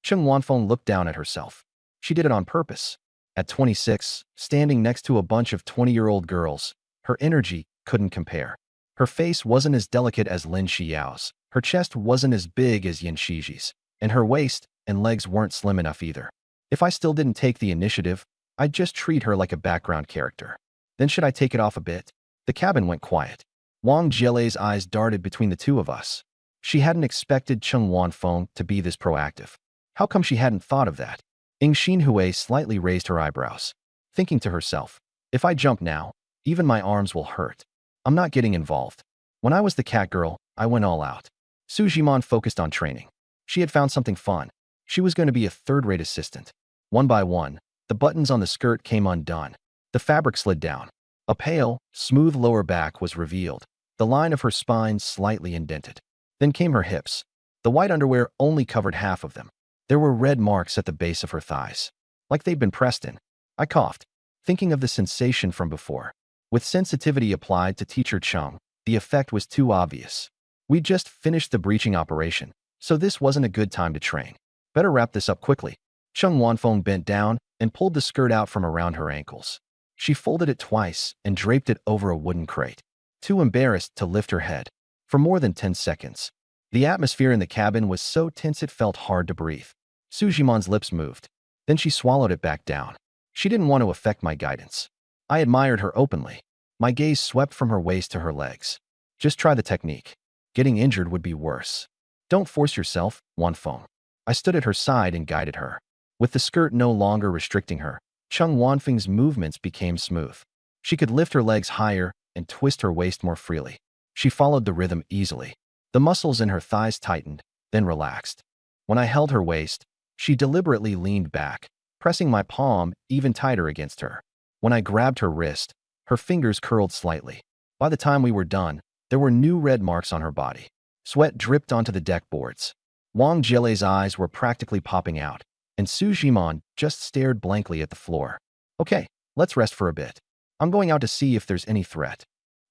Cheng Wanfeng looked down at herself. She did it on purpose. At 26, standing next to a bunch of 20-year-old girls, her energy couldn't compare. Her face wasn't as delicate as Lin Xiao's, her chest wasn't as big as Yin Shiji's, and her waist and legs weren't slim enough either. If I still didn't take the initiative, I'd just treat her like a background character. Then should I take it off a bit? The cabin went quiet. Wang Jilei's eyes darted between the two of us. She hadn't expected Cheng Wanfeng to be this proactive. How come she hadn't thought of that? Ying Xinhui slightly raised her eyebrows, thinking to herself, if I jump now, even my arms will hurt. I'm not getting involved. When I was the cat girl, I went all out. Su Jimon focused on training. She had found something fun. She was going to be a third-rate assistant. One by one, the buttons on the skirt came undone. The fabric slid down. A pale, smooth lower back was revealed, the line of her spine slightly indented. Then came her hips. The white underwear only covered half of them. There were red marks at the base of her thighs, like they'd been pressed in. I coughed, thinking of the sensation from before. With sensitivity applied to Teacher Cheng, the effect was too obvious. We'd just finished the breaching operation, so this wasn't a good time to train. Better wrap this up quickly. Cheng Wanfeng bent down and pulled the skirt out from around her ankles. She folded it twice and draped it over a wooden crate, too embarrassed to lift her head. For more than 10 seconds, the atmosphere in the cabin was so tense it felt hard to breathe. Su Jimon's lips moved. Then she swallowed it back down. She didn't want to affect my guidance. I admired her openly. My gaze swept from her waist to her legs. Just try the technique. Getting injured would be worse. Don't force yourself, Wanfeng. I stood at her side and guided her. With the skirt no longer restricting her, Cheng Wanfeng's movements became smooth. She could lift her legs higher and twist her waist more freely. She followed the rhythm easily. The muscles in her thighs tightened, then relaxed. When I held her waist, she deliberately leaned back, pressing my palm even tighter against her. When I grabbed her wrist, her fingers curled slightly. By the time we were done, There were new red marks on her body. Sweat dripped onto the deck boards. Wang Jielei's eyes were practically popping out, and Su Jimon just stared blankly at the floor. Okay, let's rest for a bit. I'm going out to see if there's any threat.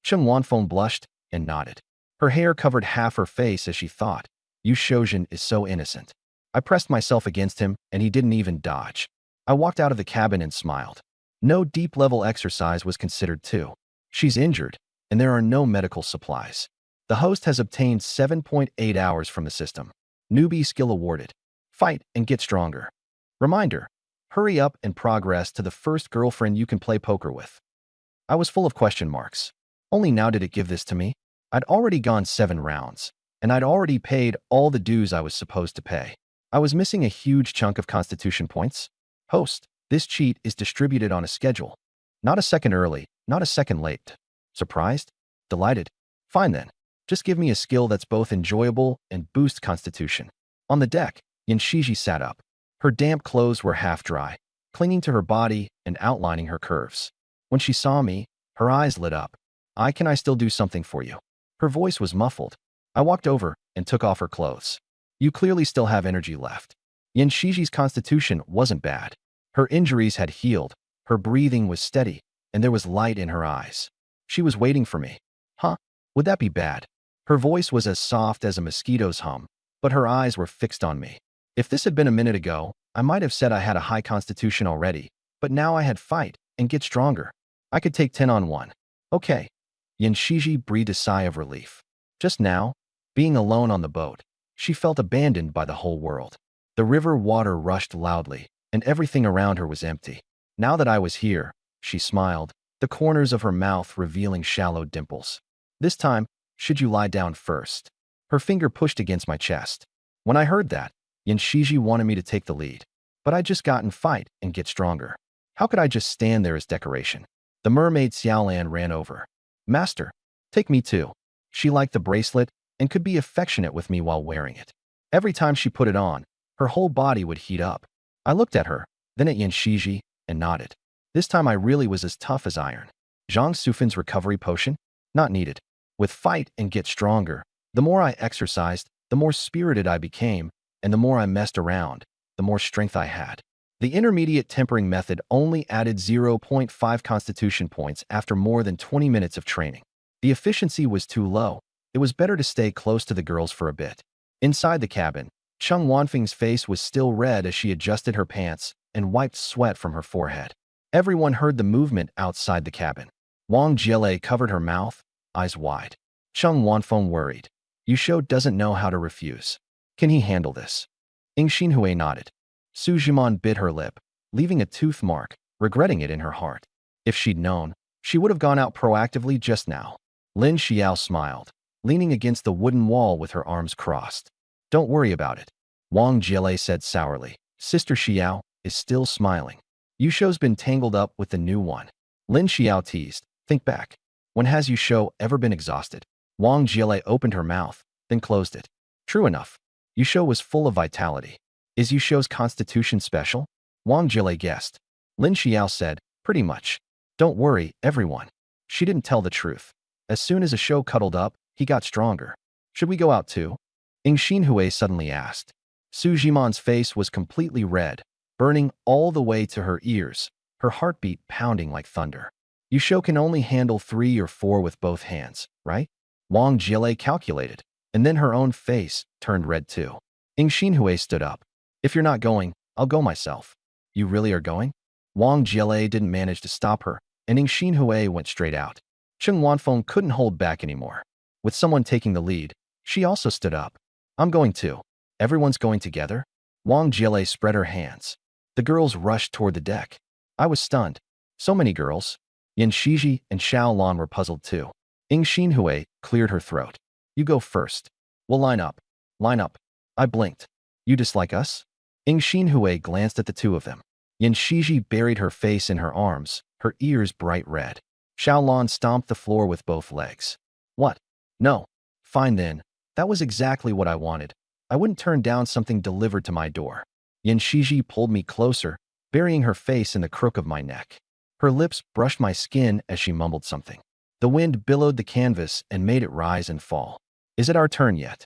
Cheng Wanfeng blushed and nodded. Her hair covered half her face as she thought, Yu Shoujin is so innocent. I pressed myself against him, and he didn't even dodge. I walked out of the cabin and smiled. No deep-level exercise was considered too. She's injured, and there are no medical supplies. The host has obtained 7.8 hours from the system. Newbie skill awarded. Fight and get stronger. Reminder, hurry up and progress to the first girlfriend you can play poker with. I was full of question marks. Only now did it give this to me. I'd already gone 7 rounds, and I'd already paid all the dues I was supposed to pay. I was missing a huge chunk of constitution points. Host, this cheat is distributed on a schedule. Not a second early, not a second late. Surprised? Delighted? Fine then. Just give me a skill that's both enjoyable and boosts constitution. On the deck, Yin Shiji sat up. Her damp clothes were half dry, clinging to her body and outlining her curves. When she saw me, her eyes lit up. Can I still do something for you? Her voice was muffled. I walked over and took off her clothes. You clearly still have energy left. Yin Shiji's constitution wasn't bad. Her injuries had healed, her breathing was steady, and there was light in her eyes. She was waiting for me. Huh? Would that be bad? Her voice was as soft as a mosquito's hum, but her eyes were fixed on me. If this had been a minute ago, I might have said I had a high constitution already, but now I had fight and get stronger. I could take 10 on 1. Okay. Yin Shiji breathed a sigh of relief. Just now, being alone on the boat, she felt abandoned by the whole world. The river water rushed loudly, and everything around her was empty. Now that I was here, she smiled, the corners of her mouth revealing shallow dimples. This time, should you lie down first? Her finger pushed against my chest. When I heard that, Yin Shiji wanted me to take the lead. But I'd just gotten fight and get stronger. How could I just stand there as decoration? The mermaid Xiaolan ran over. Master, take me too. She liked the bracelet and could be affectionate with me while wearing it. Every time she put it on, her whole body would heat up. I looked at her, then at Yin Shiji, and nodded. This time I really was as tough as iron. Zhang Sufin's recovery potion? Not needed. With fight and get stronger, the more I exercised, the more spirited I became, and the more I messed around, the more strength I had. The intermediate tempering method only added 0.5 constitution points after more than 20 minutes of training. The efficiency was too low. It was better to stay close to the girls for a bit. Inside the cabin, Cheng Wanfeng's face was still red as she adjusted her pants and wiped sweat from her forehead. Everyone heard the movement outside the cabin. Wang Jielei covered her mouth, eyes wide. Cheng Wanfeng worried. Yusho doesn't know how to refuse. Can he handle this? Ying Xinhui nodded. Su Jimon bit her lip, leaving a tooth mark, regretting it in her heart. If she'd known, she would have gone out proactively just now. Lin Xiao smiled, leaning against the wooden wall with her arms crossed. Don't worry about it. Wang Jielei said sourly. Sister Xiao is still smiling. Yusho's been tangled up with the new one. Lin Xiao teased. Think back. When has Yusho ever been exhausted? Wang Jielei opened her mouth, then closed it. True enough. Yusho was full of vitality. Is Yusho's constitution special? Wang Jielei guessed. Lin Xiao said, pretty much. Don't worry, everyone. She didn't tell the truth. As soon as Yusho cuddled up, he got stronger. Should we go out too? Ying Xinhui suddenly asked. Su Jimon's face was completely red, burning all the way to her ears, her heartbeat pounding like thunder. Yusho can only handle 3 or 4 with both hands, right? Wang Jielei calculated, and then her own face turned red too. Ying Xinhui stood up. If you're not going, I'll go myself. You really are going? Wang Jielei didn't manage to stop her, and Ying Xinhui went straight out. Cheng Wanfeng couldn't hold back anymore. With someone taking the lead, she also stood up. I'm going too. Everyone's going together? Wang Jielei spread her hands. The girls rushed toward the deck. I was stunned. So many girls. Yin Shiji and Xiao Lan were puzzled too. Ying Xinhui cleared her throat. You go first. We'll line up. Line up. I blinked. You dislike us? Ying Xinhui glanced at the two of them. Yin Shiji buried her face in her arms, her ears bright red. Xiao Lan stomped the floor with both legs. What? No. Fine then. That was exactly what I wanted. I wouldn't turn down something delivered to my door. Yin Shiji pulled me closer, burying her face in the crook of my neck. Her lips brushed my skin as she mumbled something. The wind billowed the canvas and made it rise and fall. Is it our turn yet?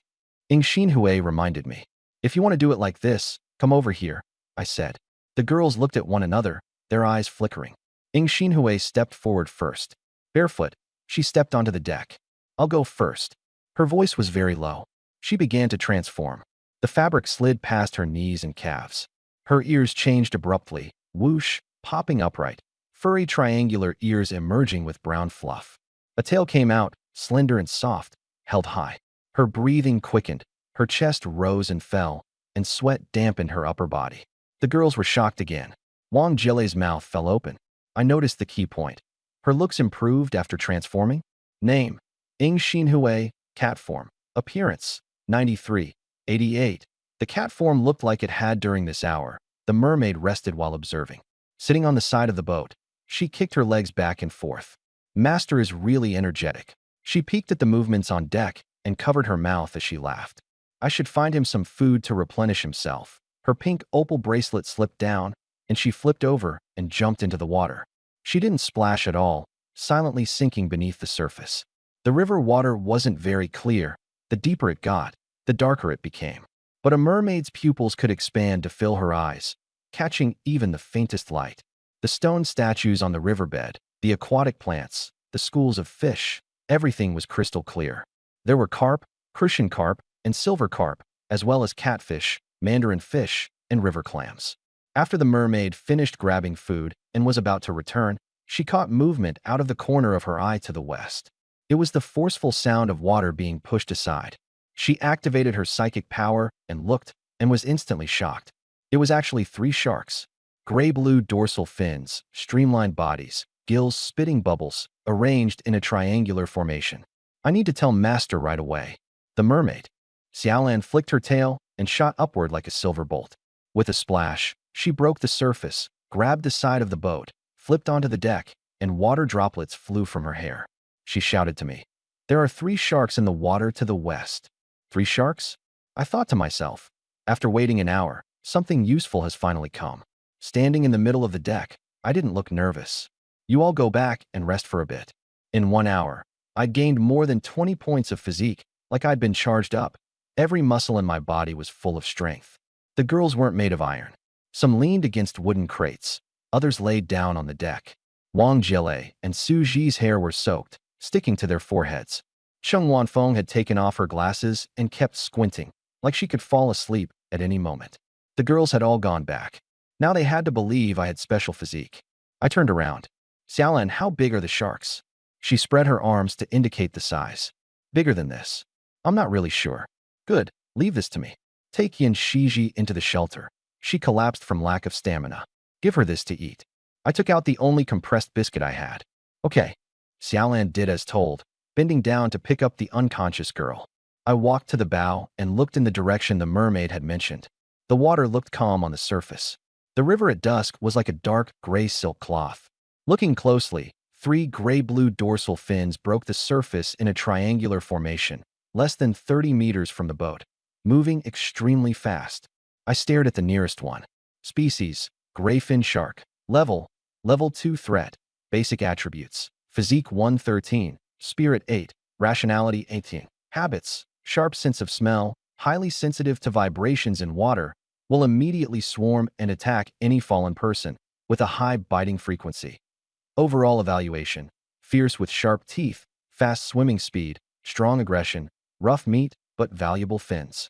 Ing Xinhui reminded me. If you want to do it like this, come over here, I said. The girls looked at one another, their eyes flickering. Ing Xinhui stepped forward first. Barefoot, she stepped onto the deck. I'll go first. Her voice was very low. She began to transform. The fabric slid past her knees and calves. Her ears changed abruptly, whoosh, popping upright, furry triangular ears emerging with brown fluff. A tail came out, slender and soft, held high. Her breathing quickened, her chest rose and fell, and sweat dampened her upper body. The girls were shocked again. Wang Jilei's mouth fell open. I noticed the key point. Her looks improved after transforming. Name: Ing Xinhui, cat form. Appearance: 93, 88. The cat form looked like it had during this hour. The mermaid rested while observing. Sitting on the side of the boat, she kicked her legs back and forth. Master is really energetic. She peeked at the movements on deck and covered her mouth as she laughed. I should find him some food to replenish himself. Her pink opal bracelet slipped down, and she flipped over and jumped into the water. She didn't splash at all, silently sinking beneath the surface. The river water wasn't very clear. The deeper it got, the darker it became. But a mermaid's pupils could expand to fill her eyes, catching even the faintest light. The stone statues on the riverbed, the aquatic plants, the schools of fish, everything was crystal clear. There were carp, crucian carp, and silver carp, as well as catfish, mandarin fish, and river clams. After the mermaid finished grabbing food and was about to return, she caught movement out of the corner of her eye to the west. It was the forceful sound of water being pushed aside. She activated her psychic power and looked, and was instantly shocked. It was actually 3 sharks. Gray-blue dorsal fins, streamlined bodies, gills spitting bubbles, arranged in a triangular formation. I need to tell Master right away. The mermaid. Xiaolan flicked her tail and shot upward like a silver bolt. With a splash, she broke the surface, grabbed the side of the boat, flipped onto the deck, and water droplets flew from her hair. She shouted to me. There are 3 sharks in the water to the west. 3 sharks? I thought to myself. After waiting an hour, something useful has finally come. Standing in the middle of the deck, I didn't look nervous. You all go back and rest for a bit. In 1 hour, I'd gained more than 20 points of physique, like I'd been charged up. Every muscle in my body was full of strength. The girls weren't made of iron. Some leaned against wooden crates. Others laid down on the deck. Wang Jilei and Su Ji's hair were soaked, sticking to their foreheads. Cheng Wanfeng had taken off her glasses and kept squinting, like she could fall asleep at any moment. The girls had all gone back. Now they had to believe I had special physique. I turned around. Xiaolan, how big are the sharks? She spread her arms to indicate the size. Bigger than this. I'm not really sure. Good, leave this to me. Take Yin Shiji into the shelter. She collapsed from lack of stamina. Give her this to eat. I took out the only compressed biscuit I had. Okay. Xiaolan did as told, bending down to pick up the unconscious girl. I walked to the bow and looked in the direction the mermaid had mentioned. The water looked calm on the surface. The river at dusk was like a dark gray silk cloth. Looking closely, 3 gray-blue dorsal fins broke the surface in a triangular formation, less than 30 meters from the boat, moving extremely fast. I stared at the nearest one. Species: gray fin shark. Level: Level 2 threat. Basic attributes: Physique 113, Spirit 8, Rationality 18. Habits: Sharp sense of smell, highly sensitive to vibrations in water, will immediately swarm and attack any fallen person, with a high biting frequency. Overall evaluation: Fierce with sharp teeth, fast swimming speed, strong aggression, rough meat, but valuable fins.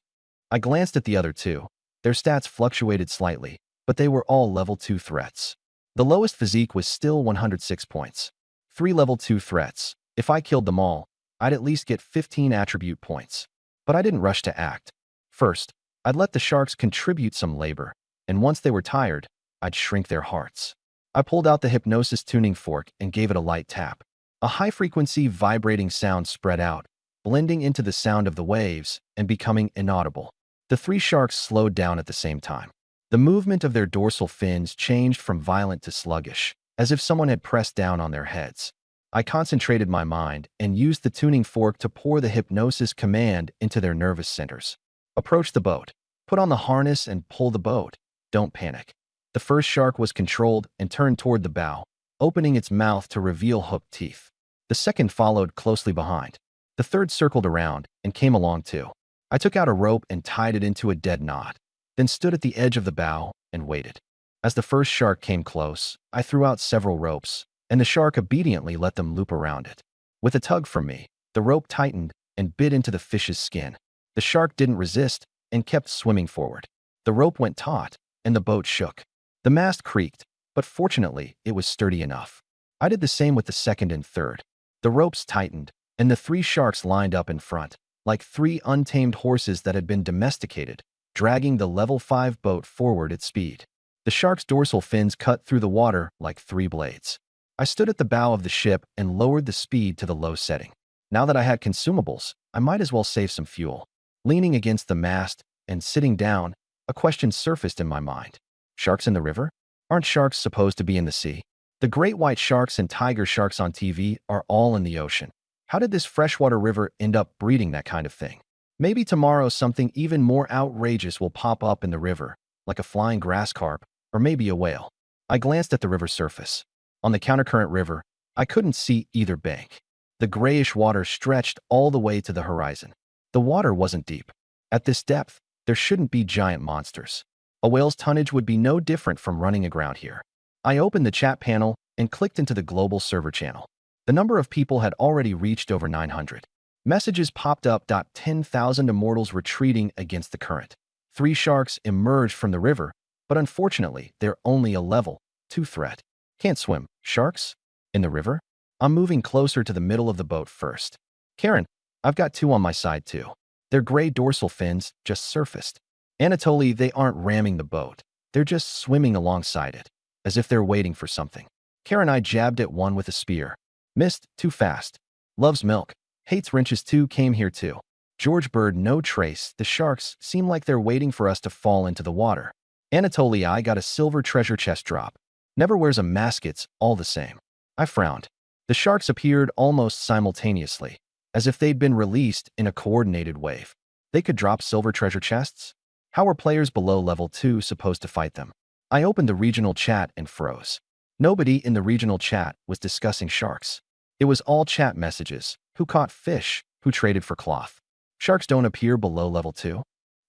I glanced at the other 2. Their stats fluctuated slightly, but they were all level 2 threats. The lowest physique was still 106 points. 3 level 2 threats. If I killed them all, I'd at least get 15 attribute points. But I didn't rush to act. First, I'd let the sharks contribute some labor, and once they were tired, I'd shrink their hearts. I pulled out the hypnosis tuning fork and gave it a light tap. A high-frequency vibrating sound spread out, blending into the sound of the waves and becoming inaudible. The 3 sharks slowed down at the same time. The movement of their dorsal fins changed from violent to sluggish, as if someone had pressed down on their heads. I concentrated my mind and used the tuning fork to pour the hypnosis command into their nervous centers. Approach the boat. Put on the harness and pull the boat. Don't panic. The first shark was controlled and turned toward the bow, opening its mouth to reveal hooked teeth. The second followed closely behind. The third circled around and came along too. I took out a rope and tied it into a dead knot, then stood at the edge of the bow and waited. As the first shark came close, I threw out several ropes, and the shark obediently let them loop around it. With a tug from me, the rope tightened and bit into the fish's skin. The shark didn't resist and kept swimming forward. The rope went taut, and the boat shook. The mast creaked, but fortunately, it was sturdy enough. I did the same with the second and third. The ropes tightened, and the three sharks lined up in front, like three untamed horses that had been domesticated, dragging the level 5 boat forward at speed. The shark's dorsal fins cut through the water like 3 blades. I stood at the bow of the ship and lowered the speed to the low setting. Now that I had consumables, I might as well save some fuel. Leaning against the mast and sitting down, a question surfaced in my mind. Sharks in the river? Aren't sharks supposed to be in the sea? The great white sharks and tiger sharks on TV are all in the ocean. How did this freshwater river end up breeding that kind of thing? Maybe tomorrow something even more outrageous will pop up in the river, like a flying grass carp, or maybe a whale. I glanced at the river surface. On the countercurrent river, I couldn't see either bank. The grayish water stretched all the way to the horizon. The water wasn't deep. At this depth, there shouldn't be giant monsters. A whale's tonnage would be no different from running aground here. I opened the chat panel and clicked into the global server channel. The number of people had already reached over 900. Messages popped up. 10,000 immortals retreating against the current. 3 sharks emerged from the river, but unfortunately, they're only a level 2 threat. Can't swim. Sharks? In the river? I'm moving closer to the middle of the boat first. Karen, I've got 2 on my side too. Their gray dorsal fins just surfaced. Anatoly, they aren't ramming the boat. They're just swimming alongside it, as if they're waiting for something. Karen, I jabbed at one with a spear. Missed, too fast. Loves milk. Hates wrenches too, came here too. George Bird, no trace. The sharks seem like they're waiting for us to fall into the water. Anatoly, I got a silver treasure chest drop. Never wears a mask, it's all the same. I frowned. The sharks appeared almost simultaneously, as if they'd been released in a coordinated wave. They could drop silver treasure chests? How were players below level 2 supposed to fight them? I opened the regional chat and froze. Nobody in the regional chat was discussing sharks. It was all chat messages. Who caught fish? Who traded for cloth? Sharks don't appear below level 2?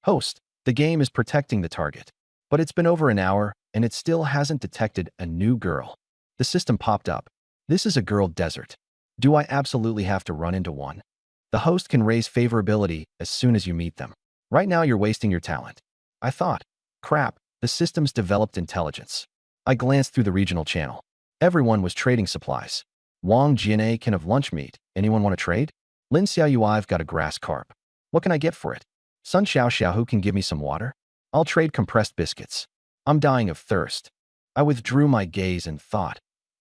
Host, the game is protecting the target. But it's been over an hour, and it still hasn't detected a new girl. The system popped up. This is a girl desert. Do I absolutely have to run into one? The host can raise favorability as soon as you meet them. Right now you're wasting your talent. I thought, crap, the system's developed intelligence. I glanced through the regional channel. Everyone was trading supplies. Wang Jian'e can have lunch meat. Anyone want to trade? Lin Xiaoyu, I've got a grass carp. What can I get for it? Sun Xiao, who can give me some water? I'll trade compressed biscuits. I'm dying of thirst. I withdrew my gaze and thought,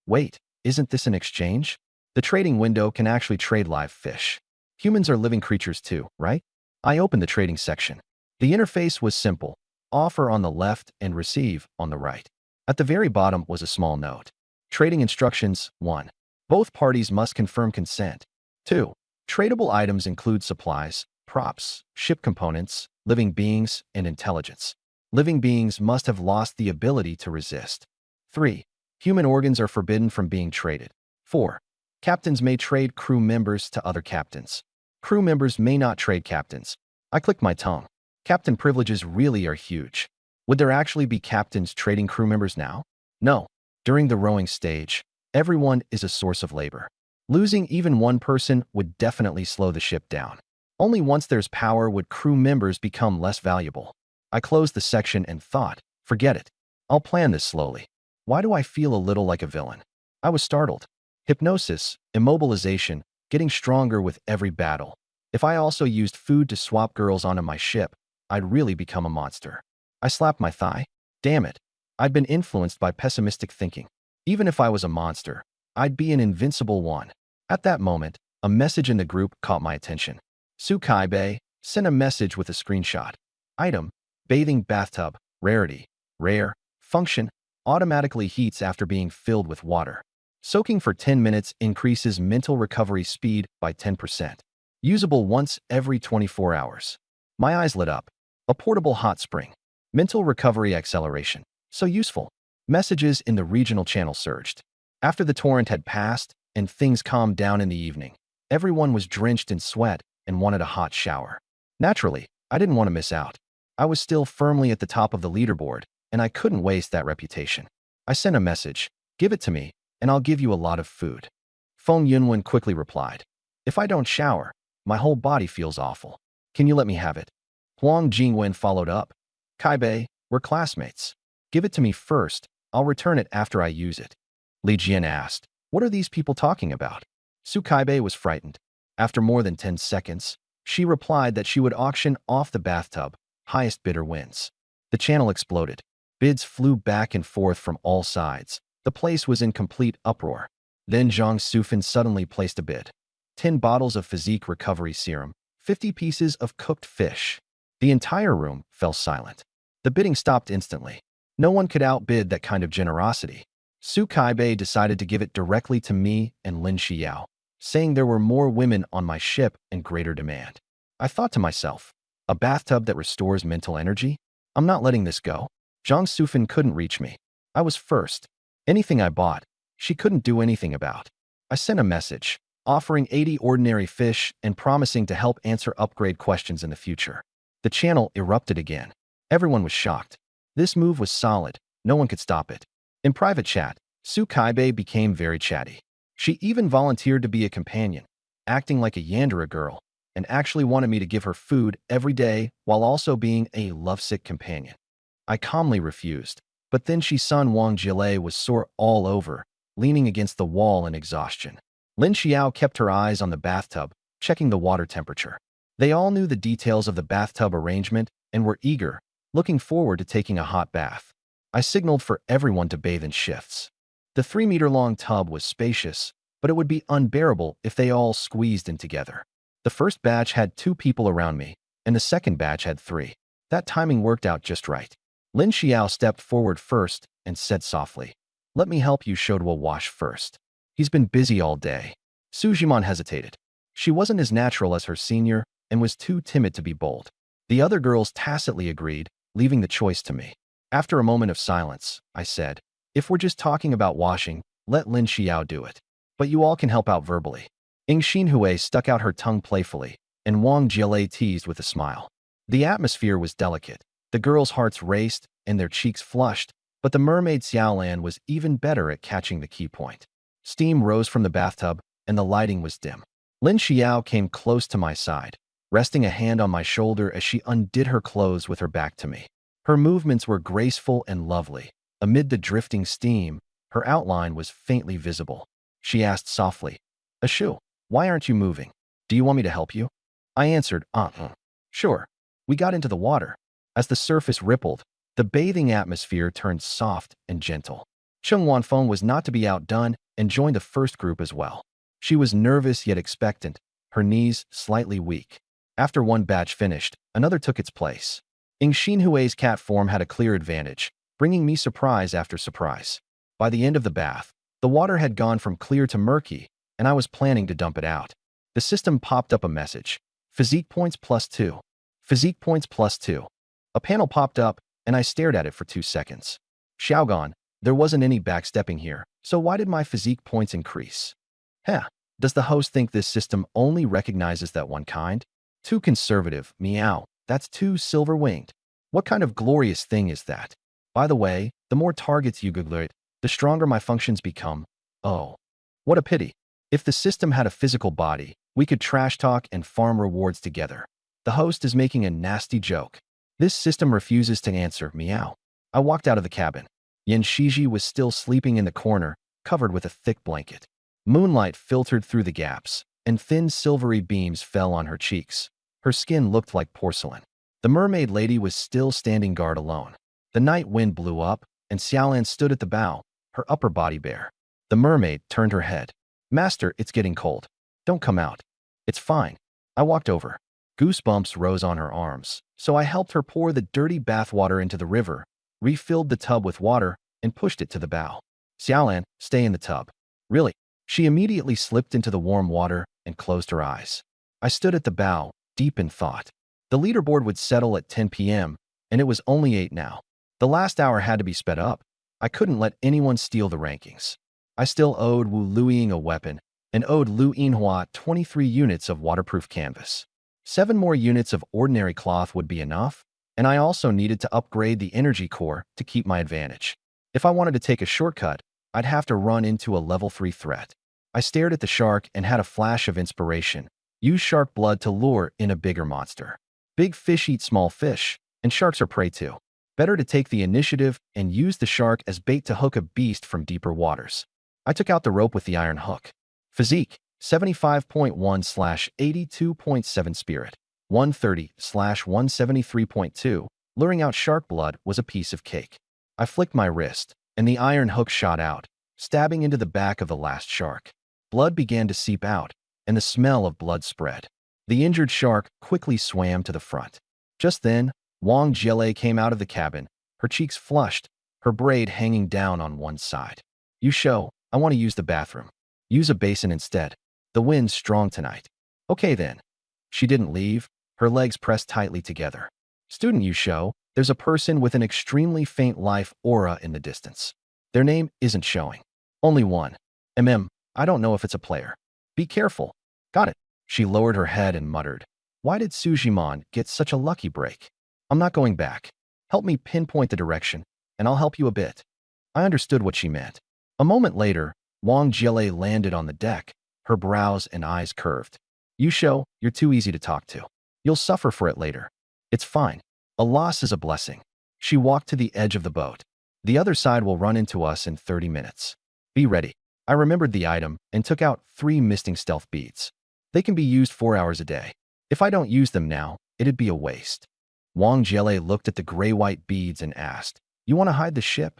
wait, isn't this an exchange? The trading window can actually trade live fish. Humans are living creatures too, right? I opened the trading section. The interface was simple. Offer on the left and receive on the right. At the very bottom was a small note. Trading instructions. 1. Both parties must confirm consent. 2. Tradable items include supplies, props, ship components, living beings, and intelligence. Living beings must have lost the ability to resist. 3. Human organs are forbidden from being traded. 4. Captains may trade crew members to other captains. Crew members may not trade captains. I clicked my tongue. Captain privileges really are huge. Would there actually be captains trading crew members now? No. During the rowing stage, everyone is a source of labor. Losing even one person would definitely slow the ship down. Only once there's power would crew members become less valuable. I closed the section and thought, forget it. I'll plan this slowly. Why do I feel a little like a villain? I was startled. Hypnosis, immobilization, getting stronger with every battle. If I also used food to swap girls onto my ship, I'd really become a monster. I slapped my thigh. Damn it. I'd been influenced by pessimistic thinking. Even if I was a monster, I'd be an invincible one. At that moment, a message in the group caught my attention. Sukai Bei sent a message with a screenshot. Item, bathing bathtub, rarity, rare, function, automatically heats after being filled with water. Soaking for 10 minutes increases mental recovery speed by 10%. Usable once every 24 hours. My eyes lit up. A portable hot spring. Mental recovery acceleration. So useful. Messages in the regional channel surged. After the torrent had passed, and things calmed down in the evening. Everyone was drenched in sweat and wanted a hot shower. Naturally, I didn't want to miss out. I was still firmly at the top of the leaderboard, and I couldn't waste that reputation. I sent a message, "Give it to me, and I'll give you a lot of food." Feng Yunwen quickly replied, "If I don't shower, my whole body feels awful. Can you let me have it?" Huang Jingwen followed up, "Kai Bei, we're classmates. Give it to me first, I'll return it after I use it." Li Jian asked, "What are these people talking about?" Su Kaibei was frightened. After more than 10 seconds, she replied that she would auction off the bathtub. Highest bidder wins. The channel exploded. Bids flew back and forth from all sides. The place was in complete uproar. Then Zhang Sufan suddenly placed a bid. 10 bottles of physique recovery serum, 50 pieces of cooked fish. The entire room fell silent. The bidding stopped instantly. No one could outbid that kind of generosity. Su Kaibei decided to give it directly to me and Lin Xiao, saying there were more women on my ship and greater demand. I thought to myself, a bathtub that restores mental energy? I'm not letting this go. Zhang Sufan couldn't reach me. I was first. Anything I bought, she couldn't do anything about. I sent a message, offering 80 ordinary fish and promising to help answer upgrade questions in the future. The channel erupted again. Everyone was shocked. This move was solid. No one could stop it. In private chat, Su Kaibei became very chatty. She even volunteered to be a companion, acting like a Yandere girl, and actually wanted me to give her food every day while also being a lovesick companion. I calmly refused, but then Shisun Wang Jilei was sore all over, leaning against the wall in exhaustion. Lin Xiao kept her eyes on the bathtub, checking the water temperature. They all knew the details of the bathtub arrangement and were eager, looking forward to taking a hot bath. I signaled for everyone to bathe in shifts. The 3-meter-long tub was spacious, but it would be unbearable if they all squeezed in together. The first batch had 2 people around me, and the second batch had 3. That timing worked out just right. Lin Xiao stepped forward first and said softly, "Let me help you Shodwa wash first. He's been busy all day." Su Jiman hesitated. She wasn't as natural as her senior and was too timid to be bold. The other girls tacitly agreed, leaving the choice to me. After a moment of silence, I said, "If we're just talking about washing, let Lin Xiao do it. But you all can help out verbally." Ying Xinhui stuck out her tongue playfully, and Wang Jilei teased with a smile. The atmosphere was delicate. The girls' hearts raced and their cheeks flushed, but the mermaid Xiaolan was even better at catching the key point. Steam rose from the bathtub, and the lighting was dim. Lin Xiao came close to my side, resting a hand on my shoulder as she undid her clothes with her back to me. Her movements were graceful and lovely. Amid the drifting steam, her outline was faintly visible. She asked softly, "Ashu, why aren't you moving? Do you want me to help you?" I answered, "Sure." We got into the water. As the surface rippled, the bathing atmosphere turned soft and gentle. Cheng Wanfeng was not to be outdone and joined the first group as well. She was nervous yet expectant, her knees slightly weak. After one batch finished, another took its place. Ying Xinhui's cat form had a clear advantage, bringing me surprise after surprise. By the end of the bath, the water had gone from clear to murky, and I was planning to dump it out. The system popped up a message. Physique points +2. Physique points +2. A panel popped up, and I stared at it for 2 seconds. Xiaogan, there wasn't any backstepping here, so why did my physique points increase? Does the host think this system only recognizes that one kind? Too conservative, meow. That's too silver-winged. What kind of glorious thing is that? By the way, the more targets you Google it, the stronger my functions become. Oh, what a pity. If the system had a physical body, we could trash talk and farm rewards together. The host is making a nasty joke. This system refuses to answer, meow. I walked out of the cabin. Yan Shiji was still sleeping in the corner, covered with a thick blanket. Moonlight filtered through the gaps, and thin silvery beams fell on her cheeks. Her skin looked like porcelain. The mermaid lady was still standing guard alone. The night wind blew up, and Xiaolan stood at the bow, her upper body bare. The mermaid turned her head. "Master, it's getting cold. Don't come out." "It's fine." I walked over. Goosebumps rose on her arms, so I helped her pour the dirty bathwater into the river, refilled the tub with water, and pushed it to the bow. "Xiaolan, stay in the tub." "Really?" She immediately slipped into the warm water and closed her eyes. I stood at the bow, deep in thought. The leaderboard would settle at 10 p.m., and it was only 8 now. The last hour had to be sped up. I couldn't let anyone steal the rankings. I still owed Wu Luiying a weapon and owed Lu Yinhua 23 units of waterproof canvas. 7 more units of ordinary cloth would be enough, and I also needed to upgrade the energy core to keep my advantage. If I wanted to take a shortcut, I'd have to run into a level 3 threat. I stared at the shark and had a flash of inspiration. Use shark blood to lure in a bigger monster. Big fish eat small fish, and sharks are prey too. Better to take the initiative and use the shark as bait to hook a beast from deeper waters. I took out the rope with the iron hook. Physique, 75.1/82.7 Spirit, 130/173.2. Luring out shark blood was a piece of cake. I flicked my wrist, and the iron hook shot out, stabbing into the back of the last shark. Blood began to seep out, and the smell of blood spread. The injured shark quickly swam to the front. Just then, Wang Jielei came out of the cabin, her cheeks flushed, her braid hanging down on one side. "You show, I want to use the bathroom. Use a basin instead. The wind's strong tonight." "Okay then." She didn't leave, her legs pressed tightly together. "Student Yu Shou, there's a person with an extremely faint life aura in the distance. Their name isn't showing. Only one. I don't know if it's a player. Be careful." "Got it." She lowered her head and muttered, "Why did Sujimon get such a lucky break? I'm not going back. Help me pinpoint the direction, and I'll help you a bit." I understood what she meant. A moment later, Wang Jielei landed on the deck, her brows and eyes curved. "You Shou, you're too easy to talk to. You'll suffer for it later. It's fine. A loss is a blessing." She walked to the edge of the boat. "The other side will run into us in 30 minutes. Be ready." I remembered the item and took out 3 misting stealth beads. They can be used 4 hours a day. If I don't use them now, it'd be a waste. Wang Jielei looked at the gray-white beads and asked, "You want to hide the ship?"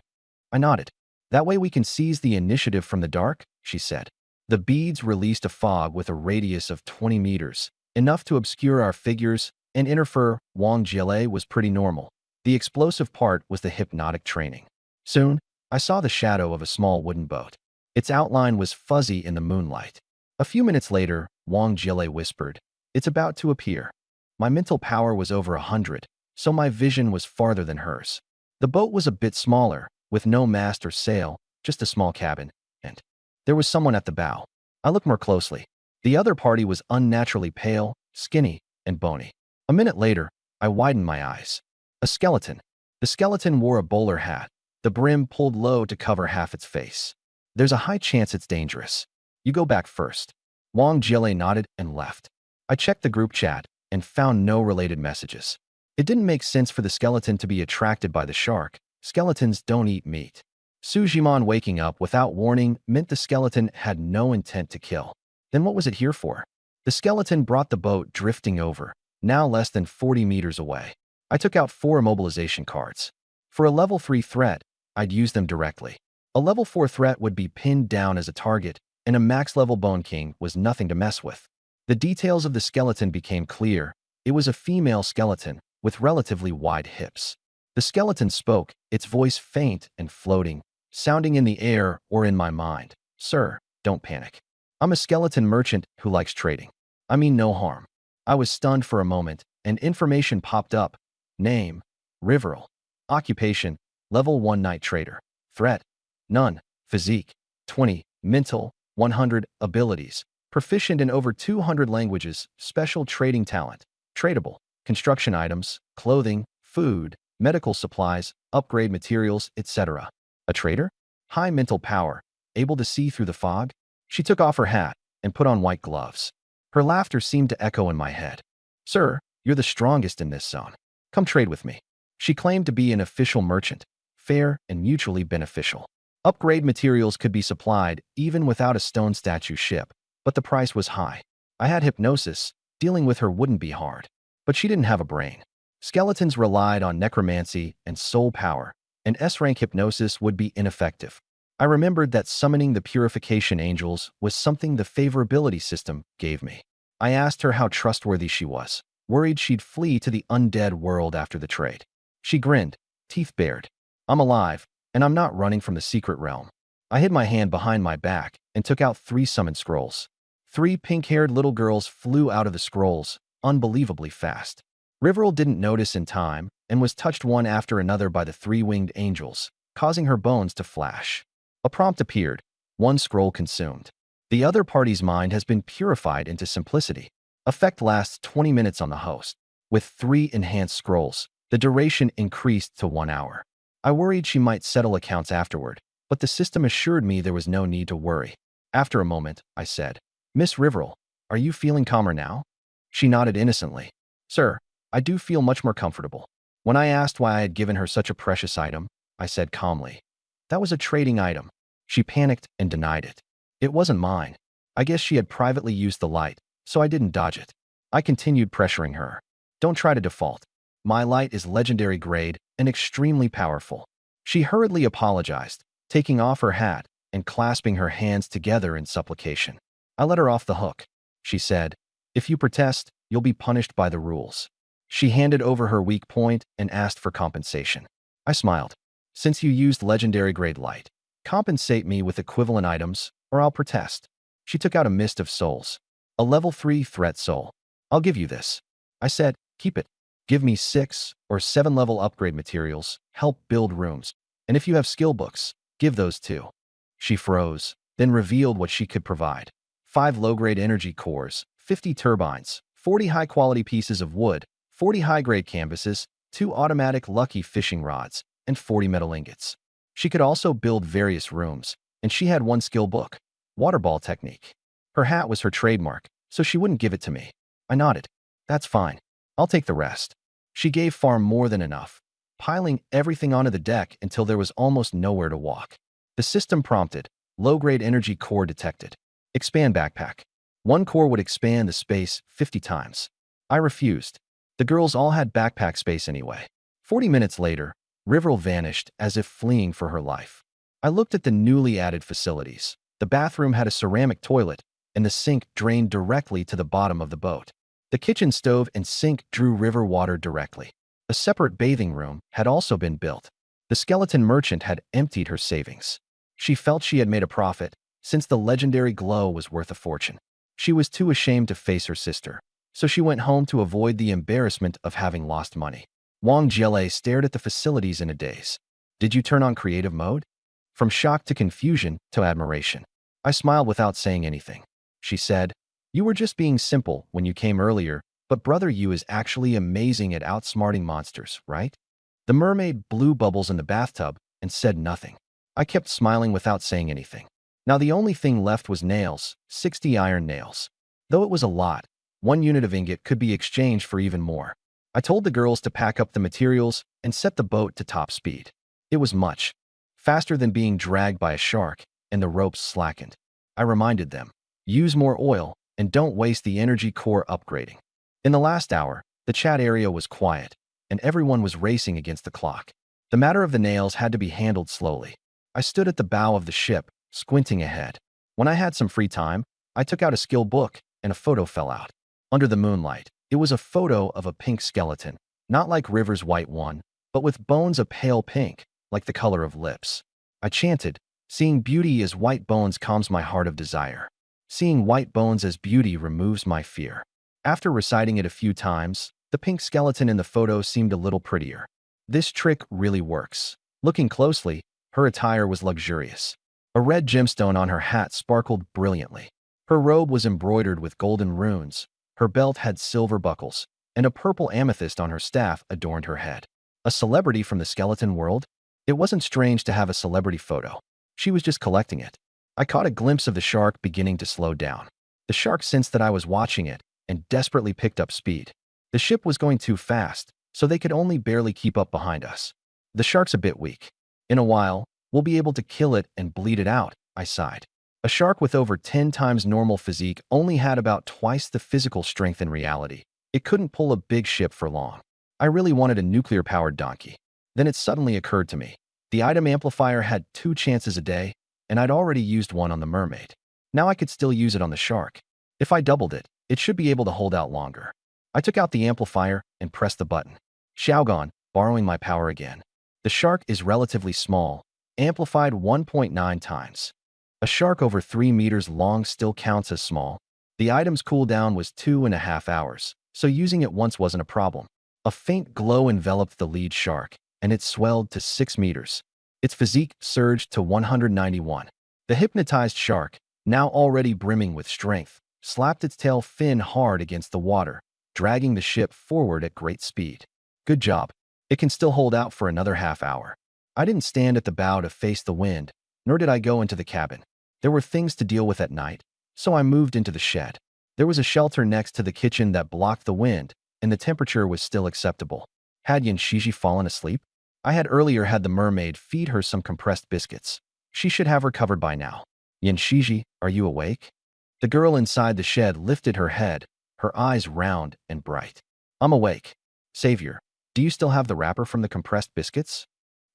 I nodded. "That way we can seize the initiative from the dark," she said. The beads released a fog with a radius of 20 meters, enough to obscure our figures and interfere. Wang Jielei was pretty normal. The explosive part was the hypnotic training. Soon, I saw the shadow of a small wooden boat. Its outline was fuzzy in the moonlight. A few minutes later, Wang Jielei whispered, "It's about to appear." My mental power was over 100, so my vision was farther than hers. The boat was a bit smaller, with no mast or sail, just a small cabin, and there was someone at the bow. I looked more closely. The other party was unnaturally pale, skinny, and bony. A minute later, I widened my eyes. A skeleton. The skeleton wore a bowler hat, the brim pulled low to cover half its face. "There's a high chance it's dangerous. You go back first." Wang Jielei nodded and left. I checked the group chat and found no related messages. It didn't make sense for the skeleton to be attracted by the shark. Skeletons don't eat meat. Sujimon waking up without warning meant the skeleton had no intent to kill. Then what was it here for? The skeleton brought the boat drifting over, now less than 40 meters away. I took out 4 immobilization cards. For a level 3 threat, I'd use them directly. A level 4 threat would be pinned down as a target, and a max-level Bone King was nothing to mess with. The details of the skeleton became clear. It was a female skeleton with relatively wide hips. The skeleton spoke, its voice faint and floating, sounding in the air or in my mind. "Sir, don't panic. I'm a skeleton merchant who likes trading. I mean no harm." I was stunned for a moment, and information popped up. Name, Riveril. Occupation, level 1 night trader. Threat, none. Physique, 20. Mental, 100. Abilities, proficient in over 200 languages. Special trading talent, tradable. Construction items, clothing, food, medical supplies, upgrade materials, etc. A trader? High mental power, able to see through the fog? She took off her hat and put on white gloves. Her laughter seemed to echo in my head. "Sir, you're the strongest in this zone. Come trade with me." She claimed to be an official merchant, fair and mutually beneficial. Upgrade materials could be supplied even without a stone statue ship, but the price was high. I had hypnosis, dealing with her wouldn't be hard. But she didn't have a brain. Skeletons relied on necromancy and soul power, and S-rank hypnosis would be ineffective. I remembered that summoning the purification angels was something the favorability system gave me. I asked her how trustworthy she was, worried she'd flee to the undead world after the trade. She grinned, teeth bared. "I'm alive, and I'm not running from the secret realm." I hid my hand behind my back and took out 3 summon scrolls. 3 pink-haired little girls flew out of the scrolls, unbelievably fast. Riveril didn't notice in time and was touched one after another by the 3 winged angels, causing her bones to flash. A prompt appeared. One scroll consumed. The other party's mind has been purified into simplicity. Effect lasts 20 minutes on the host. With 3 enhanced scrolls, the duration increased to 1 hour. I worried she might settle accounts afterward, but the system assured me there was no need to worry. After a moment, I said, "Miss Riverell, are you feeling calmer now?" She nodded innocently. "Sir, I do feel much more comfortable." When I asked why I had given her such a precious item, I said calmly, "That was a trading item." She panicked and denied it. "It wasn't mine. I guess she had privately used the light, so I didn't dodge it." I continued pressuring her. "Don't try to default. My light is legendary grade and extremely powerful." She hurriedly apologized, taking off her hat and clasping her hands together in supplication. I let her off the hook. She said, "If you protest, you'll be punished by the rules." She handed over her weak point and asked for compensation. I smiled. "Since you used legendary grade light, compensate me with equivalent items, or I'll protest." She took out a mist of souls. "A level 3 threat soul. I'll give you this." I said, "Keep it. Give me 6 or 7 level upgrade materials, help build rooms, and if you have skill books, give those too." She froze, then revealed what she could provide. 5 low-grade energy cores, 50 turbines, 40 high-quality pieces of wood, 40 high-grade canvases, 2 automatic lucky fishing rods, and 40 metal ingots. She could also build various rooms, and she had 1 skill book, Waterball Technique. Her hat was her trademark, so she wouldn't give it to me. I nodded. "That's fine. I'll take the rest." She gave far more than enough, piling everything onto the deck until there was almost nowhere to walk. The system prompted, "Low-grade energy core detected. Expand backpack." 1 core would expand the space 50 times. I refused. The girls all had backpack space anyway. 40 minutes later, Riverell vanished as if fleeing for her life. I looked at the newly added facilities. The bathroom had a ceramic toilet, and the sink drained directly to the bottom of the boat. The kitchen stove and sink drew river water directly. A separate bathing room had also been built. The skeleton merchant had emptied her savings. She felt she had made a profit, since the legendary glow was worth a fortune. She was too ashamed to face her sister, so she went home to avoid the embarrassment of having lost money. Wang Jiele stared at the facilities in a daze. "Did you turn on creative mode?" From shock to confusion to admiration. I smiled without saying anything. She said, "You were just being simple when you came earlier, but Brother Yu is actually amazing at outsmarting monsters, right?" The mermaid blew bubbles in the bathtub and said nothing. I kept smiling without saying anything. Now the only thing left was nails, 60 iron nails. Though it was a lot, 1 unit of ingot could be exchanged for even more. I told the girls to pack up the materials and set the boat to top speed. It was much faster than being dragged by a shark, and the ropes slackened. I reminded them, "Use more oil and don't waste the energy core upgrading." In the last hour, the chat area was quiet, and everyone was racing against the clock. The matter of the nails had to be handled slowly. I stood at the bow of the ship, squinting ahead. When I had some free time, I took out a skill book, and a photo fell out. Under the moonlight, it was a photo of a pink skeleton, not like River's white one, but with bones a pale pink, like the color of lips. I chanted, "Seeing beauty as white bones calms my heart of desire. Seeing white bones as beauty removes my fear." After reciting it a few times, the pink skeleton in the photo seemed a little prettier. This trick really works. Looking closely, her attire was luxurious. A red gemstone on her hat sparkled brilliantly. Her robe was embroidered with golden runes, her belt had silver buckles, and a purple amethyst on her staff adorned her head. A celebrity from the skeleton world? It wasn't strange to have a celebrity photo. She was just collecting it. I caught a glimpse of the shark beginning to slow down. The shark sensed that I was watching it and desperately picked up speed. The ship was going too fast, so they could only barely keep up behind us. "The shark's a bit weak. In a while, we'll be able to kill it and bleed it out," I sighed. A shark with over 10 times normal physique only had about twice the physical strength in reality. It couldn't pull a big ship for long. I really wanted a nuclear-powered donkey. Then it suddenly occurred to me. The item amplifier had 2 chances a day, and I'd already used one on the mermaid. Now I could still use it on the shark. If I doubled it, it should be able to hold out longer. I took out the amplifier and pressed the button. Xiaogan, borrowing my power again. The shark is relatively small, amplified 1.9 times. A shark over 3 meters long still counts as small. The item's cooldown was 2.5 hours, so using it once wasn't a problem. A faint glow enveloped the lead shark, and it swelled to 6 meters. Its physique surged to 191. The hypnotized shark, now already brimming with strength, slapped its tail fin hard against the water, dragging the ship forward at great speed. Good job. It can still hold out for another half-hour. I didn't stand at the bow to face the wind, nor did I go into the cabin. There were things to deal with at night, so I moved into the shed. There was a shelter next to the kitchen that blocked the wind, and the temperature was still acceptable. Had Yanshiji fallen asleep? I had earlier had the mermaid feed her some compressed biscuits. She should have recovered by now. Yanshiji, are you awake? The girl inside the shed lifted her head, her eyes round and bright. I'm awake. Savior, do you still have the wrapper from the compressed biscuits?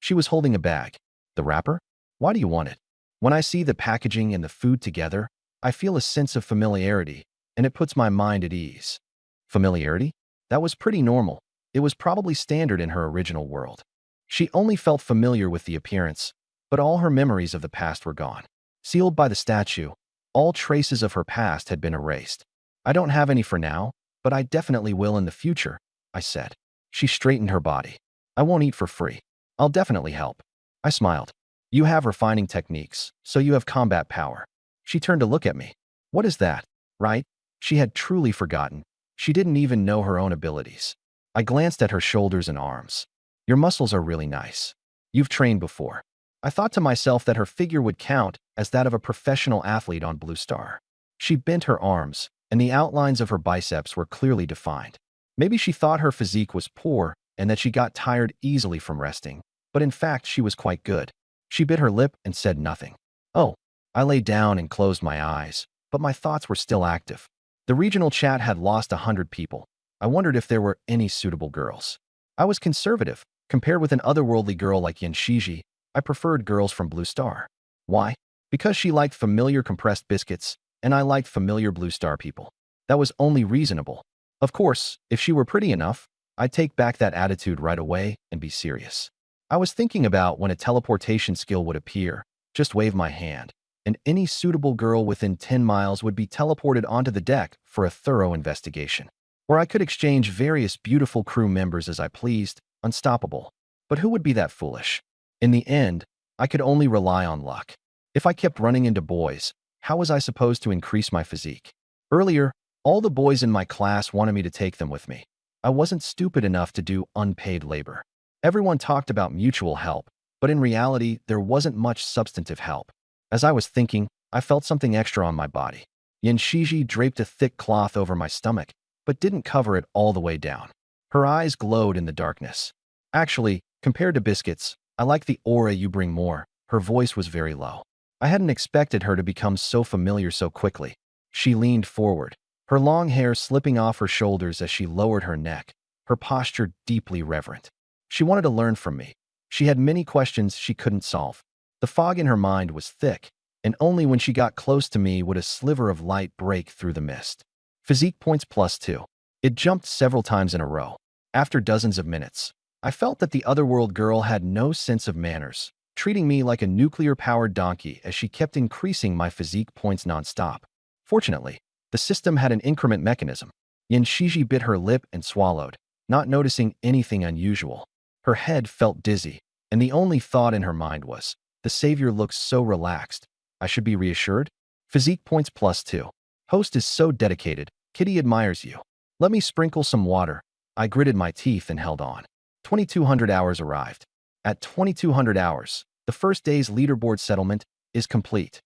She was holding a bag. The wrapper? Why do you want it? When I see the packaging and the food together, I feel a sense of familiarity, and it puts my mind at ease. Familiarity? That was pretty normal. It was probably standard in her original world. She only felt familiar with the appearance, but all her memories of the past were gone. Sealed by the statue, all traces of her past had been erased. I don't have any for now, but I definitely will in the future, I said. She straightened her body. I won't eat for free. I'll definitely help. I smiled. You have refining techniques, so you have combat power. She turned to look at me. What is that? Right? She had truly forgotten. She didn't even know her own abilities. I glanced at her shoulders and arms. Your muscles are really nice. You've trained before. I thought to myself that her figure would count as that of a professional athlete on Blue Star. She bent her arms, and the outlines of her biceps were clearly defined. Maybe she thought her physique was poor and that she got tired easily from resting, but in fact she was quite good. She bit her lip and said nothing. Oh, I lay down and closed my eyes, but my thoughts were still active. The regional chat had lost 100 people. I wondered if there were any suitable girls. I was conservative. Compared with an otherworldly girl like Yanshiji, I preferred girls from Blue Star. Why? Because she liked familiar compressed biscuits, and I liked familiar Blue Star people. That was only reasonable. Of course, if she were pretty enough, I'd take back that attitude right away and be serious. I was thinking about when a teleportation skill would appear, just wave my hand, and any suitable girl within 10 miles would be teleported onto the deck for a thorough investigation. Or I could exchange various beautiful crew members as I pleased, unstoppable. But who would be that foolish? In the end, I could only rely on luck. If I kept running into boys, how was I supposed to increase my physique? Earlier, all the boys in my class wanted me to take them with me. I wasn't stupid enough to do unpaid labor. Everyone talked about mutual help, but in reality, there wasn't much substantive help. As I was thinking, I felt something extra on my body. Yanshiji draped a thick cloth over my stomach, but didn't cover it all the way down. Her eyes glowed in the darkness. Actually, compared to biscuits, I like the aura you bring more. Her voice was very low. I hadn't expected her to become so familiar so quickly. She leaned forward, her long hair slipping off her shoulders as she lowered her neck, her posture deeply reverent. She wanted to learn from me. She had many questions she couldn't solve. The fog in her mind was thick, and only when she got close to me would a sliver of light break through the mist. Physique points +2. It jumped several times in a row. After dozens of minutes, I felt that the otherworld girl had no sense of manners, treating me like a nuclear-powered donkey as she kept increasing my physique points non-stop. Fortunately, the system had an increment mechanism. Yanshiji bit her lip and swallowed, not noticing anything unusual. Her head felt dizzy, and the only thought in her mind was, the savior looks so relaxed. I should be reassured? Physique points +2. Host is so dedicated. Kitty admires you. Let me sprinkle some water. I gritted my teeth and held on. 2200 hours arrived. At 2200 hours, the first day's leaderboard settlement is complete.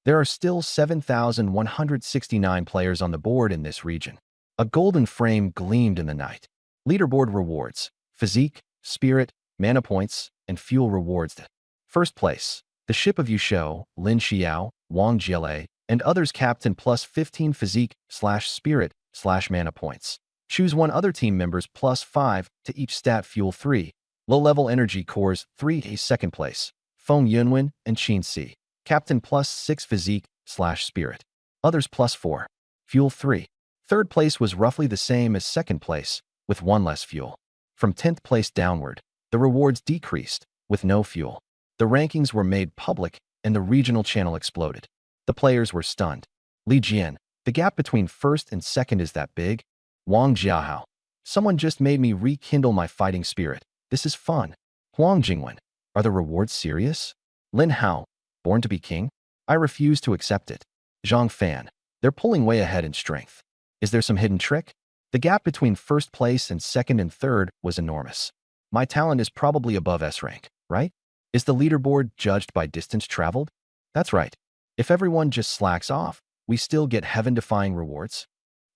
There are still 7,169 players on the board in this region. A golden frame gleamed in the night. Leaderboard rewards: physique, spirit, mana points, and fuel rewards. First place, the ship of Yusho, Lin Xiao, Wang Jiele, and others captain +15 physique/spirit/mana points. Choose one other team members +5 to each stat fuel 3. Low-level energy cores 3. Second place, Feng Yunwen and Qin Si. Captain +6 physique/spirit. Others +4. Fuel 3. Third place was roughly the same as second place, with one less fuel. From 10th place downward, the rewards decreased, with no fuel. The rankings were made public, and the regional channel exploded. The players were stunned. Li Jian, the gap between first and second is that big? Wang Jiahao, someone just made me rekindle my fighting spirit. This is fun. Huang Jingwen, are the rewards serious? Lin Hao, born to be king? I refuse to accept it. Zhang Fan. They're pulling way ahead in strength. Is there some hidden trick? The gap between first place and second and third was enormous. My talent is probably above S rank, right? Is the leaderboard judged by distance traveled? That's right. If everyone just slacks off, we still get heaven-defying rewards.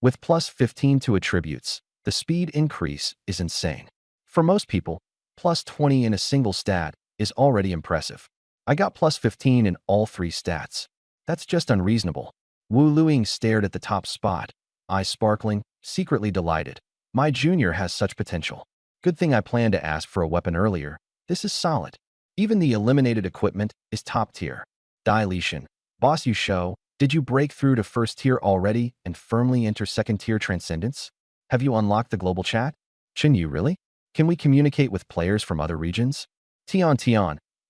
With plus 15 to attributes, the speed increase is insane. For most people, plus 20 in a single stat is already impressive. I got plus 15 in all 3 stats. That's just unreasonable. Wu Luing stared at the top spot, eyes sparkling, secretly delighted. My junior has such potential. Good thing I planned to ask for a weapon earlier. This is solid. Even the eliminated equipment is top tier. Dai Lishan. Boss Yu Shou, did you break through to first tier already and firmly enter second tier transcendence? Have you unlocked the global chat? Chen Yu, really? Can we communicate with players from other regions? Tian,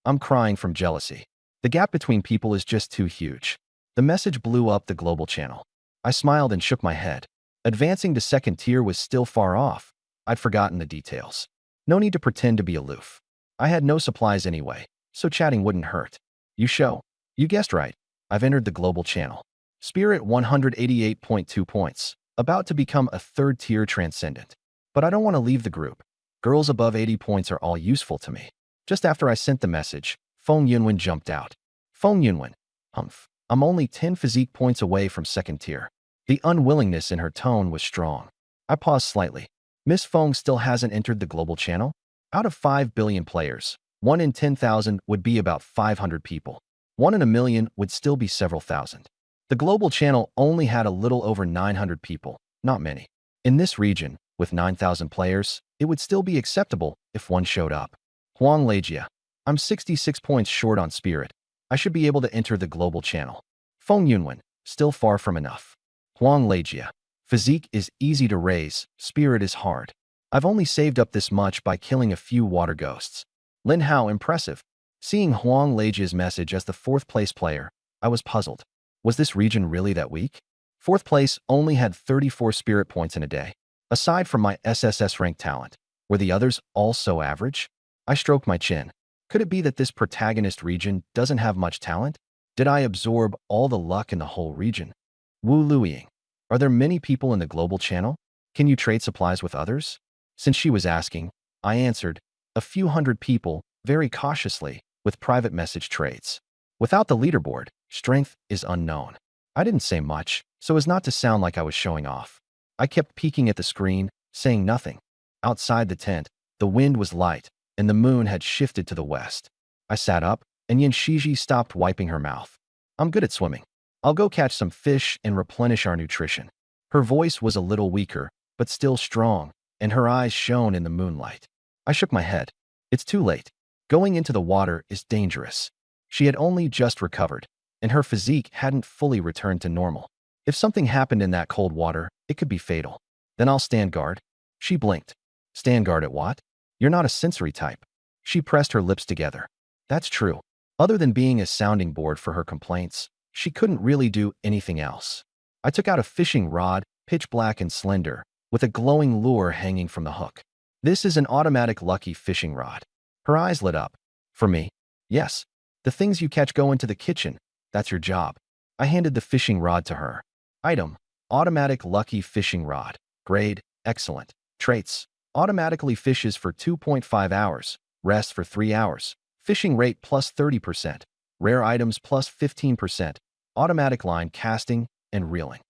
I'm crying from jealousy. The gap between people is just too huge. The message blew up the global channel. I smiled and shook my head. Advancing to second tier was still far off. I'd forgotten the details. No need to pretend to be aloof. I had no supplies anyway, so chatting wouldn't hurt. Yu Shou, you guessed right. I've entered the global channel. Spirit 188.2 points, about to become a third-tier transcendent. But I don't want to leave the group. Girls above 80 points are all useful to me. Just after I sent the message, Feng Yunwen jumped out. Feng Yunwen, humph. I'm only 10 physique points away from second tier. The unwillingness in her tone was strong. I paused slightly. Miss Feng still hasn't entered the global channel? Out of 5 billion players, 1 in 10,000 would be about 500 people. 1 in a million would still be several thousand. The global channel only had a little over 900 people, not many. In this region, with 9,000 players, it would still be acceptable if one showed up. Huang Lejia. I'm 66 points short on Spirit. I should be able to enter the global channel. Feng Yunwen. Still far from enough. Huang Lejia. Physique is easy to raise, Spirit is hard. I've only saved up this much by killing a few water ghosts. Lin Hao. Impressive. Seeing Huang Lejia's message as the 4th place player, I was puzzled. Was this region really that weak? 4th place only had 34 spirit points in a day. Aside from my SSS rank talent, were the others all so average? I stroked my chin. Could it be that this protagonist region doesn't have much talent? Did I absorb all the luck in the whole region? Wu Luiying. Are there many people in the global channel? Can you trade supplies with others? Since she was asking, I answered, a few hundred people, very cautiously, with private message trades. Without the leaderboard, strength is unknown. I didn't say much, so as not to sound like I was showing off. I kept peeking at the screen, saying nothing. Outside the tent, the wind was light, and the moon had shifted to the west. I sat up, and Yin Shiji stopped wiping her mouth. I'm good at swimming. I'll go catch some fish and replenish our nutrition. Her voice was a little weaker, but still strong, and her eyes shone in the moonlight. I shook my head. It's too late. Going into the water is dangerous. She had only just recovered, and her physique hadn't fully returned to normal. If something happened in that cold water, it could be fatal. Then I'll stand guard. She blinked. Stand guard at what? You're not a sensory type. She pressed her lips together. That's true. Other than being a sounding board for her complaints, she couldn't really do anything else. I took out a fishing rod, pitch black and slender, with a glowing lure hanging from the hook. This is an automatic lucky fishing rod. Her eyes lit up. For me? Yes. The things you catch go into the kitchen. That's your job. I handed the fishing rod to her. Item: automatic lucky fishing rod. Grade: excellent. Traits: automatically fishes for 2.5 hours, rests for 3 hours. Fishing rate plus 30%. Rare items plus 15%. Automatic line casting and reeling.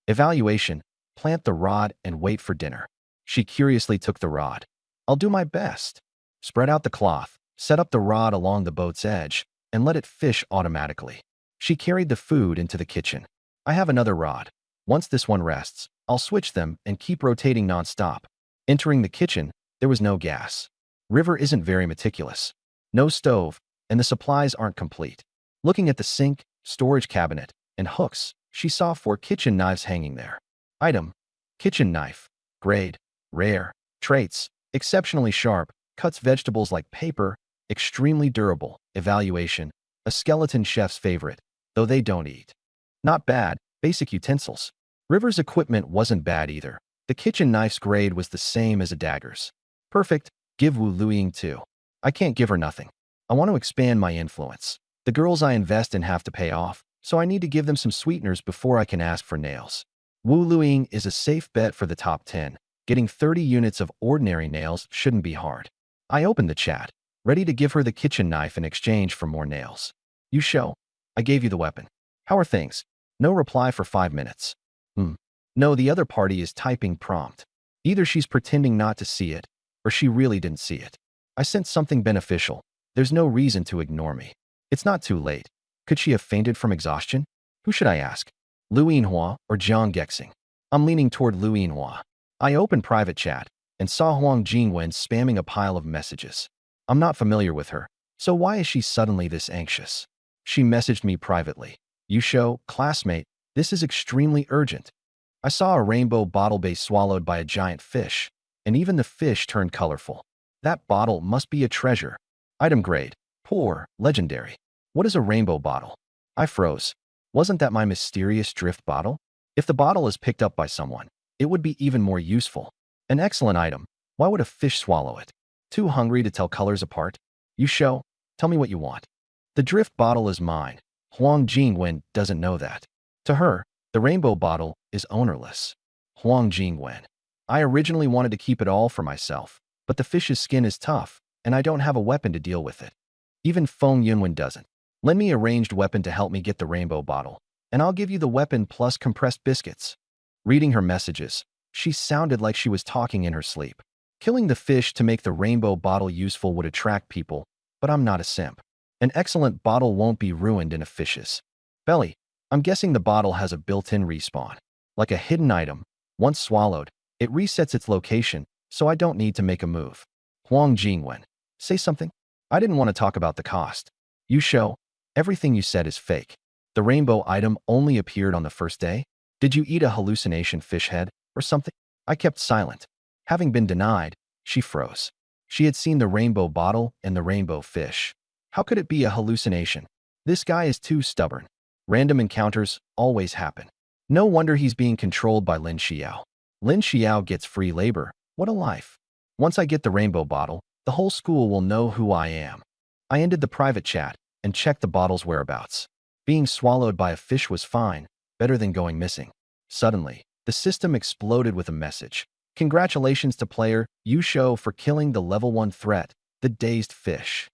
Evaluation: plant the rod and wait for dinner. She curiously took the rod. I'll do my best. Spread out the cloth, set up the rod along the boat's edge, and let it fish automatically. She carried the food into the kitchen. I have another rod. Once this one rests, I'll switch them and keep rotating non-stop. Entering the kitchen, there was no gas. River isn't very meticulous. No stove, and the supplies aren't complete. Looking at the sink, storage cabinet, and hooks, she saw 4 kitchen knives hanging there. Item: kitchen knife. Grade: rare. Traits: exceptionally sharp, cuts vegetables like paper, extremely durable. Evaluation: a skeleton chef's favorite, though they don't eat. Not bad. Basic utensils. River's equipment wasn't bad either. The kitchen knife's grade was the same as a dagger's. Perfect. Give Wu Luiying 2. I can't give her nothing. I want to expand my influence. The girls I invest in have to pay off, so I need to give them some sweeteners before I can ask for nails. Wu Luing is a safe bet for the top 10. Getting 30 units of ordinary nails shouldn't be hard. I opened the chat, ready to give her the kitchen knife in exchange for more nails. You show. I gave you the weapon. How are things? No reply for 5 minutes. No, the other party is typing prompt. Either she's pretending not to see it, or she really didn't see it. I sent something beneficial. There's no reason to ignore me. It's not too late. Could she have fainted from exhaustion? Who should I ask? Lu Yinhua or Jiang Gexing? I'm leaning toward Lu Yinhua. I opened private chat and saw Huang Jingwen spamming a pile of messages. I'm not familiar with her, so why is she suddenly this anxious? She messaged me privately. You show, classmate, this is extremely urgent. I saw a rainbow bottle base swallowed by a giant fish, and even the fish turned colorful. That bottle must be a treasure. Item grade, poor, legendary. What is a rainbow bottle? I froze. Wasn't that my mysterious drift bottle? If the bottle is picked up by someone, it would be even more useful. An excellent item. Why would a fish swallow it? Too hungry to tell colors apart? You show, tell me what you want. The drift bottle is mine. Huang Jingwen doesn't know that. To her, the rainbow bottle is ownerless. Huang Jingwen. I originally wanted to keep it all for myself, but the fish's skin is tough, and I don't have a weapon to deal with it. Even Feng Yunwen doesn't. Lend me a ranged weapon to help me get the rainbow bottle, and I'll give you the weapon plus compressed biscuits. Reading her messages, she sounded like she was talking in her sleep. Killing the fish to make the rainbow bottle useful would attract people, but I'm not a simp. An excellent bottle won't be ruined in a fish's belly. I'm guessing the bottle has a built-in respawn. Like a hidden item, once swallowed, it resets its location, so I don't need to make a move. Huang Jingwen. Say something? I didn't want to talk about the cost. You show. Everything you said is fake. The rainbow item only appeared on the first day? Did you eat a hallucination fish head or something? I kept silent. Having been denied, she froze. She had seen the rainbow bottle and the rainbow fish. How could it be a hallucination? This guy is too stubborn. Random encounters always happen. No wonder he's being controlled by Lin Xiao. Lin Xiao gets free labor. What a life. Once I get the rainbow bottle, the whole school will know who I am. I ended the private chat and checked the bottle's whereabouts. Being swallowed by a fish was fine, better than going missing. Suddenly, the system exploded with a message. Congratulations to player Yu Shou for killing the level 1 threat, the dazed fish.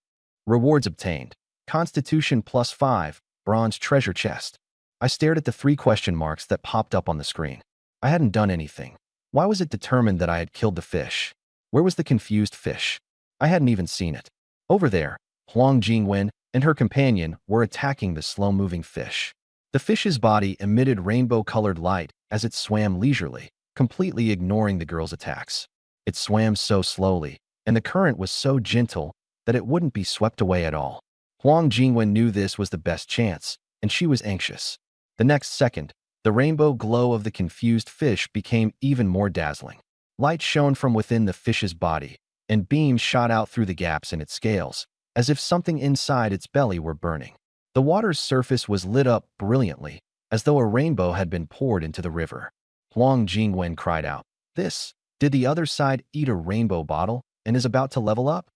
Rewards obtained. Constitution +5, bronze treasure chest. I stared at the 3 question marks that popped up on the screen. I hadn't done anything. Why was it determined that I had killed the fish? Where was the confused fish? I hadn't even seen it. Over there, Huang Jingwen and her companion were attacking the slow-moving fish. The fish's body emitted rainbow-colored light as it swam leisurely, completely ignoring the girl's attacks. It swam so slowly, and the current was so gentle that it wouldn't be swept away at all. Huang Jingwen knew this was the best chance, and she was anxious. The next second, the rainbow glow of the confused fish became even more dazzling. Light shone from within the fish's body, and beams shot out through the gaps in its scales, as if something inside its belly were burning. The water's surface was lit up brilliantly, as though a rainbow had been poured into the river. Huang Jingwen cried out, Did the other side eat a rainbow bottle and is about to level up?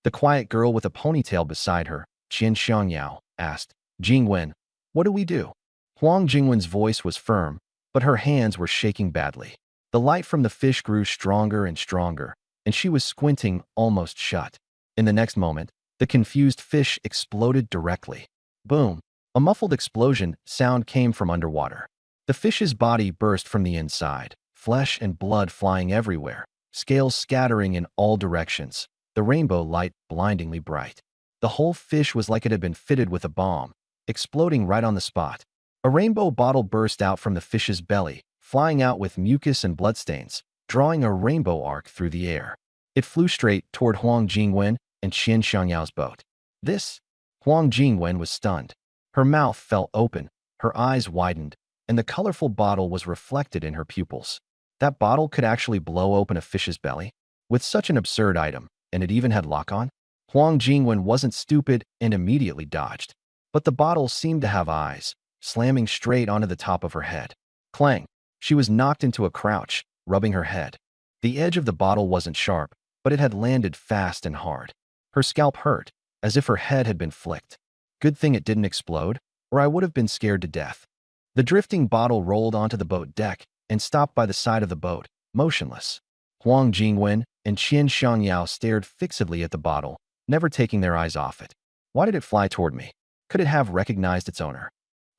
The quiet girl with a ponytail beside her, Qian Xiangyao, asked, Jingwen, what do we do? Huang Jingwen's voice was firm, but her hands were shaking badly. The light from the fish grew stronger and stronger, and she was squinting almost shut. In the next moment, the confused fish exploded directly. Boom! A muffled explosion sound came from underwater. The fish's body burst from the inside, flesh and blood flying everywhere, scales scattering in all directions, the rainbow light blindingly bright. The whole fish was like it had been fitted with a bomb, exploding right on the spot. A rainbow bottle burst out from the fish's belly, flying out with mucus and bloodstains, drawing a rainbow arc through the air. It flew straight toward Huang Jingwen and Qian Xiangyao's boat. Huang Jingwen was stunned. Her mouth fell open, her eyes widened, and the colorful bottle was reflected in her pupils. That bottle could actually blow open a fish's belly? With such an absurd item, and it even had lock-on? Huang Jingwen wasn't stupid and immediately dodged. But the bottle seemed to have eyes, slamming straight onto the top of her head. Clang! She was knocked into a crouch, rubbing her head. The edge of the bottle wasn't sharp, but it had landed fast and hard. Her scalp hurt, as if her head had been flicked. Good thing it didn't explode. or I would have been scared to death. The drifting bottle rolled onto the boat deck and stopped by the side of the boat, motionless. Huang Jingwen and Qian Xiangyao stared fixedly at the bottle, never taking their eyes off it. Why did it fly toward me? Could it have recognized its owner?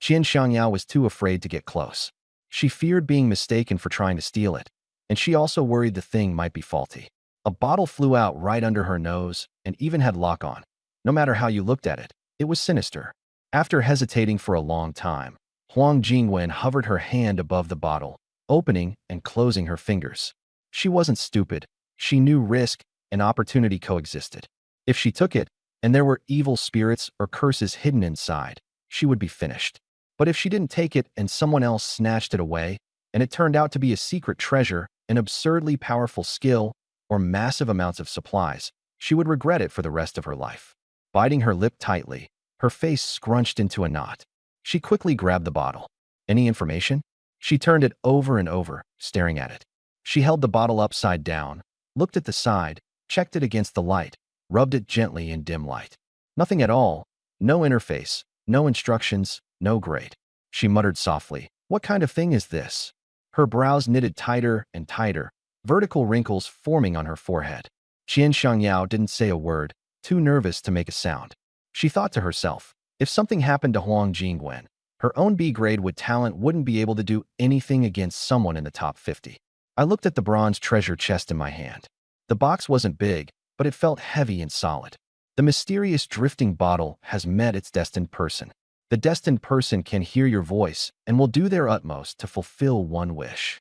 Qian Xiangyao was too afraid to get close. She feared being mistaken for trying to steal it, and she also worried the thing might be faulty. A bottle flew out right under her nose and even had lock on. No matter how you looked at it, it was sinister. After hesitating for a long time, Huang Jingwen hovered her hand above the bottle, opening and closing her fingers. She wasn't stupid. She knew risk and opportunity coexisted. If she took it, and there were evil spirits or curses hidden inside, she would be finished. But if she didn't take it and someone else snatched it away, and it turned out to be a secret treasure, an absurdly powerful skill, or massive amounts of supplies, she would regret it for the rest of her life. Biting her lip tightly, her face scrunched into a knot. She quickly grabbed the bottle. Any information? She turned it over and over, staring at it. She held the bottle upside down, looked at the side, checked it against the light, rubbed it gently in dim light. Nothing at all. No interface, no instructions, no grade. She muttered softly, "What kind of thing is this?" Her brows knitted tighter and tighter, vertical wrinkles forming on her forehead. Qian Xiangyao didn't say a word, too nervous to make a sound. She thought to herself, if something happened to Huang Jingwen, her own B-grade with talent wouldn't be able to do anything against someone in the top 50. I looked at the bronze treasure chest in my hand. The box wasn't big, but it felt heavy and solid. The mysterious drifting bottle has met its destined person. The destined person can hear your voice and will do their utmost to fulfill one wish.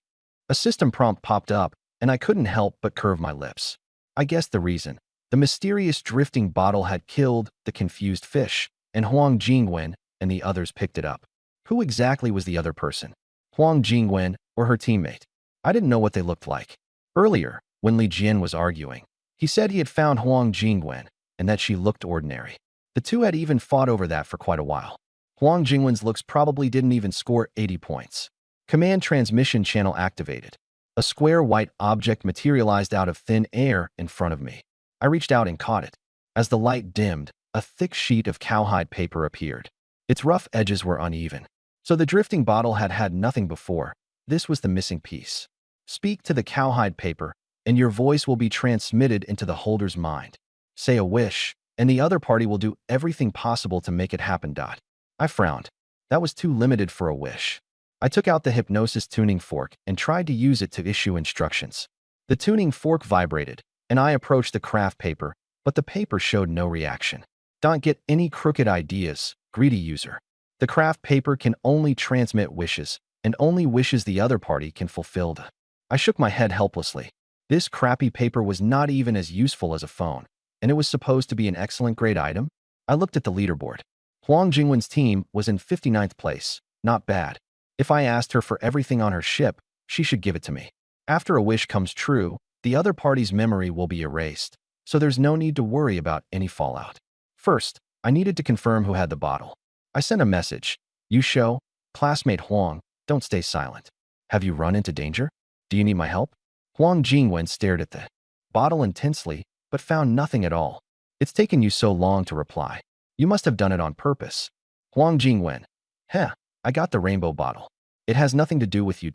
A system prompt popped up, and I couldn't help but curve my lips. I guessed the reason. The mysterious drifting bottle had killed the confused fish, and Huang Jingwen and the others picked it up. Who exactly was the other person? Huang Jingwen or her teammate? I didn't know what they looked like. Earlier, when Li Jian was arguing, he said he had found Huang Jingwen and that she looked ordinary. The two had even fought over that for quite a while. Huang Jingwen's looks probably didn't even score 80 points. Command transmission channel activated. A square white object materialized out of thin air in front of me. I reached out and caught it. As the light dimmed, a thick sheet of cowhide paper appeared. Its rough edges were uneven. So the drifting bottle had had nothing before. This was the missing piece. Speak to the cowhide paper, and your voice will be transmitted into the holder's mind. Say a wish, and the other party will do everything possible to make it happen. I frowned. That was too limited for a wish. I took out the hypnosis tuning fork and tried to use it to issue instructions. The tuning fork vibrated, and I approached the craft paper, but the paper showed no reaction. Don't get any crooked ideas, greedy user. The craft paper can only transmit wishes, and only wishes the other party can fulfill. I shook my head helplessly. This crappy paper was not even as useful as a phone, and it was supposed to be an excellent grade item. I looked at the leaderboard. Huang Jingwen's team was in 59th place. Not bad. If I asked her for everything on her ship, she should give it to me. After a wish comes true, the other party's memory will be erased, so there's no need to worry about any fallout. First, I needed to confirm who had the bottle. I sent a message. You show, classmate Huang, don't stay silent. Have you run into danger? Do you need my help? Huang Jingwen stared at the bottle intensely, but found nothing at all. It's taken you so long to reply. You must have done it on purpose. Huang Jingwen. Heh, I got the rainbow bottle. It has nothing to do with you.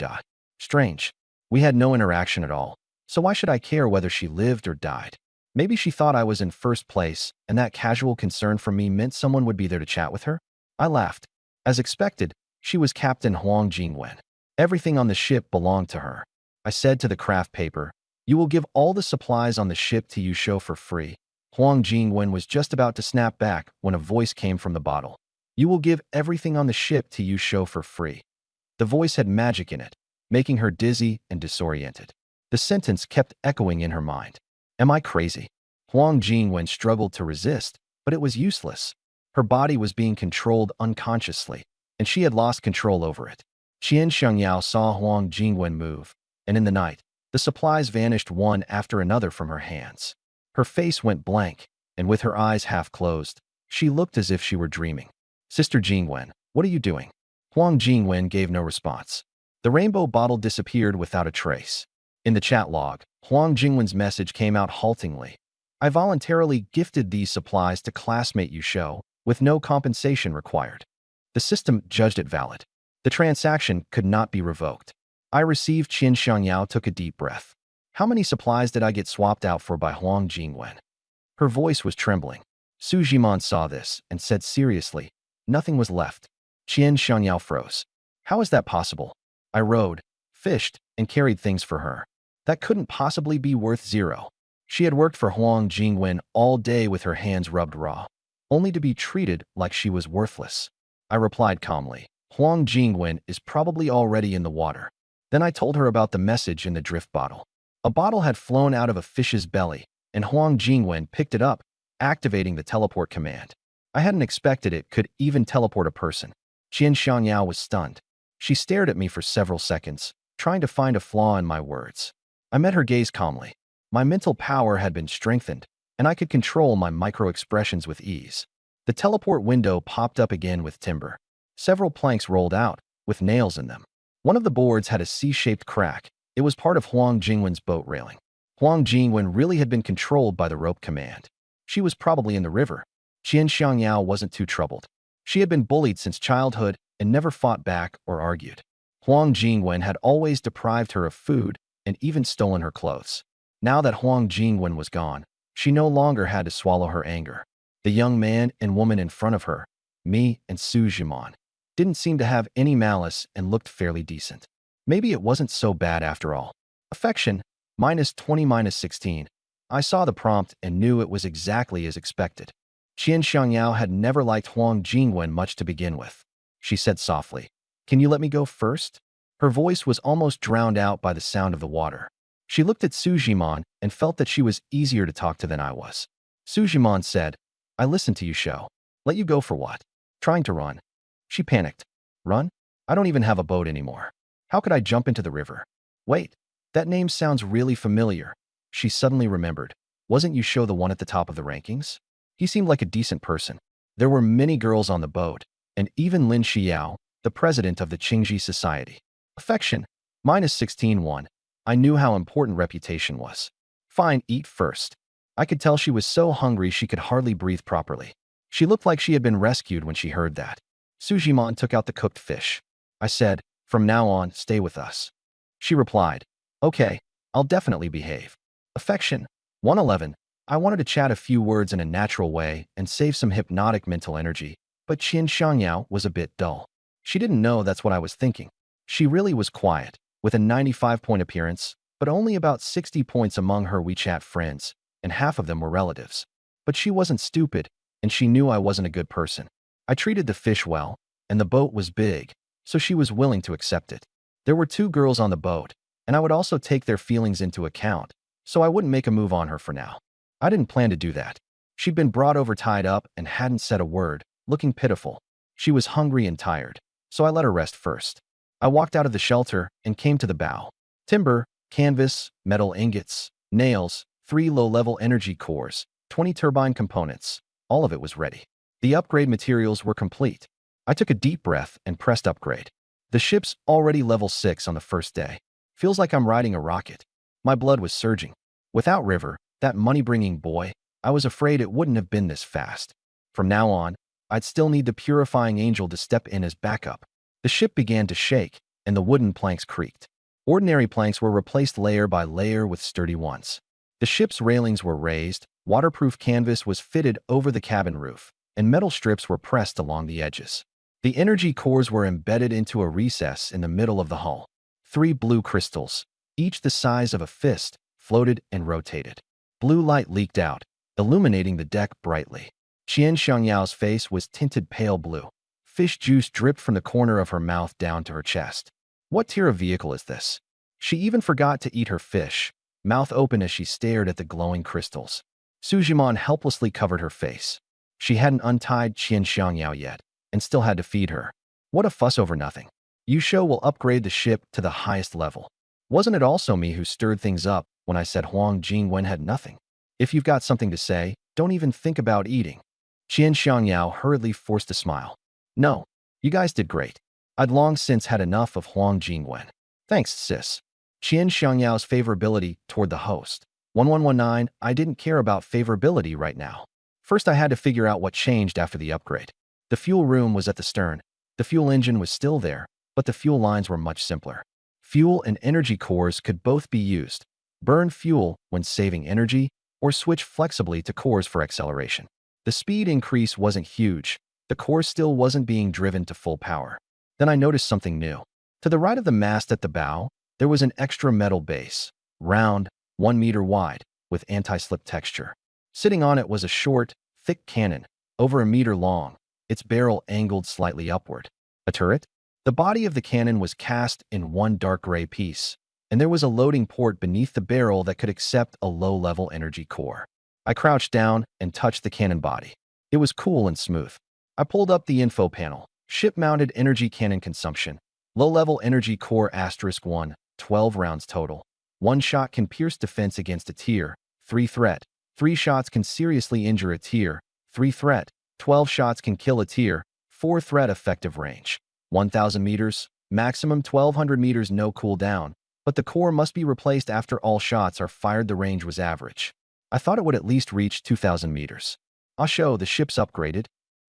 Strange. We had no interaction at all, so why should I care whether she lived or died? Maybe she thought I was in first place, and that casual concern for me meant someone would be there to chat with her? I laughed. As expected, she was Captain Huang Jingwen. Everything on the ship belonged to her. I said to the craft paper, you will give all the supplies on the ship to Yusho for free. Huang Jingwen was just about to snap back when a voice came from the bottle. You will give everything on the ship to Yusho for free. The voice had magic in it, making her dizzy and disoriented. The sentence kept echoing in her mind. Am I crazy? Huang Jingwen struggled to resist, but it was useless. Her body was being controlled unconsciously, and she had lost control over it. Qian Xiangyao saw Huang Jingwen move, and in the night, the supplies vanished one after another from her hands. Her face went blank, and with her eyes half closed, she looked as if she were dreaming. Sister Jingwen, what are you doing? Huang Jingwen gave no response. The rainbow bottle disappeared without a trace. In the chat log, Huang Jingwen's message came out haltingly. I voluntarily gifted these supplies to classmate Yusho, with no compensation required. The system judged it valid. The transaction could not be revoked. I received. Qin Shangyao took a deep breath. How many supplies did I get swapped out for by Huang Jingwen? Her voice was trembling. Su Jiman saw this and said seriously, nothing was left. Qin Shangyao froze. How is that possible? I rowed, fished, and carried things for her. That couldn't possibly be worth zero. She had worked for Huang Jingwen all day with her hands rubbed raw, only to be treated like she was worthless. I replied calmly, Huang Jingwen is probably already in the water. Then I told her about the message in the drift bottle. A bottle had flown out of a fish's belly, and Huang Jingwen picked it up, activating the teleport command. I hadn't expected it could even teleport a person. Qin Shangyao was stunned. She stared at me for several seconds, trying to find a flaw in my words. I met her gaze calmly. My mental power had been strengthened, and I could control my micro-expressions with ease. The teleport window popped up again with timber. Several planks rolled out, with nails in them. One of the boards had a C-shaped crack. It was part of Huang Jingwen's boat railing. Huang Jingwen really had been controlled by the rope command. She was probably in the river. Qin Shangyao wasn't too troubled. She had been bullied since childhood and never fought back or argued. Huang Jingwen had always deprived her of food and even stolen her clothes. Now that Huang Jingwen was gone, she no longer had to swallow her anger. The young man and woman in front of her, me and Su Jiman, didn't seem to have any malice and looked fairly decent. Maybe it wasn't so bad after all. Affection, -20-16. I saw the prompt and knew it was exactly as expected. Qin Shangyao had never liked Huang Jingwen much to begin with. She said softly, "Can you let me go first?" Her voice was almost drowned out by the sound of the water. She looked at Su Jiman and felt that she was easier to talk to than I was. Su Jiman said, "I listened to you, Shou. Let you go for what? Trying to run." She panicked. "Run? I don't even have a boat anymore. How could I jump into the river? Wait, that name sounds really familiar." She suddenly remembered. Wasn't you Shou the one at the top of the rankings? He seemed like a decent person. There were many girls on the boat, and even Lin Xiao, the president of the Qingji Society. Affection, -16-1. I knew how important reputation was. Fine, eat first. I could tell she was so hungry she could hardly breathe properly. She looked like she had been rescued when she heard that. Su Jiman took out the cooked fish. I said, "From now on, stay with us." She replied, "Okay, I'll definitely behave." Affection, 111. I wanted to chat a few words in a natural way and save some hypnotic mental energy, but Qin Shangyao was a bit dull. She didn't know that's what I was thinking. She really was quiet, with a 95-point appearance, but only about 60 points among her WeChat friends, and half of them were relatives. But she wasn't stupid, and she knew I wasn't a good person. I treated the fish well, and the boat was big, so she was willing to accept it. There were 2 girls on the boat, and I would also take their feelings into account, so I wouldn't make a move on her for now. I didn't plan to do that. She'd been brought over tied up and hadn't said a word, looking pitiful. She was hungry and tired, so I let her rest first. I walked out of the shelter and came to the bow. Timber, canvas, metal ingots, nails, 3 low-level energy cores, 20 turbine components. All of it was ready. The upgrade materials were complete. I took a deep breath and pressed upgrade. The ship's already level 6 on the first day. Feels like I'm riding a rocket. My blood was surging. Without River, that money-bringing boy, I was afraid it wouldn't have been this fast. From now on, I'd still need the purifying angel to step in as backup. The ship began to shake, and the wooden planks creaked. Ordinary planks were replaced layer by layer with sturdy ones. The ship's railings were raised, waterproof canvas was fitted over the cabin roof, and metal strips were pressed along the edges. The energy cores were embedded into a recess in the middle of the hull. 3 blue crystals, each the size of a fist, floated and rotated. Blue light leaked out, illuminating the deck brightly. Qin Shangyao's face was tinted pale blue. Fish juice dripped from the corner of her mouth down to her chest. What tier of vehicle is this? She even forgot to eat her fish, mouth open as she stared at the glowing crystals. Su Jiman helplessly covered her face. She hadn't untied Qin Shangyao yet, and still had to feed her. What a fuss over nothing. Yusho will upgrade the ship to the highest level. Wasn't it also me who stirred things up when I said Huang Jingwen had nothing? If you've got something to say, don't even think about eating. Qin Shangyao hurriedly forced a smile. No, you guys did great. I'd long since had enough of Huang Jingwen. Thanks, sis. Qin Shangyao favorability toward the host. 1119, I didn't care about favorability right now. First I had to figure out what changed after the upgrade. The fuel room was at the stern, The fuel engine was still there, but the fuel lines were much simpler. Fuel and energy cores could both be used. Burn fuel when saving energy, or switch flexibly to cores for acceleration. The speed increase wasn't huge. The core still wasn't being driven to full power. Then I noticed something new. To the right of the mast at the bow, there was an extra metal base, round, 1 meter wide, with anti-slip texture. Sitting on it was a short, thick cannon, over a meter long, its barrel angled slightly upward. A turret? The body of the cannon was cast in one dark gray piece, and there was a loading port beneath the barrel that could accept a low-level energy core. I crouched down and touched the cannon body. It was cool and smooth. I pulled up the info panel. Ship-mounted energy cannon consumption. Low-level energy core *1, 12 rounds total. 1 shot can pierce defense against a tier 3 threat. 3 shots can seriously injure a tier 3 threat. 12 shots can kill a tier 4 threat. Effective range 1,000 meters, maximum 1,200 meters. No cooldown, but the core must be replaced after all shots are fired. The range was average. I thought it would at least reach 2,000 meters. "Ah Shou, the ship's upgraded."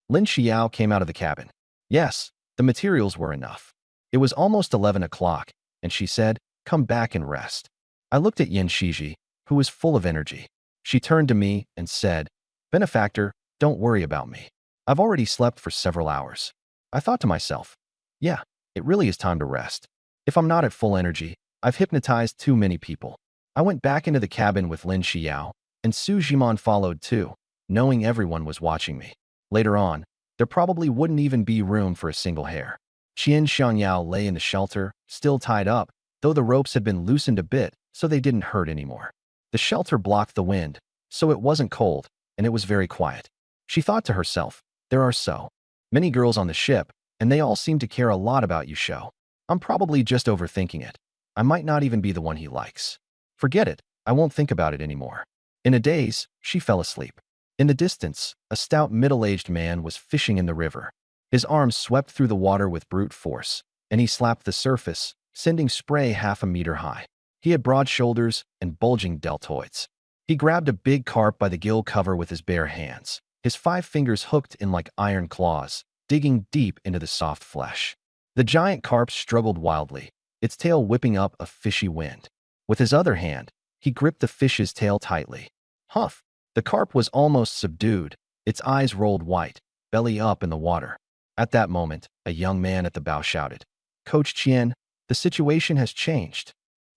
Lin Xiao came out of the cabin. Yes, the materials were enough. It was almost 11 o'clock, and she said, "Come back and rest." I looked at Yin Shiji, who was full of energy. She turned to me and said, "Benefactor, don't worry about me. I've already slept for several hours." I thought to myself, yeah, it really is time to rest. If I'm not at full energy, I've hypnotized too many people. I went back into the cabin with Lin Xiao, and Su Jimon followed too, knowing everyone was watching me. Later on, there probably wouldn't even be room for a single hair. Qian Xiangyao lay in the shelter, still tied up, though the ropes had been loosened a bit so they didn't hurt anymore. The shelter blocked the wind, so it wasn't cold, and it was very quiet. She thought to herself, there are so many girls on the ship, and they all seem to care a lot about Yu Shou. I'm probably just overthinking it. I might not even be the one he likes. Forget it, I won't think about it anymore. In a daze, she fell asleep. In the distance, a stout middle-aged man was fishing in the river. His arms swept through the water with brute force, and he slapped the surface, sending spray half a meter high. He had broad shoulders and bulging deltoids. He grabbed a big carp by the gill cover with his bare hands, his 5 fingers hooked in like iron claws, digging deep into the soft flesh. The giant carp struggled wildly, its tail whipping up a fishy wind. With his other hand, he gripped the fish's tail tightly. Huff! The carp was almost subdued, its eyes rolled white, belly up in the water. At that moment, a young man at the bow shouted, "Coach Qian, the situation has changed."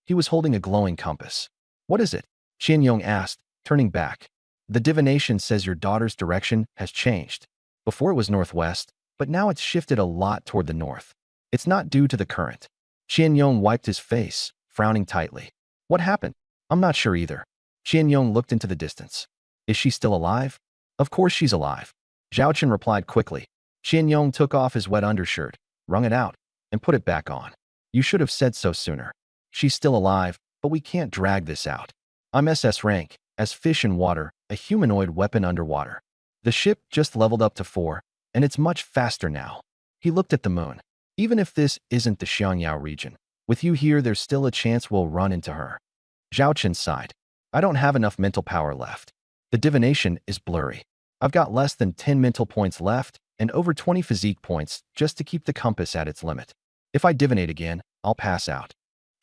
He was holding a glowing compass. "What is it?" Qian Yong asked, turning back. "The divination says your daughter's direction has changed. Before it was northwest, but now it's shifted a lot toward the north. It's not due to the current." Qian Yong wiped his face, frowning tightly. "What happened?" "I'm not sure either." Qian Yong looked into the distance. "Is she still alive?" "Of course she's alive." Zhao Chen replied quickly. Qian Yong took off his wet undershirt, wrung it out, and put it back on. "You should have said so sooner. She's still alive, but we can't drag this out. I'm SS rank, as fish in water, a humanoid weapon underwater. The ship just leveled up to 4, and it's much faster now." He looked at the moon. "Even if this isn't the Xiangyao region, with you here there's still a chance we'll run into her." Zhao Chen sighed. "I don't have enough mental power left. The divination is blurry. I've got less than 10 mental points left and over 20 physique points just to keep the compass at its limit. If I divinate again, I'll pass out."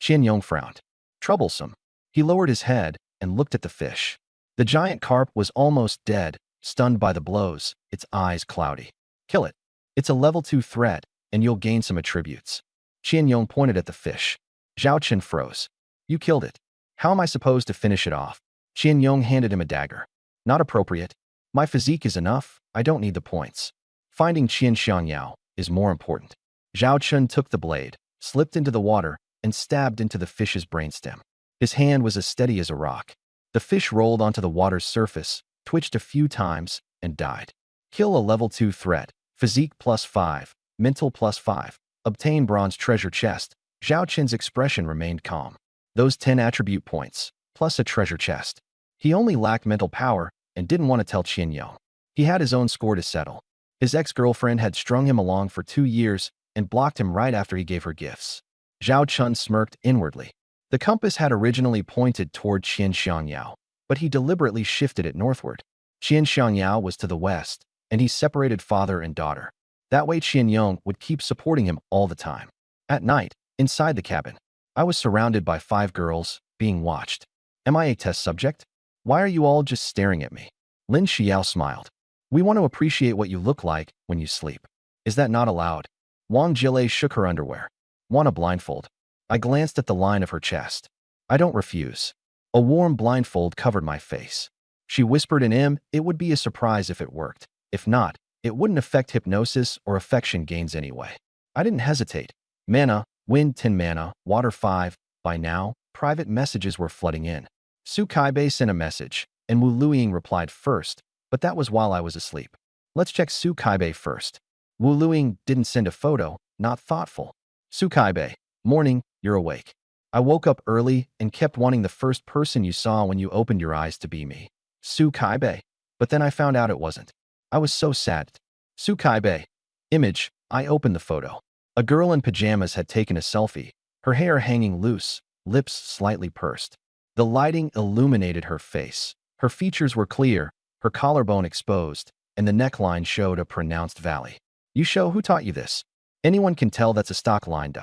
Qian Yong frowned. Troublesome. He lowered his head and looked at the fish. The giant carp was almost dead, stunned by the blows, its eyes cloudy. "Kill it. It's a level 2 threat, and you'll gain some attributes." Qian Yong pointed at the fish. Zhao Chen froze. "You killed it. How am I supposed to finish it off?" Qian Yong handed him a dagger. "Not appropriate. My physique is enough, I don't need the points. Finding Qian Xiangyao is more important." Zhao Chen took the blade, slipped into the water, and stabbed into the fish's brainstem. His hand was as steady as a rock. The fish rolled onto the water's surface, twitched a few times, and died. Kill a level 2 threat, physique +5, mental +5, obtain bronze treasure chest. Zhao Chen's expression remained calm. Those 10 attribute points, plus a treasure chest. He only lacked mental power and didn't want to tell Qian Yong. He had his own score to settle. His ex-girlfriend had strung him along for 2 years and blocked him right after he gave her gifts. Zhao Chen smirked inwardly. The compass had originally pointed toward Qian Xiangyao, but he deliberately shifted it northward. Qian Xiangyao was to the west, and he separated father and daughter. That way Qian Yong would keep supporting him all the time. At night, inside the cabin, I was surrounded by 5 girls, being watched. Am I a test subject? Why are you all just staring at me? Lin Xiao smiled. We want to appreciate what you look like when you sleep. Is that not allowed? Wang Jilei shook her underwear. Want a blindfold? I glanced at the line of her chest. I don't refuse. A warm blindfold covered my face. She whispered in him, it would be a surprise if it worked. If not, it wouldn't affect hypnosis or affection gains anyway. I didn't hesitate. Mana, wind 10 mana, water 5. By now, private messages were flooding in. Su Kaibei sent a message, and Wu Luiying replied first, but that was while I was asleep. Let's check Su Kaibei first. Wu Luiying didn't send a photo, not thoughtful. Su Kaibei, morning, you're awake. I woke up early and kept wanting the first person you saw when you opened your eyes to be me. Su Kaibei. But then I found out it wasn't. I was so sad. Su Kaibei. Image, I opened the photo. A girl in pajamas had taken a selfie, her hair hanging loose, lips slightly pursed. The lighting illuminated her face. Her features were clear, her collarbone exposed, and the neckline showed a pronounced valley. You show who taught you this? Anyone can tell that's a stock line.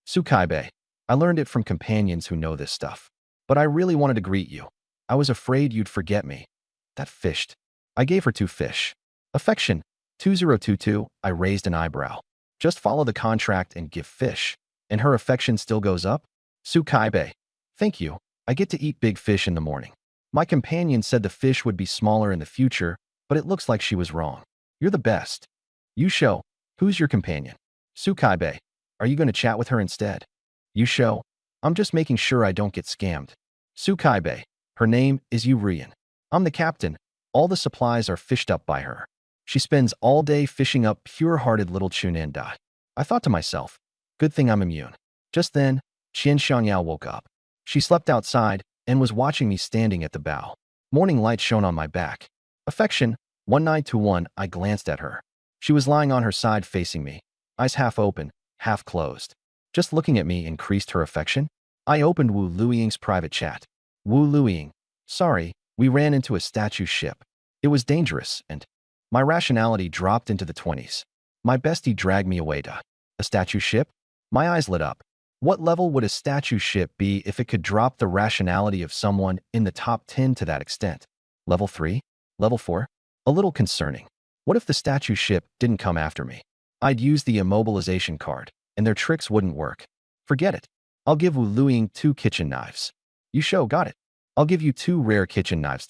Su Kaibei. I learned it from companions who know this stuff. But I really wanted to greet you. I was afraid you'd forget me. That fished. I gave her 2 fish. Affection. 2022, I raised an eyebrow. Just follow the contract and give fish. And her affection still goes up? Su Kaibei. Thank you. I get to eat big fish in the morning. My companion said the fish would be smaller in the future, but it looks like she was wrong. You're the best. You show. Who's your companion? Su Kaibei. Are you going to chat with her instead? You show. I'm just making sure I don't get scammed. Su Kaibei. Her name is Yu Rian. I'm the captain. All the supplies are fished up by her. She spends all day fishing up pure-hearted little Chunan Da. I thought to myself, good thing I'm immune. Just then, Qian Xiangyao woke up. She slept outside and was watching me standing at the bow. Morning light shone on my back. Affection, 1921, I glanced at her. She was lying on her side facing me, eyes half open, half closed. Just looking at me increased her affection. I opened Wu Luiying's private chat. Wu Luiying. Sorry, we ran into a statue ship. It was dangerous, and my rationality dropped into the 20s. My bestie dragged me away to a statue ship? My eyes lit up. What level would a statue ship be if it could drop the rationality of someone in the top 10 to that extent? Level 3? Level 4? A little concerning. What if the statue ship didn't come after me? I'd use the immobilization card, and their tricks wouldn't work. Forget it. I'll give Wu Luiying 2 kitchen knives. You show, got it. I'll give you 2 rare kitchen knives.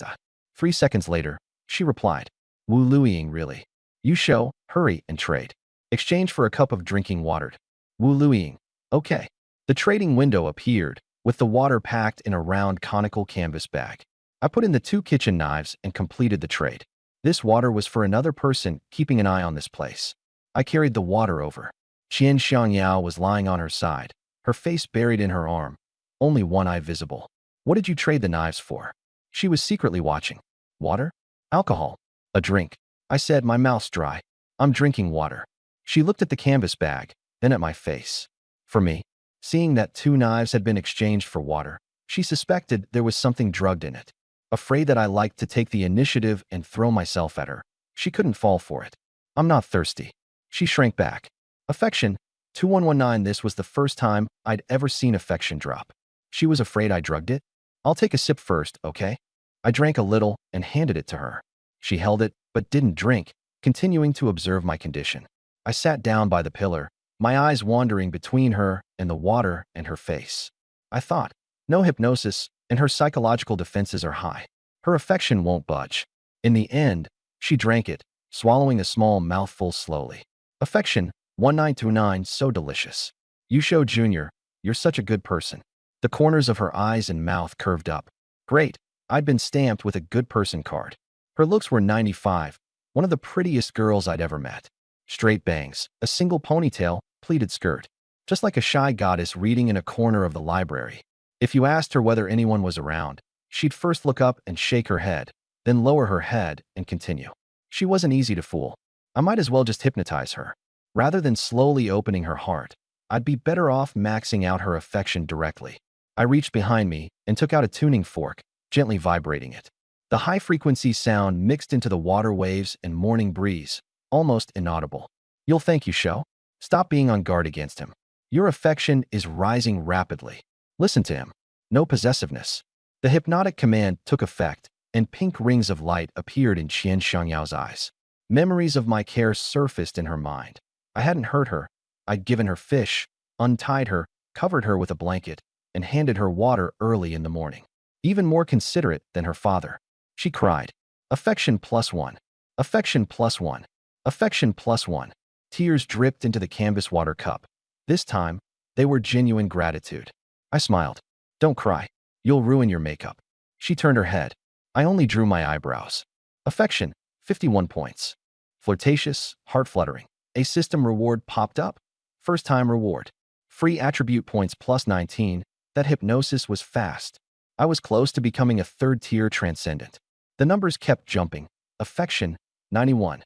3 seconds later, she replied. Wu Luiying, really? You show, hurry and trade. Exchange for a cup of drinking water. Wu Luiying. Okay. The trading window appeared, with the water packed in a round conical canvas bag. I put in the 2 kitchen knives and completed the trade. This water was for another person keeping an eye on this place. I carried the water over. Qian Xiangyao was lying on her side, her face buried in her arm, only one eye visible. What did you trade the knives for? She was secretly watching. Water? Alcohol. A drink. I said, my mouth's dry. I'm drinking water. She looked at the canvas bag, then at my face. For me, seeing that 2 knives had been exchanged for water, she suspected there was something drugged in it. Afraid that I liked to take the initiative and throw myself at her, she couldn't fall for it. I'm not thirsty. She shrank back. Affection, 2119. This was the first time I'd ever seen affection drop. She was afraid I drugged it. I'll take a sip first, okay? I drank a little and handed it to her. She held it, but didn't drink, continuing to observe my condition. I sat down by the pillar, my eyes wandering between her and the water and her face. I thought, no hypnosis, and her psychological defenses are high. Her affection won't budge. In the end, she drank it, swallowing a small mouthful slowly. Affection, 1929, so delicious. Yusho Jr., you're such a good person. The corners of her eyes and mouth curved up. Great, I'd been stamped with a good person card. Her looks were 95, one of the prettiest girls I'd ever met. Straight bangs, a single ponytail, pleated skirt. Just like a shy goddess reading in a corner of the library. If you asked her whether anyone was around, she'd first look up and shake her head, then lower her head and continue. She wasn't easy to fool. I might as well just hypnotize her. Rather than slowly opening her heart, I'd be better off maxing out her affection directly. I reached behind me and took out a tuning fork, gently vibrating it. The high-frequency sound mixed into the water waves and morning breeze, almost inaudible. You'll thank you, Shou. Stop being on guard against him. Your affection is rising rapidly. Listen to him. No possessiveness. The hypnotic command took effect, and pink rings of light appeared in Qian Shangyao's eyes. Memories of my care surfaced in her mind. I hadn't hurt her. I'd given her fish, untied her, covered her with a blanket, and handed her water early in the morning. Even more considerate than her father. She cried, "Affection plus one. Affection plus one. Affection plus one." Tears dripped into the canvas water cup. This time, they were genuine gratitude. I smiled. "Don't cry. You'll ruin your makeup." She turned her head. I only drew my eyebrows. Affection, 51 points. Flirtatious, heart-fluttering. A system reward popped up. First-time reward. Free attribute points plus 19. That hypnosis was fast. I was close to becoming a third-tier transcendent. The numbers kept jumping. Affection, 91.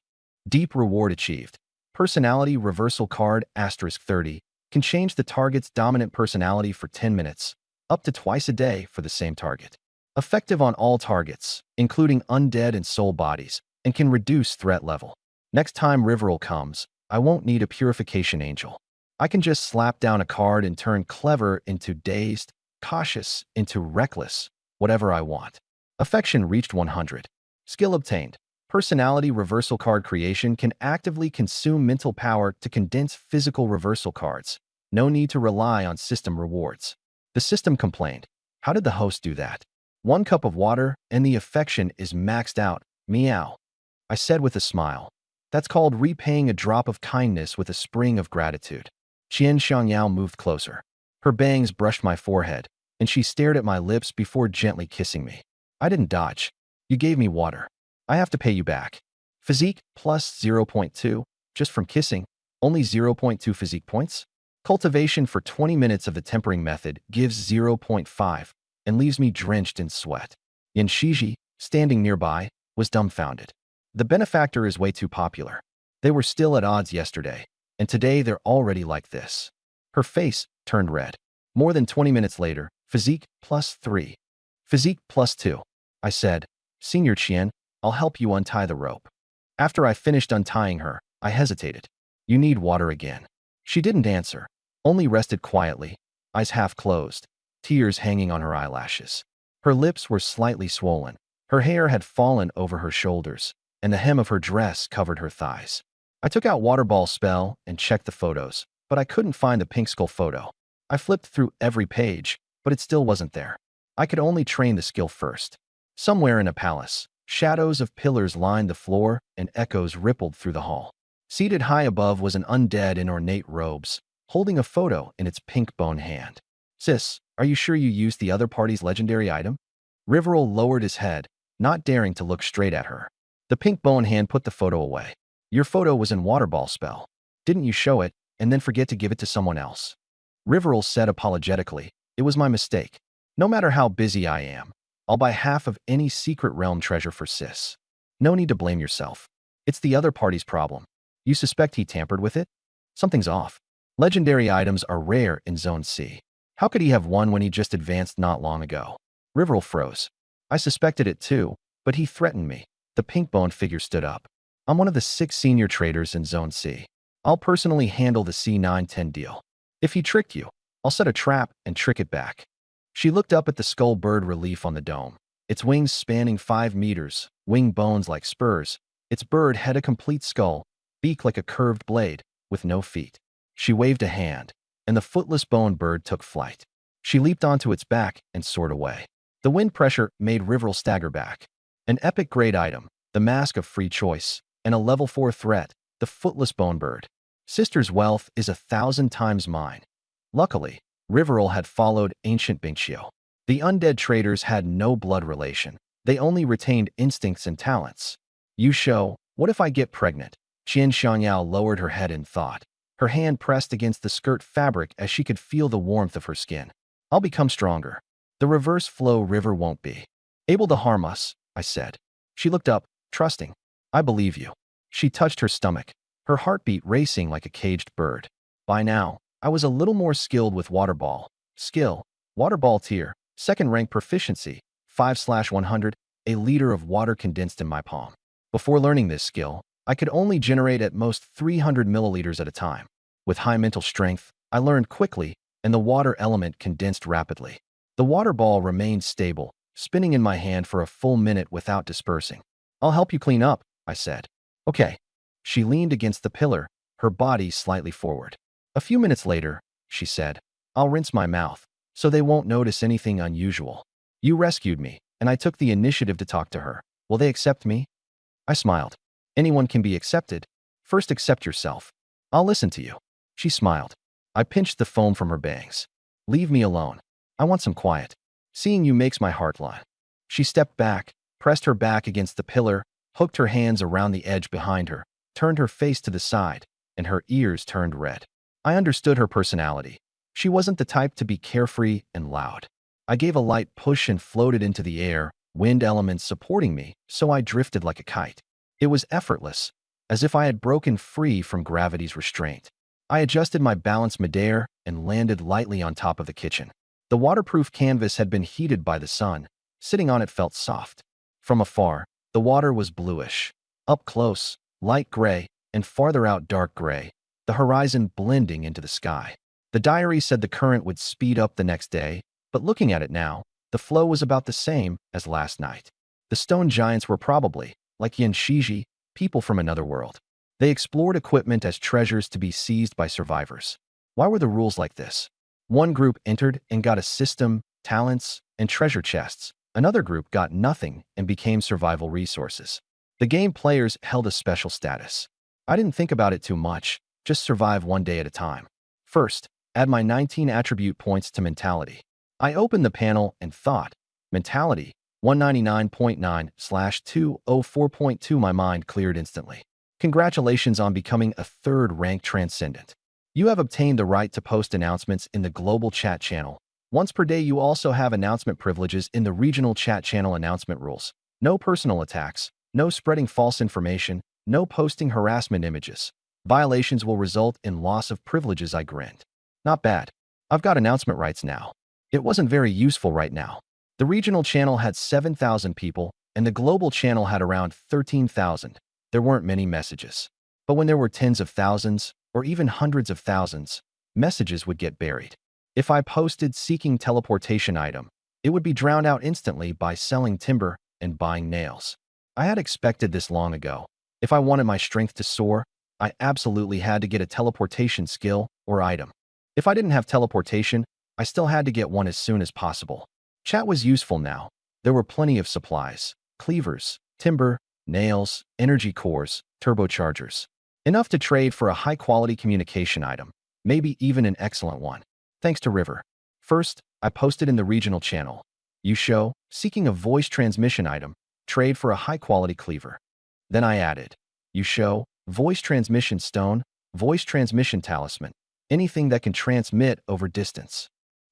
Deep reward achieved. Personality reversal card, *30, can change the target's dominant personality for 10 minutes, up to twice a day for the same target. Effective on all targets, including undead and soul bodies, and can reduce threat level. Next time Riverol comes, I won't need a purification angel. I can just slap down a card and turn clever into dazed, cautious into reckless, whatever I want. Affection reached 100. Skill obtained. Personality reversal card creation can actively consume mental power to condense physical reversal cards. No need to rely on system rewards. The system complained. How did the host do that? 1 cup of water and the affection is maxed out. Meow. I said with a smile. That's called repaying a drop of kindness with a spring of gratitude. Qian Shangyao moved closer. Her bangs brushed my forehead, and she stared at my lips before gently kissing me. I didn't dodge. You gave me water. I have to pay you back. Physique plus 0.2, just from kissing, only 0.2 physique points? Cultivation for 20 minutes of the tempering method gives 0.5 and leaves me drenched in sweat. Yan Shiji, standing nearby, was dumbfounded. The benefactor is way too popular. They were still at odds yesterday, and today they're already like this. Her face turned red. More than 20 minutes later, physique plus 3. Physique plus 2. I said, Senior Qian, I'll help you untie the rope. After I finished untying her, I hesitated. You need water again. She didn't answer, only rested quietly, eyes half closed, tears hanging on her eyelashes. Her lips were slightly swollen. Her hair had fallen over her shoulders, and the hem of her dress covered her thighs. I took out Water Ball spell and checked the photos, but I couldn't find the pink skull photo. I flipped through every page, but it still wasn't there. I could only train the skill first. Somewhere in a palace, shadows of pillars lined the floor and echoes rippled through the hall. Seated high above was an undead in ornate robes, holding a photo in its pink bone hand. Sis, are you sure you used the other party's legendary item? Riverol lowered his head, not daring to look straight at her. The pink bone hand put the photo away. Your photo was in Water Ball spell. Didn't you show it and then forget to give it to someone else? Riverol said apologetically, it was my mistake. No matter how busy I am, I'll buy half of any secret realm treasure for Sis. No need to blame yourself. It's the other party's problem. You suspect he tampered with it? Something's off. Legendary items are rare in Zone C. How could he have one when he just advanced not long ago? Riverol froze. I suspected it too, but he threatened me. The pink-boned figure stood up. I'm one of the 6 senior traders in Zone C. I'll personally handle the C910 deal. If he tricked you, I'll set a trap and trick it back. She looked up at the skull bird relief on the dome. Its wings spanning 5 meters, wing bones like spurs. Its bird had a complete skull, beak like a curved blade, with no feet. She waved a hand, and the footless bone bird took flight. She leaped onto its back and soared away. The wind pressure made Riverol stagger back. An epic grade item, the Mask of Free Choice, and a level 4 threat, the footless bone bird. Sister's wealth is 1,000 times mine. Luckily, Riverol had followed ancient Bingqiu. The undead traders had no blood relation. They only retained instincts and talents. You show, what if I get pregnant? Qian Shangyao lowered her head in thought. Her hand pressed against the skirt fabric as she could feel the warmth of her skin. I'll become stronger. The reverse flow river won't be able to harm us, I said. She looked up, trusting. I believe you. She touched her stomach, her heartbeat racing like a caged bird. By now, I was a little more skilled with Water Ball. Skill, Water Ball tier, 2nd rank proficiency, 5/100, a liter of water condensed in my palm. Before learning this skill, I could only generate at most 300 milliliters at a time. With high mental strength, I learned quickly, and the water element condensed rapidly. The water ball remained stable, spinning in my hand for a full minute without dispersing. "I'll help you clean up," I said. "Okay." She leaned against the pillar, her body slightly forward. A few minutes later, she said, "I'll rinse my mouth, so they won't notice anything unusual. You rescued me, and I took the initiative to talk to her. Will they accept me?" I smiled. "Anyone can be accepted. First accept yourself. I'll listen to you." She smiled. I pinched the foam from her bangs. "Leave me alone. I want some quiet. Seeing you makes my heart lie." She stepped back, pressed her back against the pillar, hooked her hands around the edge behind her, turned her face to the side, and her ears turned red. I understood her personality. She wasn't the type to be carefree and loud. I gave a light push and floated into the air, wind elements supporting me, so I drifted like a kite. It was effortless, as if I had broken free from gravity's restraint. I adjusted my balance midair and landed lightly on top of the kitchen. The waterproof canvas had been heated by the sun. Sitting on it felt soft. From afar, the water was bluish. Up close, light gray, and farther out dark gray, the horizon blending into the sky. The diary said the current would speed up the next day, but looking at it now, the flow was about the same as last night. The stone giants were probably, like Yin Shiji, people from another world. They explored equipment as treasures to be seized by survivors. Why were the rules like this? One group entered and got a system, talents, and treasure chests. Another group got nothing and became survival resources. The game players held a special status. I didn't think about it too much, just survive one day at a time. First, add my 19 attribute points to mentality. I opened the panel and thought, mentality, 199.9/204.2. My mind cleared instantly. Congratulations on becoming a third-rank transcendent. You have obtained the right to post announcements in the global chat channel. Once per day, you also have announcement privileges in the regional chat channel announcement rules. No personal attacks, no spreading false information, no posting harassment images. Violations will result in loss of privileges. I grinned. Not bad. I've got announcement rights now. It wasn't very useful right now. The regional channel had 7,000 people, and the global channel had around 13,000. There weren't many messages. But when there were tens of thousands, or even hundreds of thousands, messages would get buried. If I posted seeking teleportation item, it would be drowned out instantly by selling timber and buying nails. I had expected this long ago. If I wanted my strength to soar, I absolutely had to get a teleportation skill or item. If I didn't have teleportation, I still had to get one as soon as possible. Chat was useful now. There were plenty of supplies, cleavers, timber, nails, energy cores, turbochargers. Enough to trade for a high-quality communication item, maybe even an excellent one. Thanks to River. First, I posted in the regional channel. You show, seeking a voice transmission item, trade for a high-quality cleaver. Then I added, you show, voice transmission stone, voice transmission talisman, anything that can transmit over distance.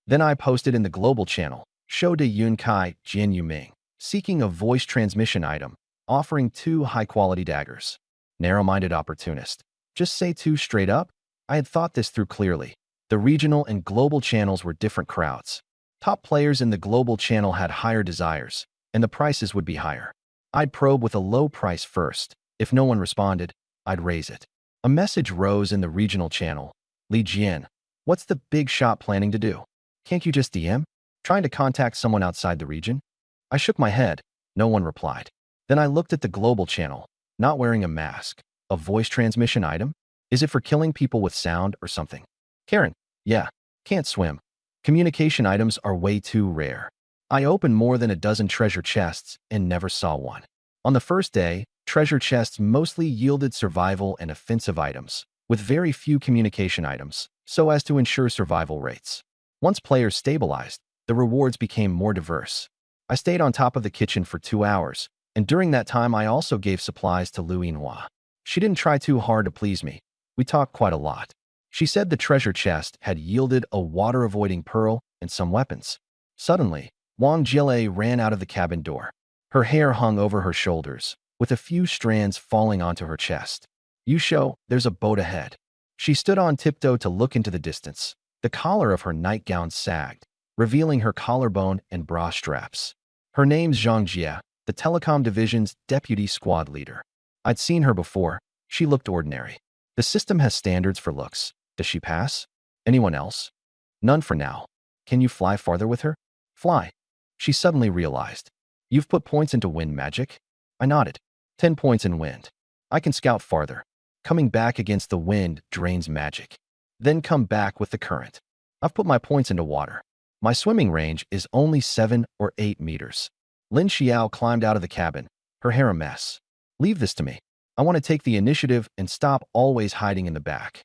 Then I posted in the global channel, show de Yun Kai Jian Yuming, seeking a voice transmission item, offering 2 high-quality daggers. Narrow-minded opportunist. Just say 2 straight up? I had thought this through clearly. The regional and global channels were different crowds. Top players in the global channel had higher desires, and the prices would be higher. I'd probe with a low price first. If no one responded, I'd raise it. A message rose in the regional channel. Li Jian, what's the big shot planning to do? Can't you just DM? Trying to contact someone outside the region? I shook my head. No one replied. Then I looked at the global channel. Not wearing a mask. A voice transmission item? Is it for killing people with sound or something? Karen, yeah. Can't swim. Communication items are way too rare. I opened more than a dozen treasure chests and never saw one. On the first day, treasure chests mostly yielded survival and offensive items, with very few communication items, so as to ensure survival rates. Once players stabilized, the rewards became more diverse. I stayed on top of the kitchen for 2 hours, and during that time I also gave supplies to Lu Yinhua. She didn't try too hard to please me. We talked quite a lot. She said the treasure chest had yielded a water-avoiding pearl and some weapons. Suddenly, Wang Jile ran out of the cabin door. Her hair hung over her shoulders, with a few strands falling onto her chest. You show, there's a boat ahead. She stood on tiptoe to look into the distance. The collar of her nightgown sagged, revealing her collarbone and bra straps. Her name's Zhang Jie, the telecom division's deputy squad leader. I'd seen her before. She looked ordinary. The system has standards for looks. Does she pass? Anyone else? None for now. Can you fly farther with her? Fly. She suddenly realized. You've put points into wind magic? I nodded. 10 points in wind. I can scout farther. Coming back against the wind drains magic. Then come back with the current. I've put my points into water. My swimming range is only 7 or 8 meters. Lin Xiao climbed out of the cabin, her hair a mess. Leave this to me. I want to take the initiative and stop always hiding in the back.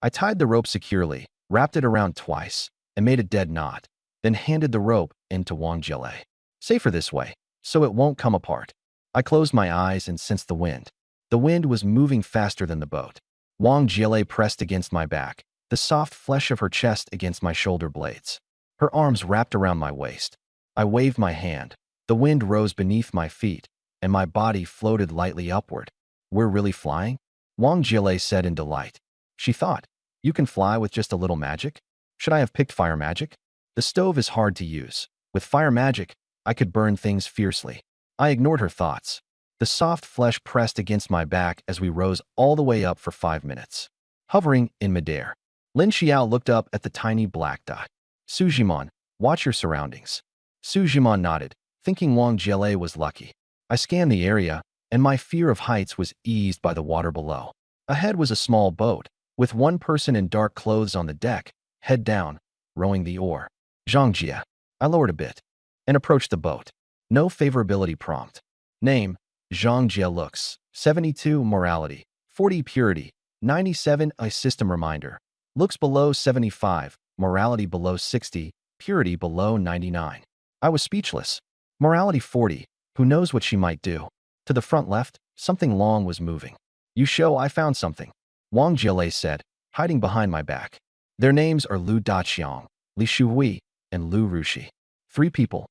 I tied the rope securely, wrapped it around twice, and made a dead knot, then handed the rope into Wang Jielei. Safer this way, so it won't come apart. I closed my eyes and sensed the wind. The wind was moving faster than the boat. Wang Jielei pressed against my back, the soft flesh of her chest against my shoulder blades. Her arms wrapped around my waist. I waved my hand. The wind rose beneath my feet, and my body floated lightly upward. We're really flying? Wang Jielei said in delight. She thought, you can fly with just a little magic? Should I have picked fire magic? The stove is hard to use. With fire magic, I could burn things fiercely. I ignored her thoughts. The soft flesh pressed against my back as we rose all the way up for 5 minutes. Hovering in midair, Lin Xiao looked up at the tiny black dot. Sujimon, watch your surroundings. Sujimon nodded, thinking Wang Jielei was lucky. I scanned the area, and my fear of heights was eased by the water below. Ahead was a small boat, with one person in dark clothes on the deck, head down, rowing the oar. Zhangjia. I lowered a bit and approached the boat. No favorability prompt. Name, Zhangjia. Looks, 72 morality, 40 purity, 97 a system reminder. Looks below 75, morality below 60, purity below 99. I was speechless. Morality 40, who knows what she might do? To the front left, something long was moving. You show I found something, Wang Jielei said, hiding behind my back. Their names are Lu Daqiang, Li Shuhui, and Lu Rushi. 3 people.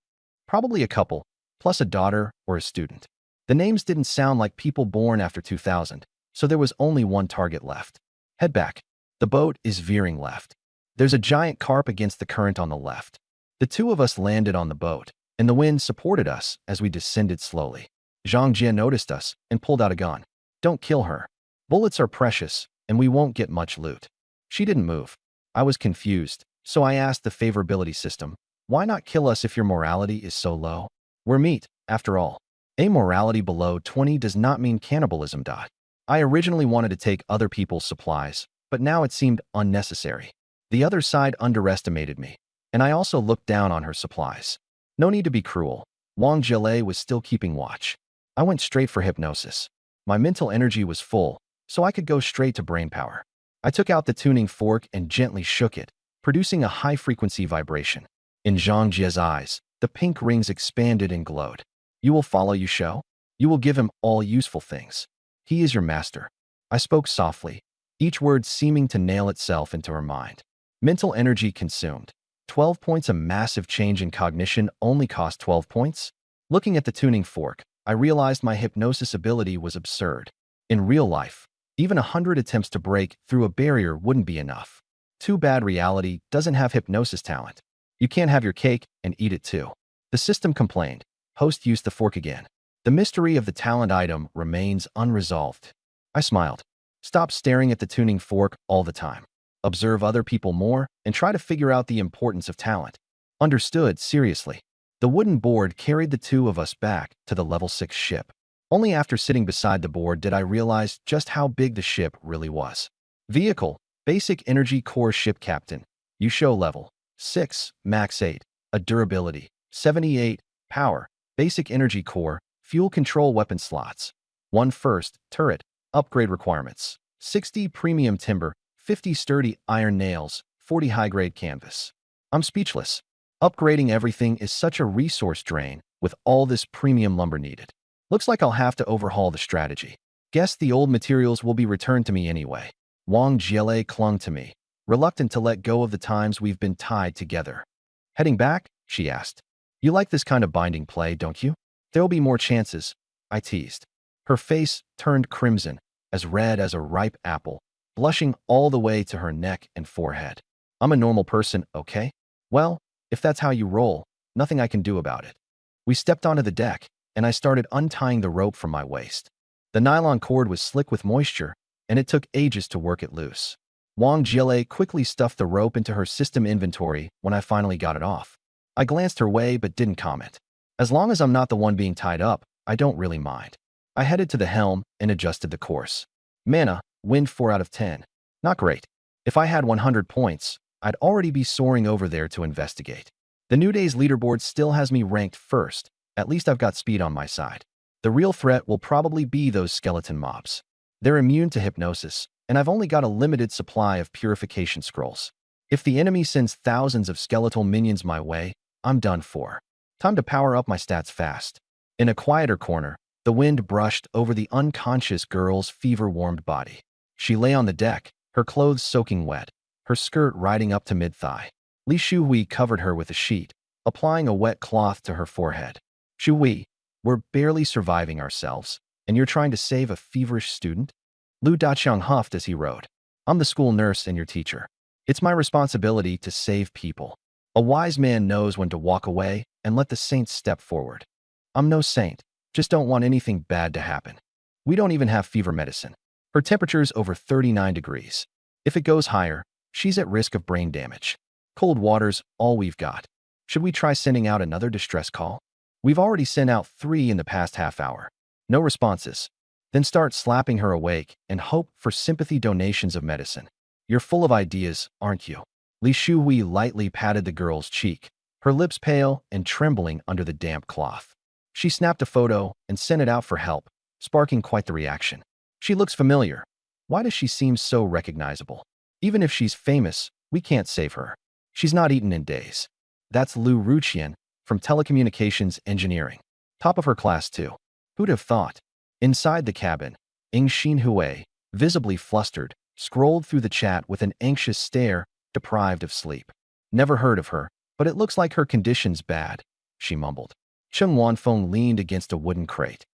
Probably a couple, plus a daughter or a student. The names didn't sound like people born after 2000, so there was only one target left. Head back. The boat is veering left. There's a giant carp against the current on the left. The 2 of us landed on the boat, and the wind supported us as we descended slowly. Zhangjia noticed us and pulled out a gun. Don't kill her. Bullets are precious, and we won't get much loot. She didn't move. I was confused, so I asked the favorability system, why not kill us if your morality is so low? We're meat, after all. A morality below 20 does not mean cannibalism. I originally wanted to take other people's supplies, but now it seemed unnecessary. The other side underestimated me, and I also looked down on her supplies. No need to be cruel. Wang Jielei was still keeping watch. I went straight for hypnosis. My mental energy was full, so I could go straight to brain power. I took out the tuning fork and gently shook it, producing a high-frequency vibration. In Zhangjia's eyes, the pink rings expanded and glowed. You will follow you show? You will give him all useful things. He is your master. I spoke softly, each word seeming to nail itself into her mind. Mental energy consumed. 12 points. A massive change in cognition only cost 12 points? Looking at the tuning fork, I realized my hypnosis ability was absurd. In real life, even 100 attempts to break through a barrier wouldn't be enough. Too bad reality doesn't have hypnosis talent. You can't have your cake and eat it too. The system complained. Host used the fork again. The mystery of the talent item remains unresolved. I smiled. Stop staring at the tuning fork all the time. Observe other people more and try to figure out the importance of talent. Understood, seriously. The wooden board carried the 2 of us back to the level 6 ship. Only after sitting beside the board did I realize just how big the ship really was. Vehicle, Basic Energy Core Ship Captain. You show level 6, max 8. A durability, 78. Power, Basic Energy Core, Fuel Control Weapon Slots. 1 first, turret, upgrade requirements. 60 premium timber, 50 sturdy iron nails, 40 high-grade canvas. I'm speechless. Upgrading everything is such a resource drain with all this premium lumber needed. Looks like I'll have to overhaul the strategy. Guess the old materials will be returned to me anyway. Wang Jielei clung to me, reluctant to let go of the times we've been tied together. Heading back? She asked. You like this kind of binding play, don't you? There'll be more chances, I teased. Her face turned crimson, as red as a ripe apple, blushing all the way to her neck and forehead. I'm a normal person, okay? Well, if that's how you roll, nothing I can do about it. We stepped onto the deck, and I started untying the rope from my waist. The nylon cord was slick with moisture, and it took ages to work it loose. Wang Jiele quickly stuffed the rope into her system inventory when I finally got it off. I glanced her way but didn't comment. As long as I'm not the one being tied up, I don't really mind. I headed to the helm and adjusted the course. Mana, wind 4 out of 10. Not great. If I had 100 points, I'd already be soaring over there to investigate. The New Day's leaderboard still has me ranked first. At least I've got speed on my side. The real threat will probably be those skeleton mobs. They're immune to hypnosis, and I've only got a limited supply of purification scrolls. If the enemy sends thousands of skeletal minions my way, I'm done for. Time to power up my stats fast. In a quieter corner, the wind brushed over the unconscious girl's fever-warmed body. She lay on the deck, her clothes soaking wet, her skirt riding up to mid-thigh. Li Shuhui covered her with a sheet, applying a wet cloth to her forehead. Shuhui, we're barely surviving ourselves, and you're trying to save a feverish student? Lu Daqiang huffed as he rode. I'm the school nurse and your teacher. It's my responsibility to save people. A wise man knows when to walk away and let the saints step forward. I'm no saint, just don't want anything bad to happen. We don't even have fever medicine. Her temperature's over 39 degrees. If it goes higher, she's at risk of brain damage. Cold water's all we've got. Should we try sending out another distress call? We've already sent out 3 in the past half hour. No responses. Then start slapping her awake and hope for sympathy donations of medicine. You're full of ideas, aren't you? Li Shuhui lightly patted the girl's cheek, her lips pale and trembling under the damp cloth. She snapped a photo and sent it out for help, sparking quite the reaction. She looks familiar. Why does she seem so recognizable? Even if she's famous, we can't save her. She's not eaten in days. That's Lu Ruqian from Telecommunications Engineering. Top of her class too. Who'd have thought? Inside the cabin, Ing Xinhui, visibly flustered, scrolled through the chat with an anxious stare, deprived of sleep. Never heard of her, but it looks like her condition's bad, she mumbled. Cheng Wanfeng leaned against a wooden crate.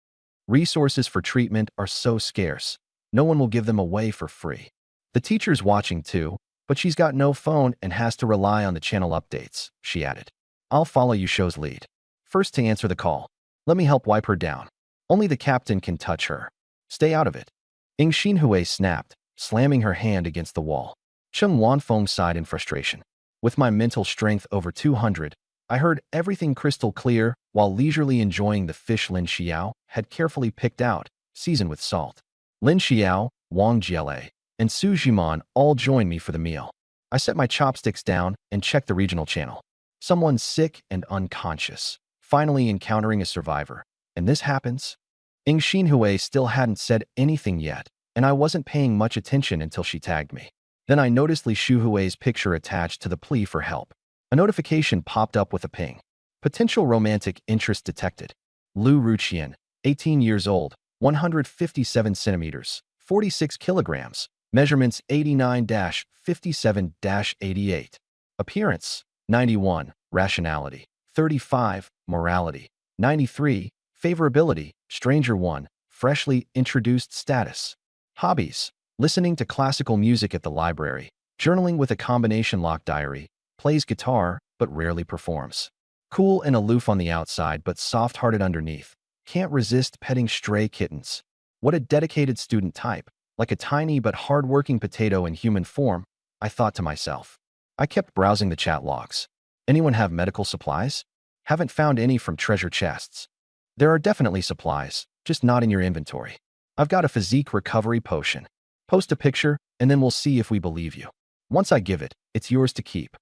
Resources for treatment are so scarce. No one will give them away for free. The teacher's watching too, but she's got no phone and has to rely on the channel updates, she added. I'll follow Yusho's lead. First to answer the call. Let me help wipe her down. Only the captain can touch her. Stay out of it. Ing Xinhui snapped, slamming her hand against the wall. Cheng Wanfeng sighed in frustration. With my mental strength over 200, I heard everything crystal clear while leisurely enjoying the fish Lin Xiao had carefully picked out, seasoned with salt. Lin Xiao, Wang Jiele, and Su Jiman all joined me for the meal. I set my chopsticks down and checked the regional channel. Someone sick and unconscious, finally encountering a survivor. And this happens? Ing Xinhui still hadn't said anything yet, and I wasn't paying much attention until she tagged me. Then I noticed Li Shuhui's picture attached to the plea for help. A notification popped up with a ping. Potential romantic interest detected. Lu Ruqian, 18 years old, 157 centimeters, 46 kilograms, measurements 89-57-88. Appearance, 91, rationality, 35, morality, 93, favorability, stranger 1, freshly introduced status. Hobbies, listening to classical music at the library, journaling with a combination lock diary, plays guitar but rarely performs. Cool and aloof on the outside but soft-hearted underneath. Can't resist petting stray kittens. What a dedicated student type, like a tiny but hard-working potato in human form, I thought to myself. I kept browsing the chat logs. Anyone have medical supplies? Haven't found any from treasure chests. There are definitely supplies, just not in your inventory. I've got a physique recovery potion. Post a picture, and then we'll see if we believe you. Once I give it, it's yours to keep.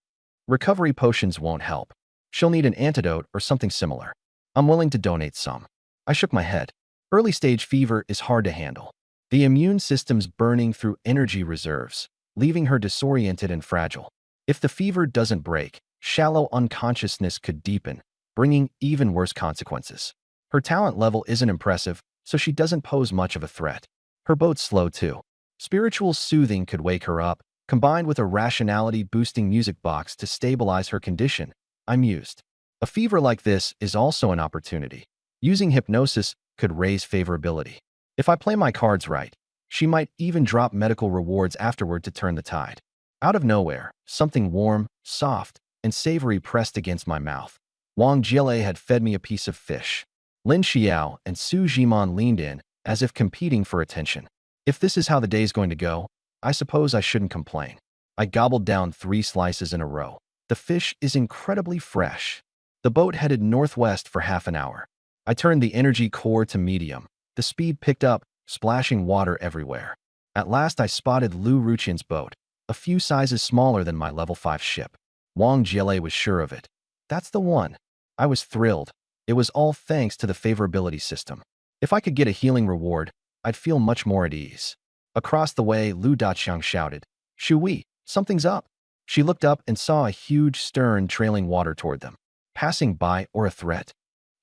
Recovery potions won't help. She'll need an antidote or something similar. I'm willing to donate some. I shook my head. Early-stage fever is hard to handle. The immune system's burning through energy reserves, leaving her disoriented and fragile. If the fever doesn't break, shallow unconsciousness could deepen, bringing even worse consequences. Her talent level isn't impressive, so she doesn't pose much of a threat. Her boat's slow too. Spiritual soothing could wake her up, combined with a rationality-boosting music box to stabilize her condition. I mused. A fever like this is also an opportunity. Using hypnosis could raise favorability. If I play my cards right, she might even drop medical rewards afterward to turn the tide. Out of nowhere, something warm, soft, and savory pressed against my mouth. Wang Jiele had fed me a piece of fish. Lin Xiao and Su Jiman leaned in, as if competing for attention. If this is how the day's going to go, I suppose I shouldn't complain. I gobbled down 3 slices in a row. The fish is incredibly fresh. The boat headed northwest for half an hour. I turned the energy core to medium. The speed picked up, splashing water everywhere. At last I spotted Lu Ruqian's boat, a few sizes smaller than my level 5 ship. Wang Jiele was sure of it. That's the one. I was thrilled. It was all thanks to the favorability system. If I could get a healing reward, I'd feel much more at ease. Across the way, Lu Daqiang shouted, "Shu Wei, something's up." She looked up and saw a huge stern trailing water toward them. Passing by or a threat?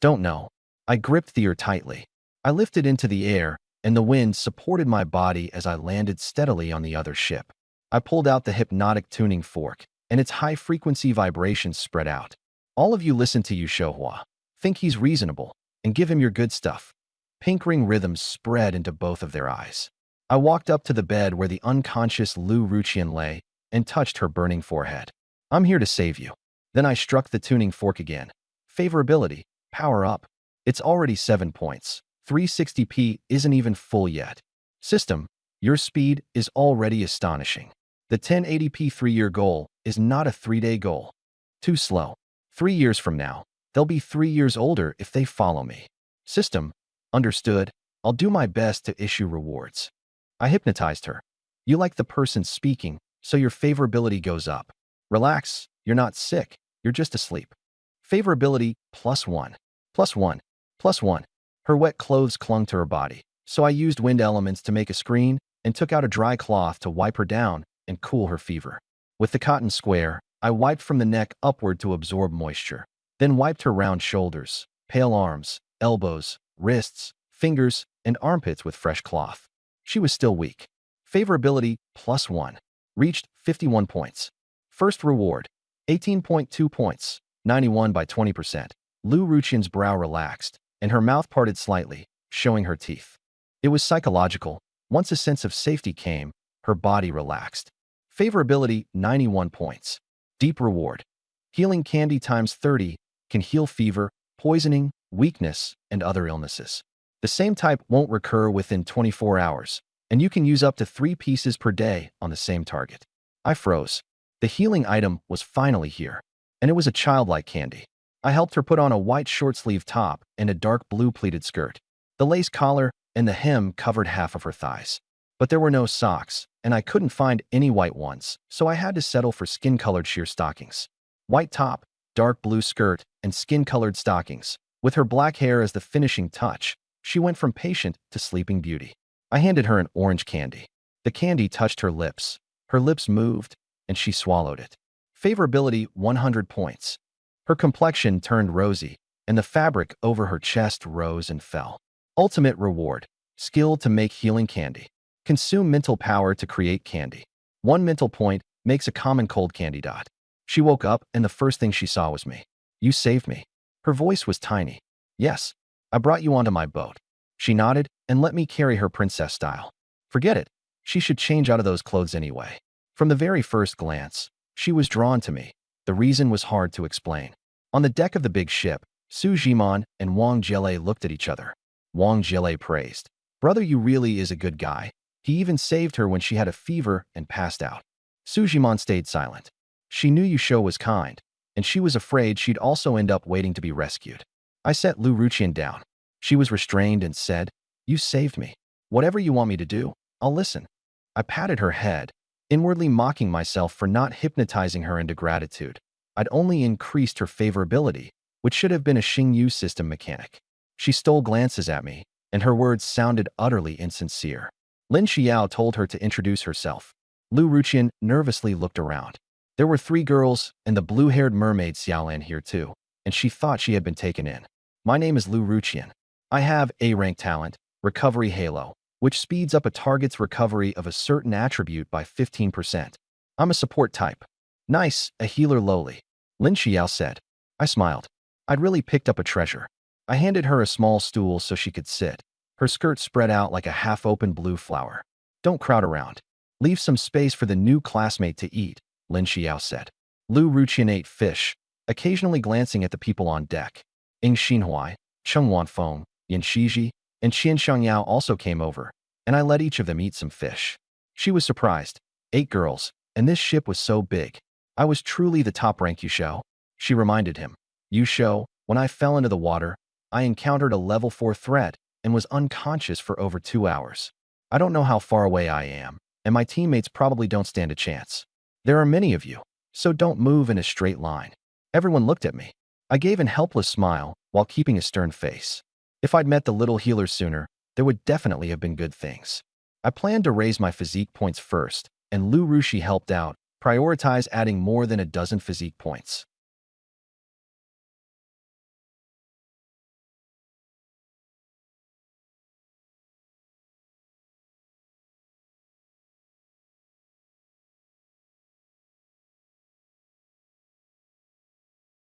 Don't know. I gripped the oar tightly. I lifted into the air, and the wind supported my body as I landed steadily on the other ship. I pulled out the hypnotic tuning fork, and its high-frequency vibrations spread out. All of you listen to Yu Shouhua. Think he's reasonable, and give him your good stuff. Pink ring rhythms spread into both of their eyes. I walked up to the bed where the unconscious Lu Ruqian lay and touched her burning forehead. I'm here to save you. Then I struck the tuning fork again. Favorability, power up. It's already 7 points. 360p isn't even full yet. System, your speed is already astonishing. The 1080p 3-year goal is not a 3-day goal. Too slow. 3 years from now, they'll be 3 years older if they follow me. System, understood. I'll do my best to issue rewards. I hypnotized her. You like the person speaking, so your favorability goes up. Relax, you're not sick, you're just asleep. Favorability +1. +1. +1. Her wet clothes clung to her body, so I used wind elements to make a screen and took out a dry cloth to wipe her down and cool her fever. With the cotton square, I wiped from the neck upward to absorb moisture, then wiped her round shoulders, pale arms, elbows, wrists, fingers, and armpits with fresh cloth. She was still weak. Favorability +1. Reached 51 points. First reward, 18.2 points, 91 by 20%. Lu Ruqian's brow relaxed, and her mouth parted slightly, showing her teeth. It was psychological. Once a sense of safety came, her body relaxed. Favorability 91 points. Deep reward. Healing candy times 30 can heal fever, poisoning, weakness, and other illnesses. The same type won't recur within 24 hours, and you can use up to 3 pieces per day on the same target. I froze. The healing item was finally here, and it was a childlike candy. I helped her put on a white short-sleeve top and a dark blue pleated skirt. The lace collar and the hem covered half of her thighs. But there were no socks, and I couldn't find any white ones, so I had to settle for skin-colored sheer stockings. White top, dark blue skirt, and skin-colored stockings. With her black hair as the finishing touch, she went from patient to sleeping beauty. I handed her an orange candy. The candy touched her lips. Her lips moved, and she swallowed it. Favorability 100 points. Her complexion turned rosy, and the fabric over her chest rose and fell. Ultimate reward. Skill to make healing candy. Consume mental power to create candy. 1 mental point makes a common cold candy dot. She woke up, and the first thing she saw was me. You saved me. Her voice was tiny. Yes, I brought you onto my boat. She nodded and let me carry her princess style. Forget it. She should change out of those clothes anyway. From the very first glance, she was drawn to me. The reason was hard to explain. On the deck of the big ship, Su Jiman and Wang Jiele looked at each other. Wang Jiele praised. Brother Yu really is a good guy. He even saved her when she had a fever and passed out. Su Jiman stayed silent. She knew Yu Shou was kind, and she was afraid she'd also end up waiting to be rescued. I set Lu Ruqian down. She was restrained and said, You saved me. Whatever you want me to do, I'll listen. I patted her head, inwardly mocking myself for not hypnotizing her into gratitude. I'd only increased her favorability, which should have been a Xingyu system mechanic. She stole glances at me, and her words sounded utterly insincere. Lin Xiao told her to introduce herself. Lu Ruqian nervously looked around. There were 3 girls and the blue-haired mermaid Xiaolan here too, and she thought she had been taken in. My name is Lu Ruqian. I have A-rank talent, Recovery Halo, which speeds up a target's recovery of a certain attribute by 15%. I'm a support type. Nice, a healer lowly. Lin Xiao said. I smiled. I'd really picked up a treasure. I handed her a small stool so she could sit. Her skirt spread out like a half-open blue flower. Don't crowd around. Leave some space for the new classmate to eat, Lin Xiao said. Lu Ruqian ate fish, occasionally glancing at the people on deck. Ing Xinhuai, Cheng Wanfeng, Yin Shiji, And Qian Shangyao also came over, and I let each of them eat some fish. She was surprised. 8 girls, and this ship was so big. I was truly the top rank, Yushou. She reminded him. Yushou, when I fell into the water, I encountered a level 4 threat and was unconscious for over 2 hours. I don't know how far away I am, and my teammates probably don't stand a chance. There are many of you, so don't move in a straight line. Everyone looked at me. I gave an helpless smile while keeping a stern face. If I'd met the little healer sooner, there would definitely have been good things. I planned to raise my physique points first, and Lu Rushi helped out, prioritize adding more than a dozen physique points.